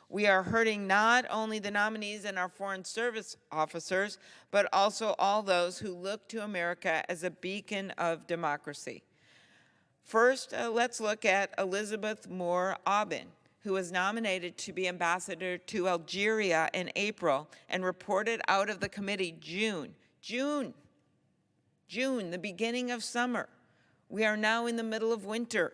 we are hurting not only the nominees and our foreign service officers, but also all those who look to America as a beacon of democracy. First, let's look at Elizabeth Moore Aubin, who was nominated to be ambassador to Algeria in April and reported out of the committee June, the beginning of summer. We are now in the middle of winter.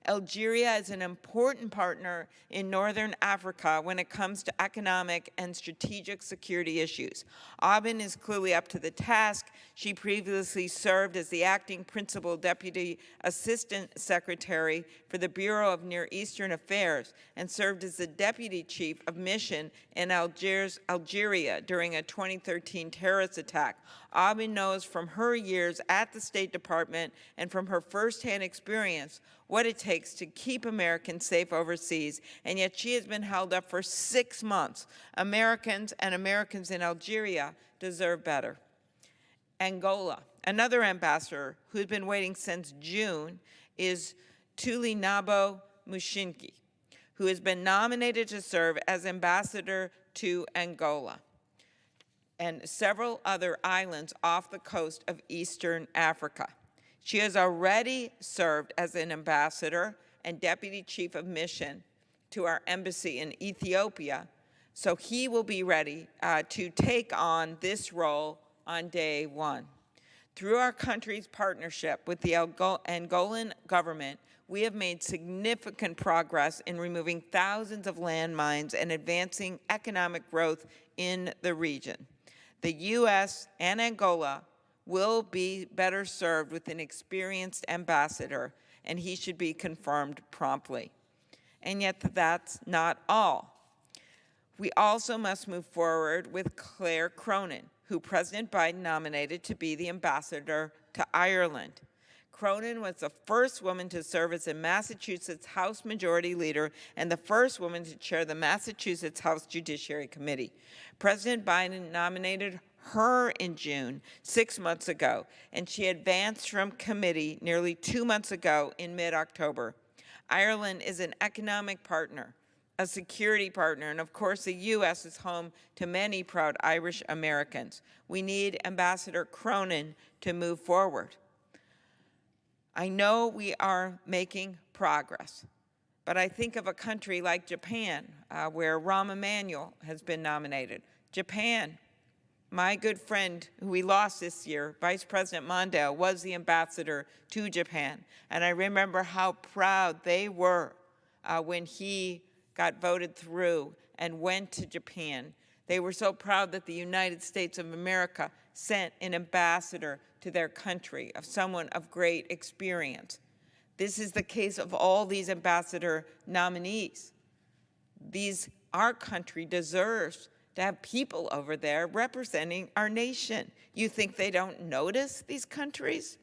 Algeria is an important partner in Northern Africa when it comes to economic and strategic security issues. Aubin is clearly up to the task. She previously served as the acting principal deputy assistant secretary for the Bureau of Near Eastern Affairs and served as the deputy chief of mission in Algeria during a 2013 terrorist attack. Aubin knows from her years at the State Department and from her firsthand experience what it takes to keep Americans safe overseas, and yet she has been held up for 6 months. Americans and Americans in Algeria deserve better. Angola, another ambassador who's been waiting since June, is Tulinabo Mushinki, who has been nominated to serve as ambassador to Angola and several other islands off the coast of Eastern Africa. She has already served as an ambassador and deputy chief of mission to our embassy in Ethiopia, so he will be ready to take on this role on day one. Through our country's partnership with the Angolan government, we have made significant progress in removing thousands of landmines and advancing economic growth in the region. The U.S. and Angola will be better served with an experienced ambassador, and he should be confirmed promptly. And yet that's not all. We also must move forward with Claire Cronin, who President Biden nominated to be the ambassador to Ireland. Cronin was the first woman to serve as a Massachusetts House Majority Leader and the first woman to chair the Massachusetts House Judiciary Committee. President Biden nominated her in June, 6 months ago, and she advanced from committee nearly 2 months ago in mid-October. Ireland is an economic partner, a security partner, and of course the U.S. is home to many proud Irish Americans. We need Ambassador Cronin to move forward. I know we are making progress, but I think of a country like Japan, where Rahm Emanuel has been nominated. Japan, my good friend who we lost this year, Vice President Mondale, was the ambassador to Japan. And I remember how proud they were when he got voted through and went to Japan. They were so proud that the United States of America sent an ambassador to their country, of someone of great experience. This is the case of all these ambassador nominees. Our country deserves to have people over there representing our nation. You think they don't notice these countries?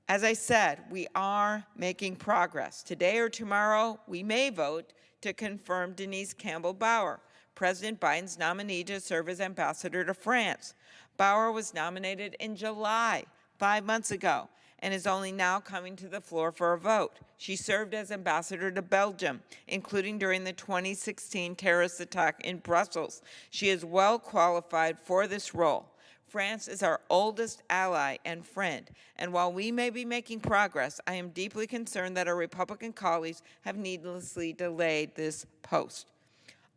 As I said, we are making progress. Today or tomorrow, we may vote to confirm Denise Campbell Bauer, President Biden's nominee to serve as ambassador to France. Bauer was nominated in July, 5 months ago, and is only now coming to the floor for a vote. She served as ambassador to Belgium, including during the 2016 terrorist attack in Brussels. She is well qualified for this role. France is our oldest ally and friend, and while we may be making progress, I am deeply concerned that our Republican colleagues have needlessly delayed this post.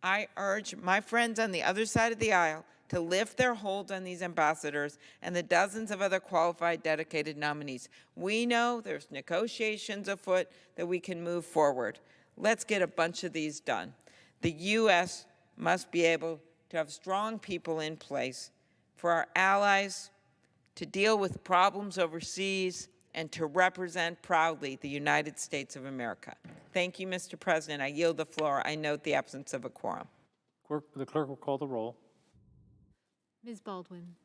I urge my friends on the other side of the aisle to lift their hold on these ambassadors and the dozens of other qualified, dedicated nominees. We know there's negotiations afoot that we can move forward. Let's get a bunch of these done. The U.S. must be able to have strong people in place for our allies to deal with problems overseas and to represent proudly the United States of America. Thank you, Mr. President. I yield the floor. I note the absence of a quorum. The clerk will call the roll. Ms. Baldwin.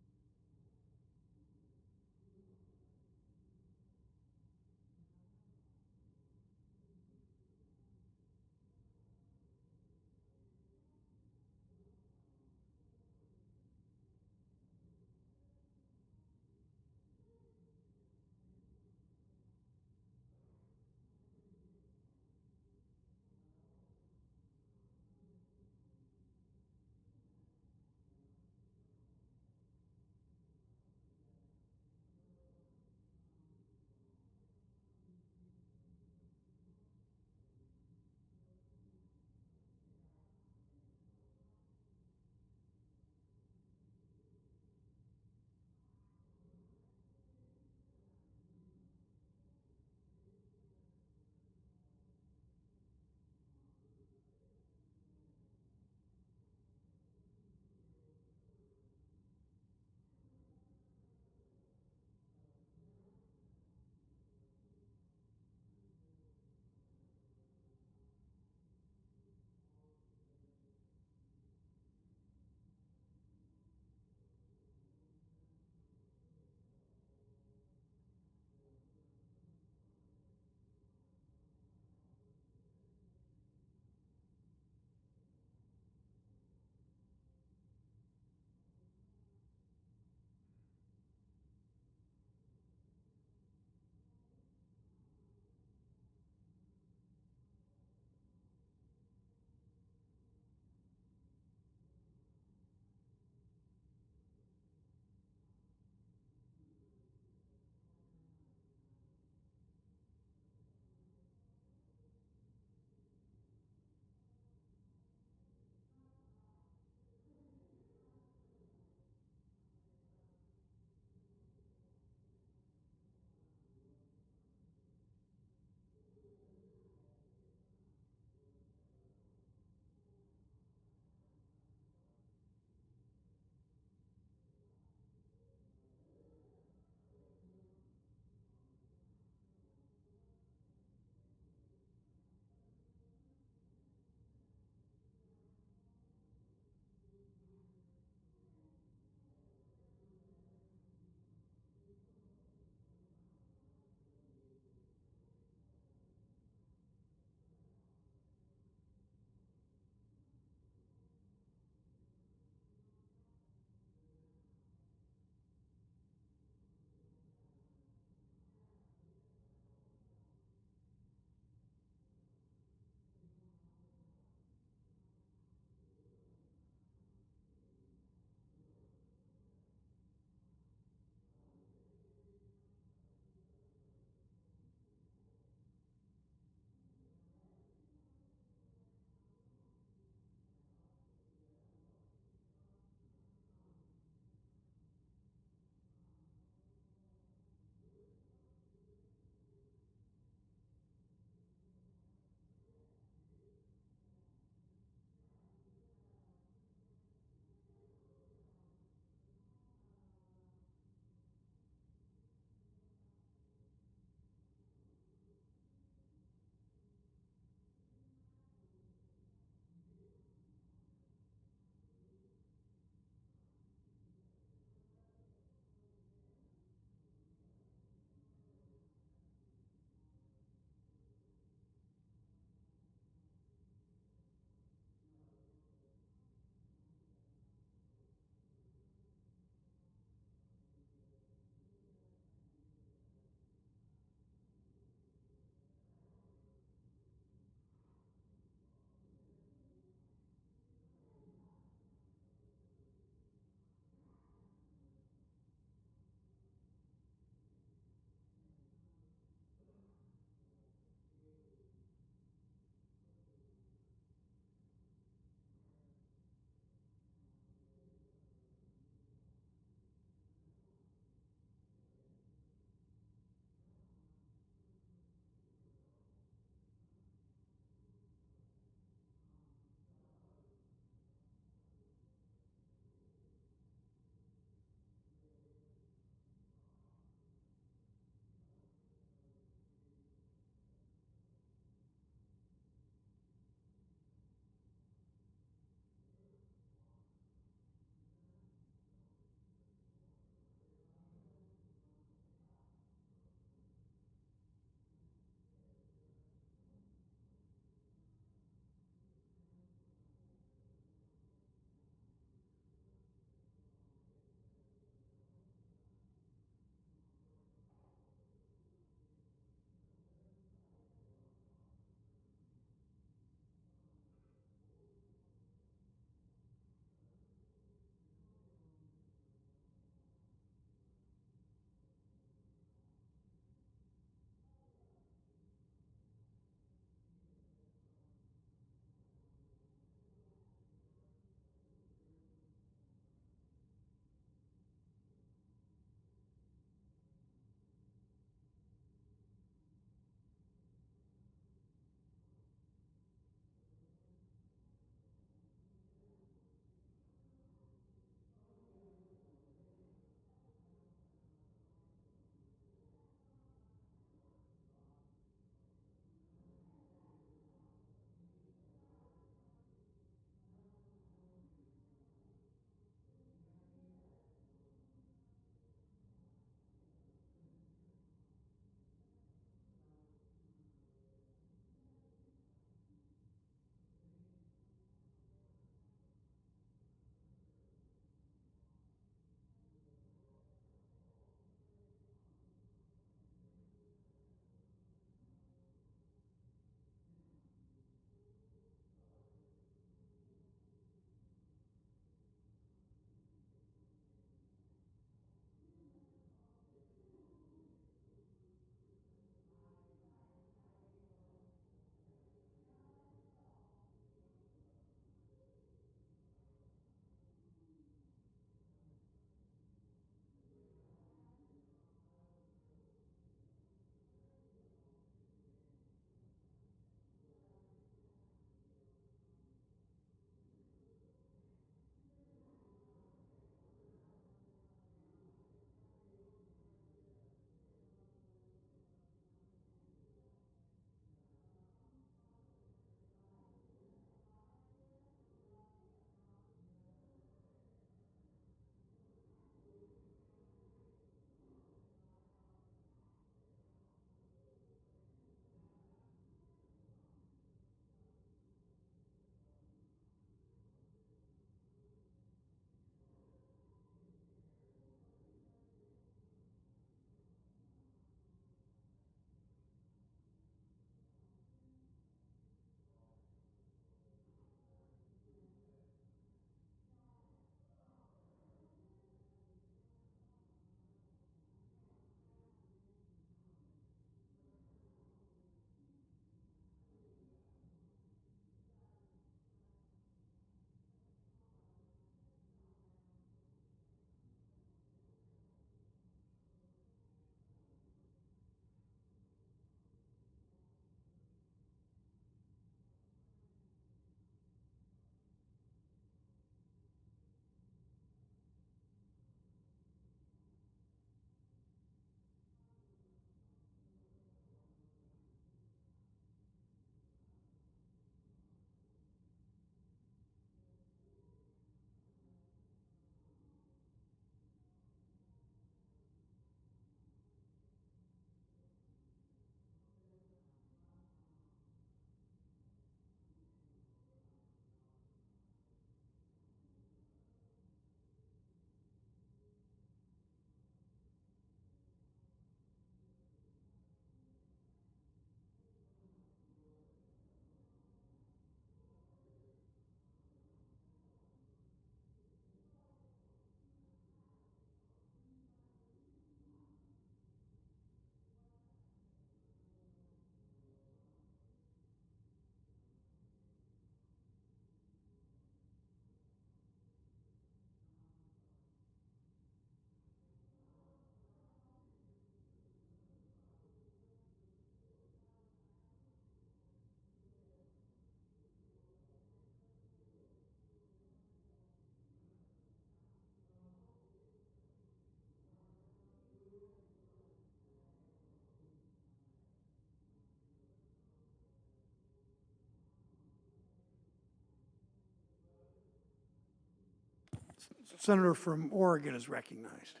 Senator from Oregon is recognized.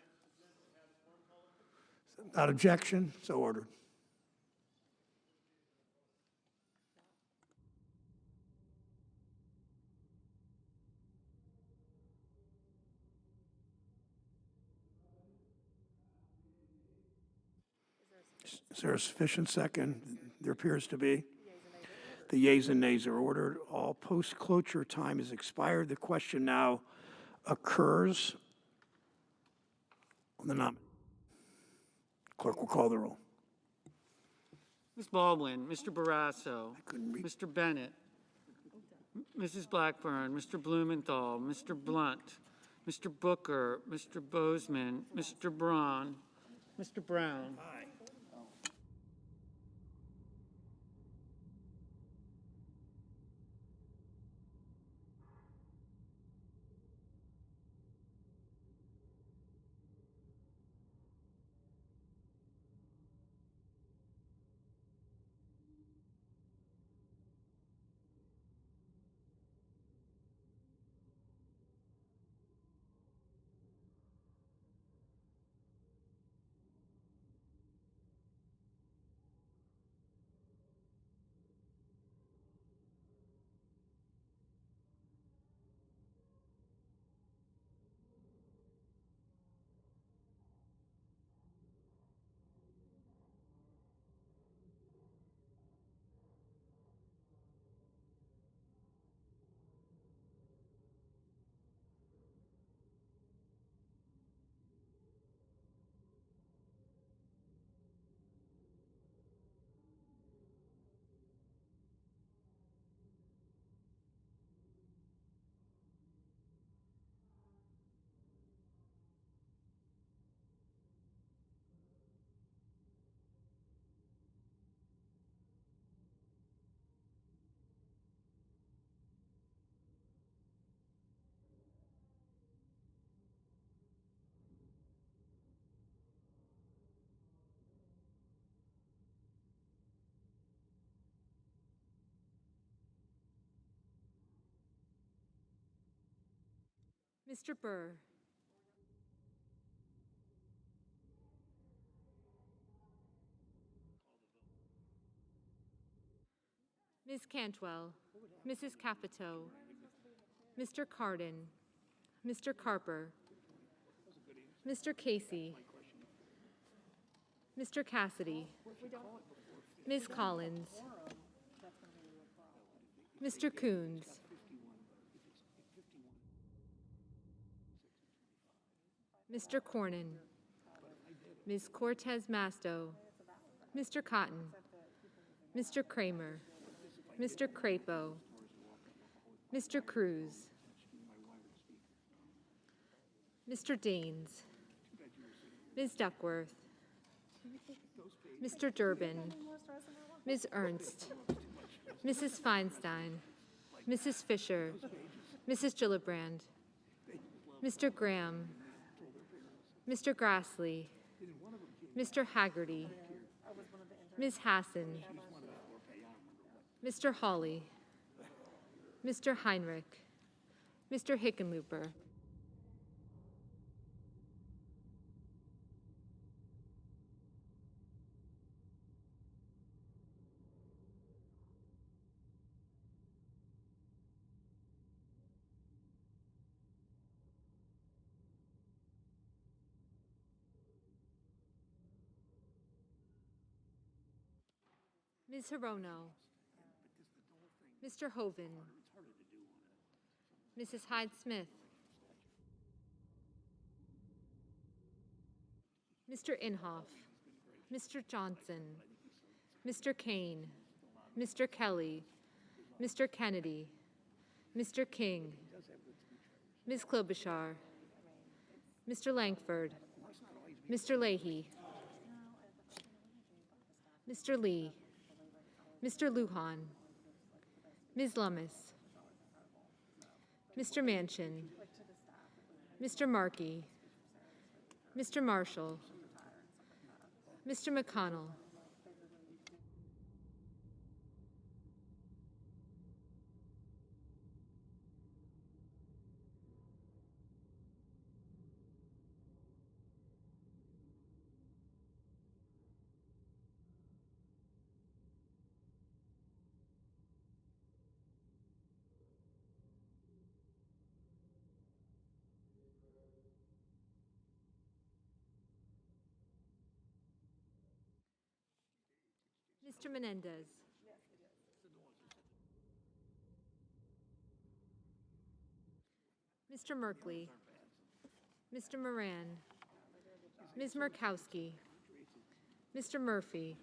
Without objection, so ordered. Is there a sufficient second? There appears to be. The yeas and nays are ordered. All post-cloture time is expired. The question now occurs on the nominee. Clerk will call the roll. Ms. Baldwin, Mr. Barrasso, Mr. Bennett, Mrs. Blackburn, Mr. Blumenthal, Mr. Blunt, Mr. Booker, Mr. Bozeman, Mr. Braun, Mr. Brown. Mr. Burr. Ms. Cantwell, Mrs. Capito, Mr. Cardin, Mr. Carper, Mr. Casey, Mr. Cassidy, Ms. Collins, Mr. Coons, Mr. Cornyn, Ms. Cortez Masto, Mr. Cotton, Mr. Kramer, Mr. Crapo, Mr. Cruz, Mr. Daines, Ms. Duckworth, Mr. Durbin, Ms. Ernst, Mrs. Feinstein, Mrs. Fisher, Mrs. Gillibrand, Mr. Graham, Mr. Grassley, Mr. Haggerty, Ms. Hassan, Mr. Hawley, Mr. Heinrich, Mr. Hickenlooper, Ms. Hirono, Mr. Hoven, Mrs. Hyde-Smith, Mr. Inhofe, Mr. Johnson, Mr. Kane, Mr. Kelly, Mr. Kennedy, Mr. King, Ms. Klobuchar, Mr. Langford, Mr. Leahy, Mr. Lee, Mr. Lujan, Ms. Lummis, Mr. Manchin, Mr. Markey, Mr. Marshall, Mr. McConnell, Mr. Menendez. Mr. Merkley. Mr. Moran. Ms. Murkowski. Mr. Murphy.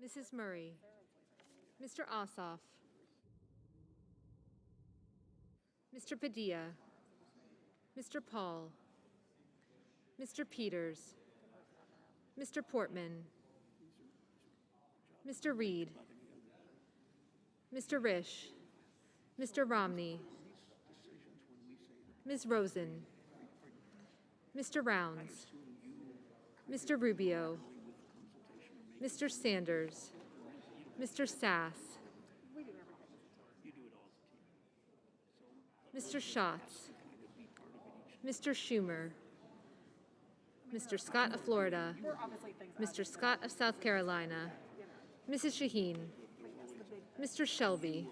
Mrs. Murray. Mr. Ossoff. Mr. Padilla. Mr. Paul. Mr. Peters. Mr. Portman. Mr. Reed. Mr. Risch. Mr. Romney. Ms. Rosen. Mr. Rounds. Mr. Rubio. Mr. Sanders. Mr. Sass. Mr. Schatz. Mr. Schumer. Mr. Scott of Florida. Mr. Scott of South Carolina. Mrs. Shaheen. Mr. Shelby.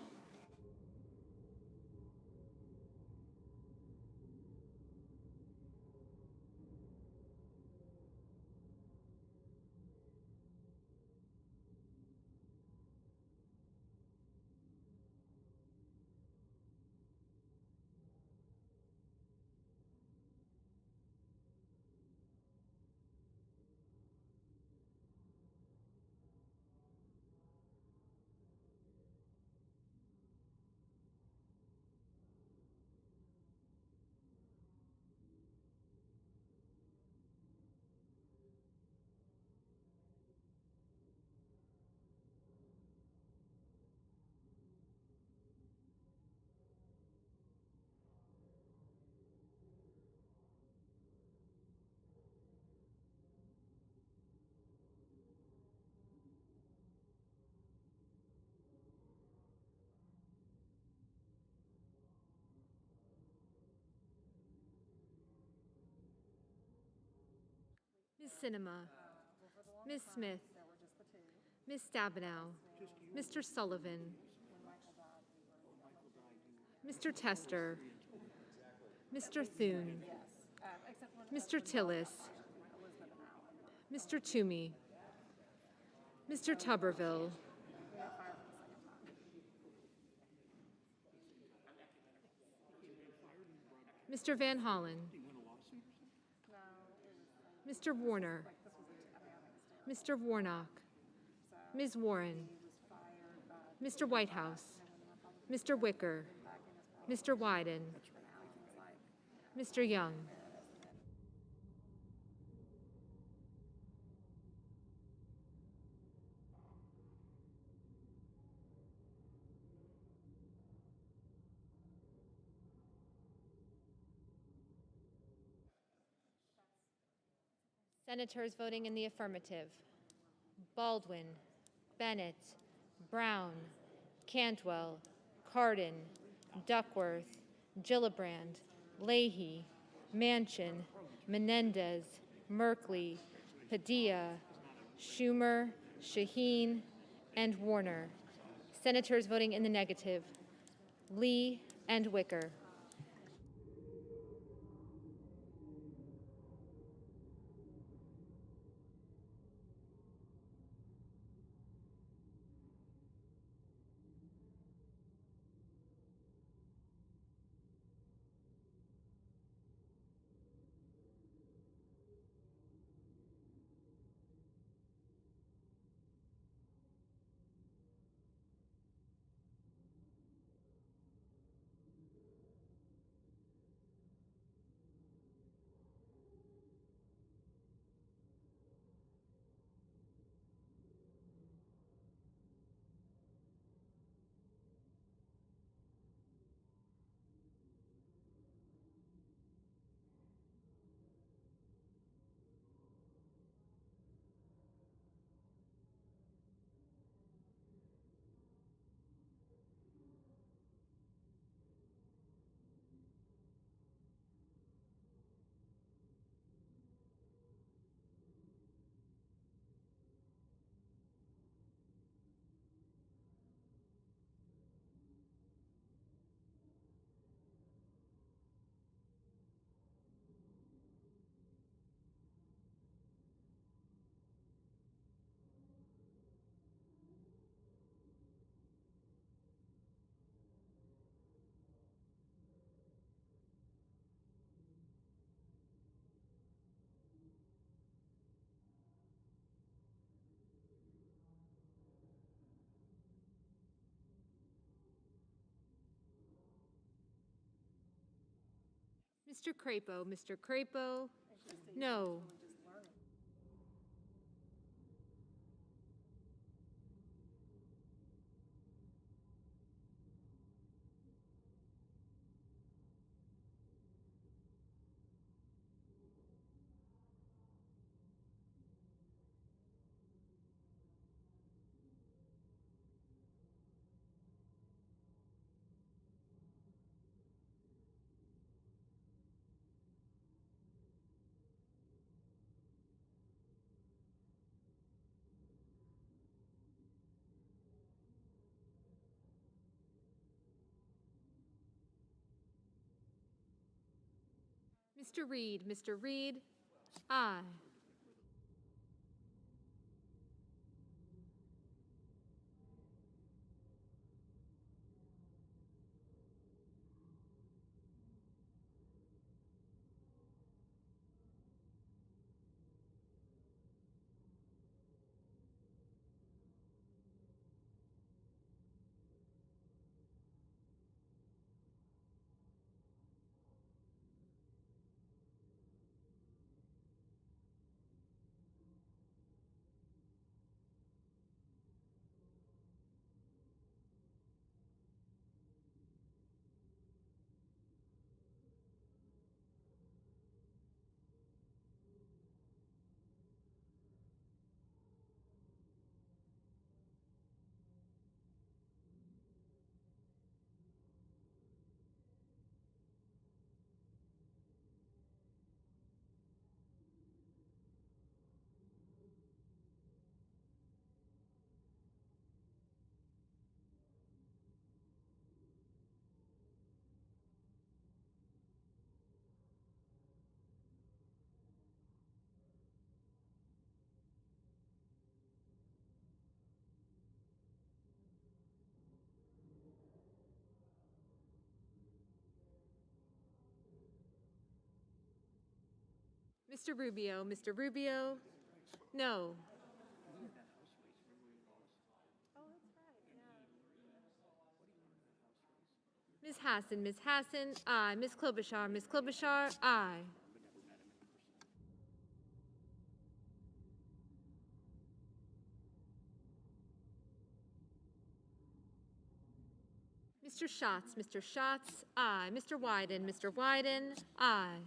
Ms. Sinema. Ms. Smith. Ms. Stabenow. Mr. Sullivan. Mr. Tester. Mr. Thune. Mr. Tillis. Mr. Toomey. Mr. Tuberville. Mr. Van Hollen. Mr. Warner. Mr. Warnock. Ms. Warren. Mr. Whitehouse. Mr. Wicker. Mr. Wyden. Mr. Young. Senators voting in the affirmative: Baldwin, Bennett, Brown, Cantwell, Cardin, Duckworth, Gillibrand, Leahy, Manchin, Menendez, Merkley, Padilla, Schumer, Shaheen, and Warner. Senators voting in the negative: Lee and Wicker. Mr. Crapo, Mr. Crapo, no. Mr. Reed, aye. Mr. Rubio, no. Ms. Hassan, aye. Ms. Klobuchar, aye. Mr. Schatz, aye. Mr. Wyden, aye.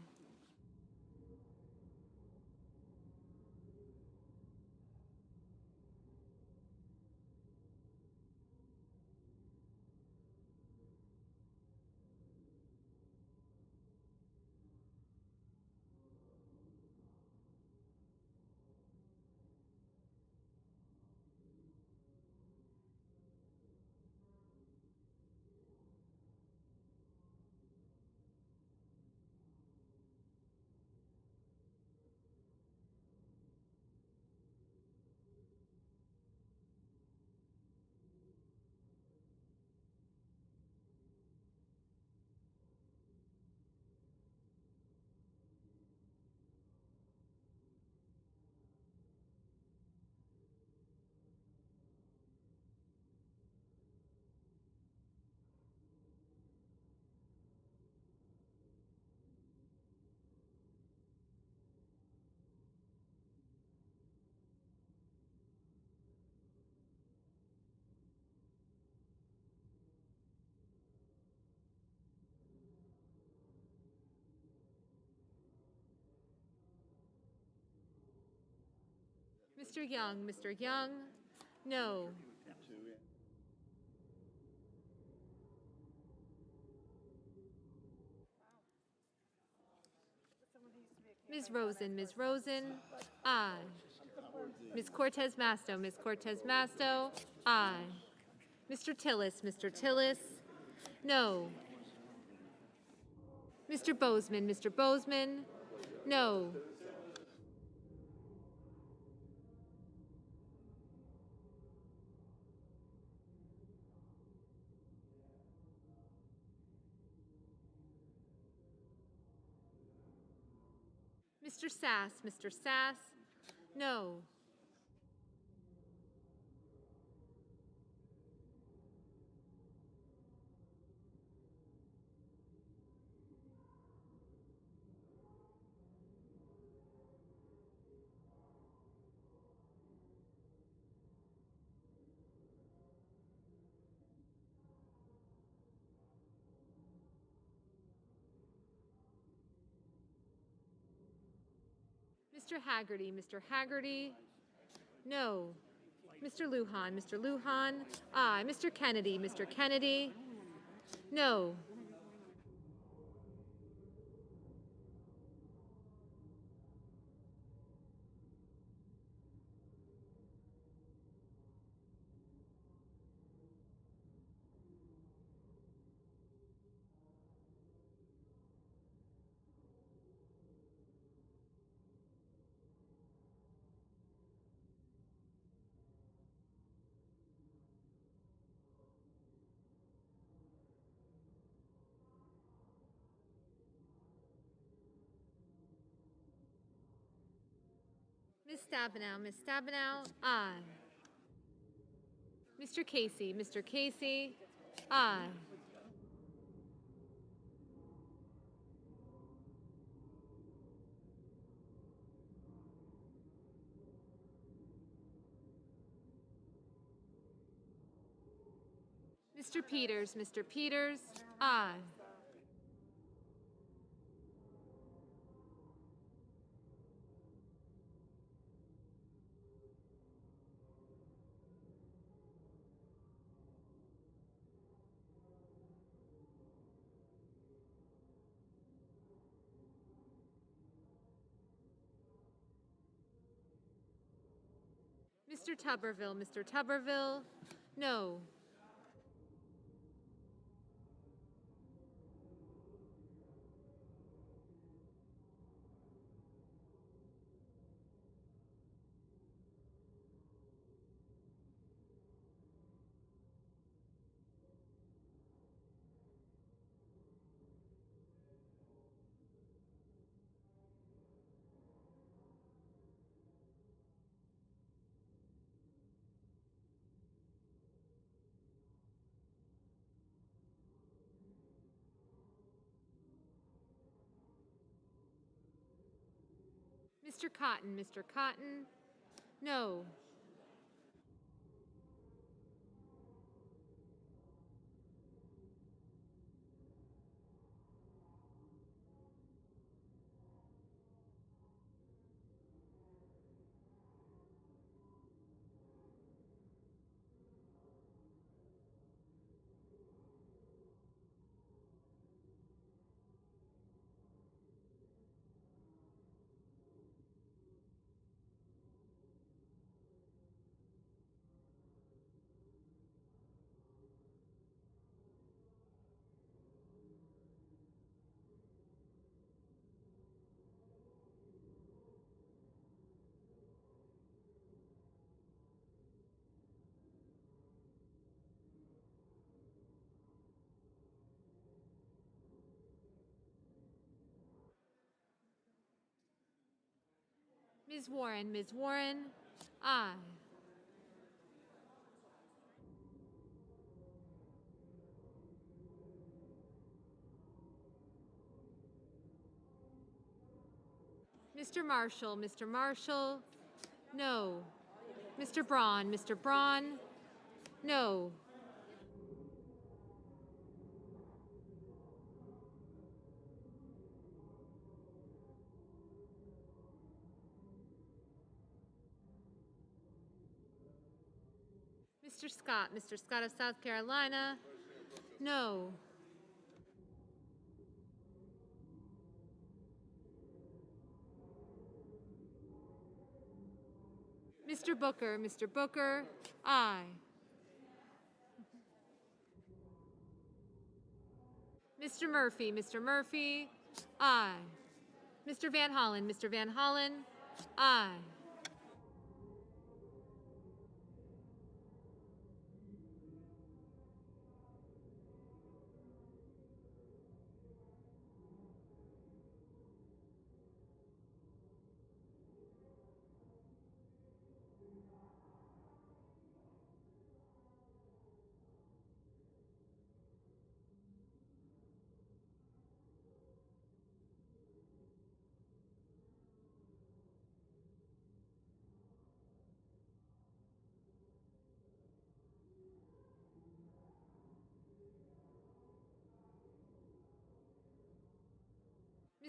Mr. Young, no. Ms. Rosen, aye. Ms. Cortez Masto, aye. Mr. Tillis, no. Mr. Bozeman, no. Mr. Sass, no. Mr. Haggerty, Mr. Haggerty, no. Mr. Lujan, Mr. Lujan, aye. Mr. Kennedy, Mr. Kennedy, no. Ms. Stabenow, aye. Mr. Casey, aye. Mr. Peters, aye. Mr. Tuberville, no. Mr. Cotton, no. Ms. Warren, aye. Mr. Marshall, no. Mr. Braun, no. Mr. Scott of South Carolina, no. Mr. Booker, aye. Mr. Murphy, aye. Mr. Van Hollen, aye.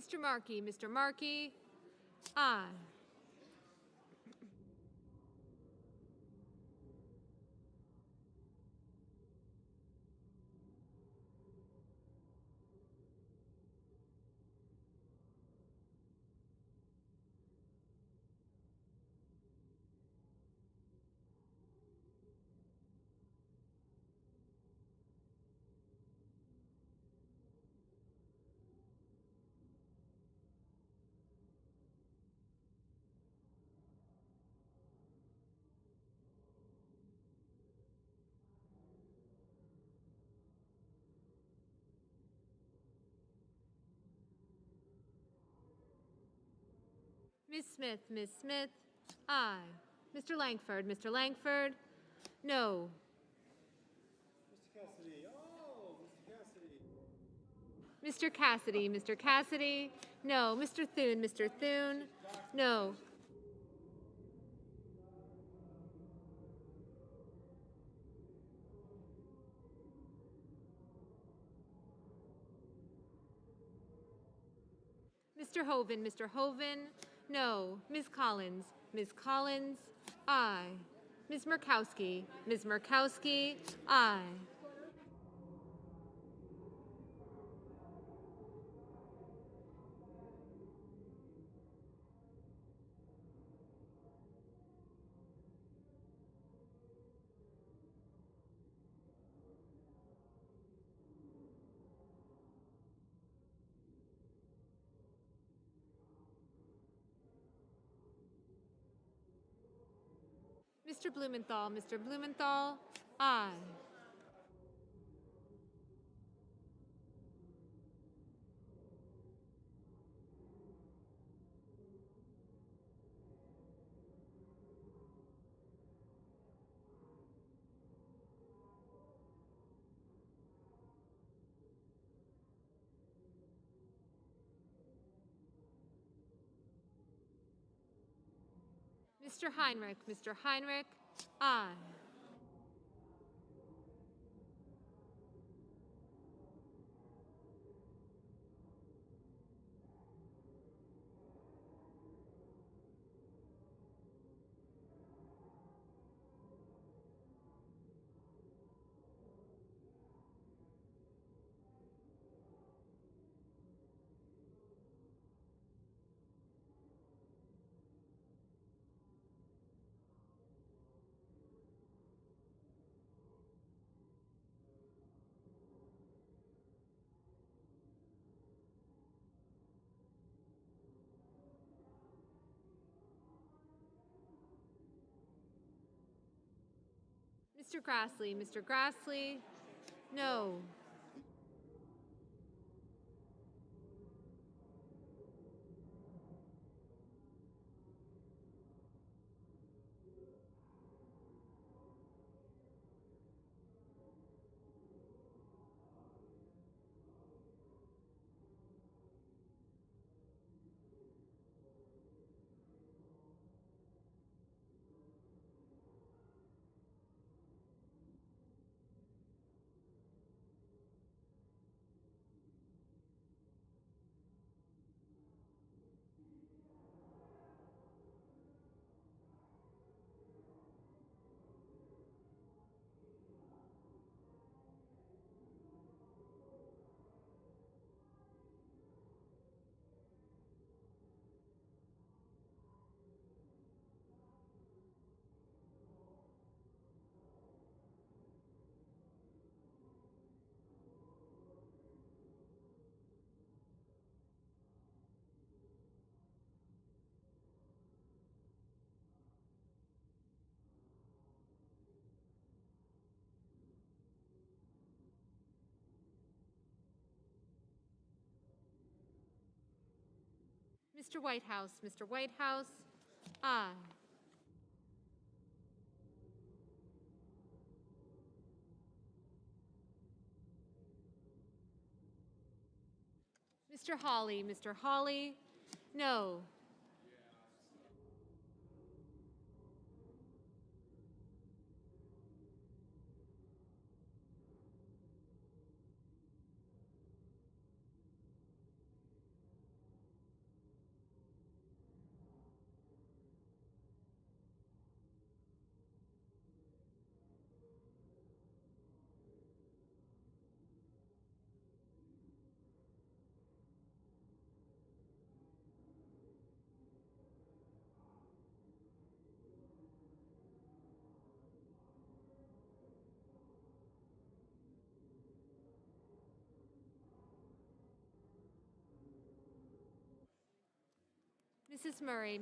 Mr. Markey, aye. Ms. Smith, Ms. Smith, aye. Mr. Langford, Mr. Langford, no. Mr. Cassidy, Mr. Cassidy, no. Mr. Thune, Mr. Thune, no. Mr. Hoven, Mr. Hoven, no. Ms. Collins, Ms. Collins, aye. Ms. Murkowski, Ms. Murkowski, aye. Mr. Blumenthal, Mr. Blumenthal, aye. Mr. Heinrich, Mr. Heinrich, aye. Mr. Grassley, Mr. Grassley, no. Mr. Whitehouse, Mr. Whitehouse, aye. Mr. Hawley, Mr. Hawley, no.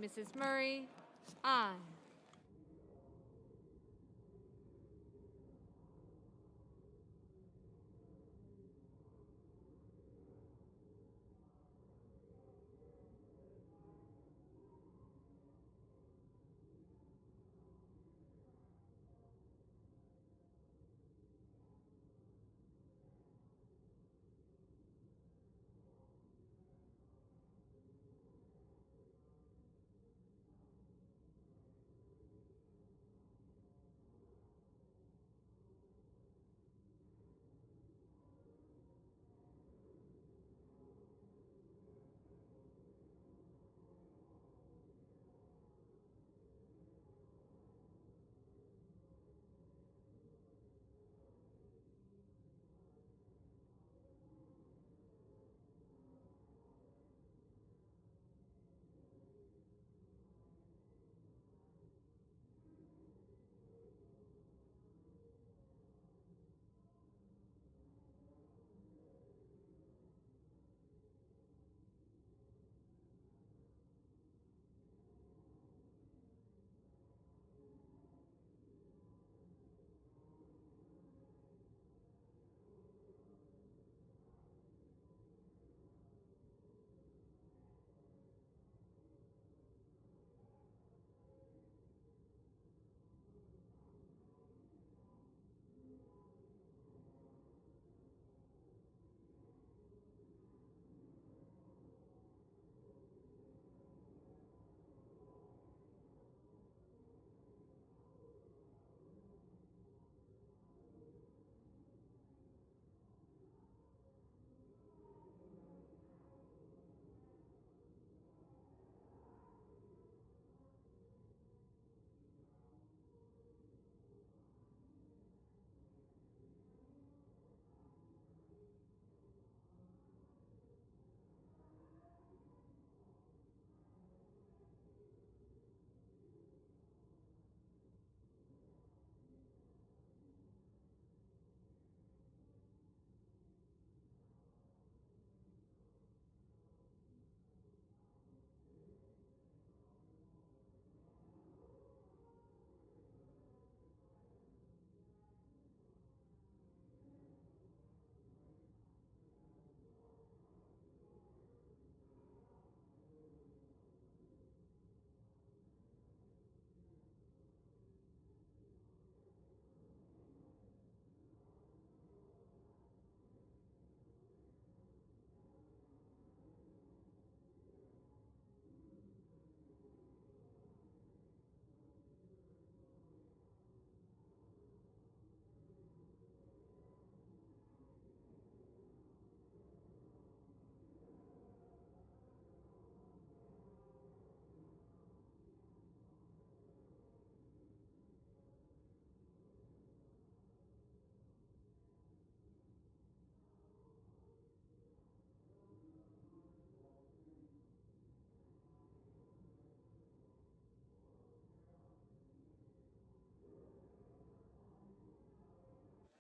Mrs. Murray, aye.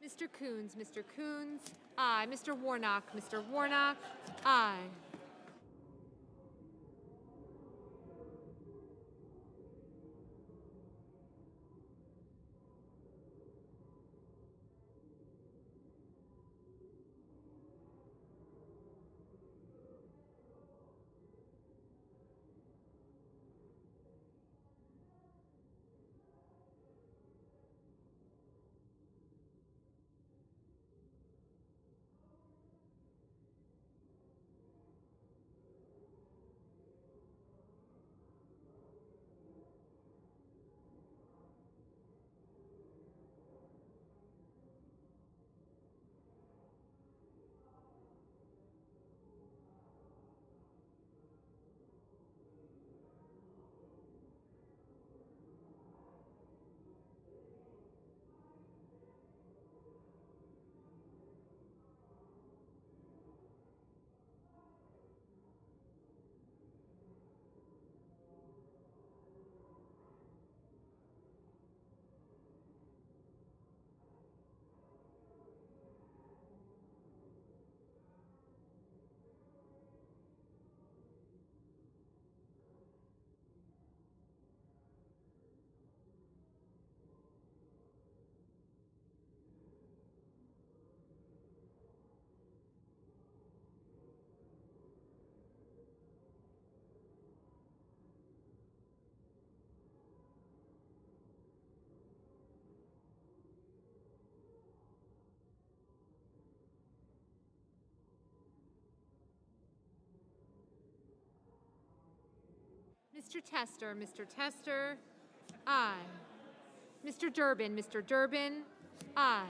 Mr. Coons, Mr. Coons, aye. Mr. Warnock, Mr. Warnock, aye. Mr. Tester, Mr. Tester, aye. Mr. Durbin, Mr. Durbin, aye.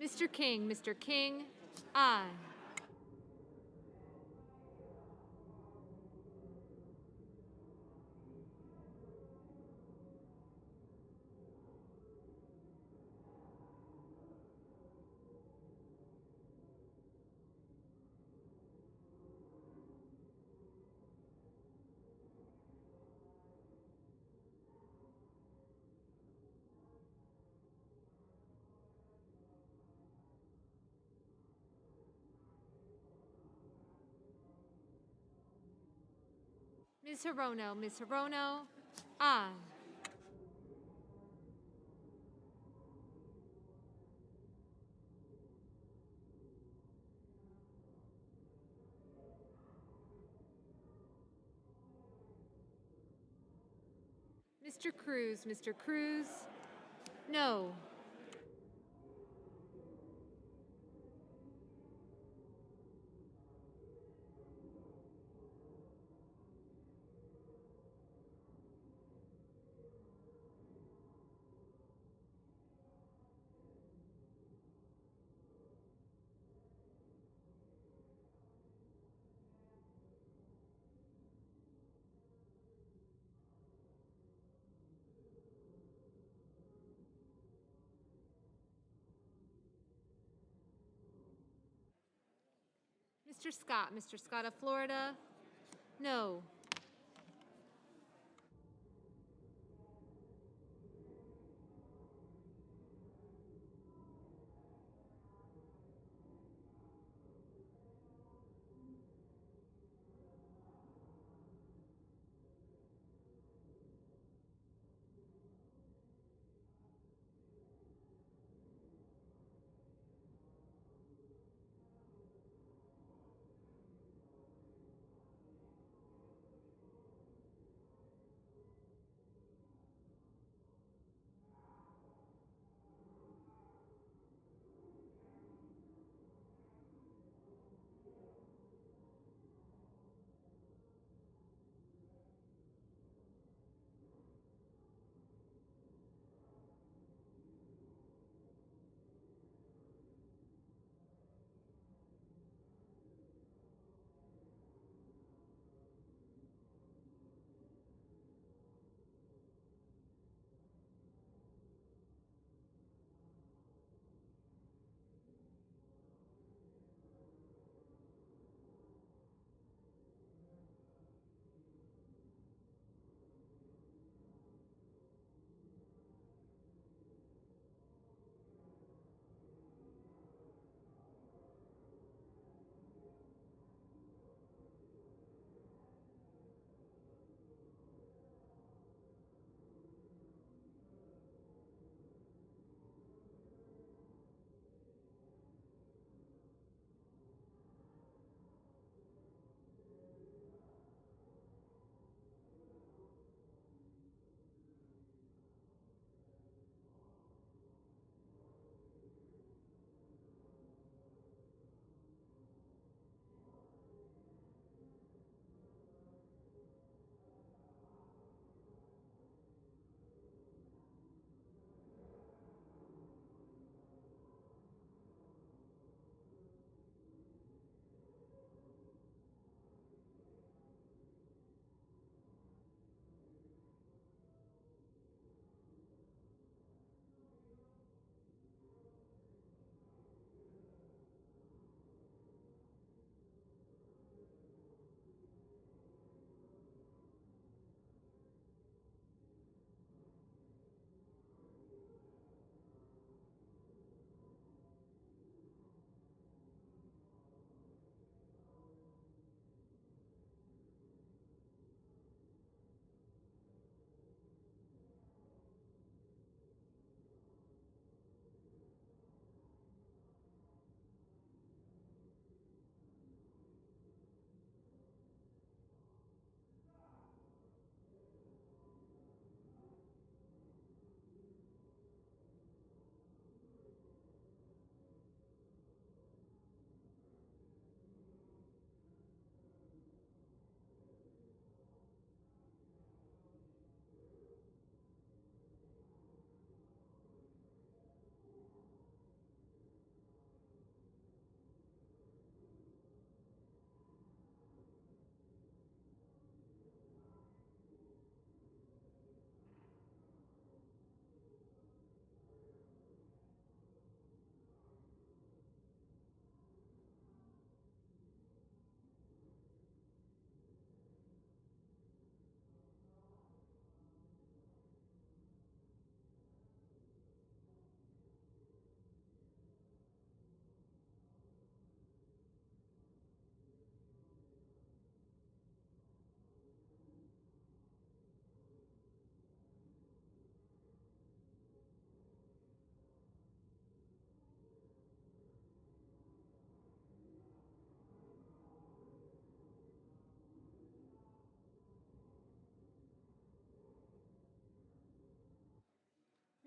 Mr. King, aye. Ms. Hirono, aye. Mr. Cruz, no. Mr. Scott of Florida, no.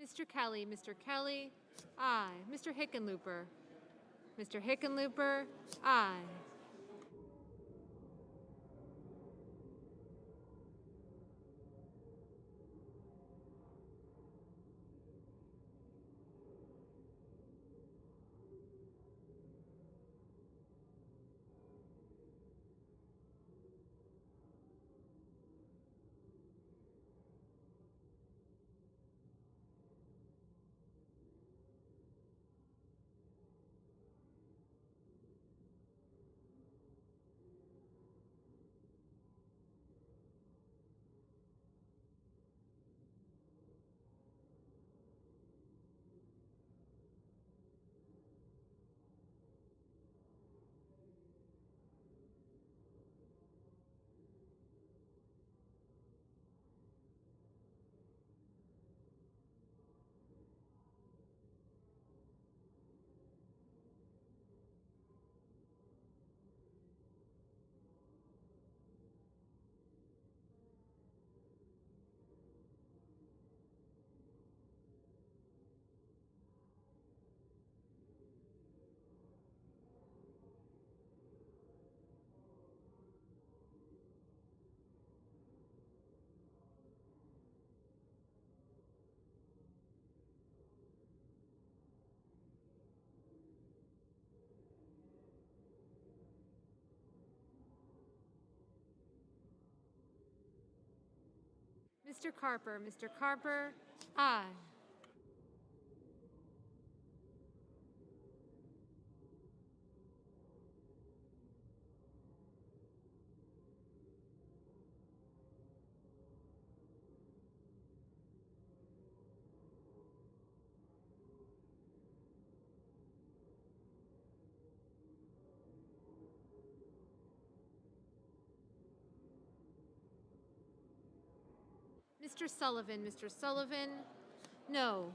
Mr. Kelly, Mr. Kelly, aye. Mr. Hickenlooper, Mr. Hickenlooper, aye. Mr. Carper, Mr. Carper, aye. Mr. Sullivan, Mr. Sullivan, no.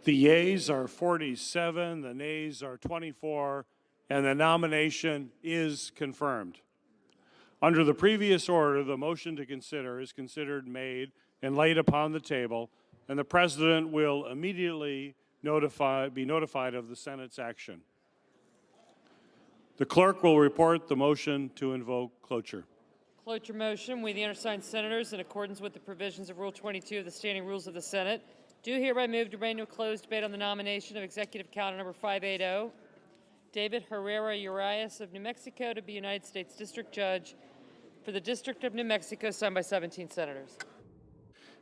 The yeas are 47, the nays are 24, and the nomination is confirmed. Under the previous order, the motion to consider is considered made and laid upon the table, and the President will immediately be notified of the Senate's action. The clerk will report the motion to invoke cloture. Cloture motion. We, the undersigned senators, in accordance with the provisions of Rule 22 of the Standing Rules of the Senate, do hereby move to bring to a closed debate on the nomination of Executive Calendar Number 580, David Herrera Urias of New Mexico to be United States District Judge for the District of New Mexico, signed by 17 senators.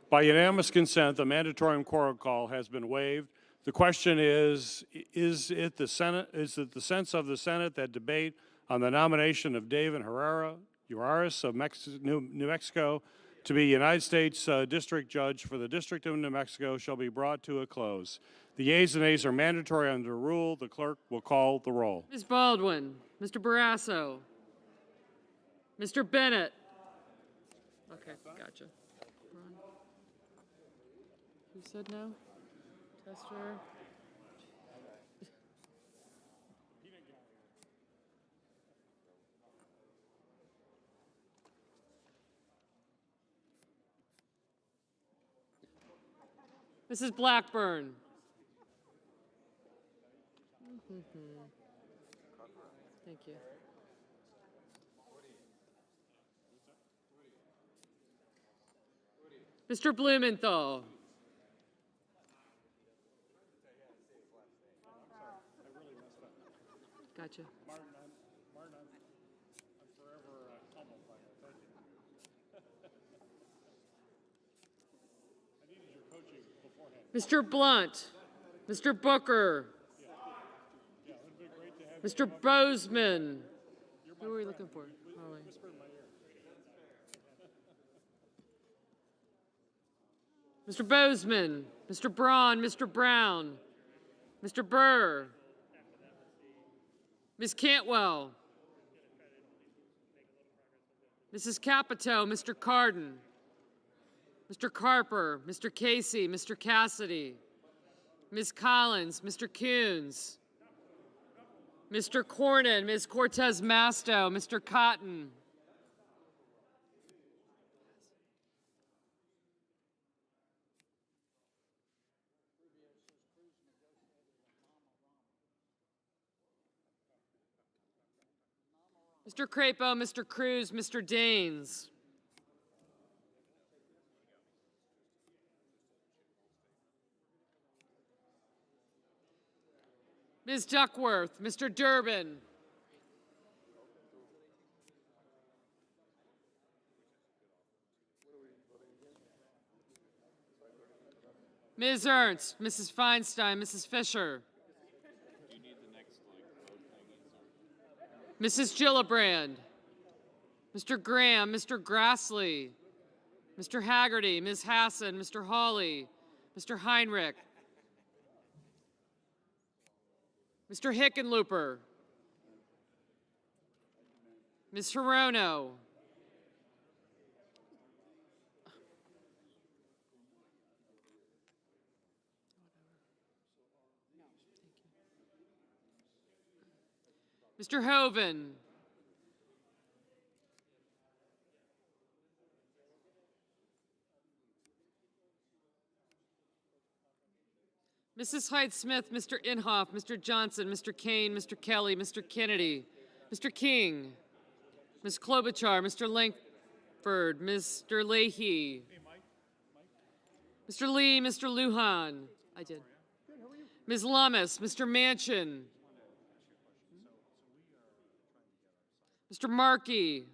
By unanimous consent, the mandatory quorum call has been waived. The question is it the sense of the Senate that debate on the nomination of David Herrera Juarez of New Mexico to be United States District Judge for the District of New Mexico shall be brought to a close. The yeas and nays are mandatory under the rule. The clerk will call the roll. Ms. Baldwin, Mr. Barrasso, Mr. Bennett. Okay, gotcha. Who said no? Tester. Mrs. Blackburn. Thank you. Mr. Blumenthal. Gotcha. Mr. Blunt, Mr. Booker, Mr. Bozeman. Who are we looking for? Holly. Mr. Bozeman, Mr. Braun, Mr. Brown, Mr. Burr, Ms. Cantwell, Mrs. Capito, Mr. Cardin, Mr. Carper, Mr. Casey, Mr. Cassidy, Ms. Collins, Mr. Coons, Mr. Cornyn, Ms. Cortez Masto, Mr. Cotton, Mr. Crapo, Mr. Cruz, Mr. Daines, Ms. Duckworth, Mr. Durbin, Ms. Ernst, Mrs. Feinstein, Mrs. Fisher, Mrs. Gillibrand, Mr. Graham, Mr. Grassley, Mr. Haggerty, Ms. Hassan, Mr. Hawley, Mr. Heinrich, Mr. Hickenlooper, Ms. Hirono, Mr. Hoven, Mrs. Hyde-Smith, Mr. Inhofe, Mr. Johnson, Mr. Kane, Mr. Kelly, Mr. Kennedy, Mr. King, Ms. Klobuchar, Mr. Langford, Mr. Leahy, Mr. Lee, Mr. Lujan. I did. Ms. Lummis, Mr. Manchin, Mr. Markey,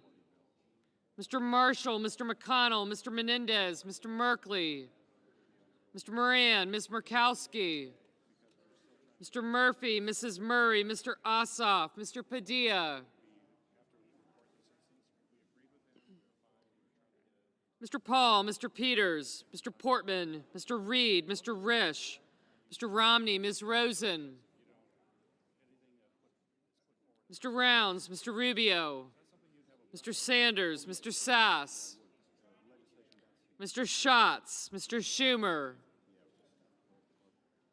Mr. Marshall, Mr. McConnell, Mr. Menendez, Mr. Merkley, Mr. Moran, Ms. Murkowski, Mr. Murphy, Mrs. Murray, Mr. Ossoff, Mr. Padilla, Mr. Paul, Mr. Peters, Mr. Portman, Mr. Reed, Mr. Risch, Mr. Romney, Ms. Rosen, Mr. Rounds, Mr. Rubio, Mr. Sanders, Mr. Sass, Mr. Schatz, Mr. Schumer,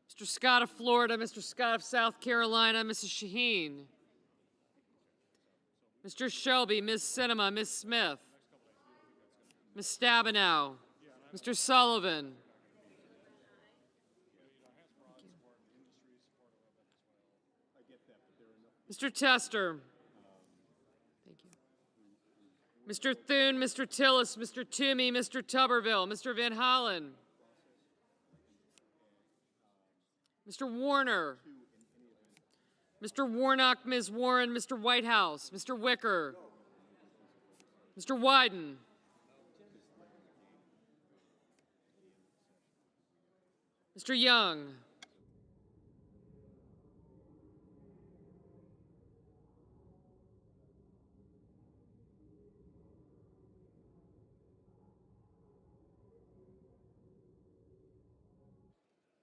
Mr. Scott of Florida, Mr. Scott of South Carolina, Mrs. Shaheen, Mr. Shelby, Ms. Sinema, Ms. Smith, Ms. Stabenow, Mr. Sullivan, Mr. Tester, Mr. Thune, Mr. Tillis, Mr. Toomey, Mr. Tuberville, Mr. Van Hollen, Mr. Warner, Mr. Warnock, Ms. Warren, Mr. Whitehouse, Mr. Wicker, Mr. Wyden, Mr. Young,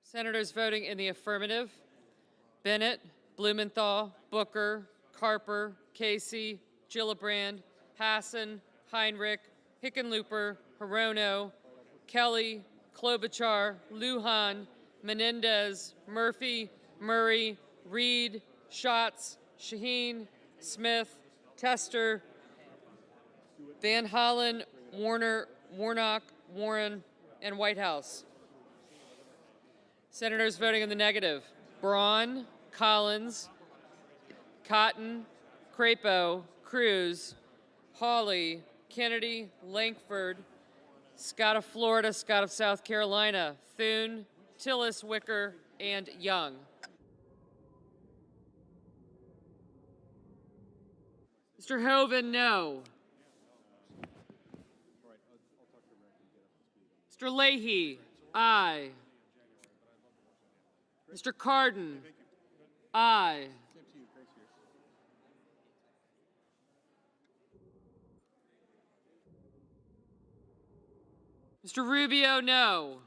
Senators voting in the affirmative: Bennett, Blumenthal, Booker, Carper, Casey, Gillibrand, Hassan, Heinrich, Hickenlooper, Hirono, Kelly, Klobuchar, Lujan, Menendez, Murphy, Murray, Reed, Schatz, Shaheen, Smith, Tester, Van Hollen, Warner, Warnock, Warren, and Whitehouse. Senators voting in the negative: Braun, Collins, Cotton, Crapo, Cruz, Hawley, Kennedy, Lankford, Scott of Florida, Scott of South Carolina, Thune, Tillis, Wicker, and Young. Mr. Hoven, no. Mr. Leahy, aye. Mr. Cardin, aye. Mr. Rubio, no.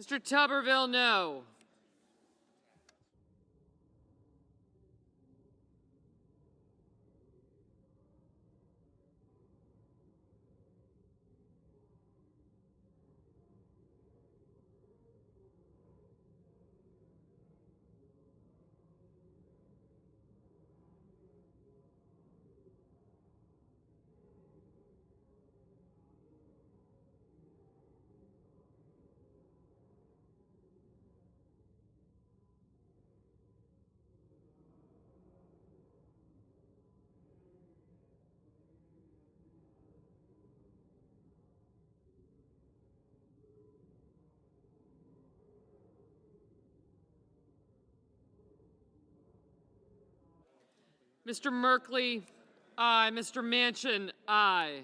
Mr. Tuberville, no. Mr. Merkley, aye. Mr. Manchin, aye.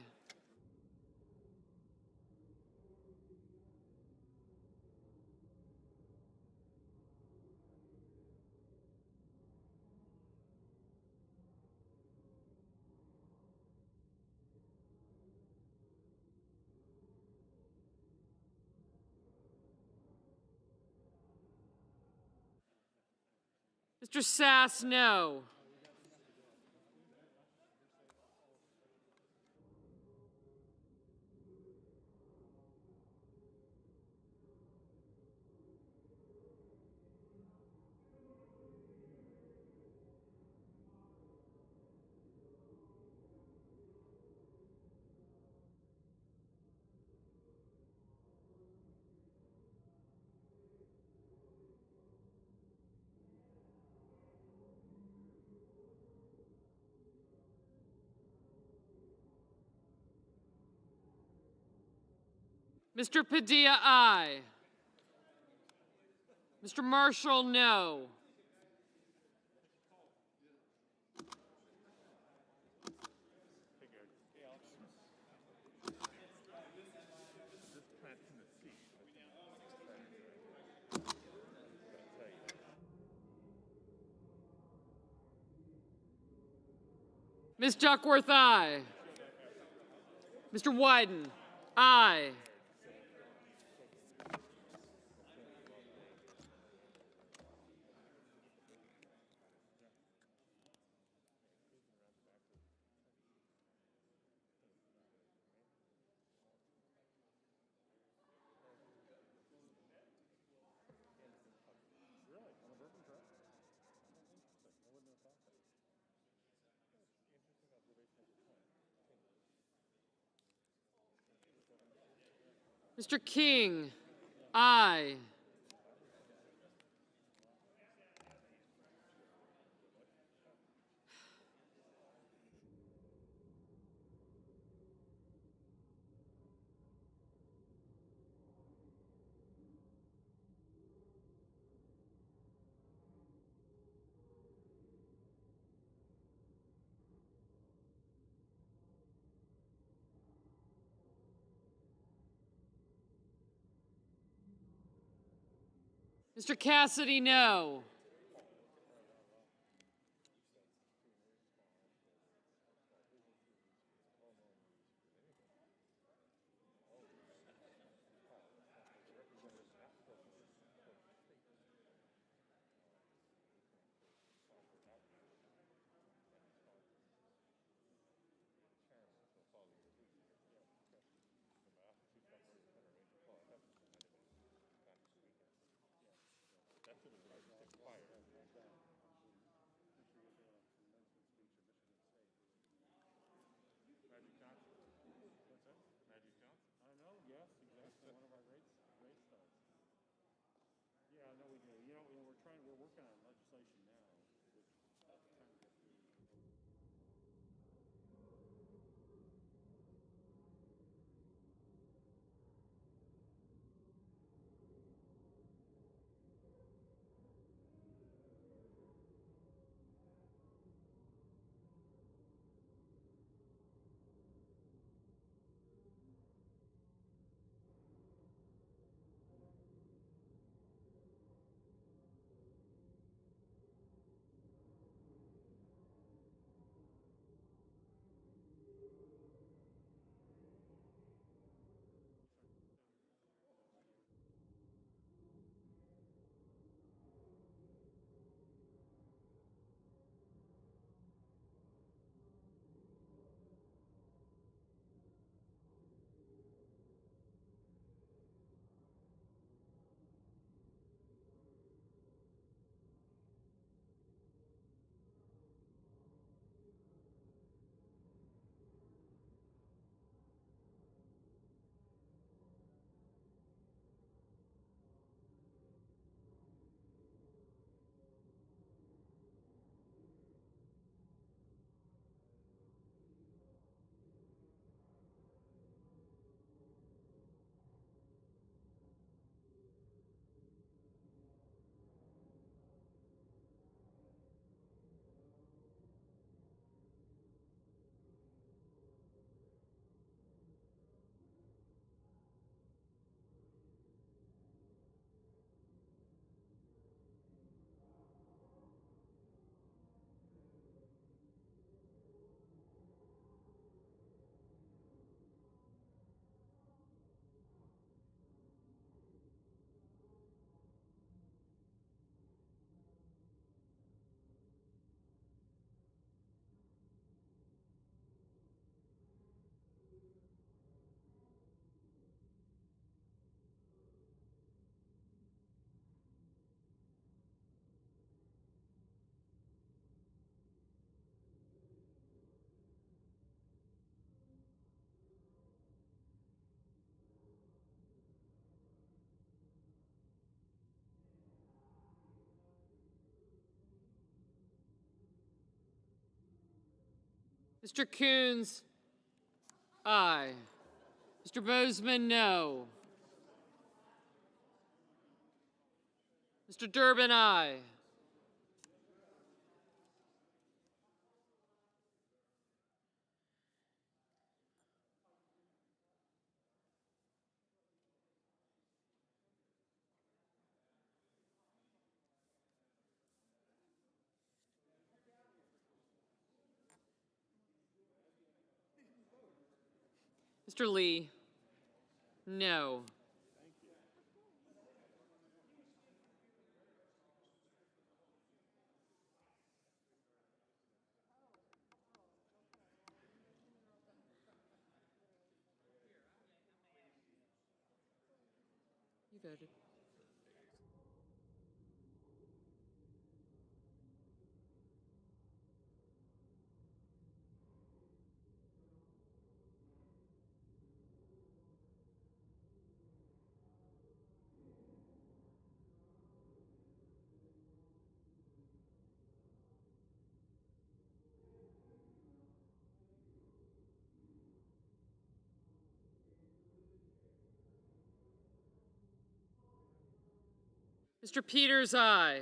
Mr. Sass, no. Mr. Padilla, aye. Mr. Marshall, no. Ms. Duckworth, aye. Mr. Wyden, aye. Mr. King, aye. Mr. Cassidy, no. Mr. Coons, aye. Mr. Bozeman, no. Mr. Durbin, aye. Mr. Lee, no. You voted. Mr. Peters, aye.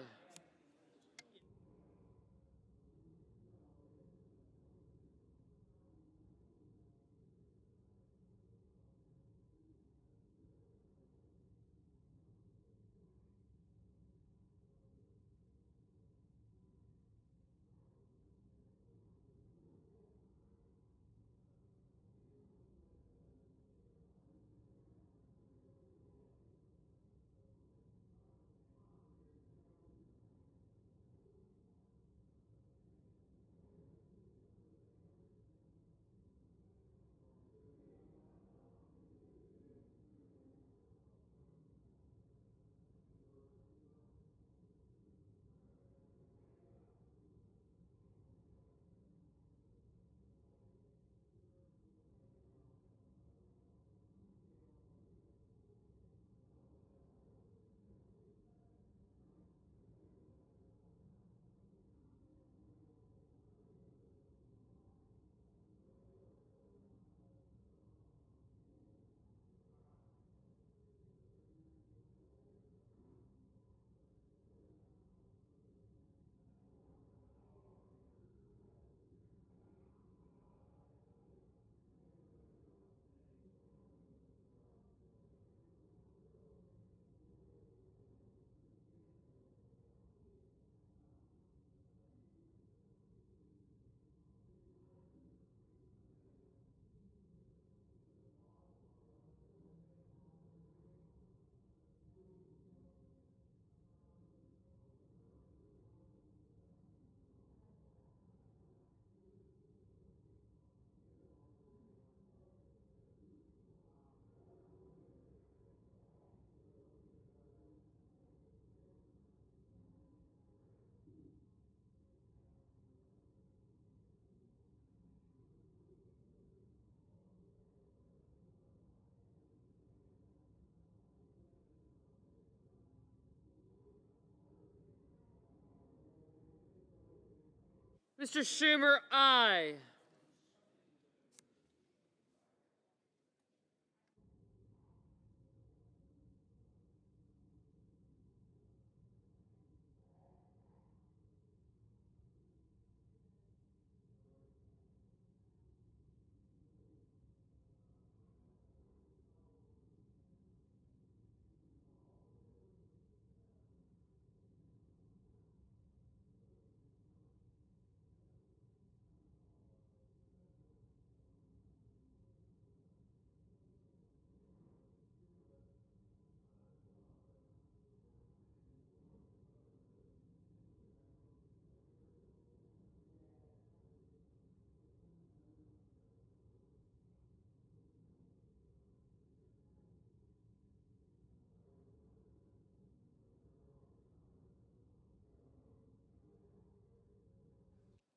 Mr. Schumer, aye.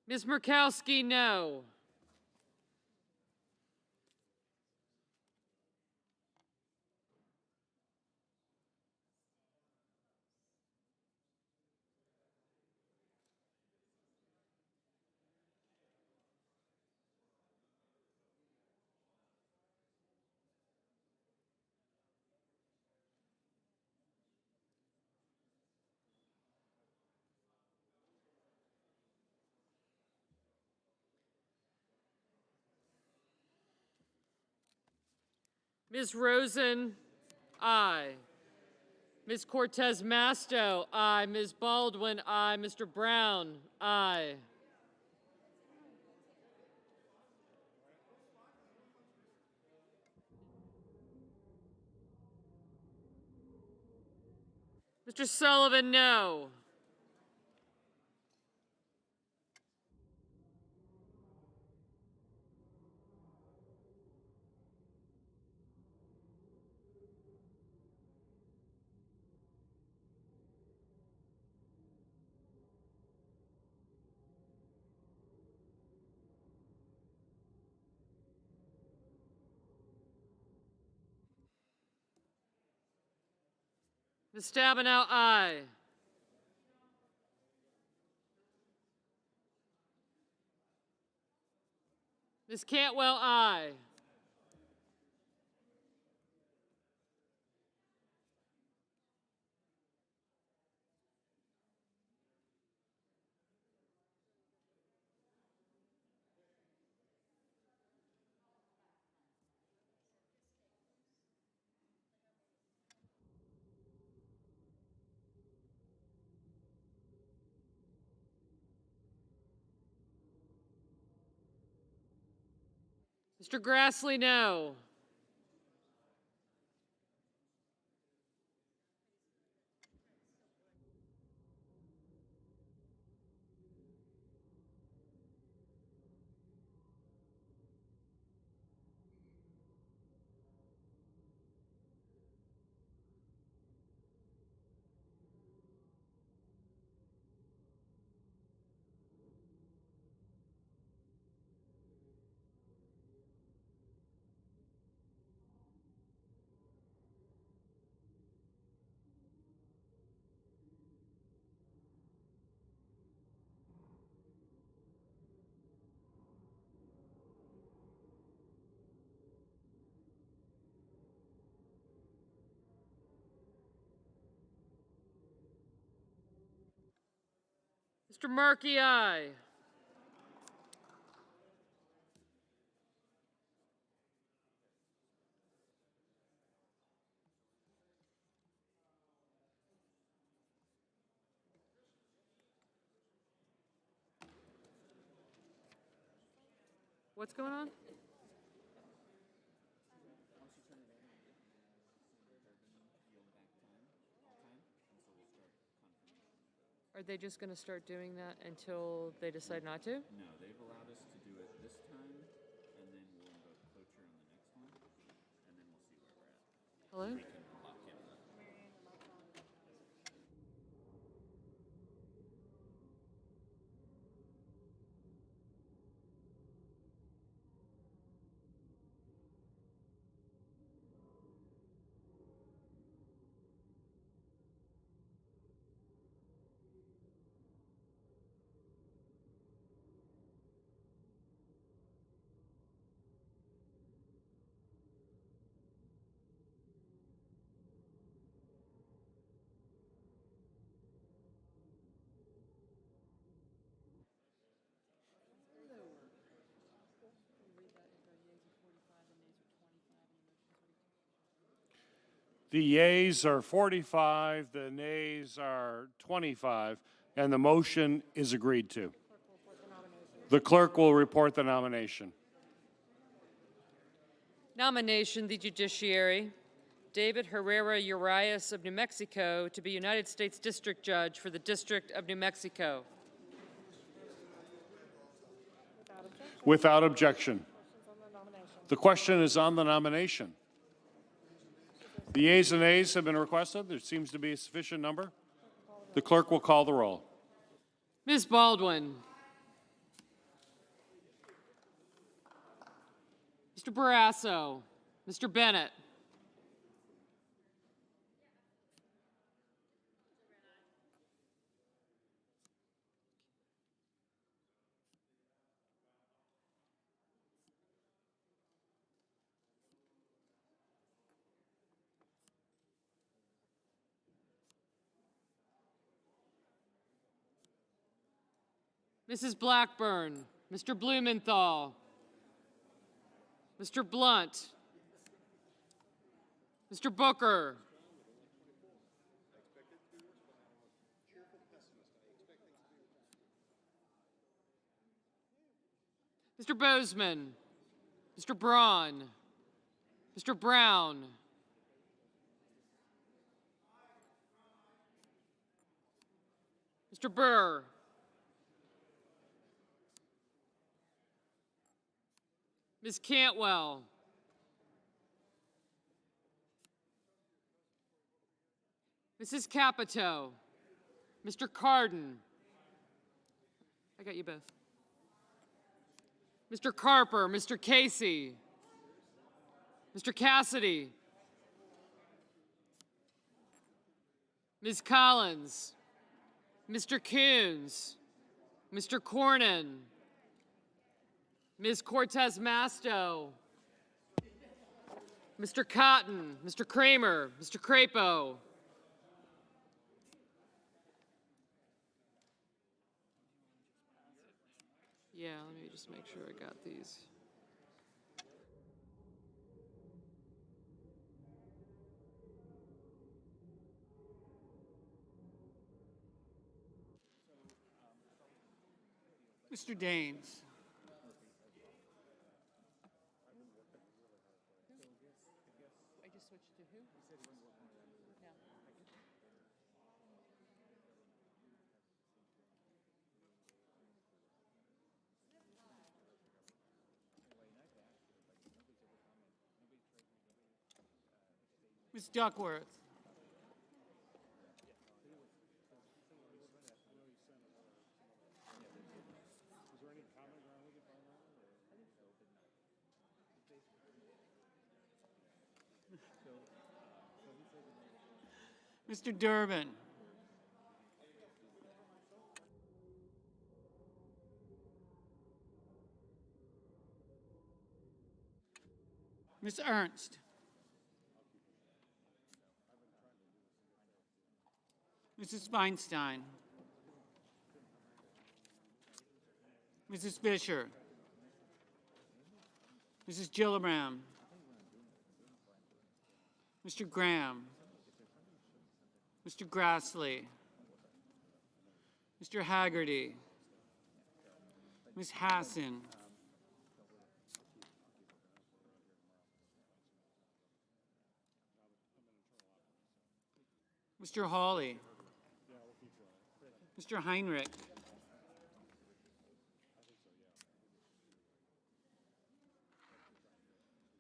Ms. Murkowski, no. Ms. Rosen, aye. Ms. Cortez Masto, aye. Ms. Baldwin, aye. Mr. Brown, aye. Mr. Sullivan, no. Ms. Stabenow, aye. Ms. Cantwell, aye. Mr. Grassley, no. Mr. Markey, aye. What's going on? Are they just going to start doing that until they decide not to? No, they've allowed us to do it this time, and then we'll invoke cloture on the next one, and then we'll see where we're at. Hello? We can lock in. The yeas are 45, the nays are 25, and the motion is agreed to. The clerk will report the nomination. Nomination, the judiciary. David Herrera Urias of New Mexico to be United States District Judge for the District of New Mexico. Without objection. The question is on the nomination. The yeas and nays have been requested. There seems to be a sufficient number. The clerk will call the roll. Ms. Baldwin. Mr. Barrasso. Mr. Bennett. Mrs. Blackburn, Mr. Blumenthal, Mr. Blunt, Mr. Booker, Mr. Bozeman, Mr. Braun, Mr. Brown, Mr. Burr, Ms. Cantwell, Mrs. Capito, Mr. Cardin. I got you both. Mr. Carper, Mr. Casey, Mr. Cassidy, Ms. Collins, Mr. Coons, Mr. Cornyn, Ms. Cortez Masto, Mr. Cotton, Mr. Kramer, Mr. Crapo, yeah, let me just make sure I got these. Mr. Daines. Ms. Duckworth. Mr. Durbin. Ms. Ernst. Mrs. Feinstein. Mrs. Fisher. Mrs. Gillibrand. Mr. Graham. Mr. Grassley. Mr. Haggerty. Ms. Hassan. Mr. Hawley. Mr. Heinrich.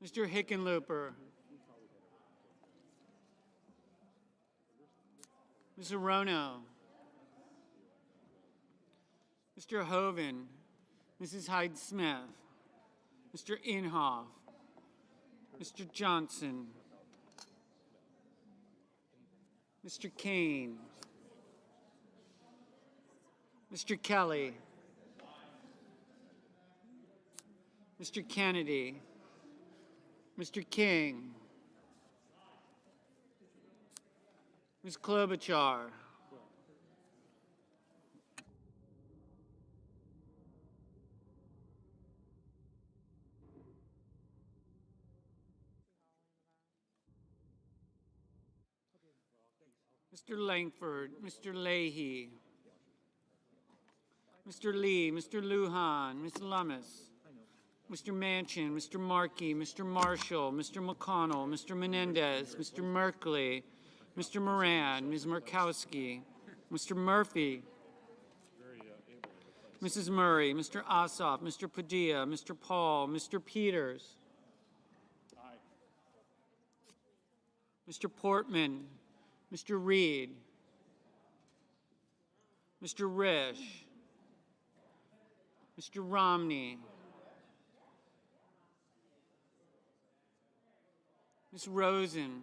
Mr. Hickenlooper. Ms. Arono. Mr. Hoven. Mrs. Hyde-Smith. Mr. Inhofe. Mr. Johnson. Mr. Kane. Mr. Kelly. Mr. Kennedy. Mr. King. Ms. Klobuchar. Mr. Langford, Mr. Leahy, Mr. Lee, Mr. Lujan, Ms. Lummis, Mr. Manchin, Mr. Markey, Mr. Marshall, Mr. McConnell, Mr. Menendez, Mr. Merkley, Mr. Moran, Ms. Murkowski, Mr. Murphy, Mrs. Murray, Mr. Ossoff, Mr. Padilla, Mr. Paul, Mr. Peters, Mr. Portman, Mr. Reed, Mr. Risch, Mr. Romney, Ms. Rosen,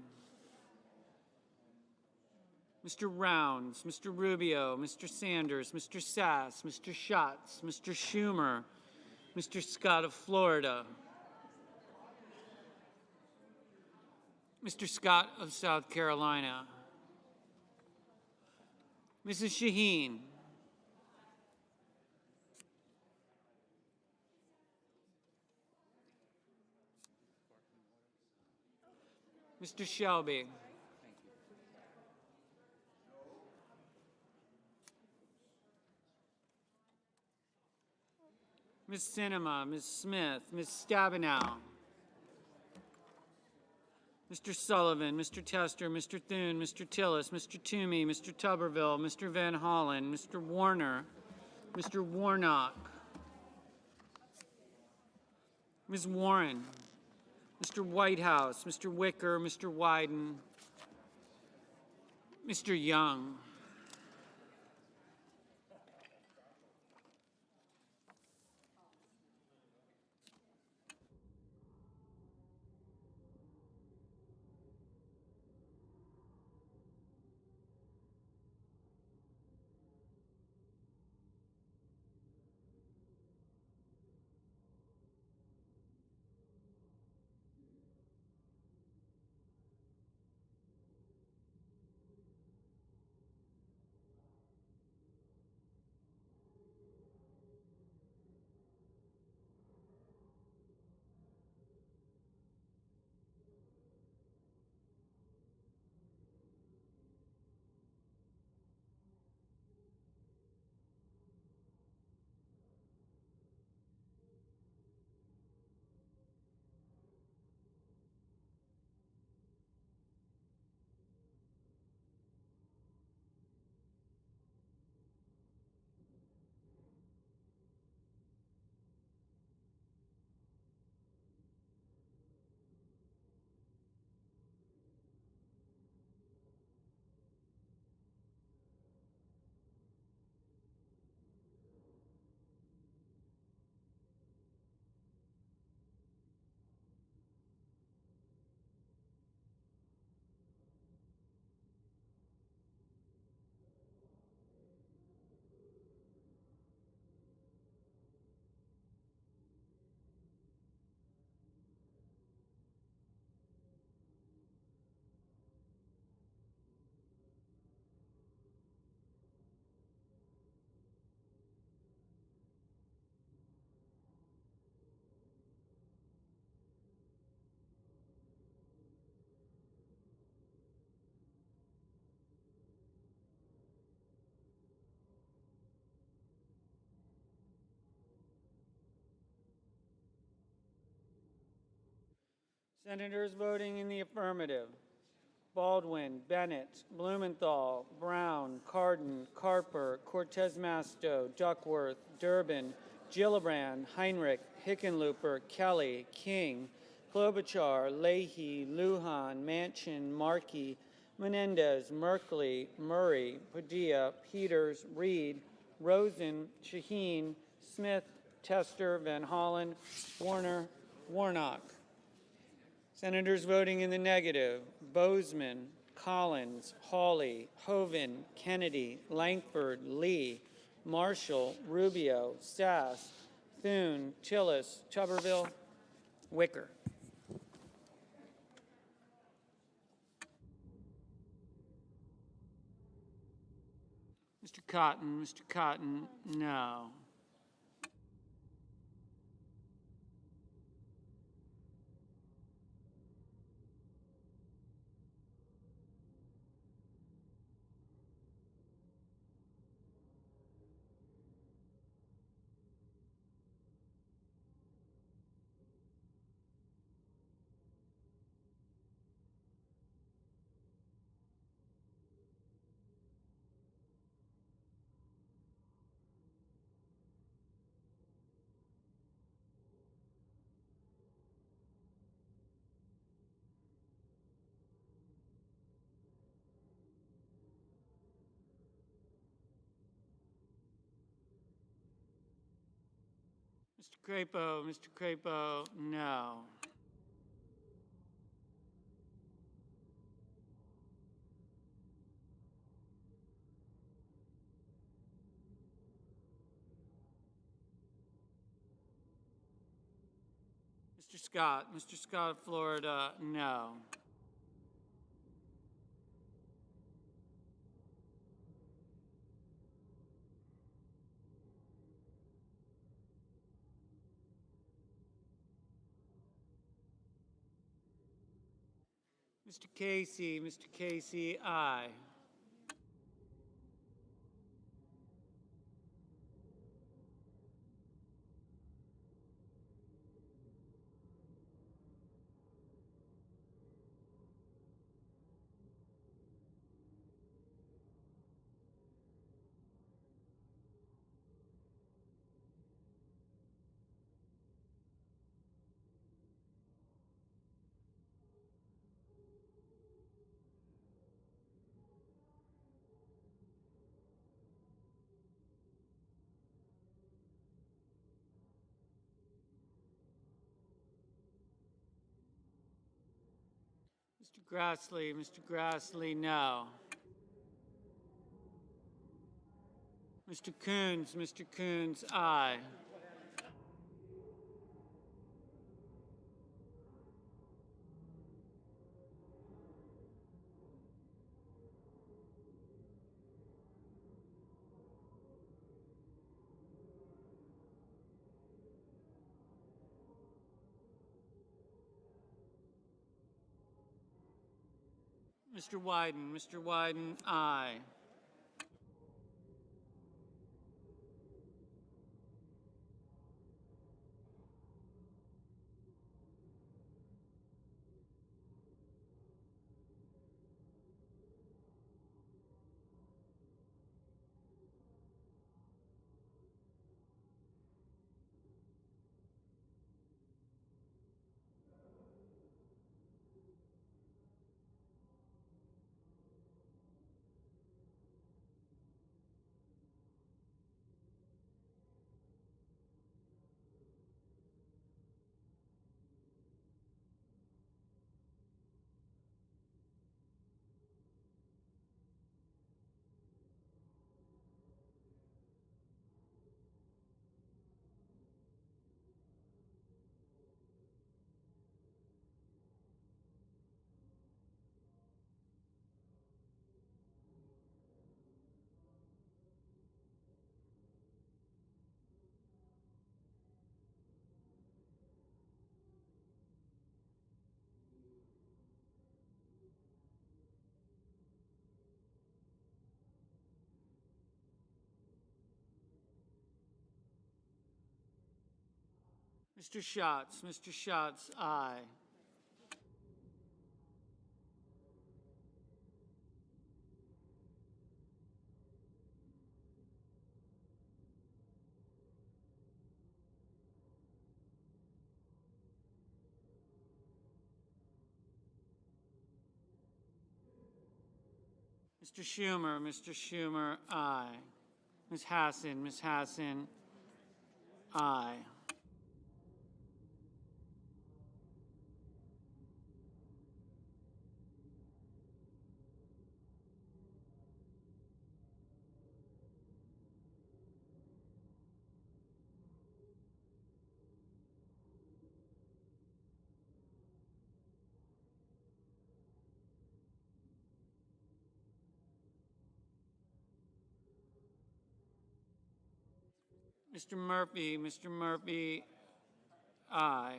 Mr. Rounds, Mr. Rubio, Mr. Sanders, Mr. Sass, Mr. Schatz, Mr. Schumer, Mr. Scott of Florida, Mr. Scott of South Carolina, Mrs. Shaheen, Mr. Shelby, Ms. Sinema, Ms. Smith, Ms. Stabenow, Mr. Sullivan, Mr. Tester, Mr. Thune, Mr. Tillis, Mr. Toomey, Mr. Tuberville, Mr. Van Hollen, Mr. Warner, Mr. Warnock, Ms. Warren, Mr. Whitehouse, Mr. Wicker, Mr. Wyden, Mr. Young, Senators voting in the affirmative: Baldwin, Bennett, Blumenthal, Brown, Cardin, Carper, Cortez Masto, Duckworth, Durbin, Gillibrand, Heinrich, Hickenlooper, Kelly, King, Klobuchar, Leahy, Lujan, Manchin, Markey, Menendez, Merkley, Murray, Padilla, Peters, Reed, Rosen, Shaheen, Smith, Tester, Van Hollen, Warner, Warnock. Senators voting in the negative: Bozeman, Collins, Hawley, Hoeven, Kennedy, Lankford, Lee, Marshall, Rubio, Sass, Thune, Tillis, Tuberville, Wicker. Mr. Cotton, no. Mr. Crapo, no. Mr. Scott of Florida, no. Mr. Casey, aye. Mr. Grassley, no. Mr. Coons, aye. Mr. Wyden, aye. Mr. Schatz, aye. Mr. Schumer, aye. Ms. Hassan, aye. Mr. Murphy, aye.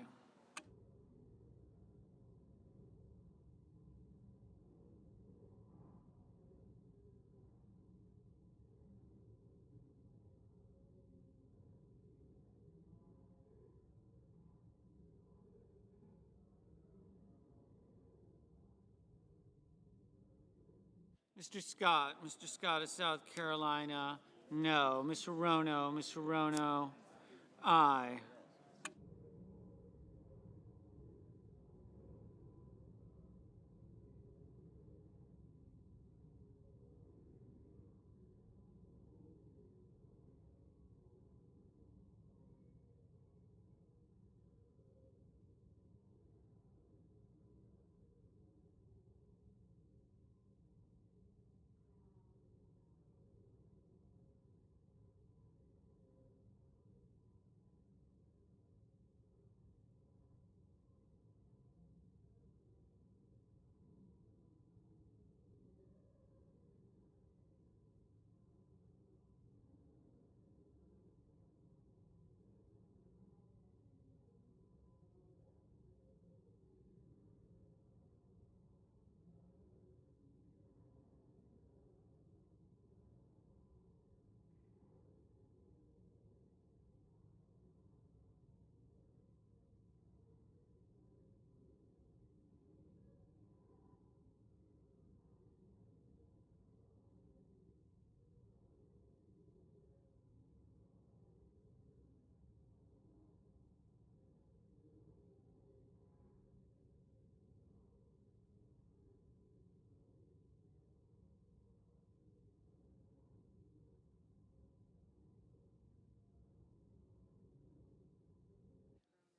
Mr. Scott of South Carolina, no. Ms. Hirono, aye.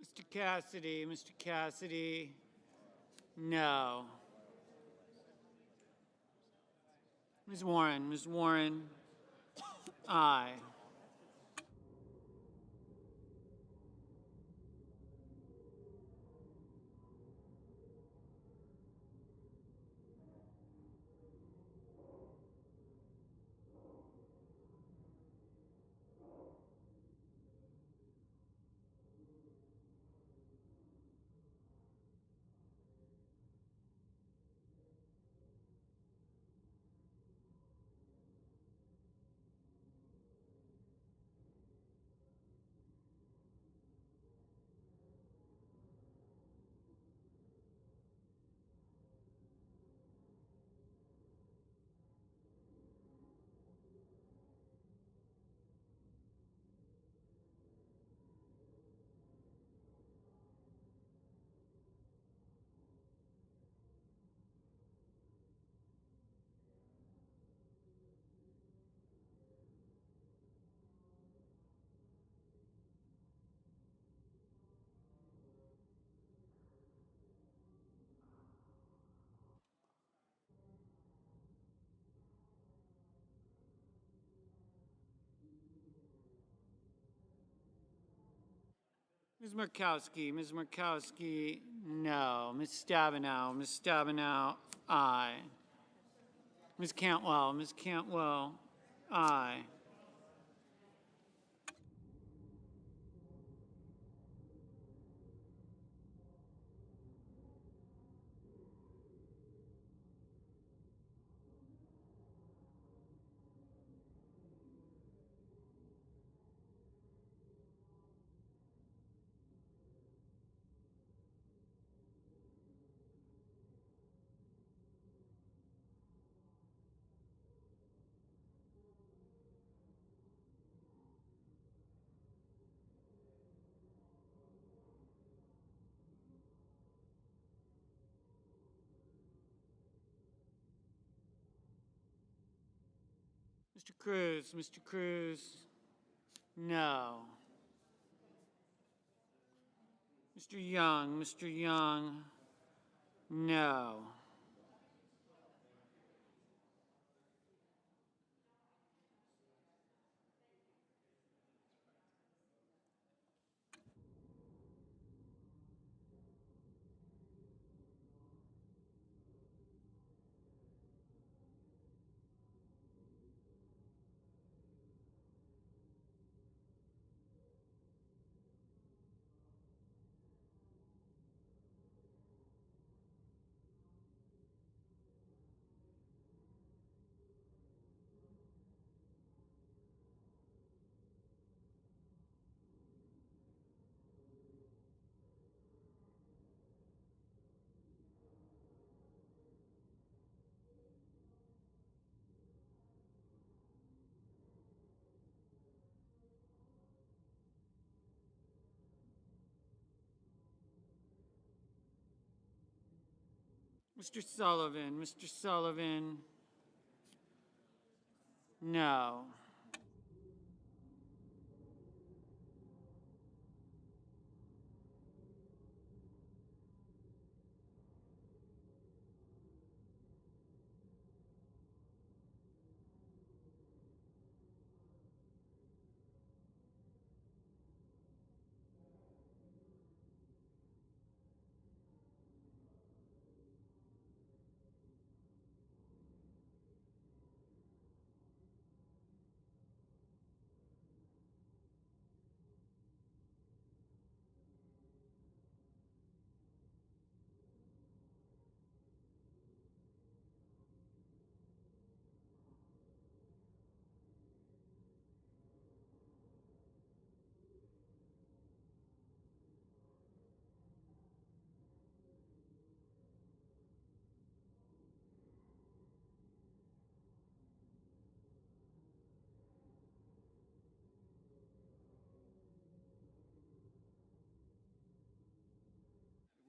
Mr. Cassidy, no. Ms. Warren, aye. Ms. Murkowski, no. Ms. Stabenow, aye. Ms. Cantwell, aye. Mr. Cruz, Mr. Cruz, no. Mr. Young, no. Mr. Sullivan, no.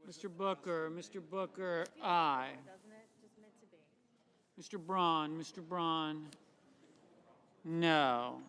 Mr. Booker, aye. Doesn't it? Just meant to be. Mr. Braun, no.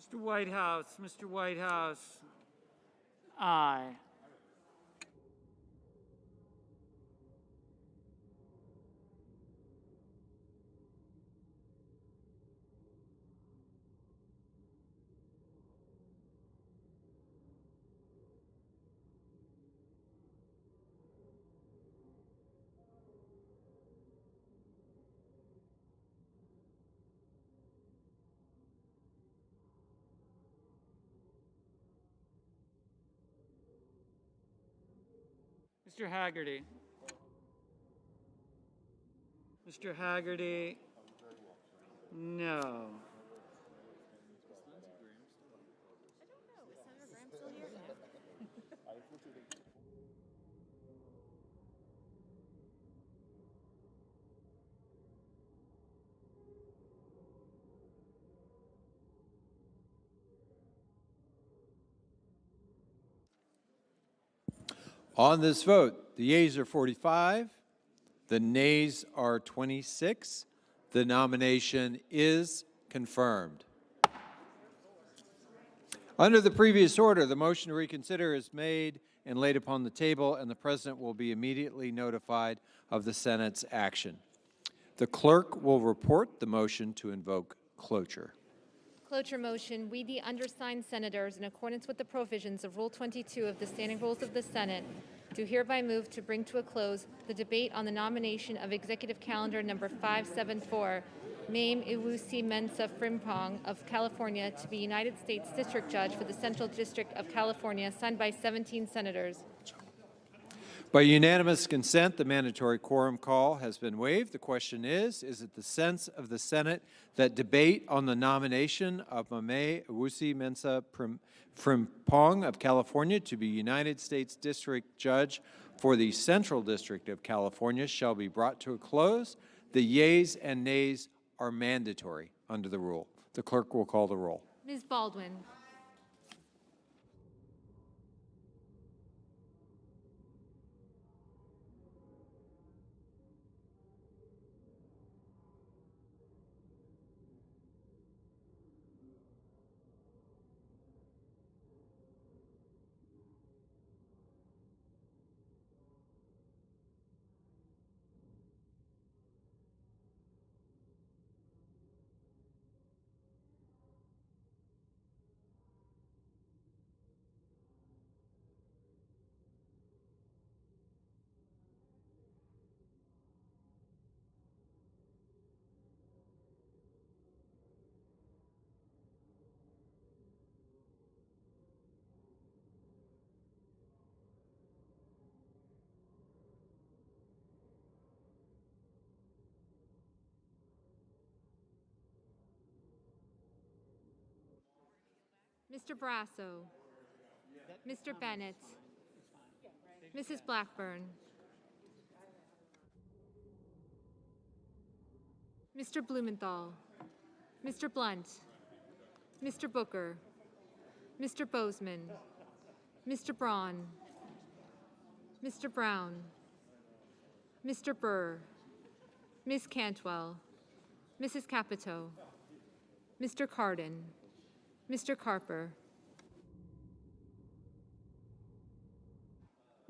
Mr. Whitehouse, Mr. Whitehouse. Aye. Mr. Haggerty. Mr. Haggerty. No. On this vote, the yeas are 45, the nays are 26. The nomination is confirmed. Under the previous order, the motion to reconsider is made and laid upon the table, and the President will be immediately notified of the Senate's action. The clerk will report the motion to invoke cloture. Cloture motion, we, the undersigned senators, in accordance with the provisions of Rule 22 of the Standing Rules of the Senate, do hereby move to bring to a close the debate on the nomination of Executive Calendar Number 574, Mame Iwusi Mensah Frimpong of California to be United States District Judge for the Central District of California, signed by 17 senators. By unanimous consent, the mandatory quorum call has been waived. The question is it the sense of the Senate that debate on the nomination of Mame Iwusi Mensah Frimpong of California to be United States District Judge for the Central District of California shall be brought to a close? The yeas and nays are mandatory under the rule. The clerk will call the roll. Ms. Baldwin. Mr. Brasso. Mr. Bennett. Mrs. Blackburn. Mr. Blumenthal. Mr. Blunt. Mr. Booker. Mr. Bozeman. Mr. Braun. Mr. Brown. Mr. Burr. Ms. Cantwell. Mrs. Capito. Mr. Cardin. Mr. Carper.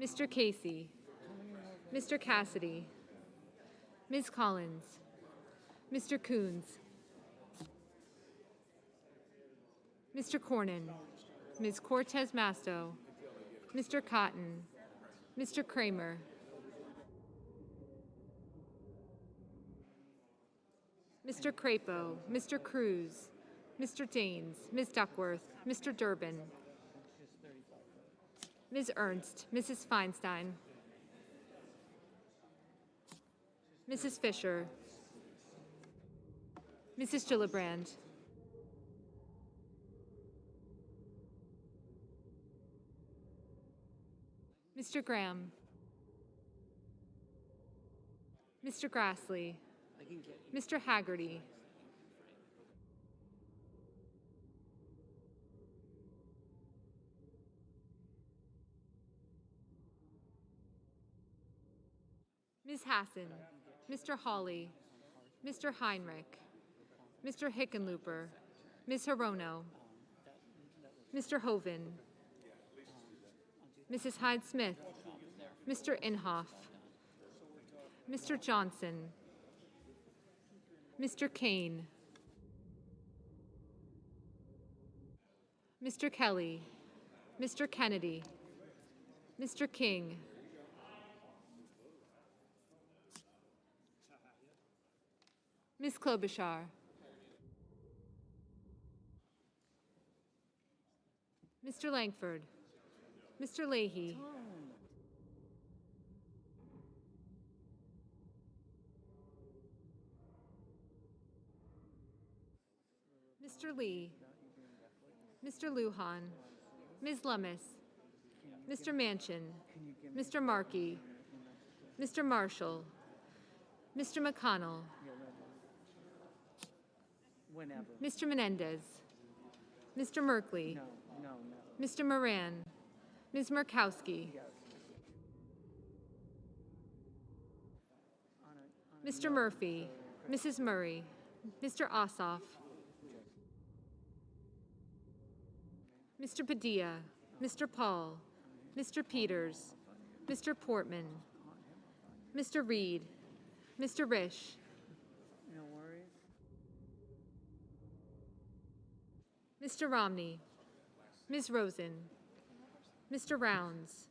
Mr. Casey. Mr. Cassidy. Ms. Collins. Mr. Coons. Mr. Cornyn. Ms. Cortez Masto. Mr. Cotton. Mr. Kramer. Mr. Crapo. Mr. Cruz. Mr. Daines, Ms. Duckworth, Mr. Durbin, Ms. Ernst, Mrs. Feinstein, Mrs. Fisher, Mrs. Gillibrand, Mr. Graham, Mr. Grassley, Mr. Haggerty, Ms. Hassan, Mr. Hawley, Mr. Heinrich, Mr. Hickenlooper, Ms. Hirono, Mr. Hoven, Mrs. Hyde-Smith, Mr. Inhofe, Mr. Johnson, Mr. Kane, Mr. Kelly, Mr. Kennedy, Mr. King, Ms. Klobuchar, Mr. Langford, Mr. Leahy, Mr. Lee, Mr. Lujan, Ms. Lummis, Mr. Manchin, Mr. Markey, Mr. Marshall, Mr. McConnell, Mr. Menendez, Mr. Merkley, Mr. Moran, Ms. Murkowski, Mr. Murphy, Mrs. Murray, Mr. Ossoff, Mr. Padilla, Mr. Paul, Mr. Peters, Mr. Portman, Mr. Reed, Mr. Risch, Mr. Romney, Ms. Rosen, Mr. Rounds,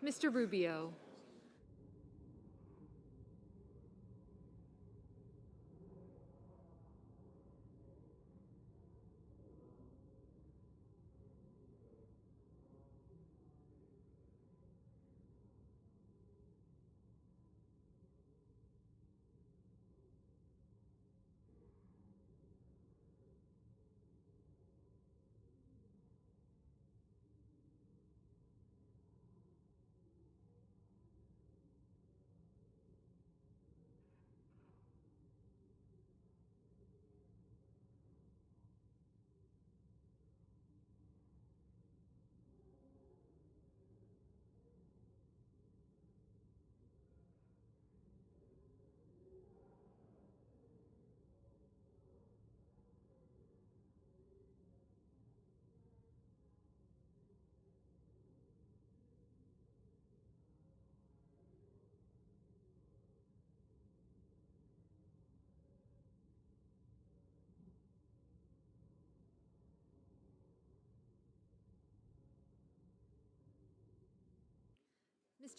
Mr. Rubio,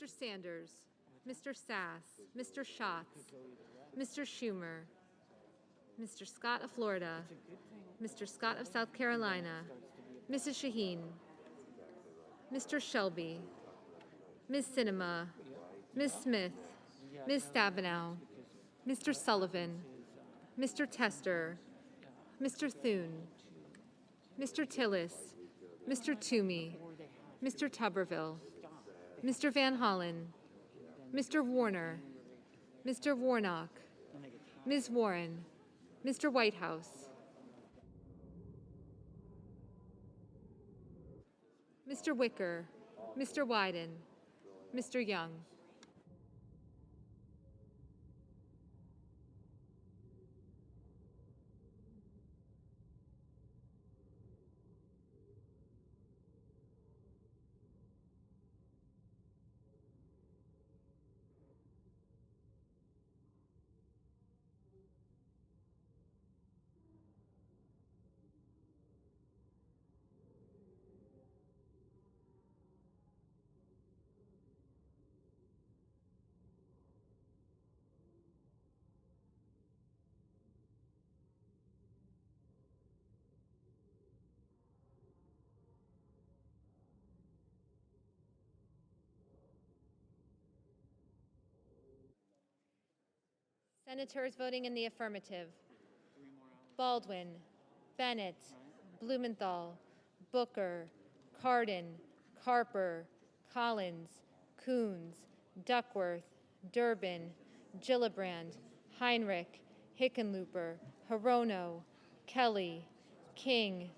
Mr. Sanders, Mr. Sass, Mr. Schatz, Mr. Schumer, Mr. Scott of Florida, Mr. Scott of South Carolina, Mrs. Shaheen, Mr. Shelby, Ms. Sinema, Ms. Smith, Ms. Stabenow, Mr. Sullivan, Mr. Tester, Mr. Thune, Mr. Tillis, Mr. Toomey, Mr. Tuberville, Mr. Van Hollen, Mr. Warner, Mr. Warnock, Ms. Warren, Mr. Whitehouse, Mr. Wicker, Mr. Wyden, Mr. Young. Senators voting in the affirmative: Baldwin, Bennett, Blumenthal, Booker, Cardin, Carper, Collins, Coons, Duckworth, Durbin, Gillibrand, Heinrich, Hickenlooper, Hirono, Kelly, King,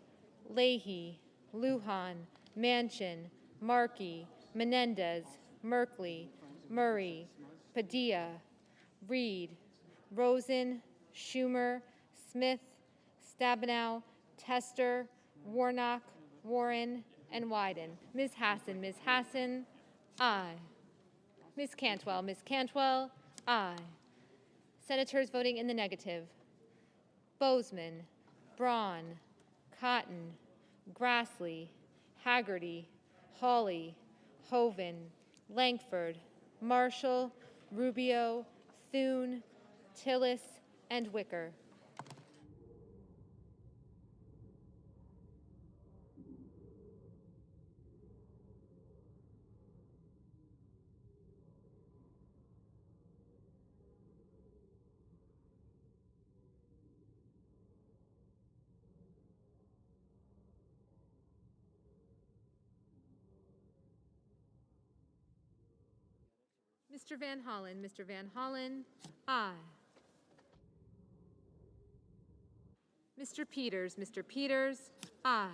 Leahy, Lujan, Manchin, Markey, Menendez, Merkley, Murray, Padilla, Reed, Rosen, Schumer, Smith, Stabenow, Tester, Warnock, Warren, and Wyden. Ms. Hassan, aye. Ms. Cantwell, aye. Senators voting in the negative: Bozeman, Braun, Cotton, Grassley, Haggerty, Hawley, Hoven, Lankford, Marshall, Rubio, Thune, Tillis, and Wicker. Mr. Van Hollen, aye. Mr. Peters, aye.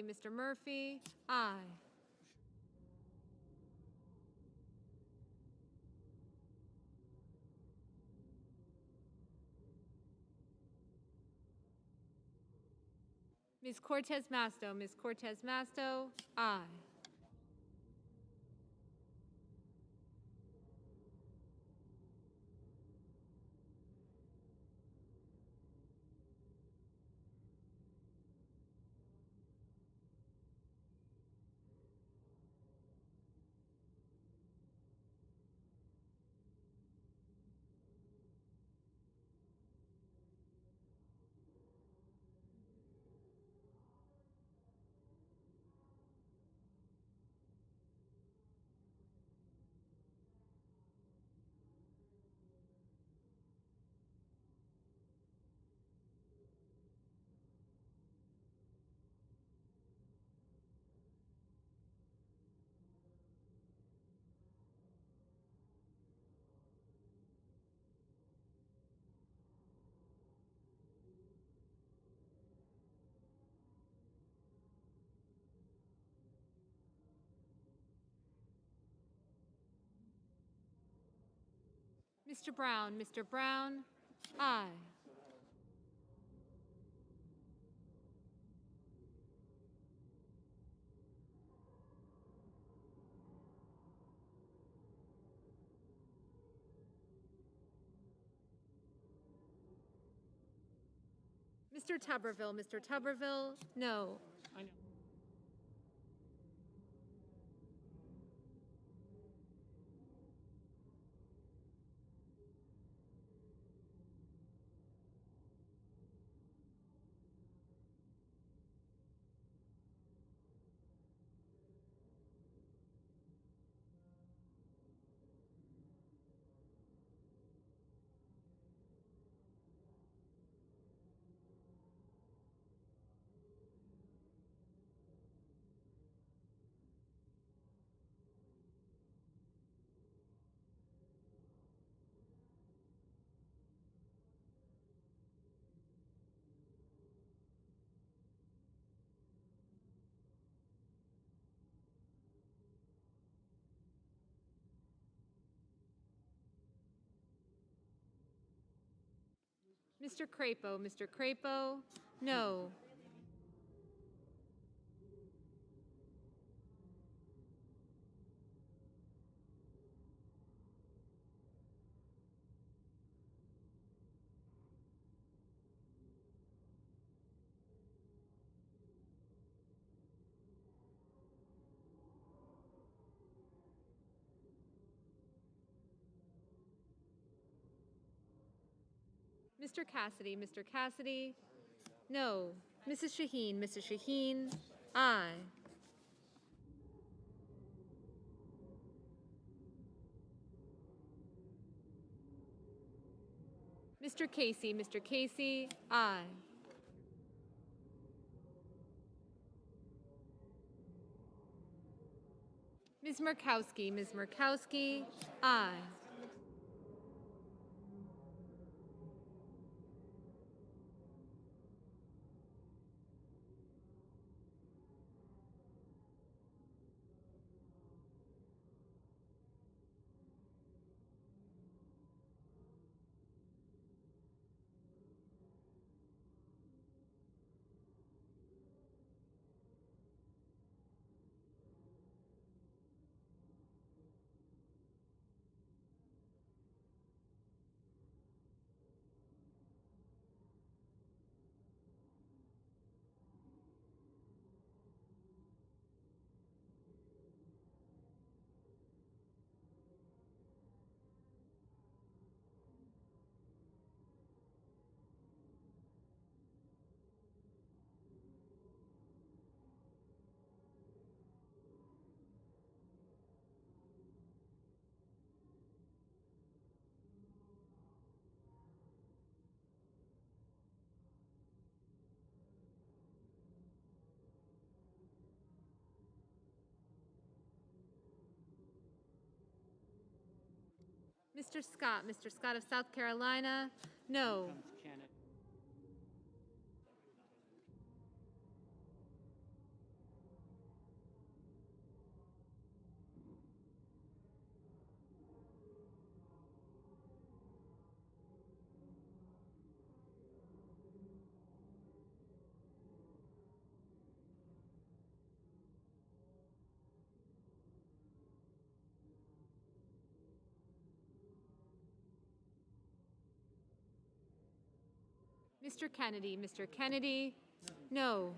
Mr. Murphy, aye. Ms. Cortez Masto, aye. Mr. Brown, aye. Mr. Tuberville, no. Mr. Crapo, no. Mr. Cassidy, no. Mrs. Shaheen, aye. Mr. Casey, aye. Ms. Murkowski, aye. Mr. Scott of South Carolina, no. Mr. Kennedy, no.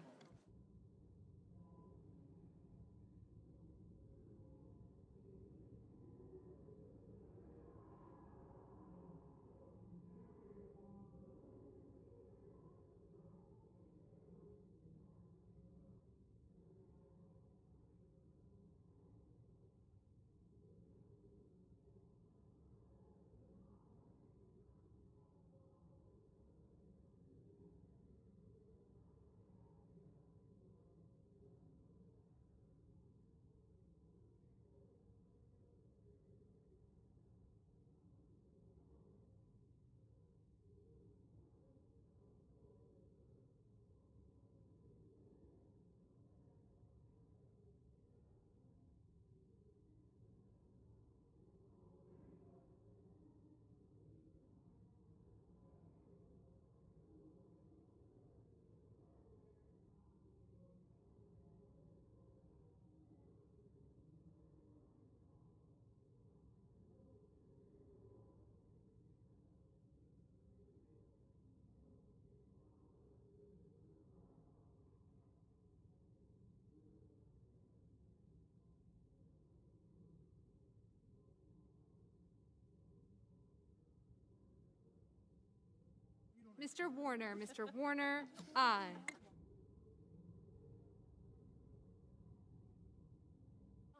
Mr. Warner, aye.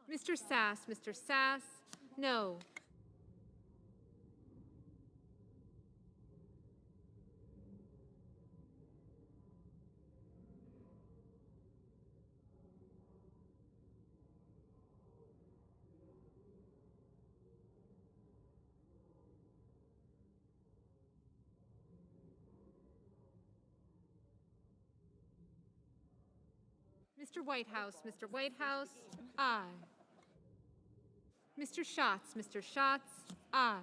Mr. Sass, no. Mr. Whitehouse, aye. Mr. Schatz, aye.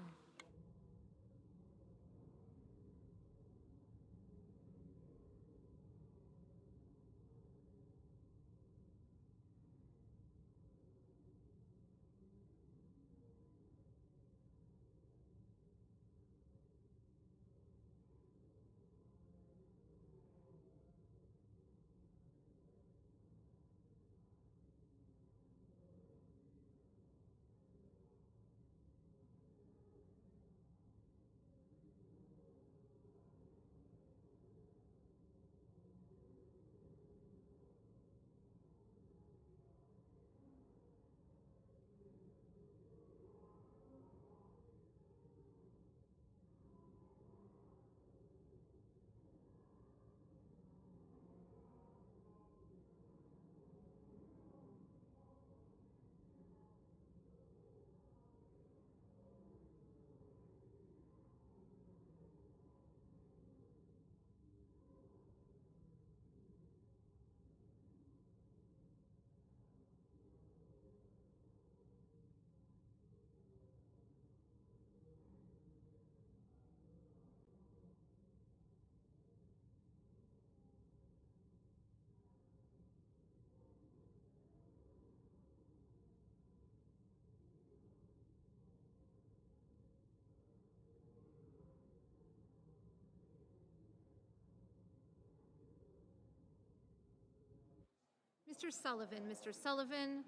Mr. Sullivan. Mr. Sullivan?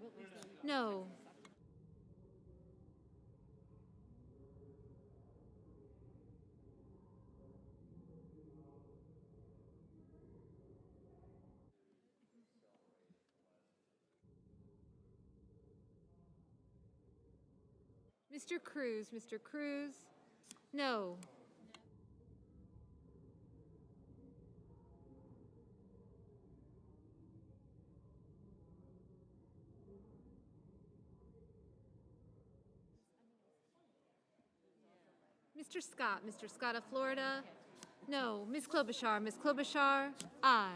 No. Mr. Cruz. Mr. Cruz? No. Mr. Scott. Mr. Scott of Florida? No. Ms. Klobuchar. Ms. Klobuchar? Aye.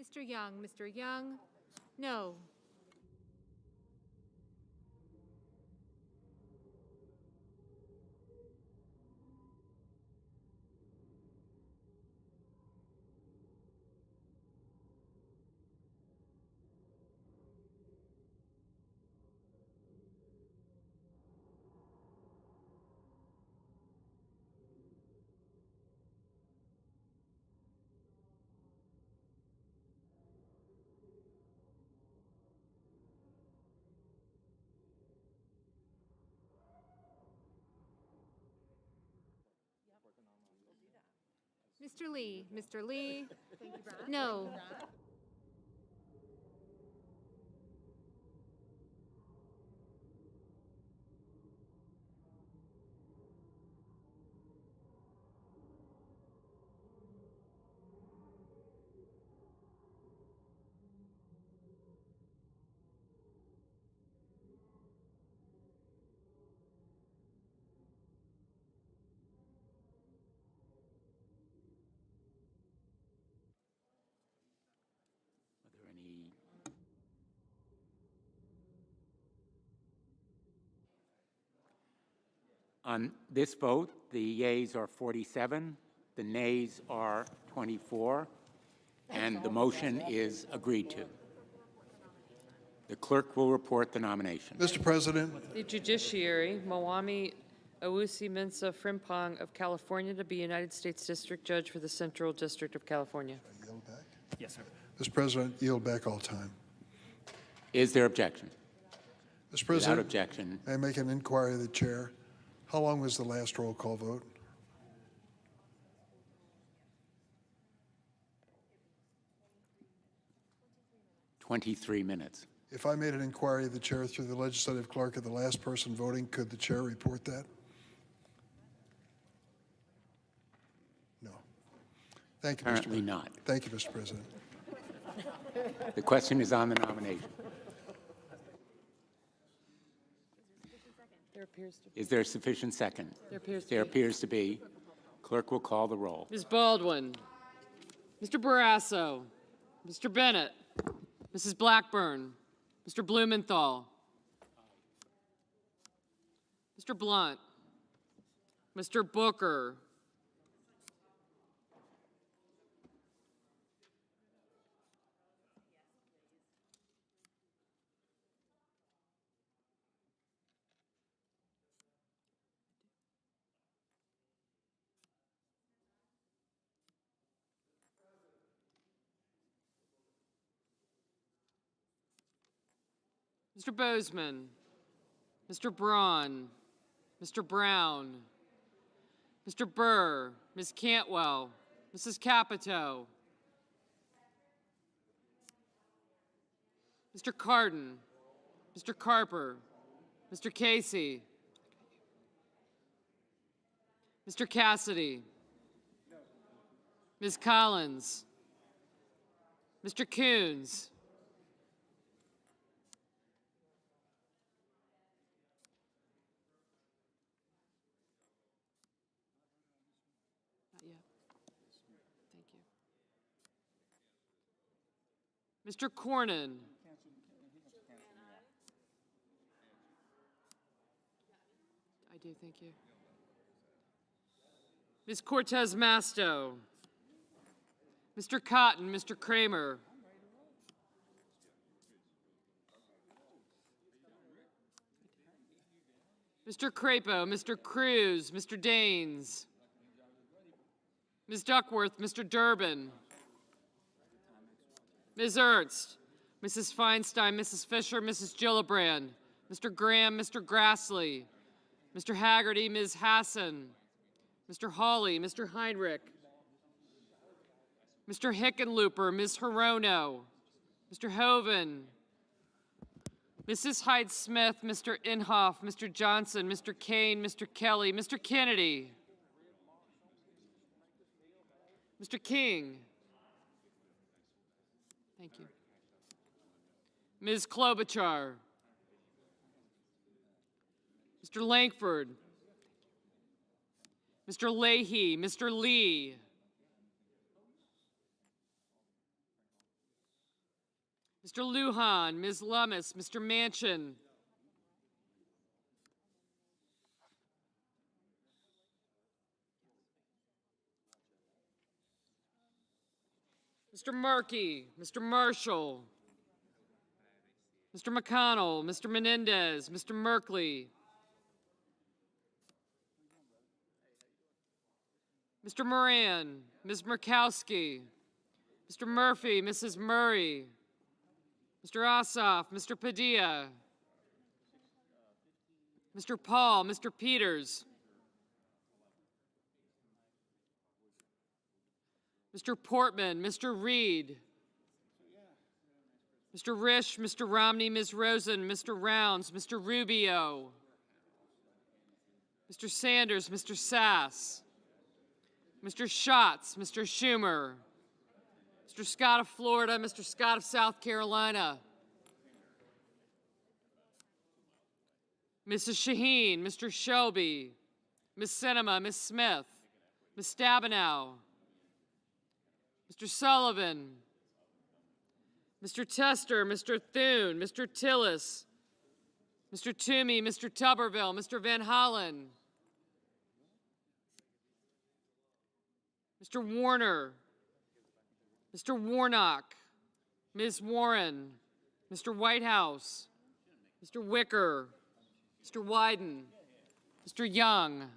Mr. Young. Mr. Young? No. Mr. Lee. Mr. Lee. No. Are there any? On this vote, the yeas are 47, the nays are 24, and the motion is agreed to. The clerk will report the nomination. Mr. President, The judiciary, Mwami Awusi Mensah Frimpong of California to be United States District Judge for the Central District of California. yield back. Yes, sir. Mr. President, yield back all time. Is there objection? Mr. Without President, objection, may I make an inquiry of the chair? How long was the last roll call vote? $23 minutes. If I made an inquiry of the chair through the legislative clerk of the last person voting, could the chair report that? No. Thank you, Mr. Apparently President. not. Thank you, Mr. President. The question is on the nomination. There appears to be. Is there a sufficient second? There appears to be. Clerk will call the roll. Ms. Baldwin. Mr. Barrasso. Mr. Bennett. Mrs. Blackburn. Mr. Blumenthal. Mr. Blunt. Mr. Booker. Mr. Bozeman, Mr. Braun, Mr. Brown, Mr. Burr, Ms. Cantwell, Mrs. Capito, Mr. Cardin, Mr. Carper, Mr. Casey, Mr. Cassidy, Ms. Collins, Mr. Coons, Not yet. Thank you. Mr. Cornyn. I do, thank you. Ms. Cortez Masto. Mr. Cotton, Mr. Kramer. Mr. Crapo, Mr. Cruz, Mr. Daines. Ms. Duckworth, Mr. Durbin. Ms. Ernst, Mrs. Feinstein, Mrs. Fisher, Mrs. Gillibrand, Mr. Graham, Mr. Grassley, Mr. Haggerty, Ms. Hassan, Mr. Hawley, Mr. Heinrich, Mr. Hickenlooper, Ms. Hirono, Mr. Hoven, Mrs. Hyde-Smith, Mr. Inhofe, Mr. Johnson, Mr. Kane, Mr. Kelly, Mr. Kennedy, Mr. King. Thank you. Ms. Klobuchar. Mr. Langford. Mr. Leahy, Mr. Lee. Mr. Lujan, Ms. Lummis, Mr. Manchin. Mr. Markey, Mr. Marshall, Mr. McConnell, Mr. Menendez, Mr. Merkley, Mr. Moran, Ms. Murkowski, Mr. Murphy, Mrs. Murray, Mr. Ossoff, Mr. Padilla, Mr. Paul, Mr. Peters, Mr. Portman, Mr. Reed, Mr. Risch, Mr. Romney, Ms. Rosen, Mr. Rounds, Mr. Rubio, Mr. Sanders, Mr. Sass, Mr. Schatz, Mr. Schumer, Mr. Scott of Florida, Mr. Scott of South Carolina, Mrs. Shaheen, Mr. Shelby, Ms. Sinema, Ms. Smith, Ms. Stabenow, Mr. Sullivan, Mr. Tester, Mr. Thune, Mr. Tillis, Mr. Toomey, Mr. Tuberville, Mr. Van Hollen, Mr. Warner, Mr. Warnock, Ms. Warren, Mr. Whitehouse, Mr. Wicker, Mr. Wyden, Mr. Young,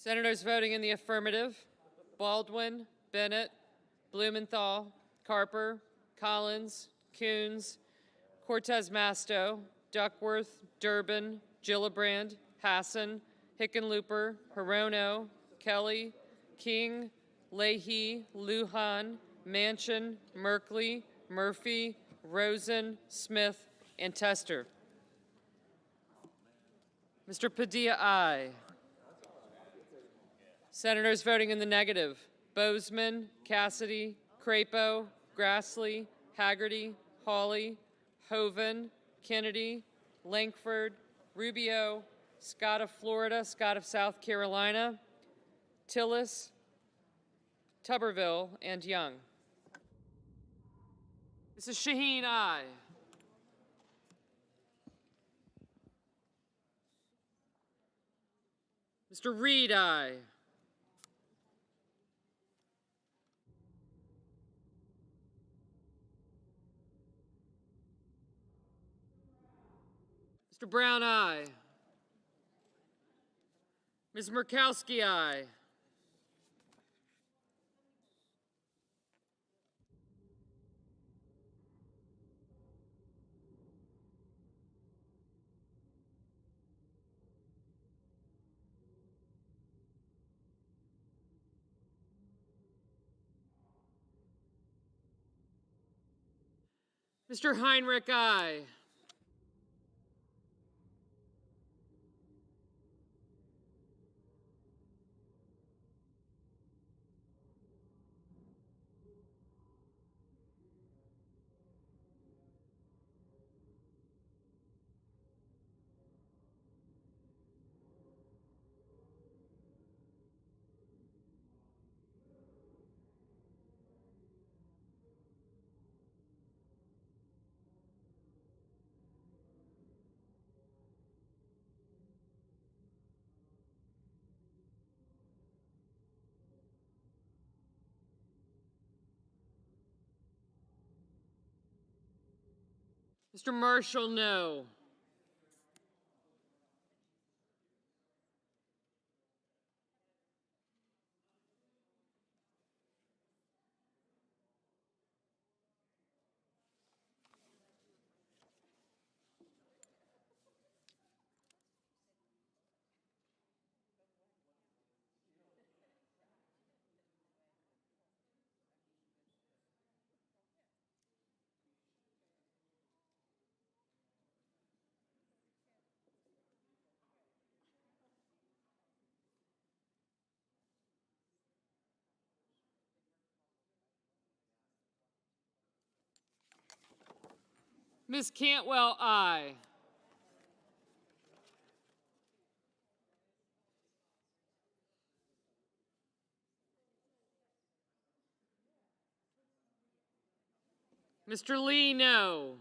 Senators voting in the affirmative: Baldwin, Bennett, Blumenthal, Carper, Collins, Coons, Cortez Masto, Duckworth, Durbin, Gillibrand, Hassan, Hickenlooper, Hirono, Kelly, King, Leahy, Lujan, Manchin, Merkley, Murphy, Rosen, Smith, and Tester. Mr. Padilla, aye. Senators voting in the negative: Bozeman, Cassidy, Crapo, Grassley, Haggerty, Hawley, Hoven, Kennedy, Lankford, Rubio, Scott of Florida, Scott of South Carolina, Tillis, Tuberville, and Young. Mrs. Shaheen, aye. Mr. Reed, aye. Mr. Brown, aye. Ms. Murkowski, aye. Mr. Heinrich, aye. Mr. Marshall, no. Ms. Cantwell, aye. Mr. Lee, no.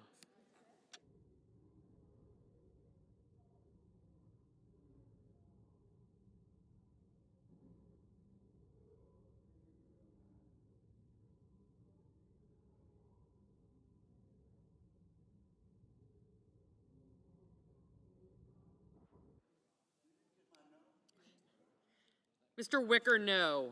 Mr. Wicker, no.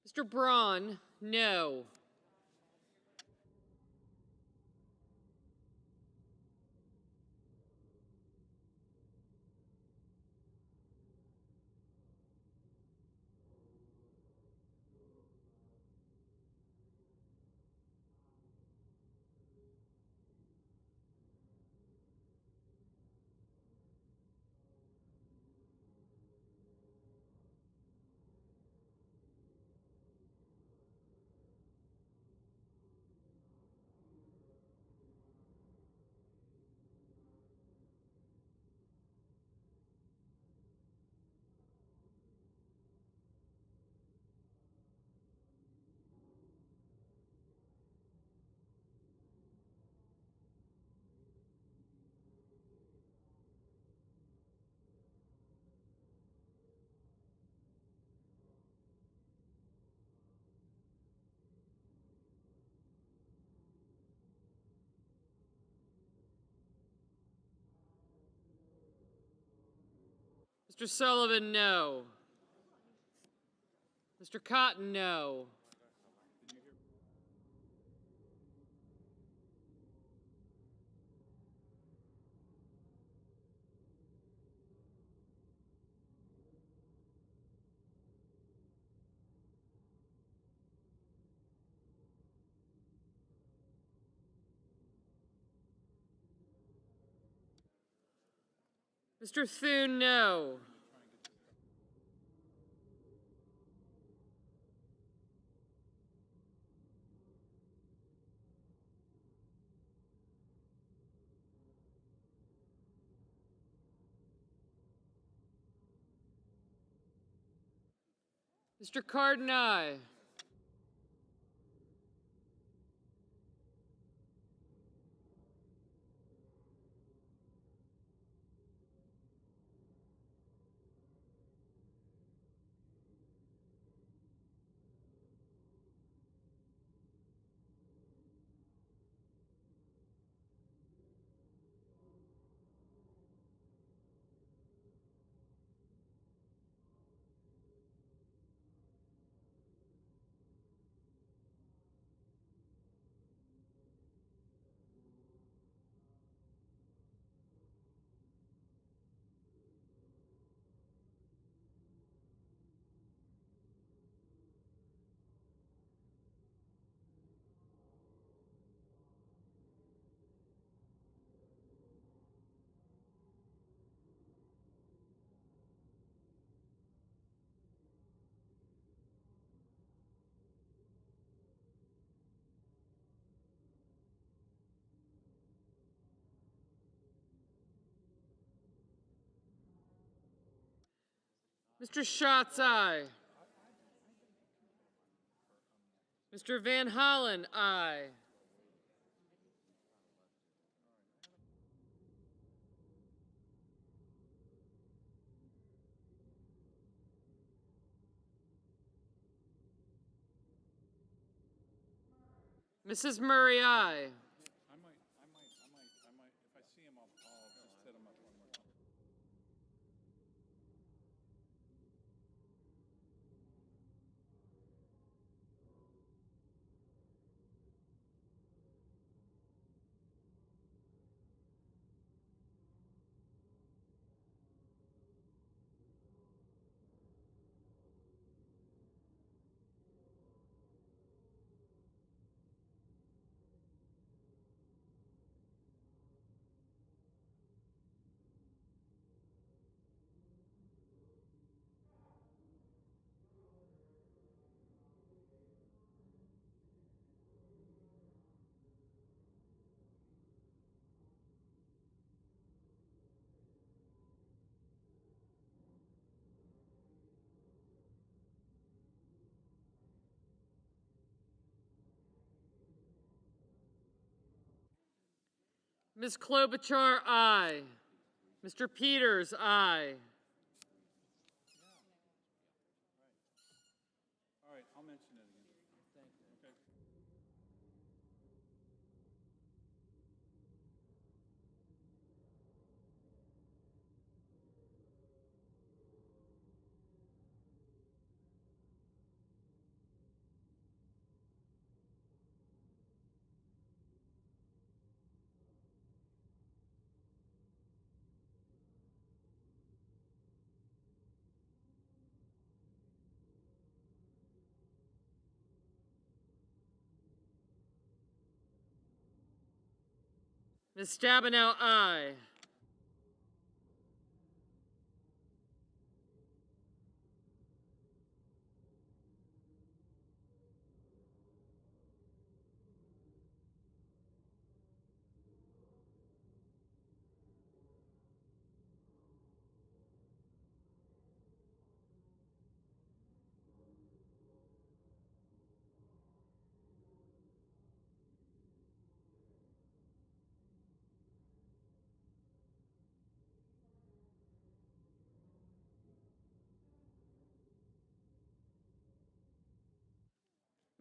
Mr. Braun, no. Mr. Sullivan, no. Mr. Cotton, no. Mr. Thune, no. Mr. Cardin, aye. Mr. Schatz, aye. Mr. Van Hollen, aye. Mrs. Murray, aye. If I see him, I'll just hit him up one more time. Ms. Klobuchar, aye. Mr. Peters, aye. All right, I'll mention it again. Okay. Ms. Stabenow, aye.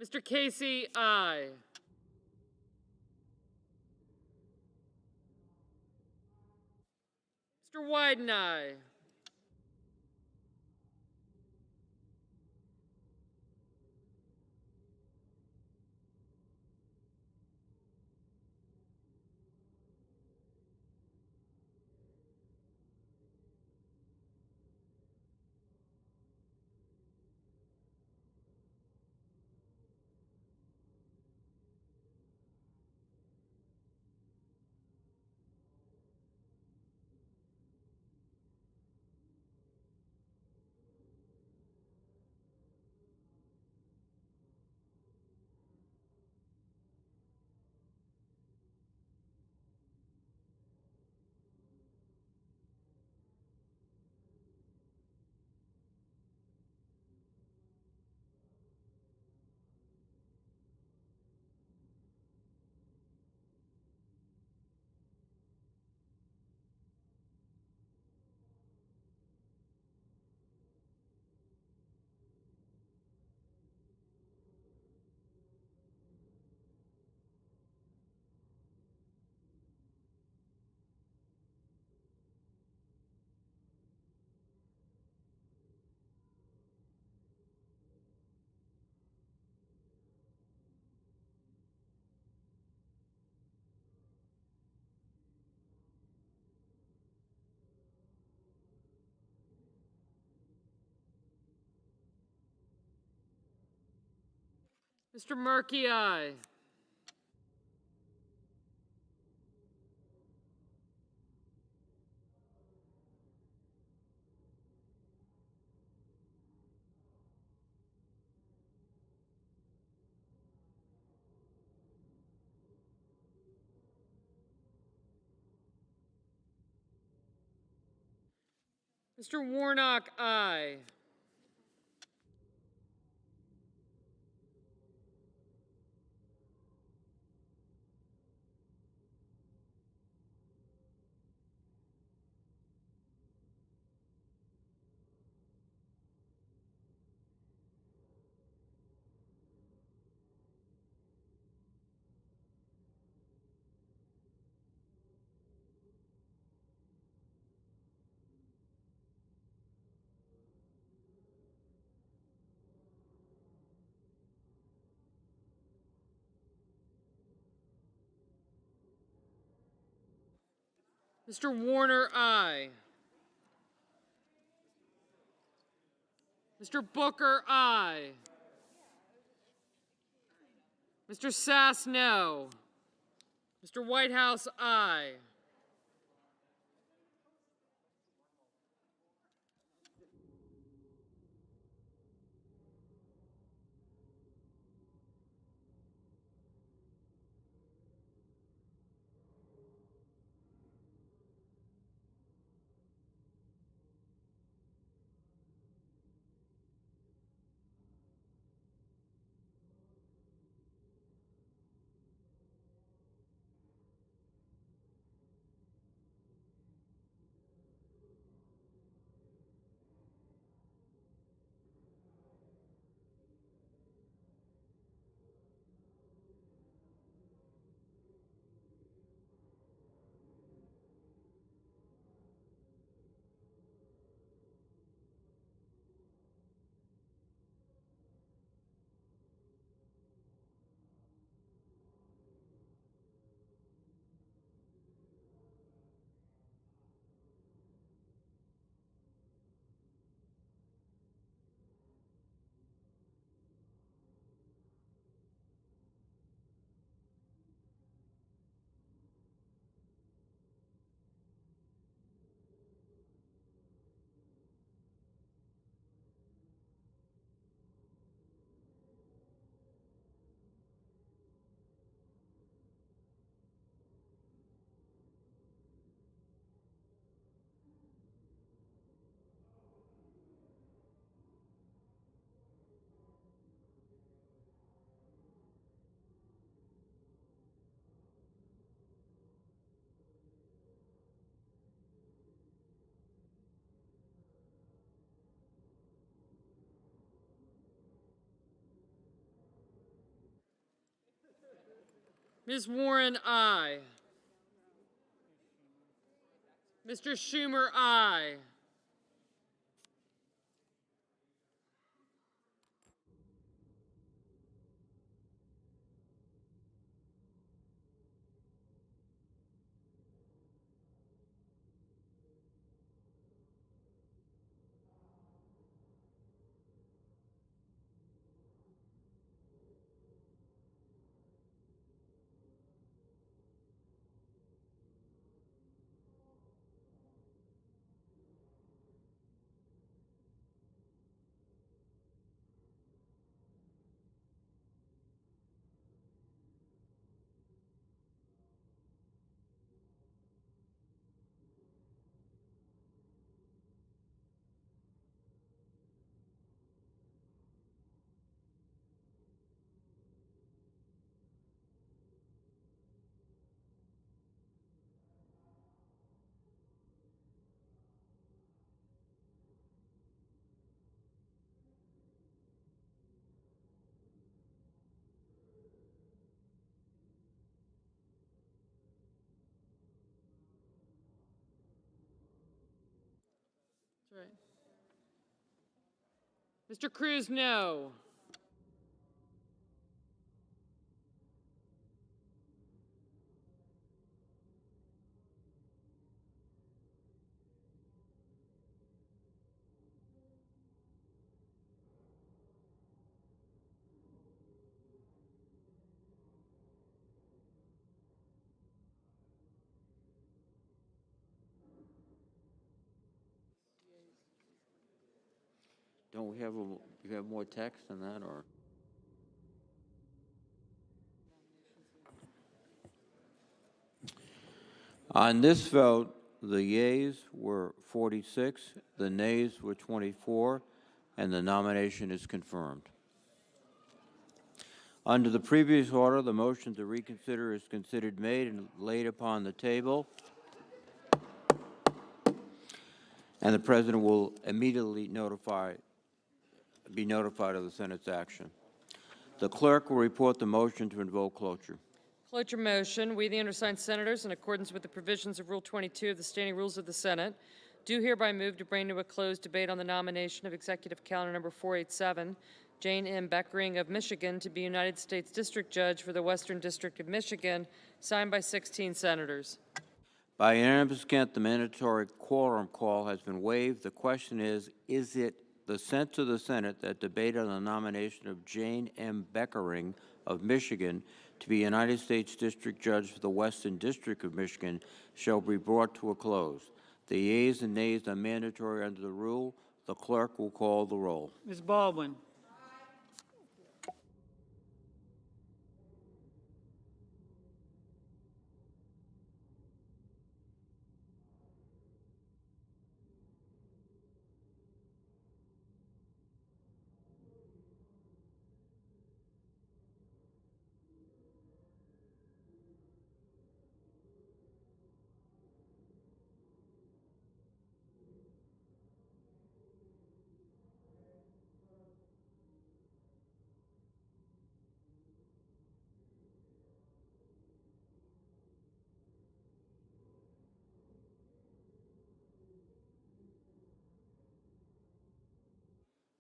Mr. Casey, aye. Mr. Wyden, aye. Mr. Murky, aye. Mr. Warnock, aye. Mr. Warner, aye. Mr. Booker, aye. Mr. Sass, no. Mr. Whitehouse, aye. Ms. Warren, aye. Mr. Schumer, aye. That's right. Mr. Cruz, no. Don't we have, we have more text than that, or? On this vote, the yeas were 46, the nays were 24, and the nomination is confirmed. Under the previous order, the motion to reconsider is considered made and laid upon the table, and the President will immediately be notified of the Senate's action. The clerk will report the motion to invoke cloture. Cloture motion. We, the undersigned senators, in accordance with the provisions of Rule 22 of the Standing Rules of the Senate, do hereby move to bring to a close debate on the nomination of Executive Calendar Number 487, Jane M. Beckering of Michigan, to be United States District Judge for the Western District of Michigan, signed by 16 senators. By unanimous consent, the mandatory quorum call has been waived. The question is it the sense of the Senate that debate on the nomination of Jane M. Beckering of Michigan to be United States District Judge for the Western District of Michigan shall be brought to a close? The yeas and nays are mandatory under the rule. The clerk will call the roll. Ms. Baldwin.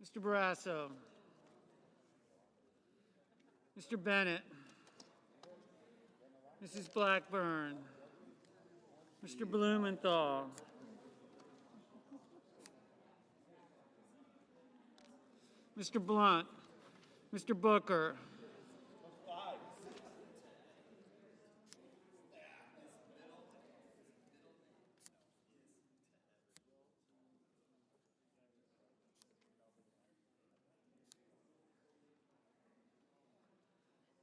Mr. Barrasso. Mr. Bennett. Mrs. Blackburn. Mr. Blumenthal. Mr. Blunt. Mr. Booker.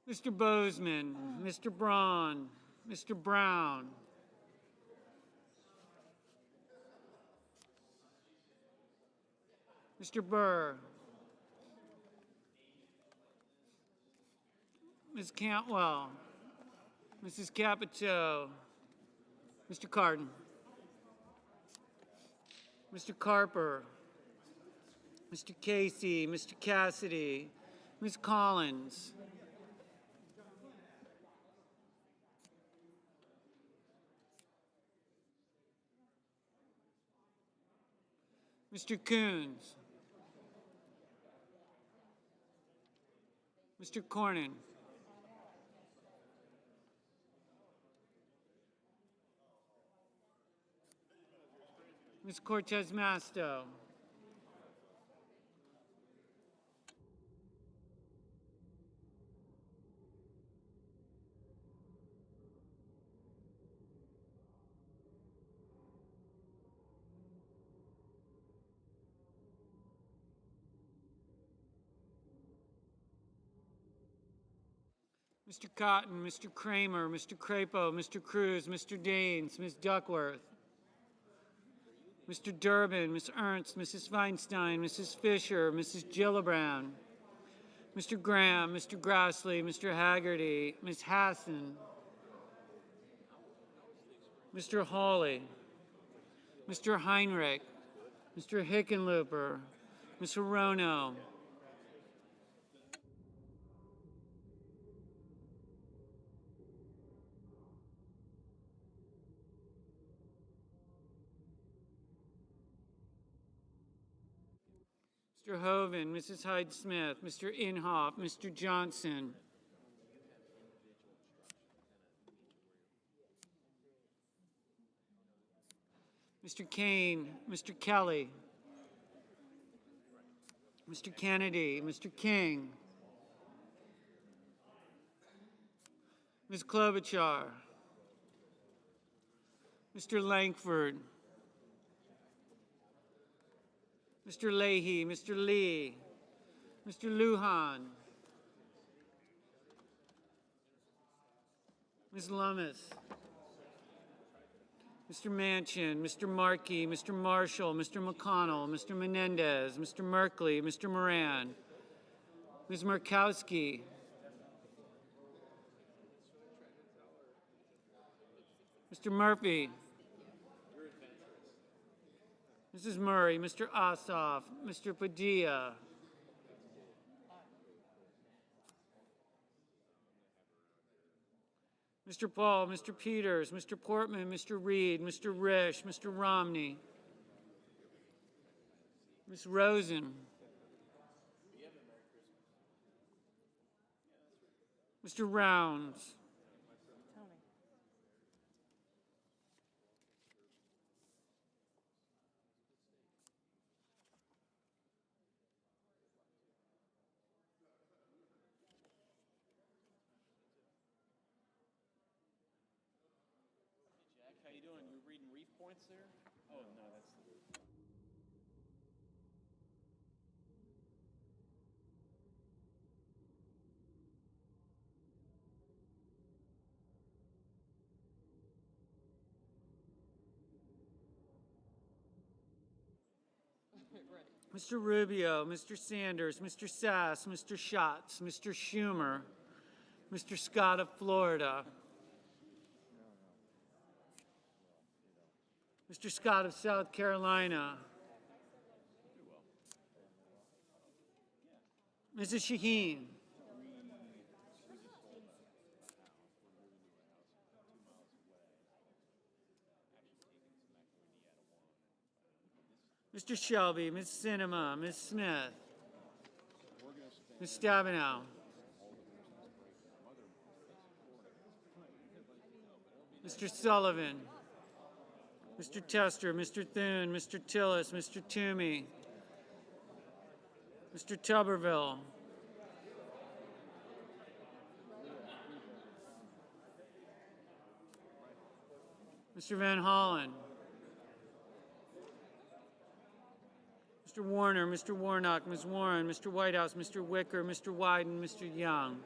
Mr. Bozeman, Mr. Braun, Mr. Brown. Mr. Burr. Ms. Cantwell. Mrs. Capito. Mr. Cardin. Mr. Carper. Mr. Casey, Mr. Cassidy, Ms. Collins. Mr. Coons. Mr. Cornyn. Ms. Cortez Masto. Mr. Cotton, Mr. Kramer, Mr. Crapo, Mr. Cruz, Mr. Daines, Ms. Duckworth, Mr. Durbin, Ms. Ernst, Mrs. Feinstein, Mrs. Fisher, Mrs. Gillibrand, Mr. Graham, Mr. Grassley, Mr. Haggerty, Ms. Hassan, Mr. Hawley, Mr. Heinrich, Mr. Hickenlooper, Ms. Hirono, Mr. Hoven, Mrs. Hyde-Smith, Mr. Inhofe, Mr. Johnson, Mr. Kane, Mr. Kelly, Mr. Kennedy, Mr. King, Ms. Klobuchar, Mr. Langford, Mr. Leahy, Mr. Lee, Mr. Lujan, Ms. Lummis, Mr. Manchin, Mr. Markey, Mr. Marshall, Mr. McConnell, Mr. Menendez, Mr. Merkley, Mr. Moran, Ms. Murkowski, Mr. Murphy, Mrs. Murray, Mr. Ossoff, Mr. Padilla, Mr. Paul, Mr. Peters, Mr. Portman, Mr. Reed, Mr. Risch, Mr. Romney, Ms. Rosen, Mr. Rounds, How you doing? You reading reef points there? Oh, no, that's the... Mr. Rubio, Mr. Sanders, Mr. Sass, Mr. Schatz, Mr. Schumer, Mr. Scott of Florida, Mr. Scott of South Carolina, Mrs. Shaheen, Mr. Shelby, Ms. Sinema, Ms. Smith, Ms. Stabenow, Mr. Sullivan, Mr. Tester, Mr. Thune, Mr. Tillis, Mr. Toomey, Mr. Tuberville, Mr. Van Hollen, Mr. Warner, Mr. Warnock, Ms. Warren, Mr. Whitehouse, Mr. Wicker, Mr. Wyden, Mr. Young.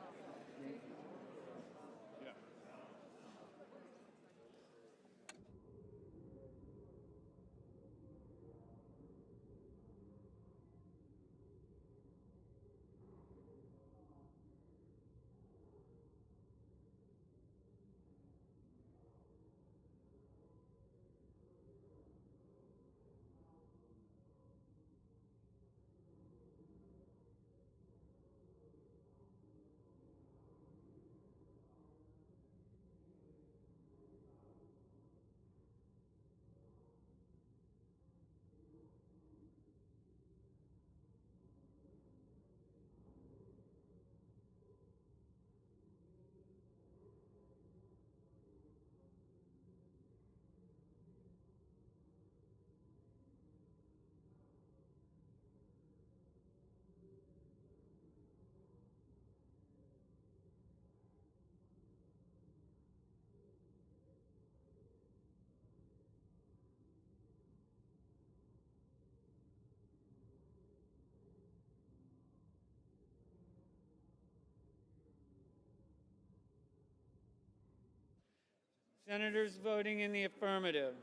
Senators voting in the affirmative: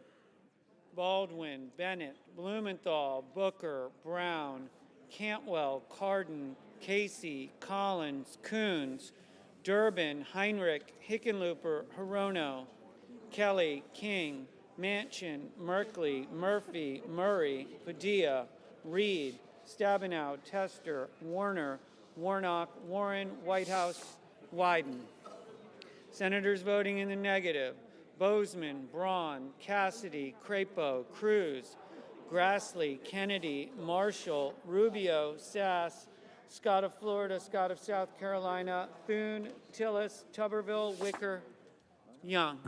Baldwin, Bennett, Blumenthal, Booker, Brown, Cantwell, Cardin, Casey, Collins, Coons, Durbin, Heinrich, Hickenlooper, Hirono, Kelly, King, Manchin, Merkley, Murphy, Murray, Padilla, Reed, Stabenow, Tester, Warner, Warnock, Warren, Whitehouse, Wyden. Senators voting in the negative: Bozeman, Braun, Cassidy, Crapo, Cruz, Grassley, Kennedy, Marshall, Rubio, Sass, Scott of Florida, Scott of South Carolina, Thune, Tillis, Tuberville, Wicker, Young.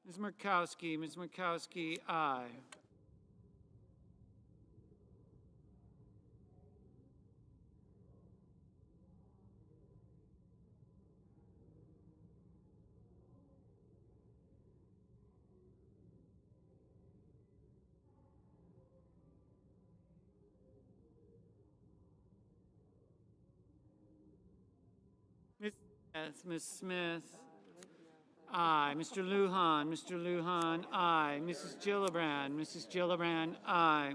Ms. Murkowski, aye. Ms. Smith, aye. Mr. Lujan, aye. Mrs. Gillibrand, aye.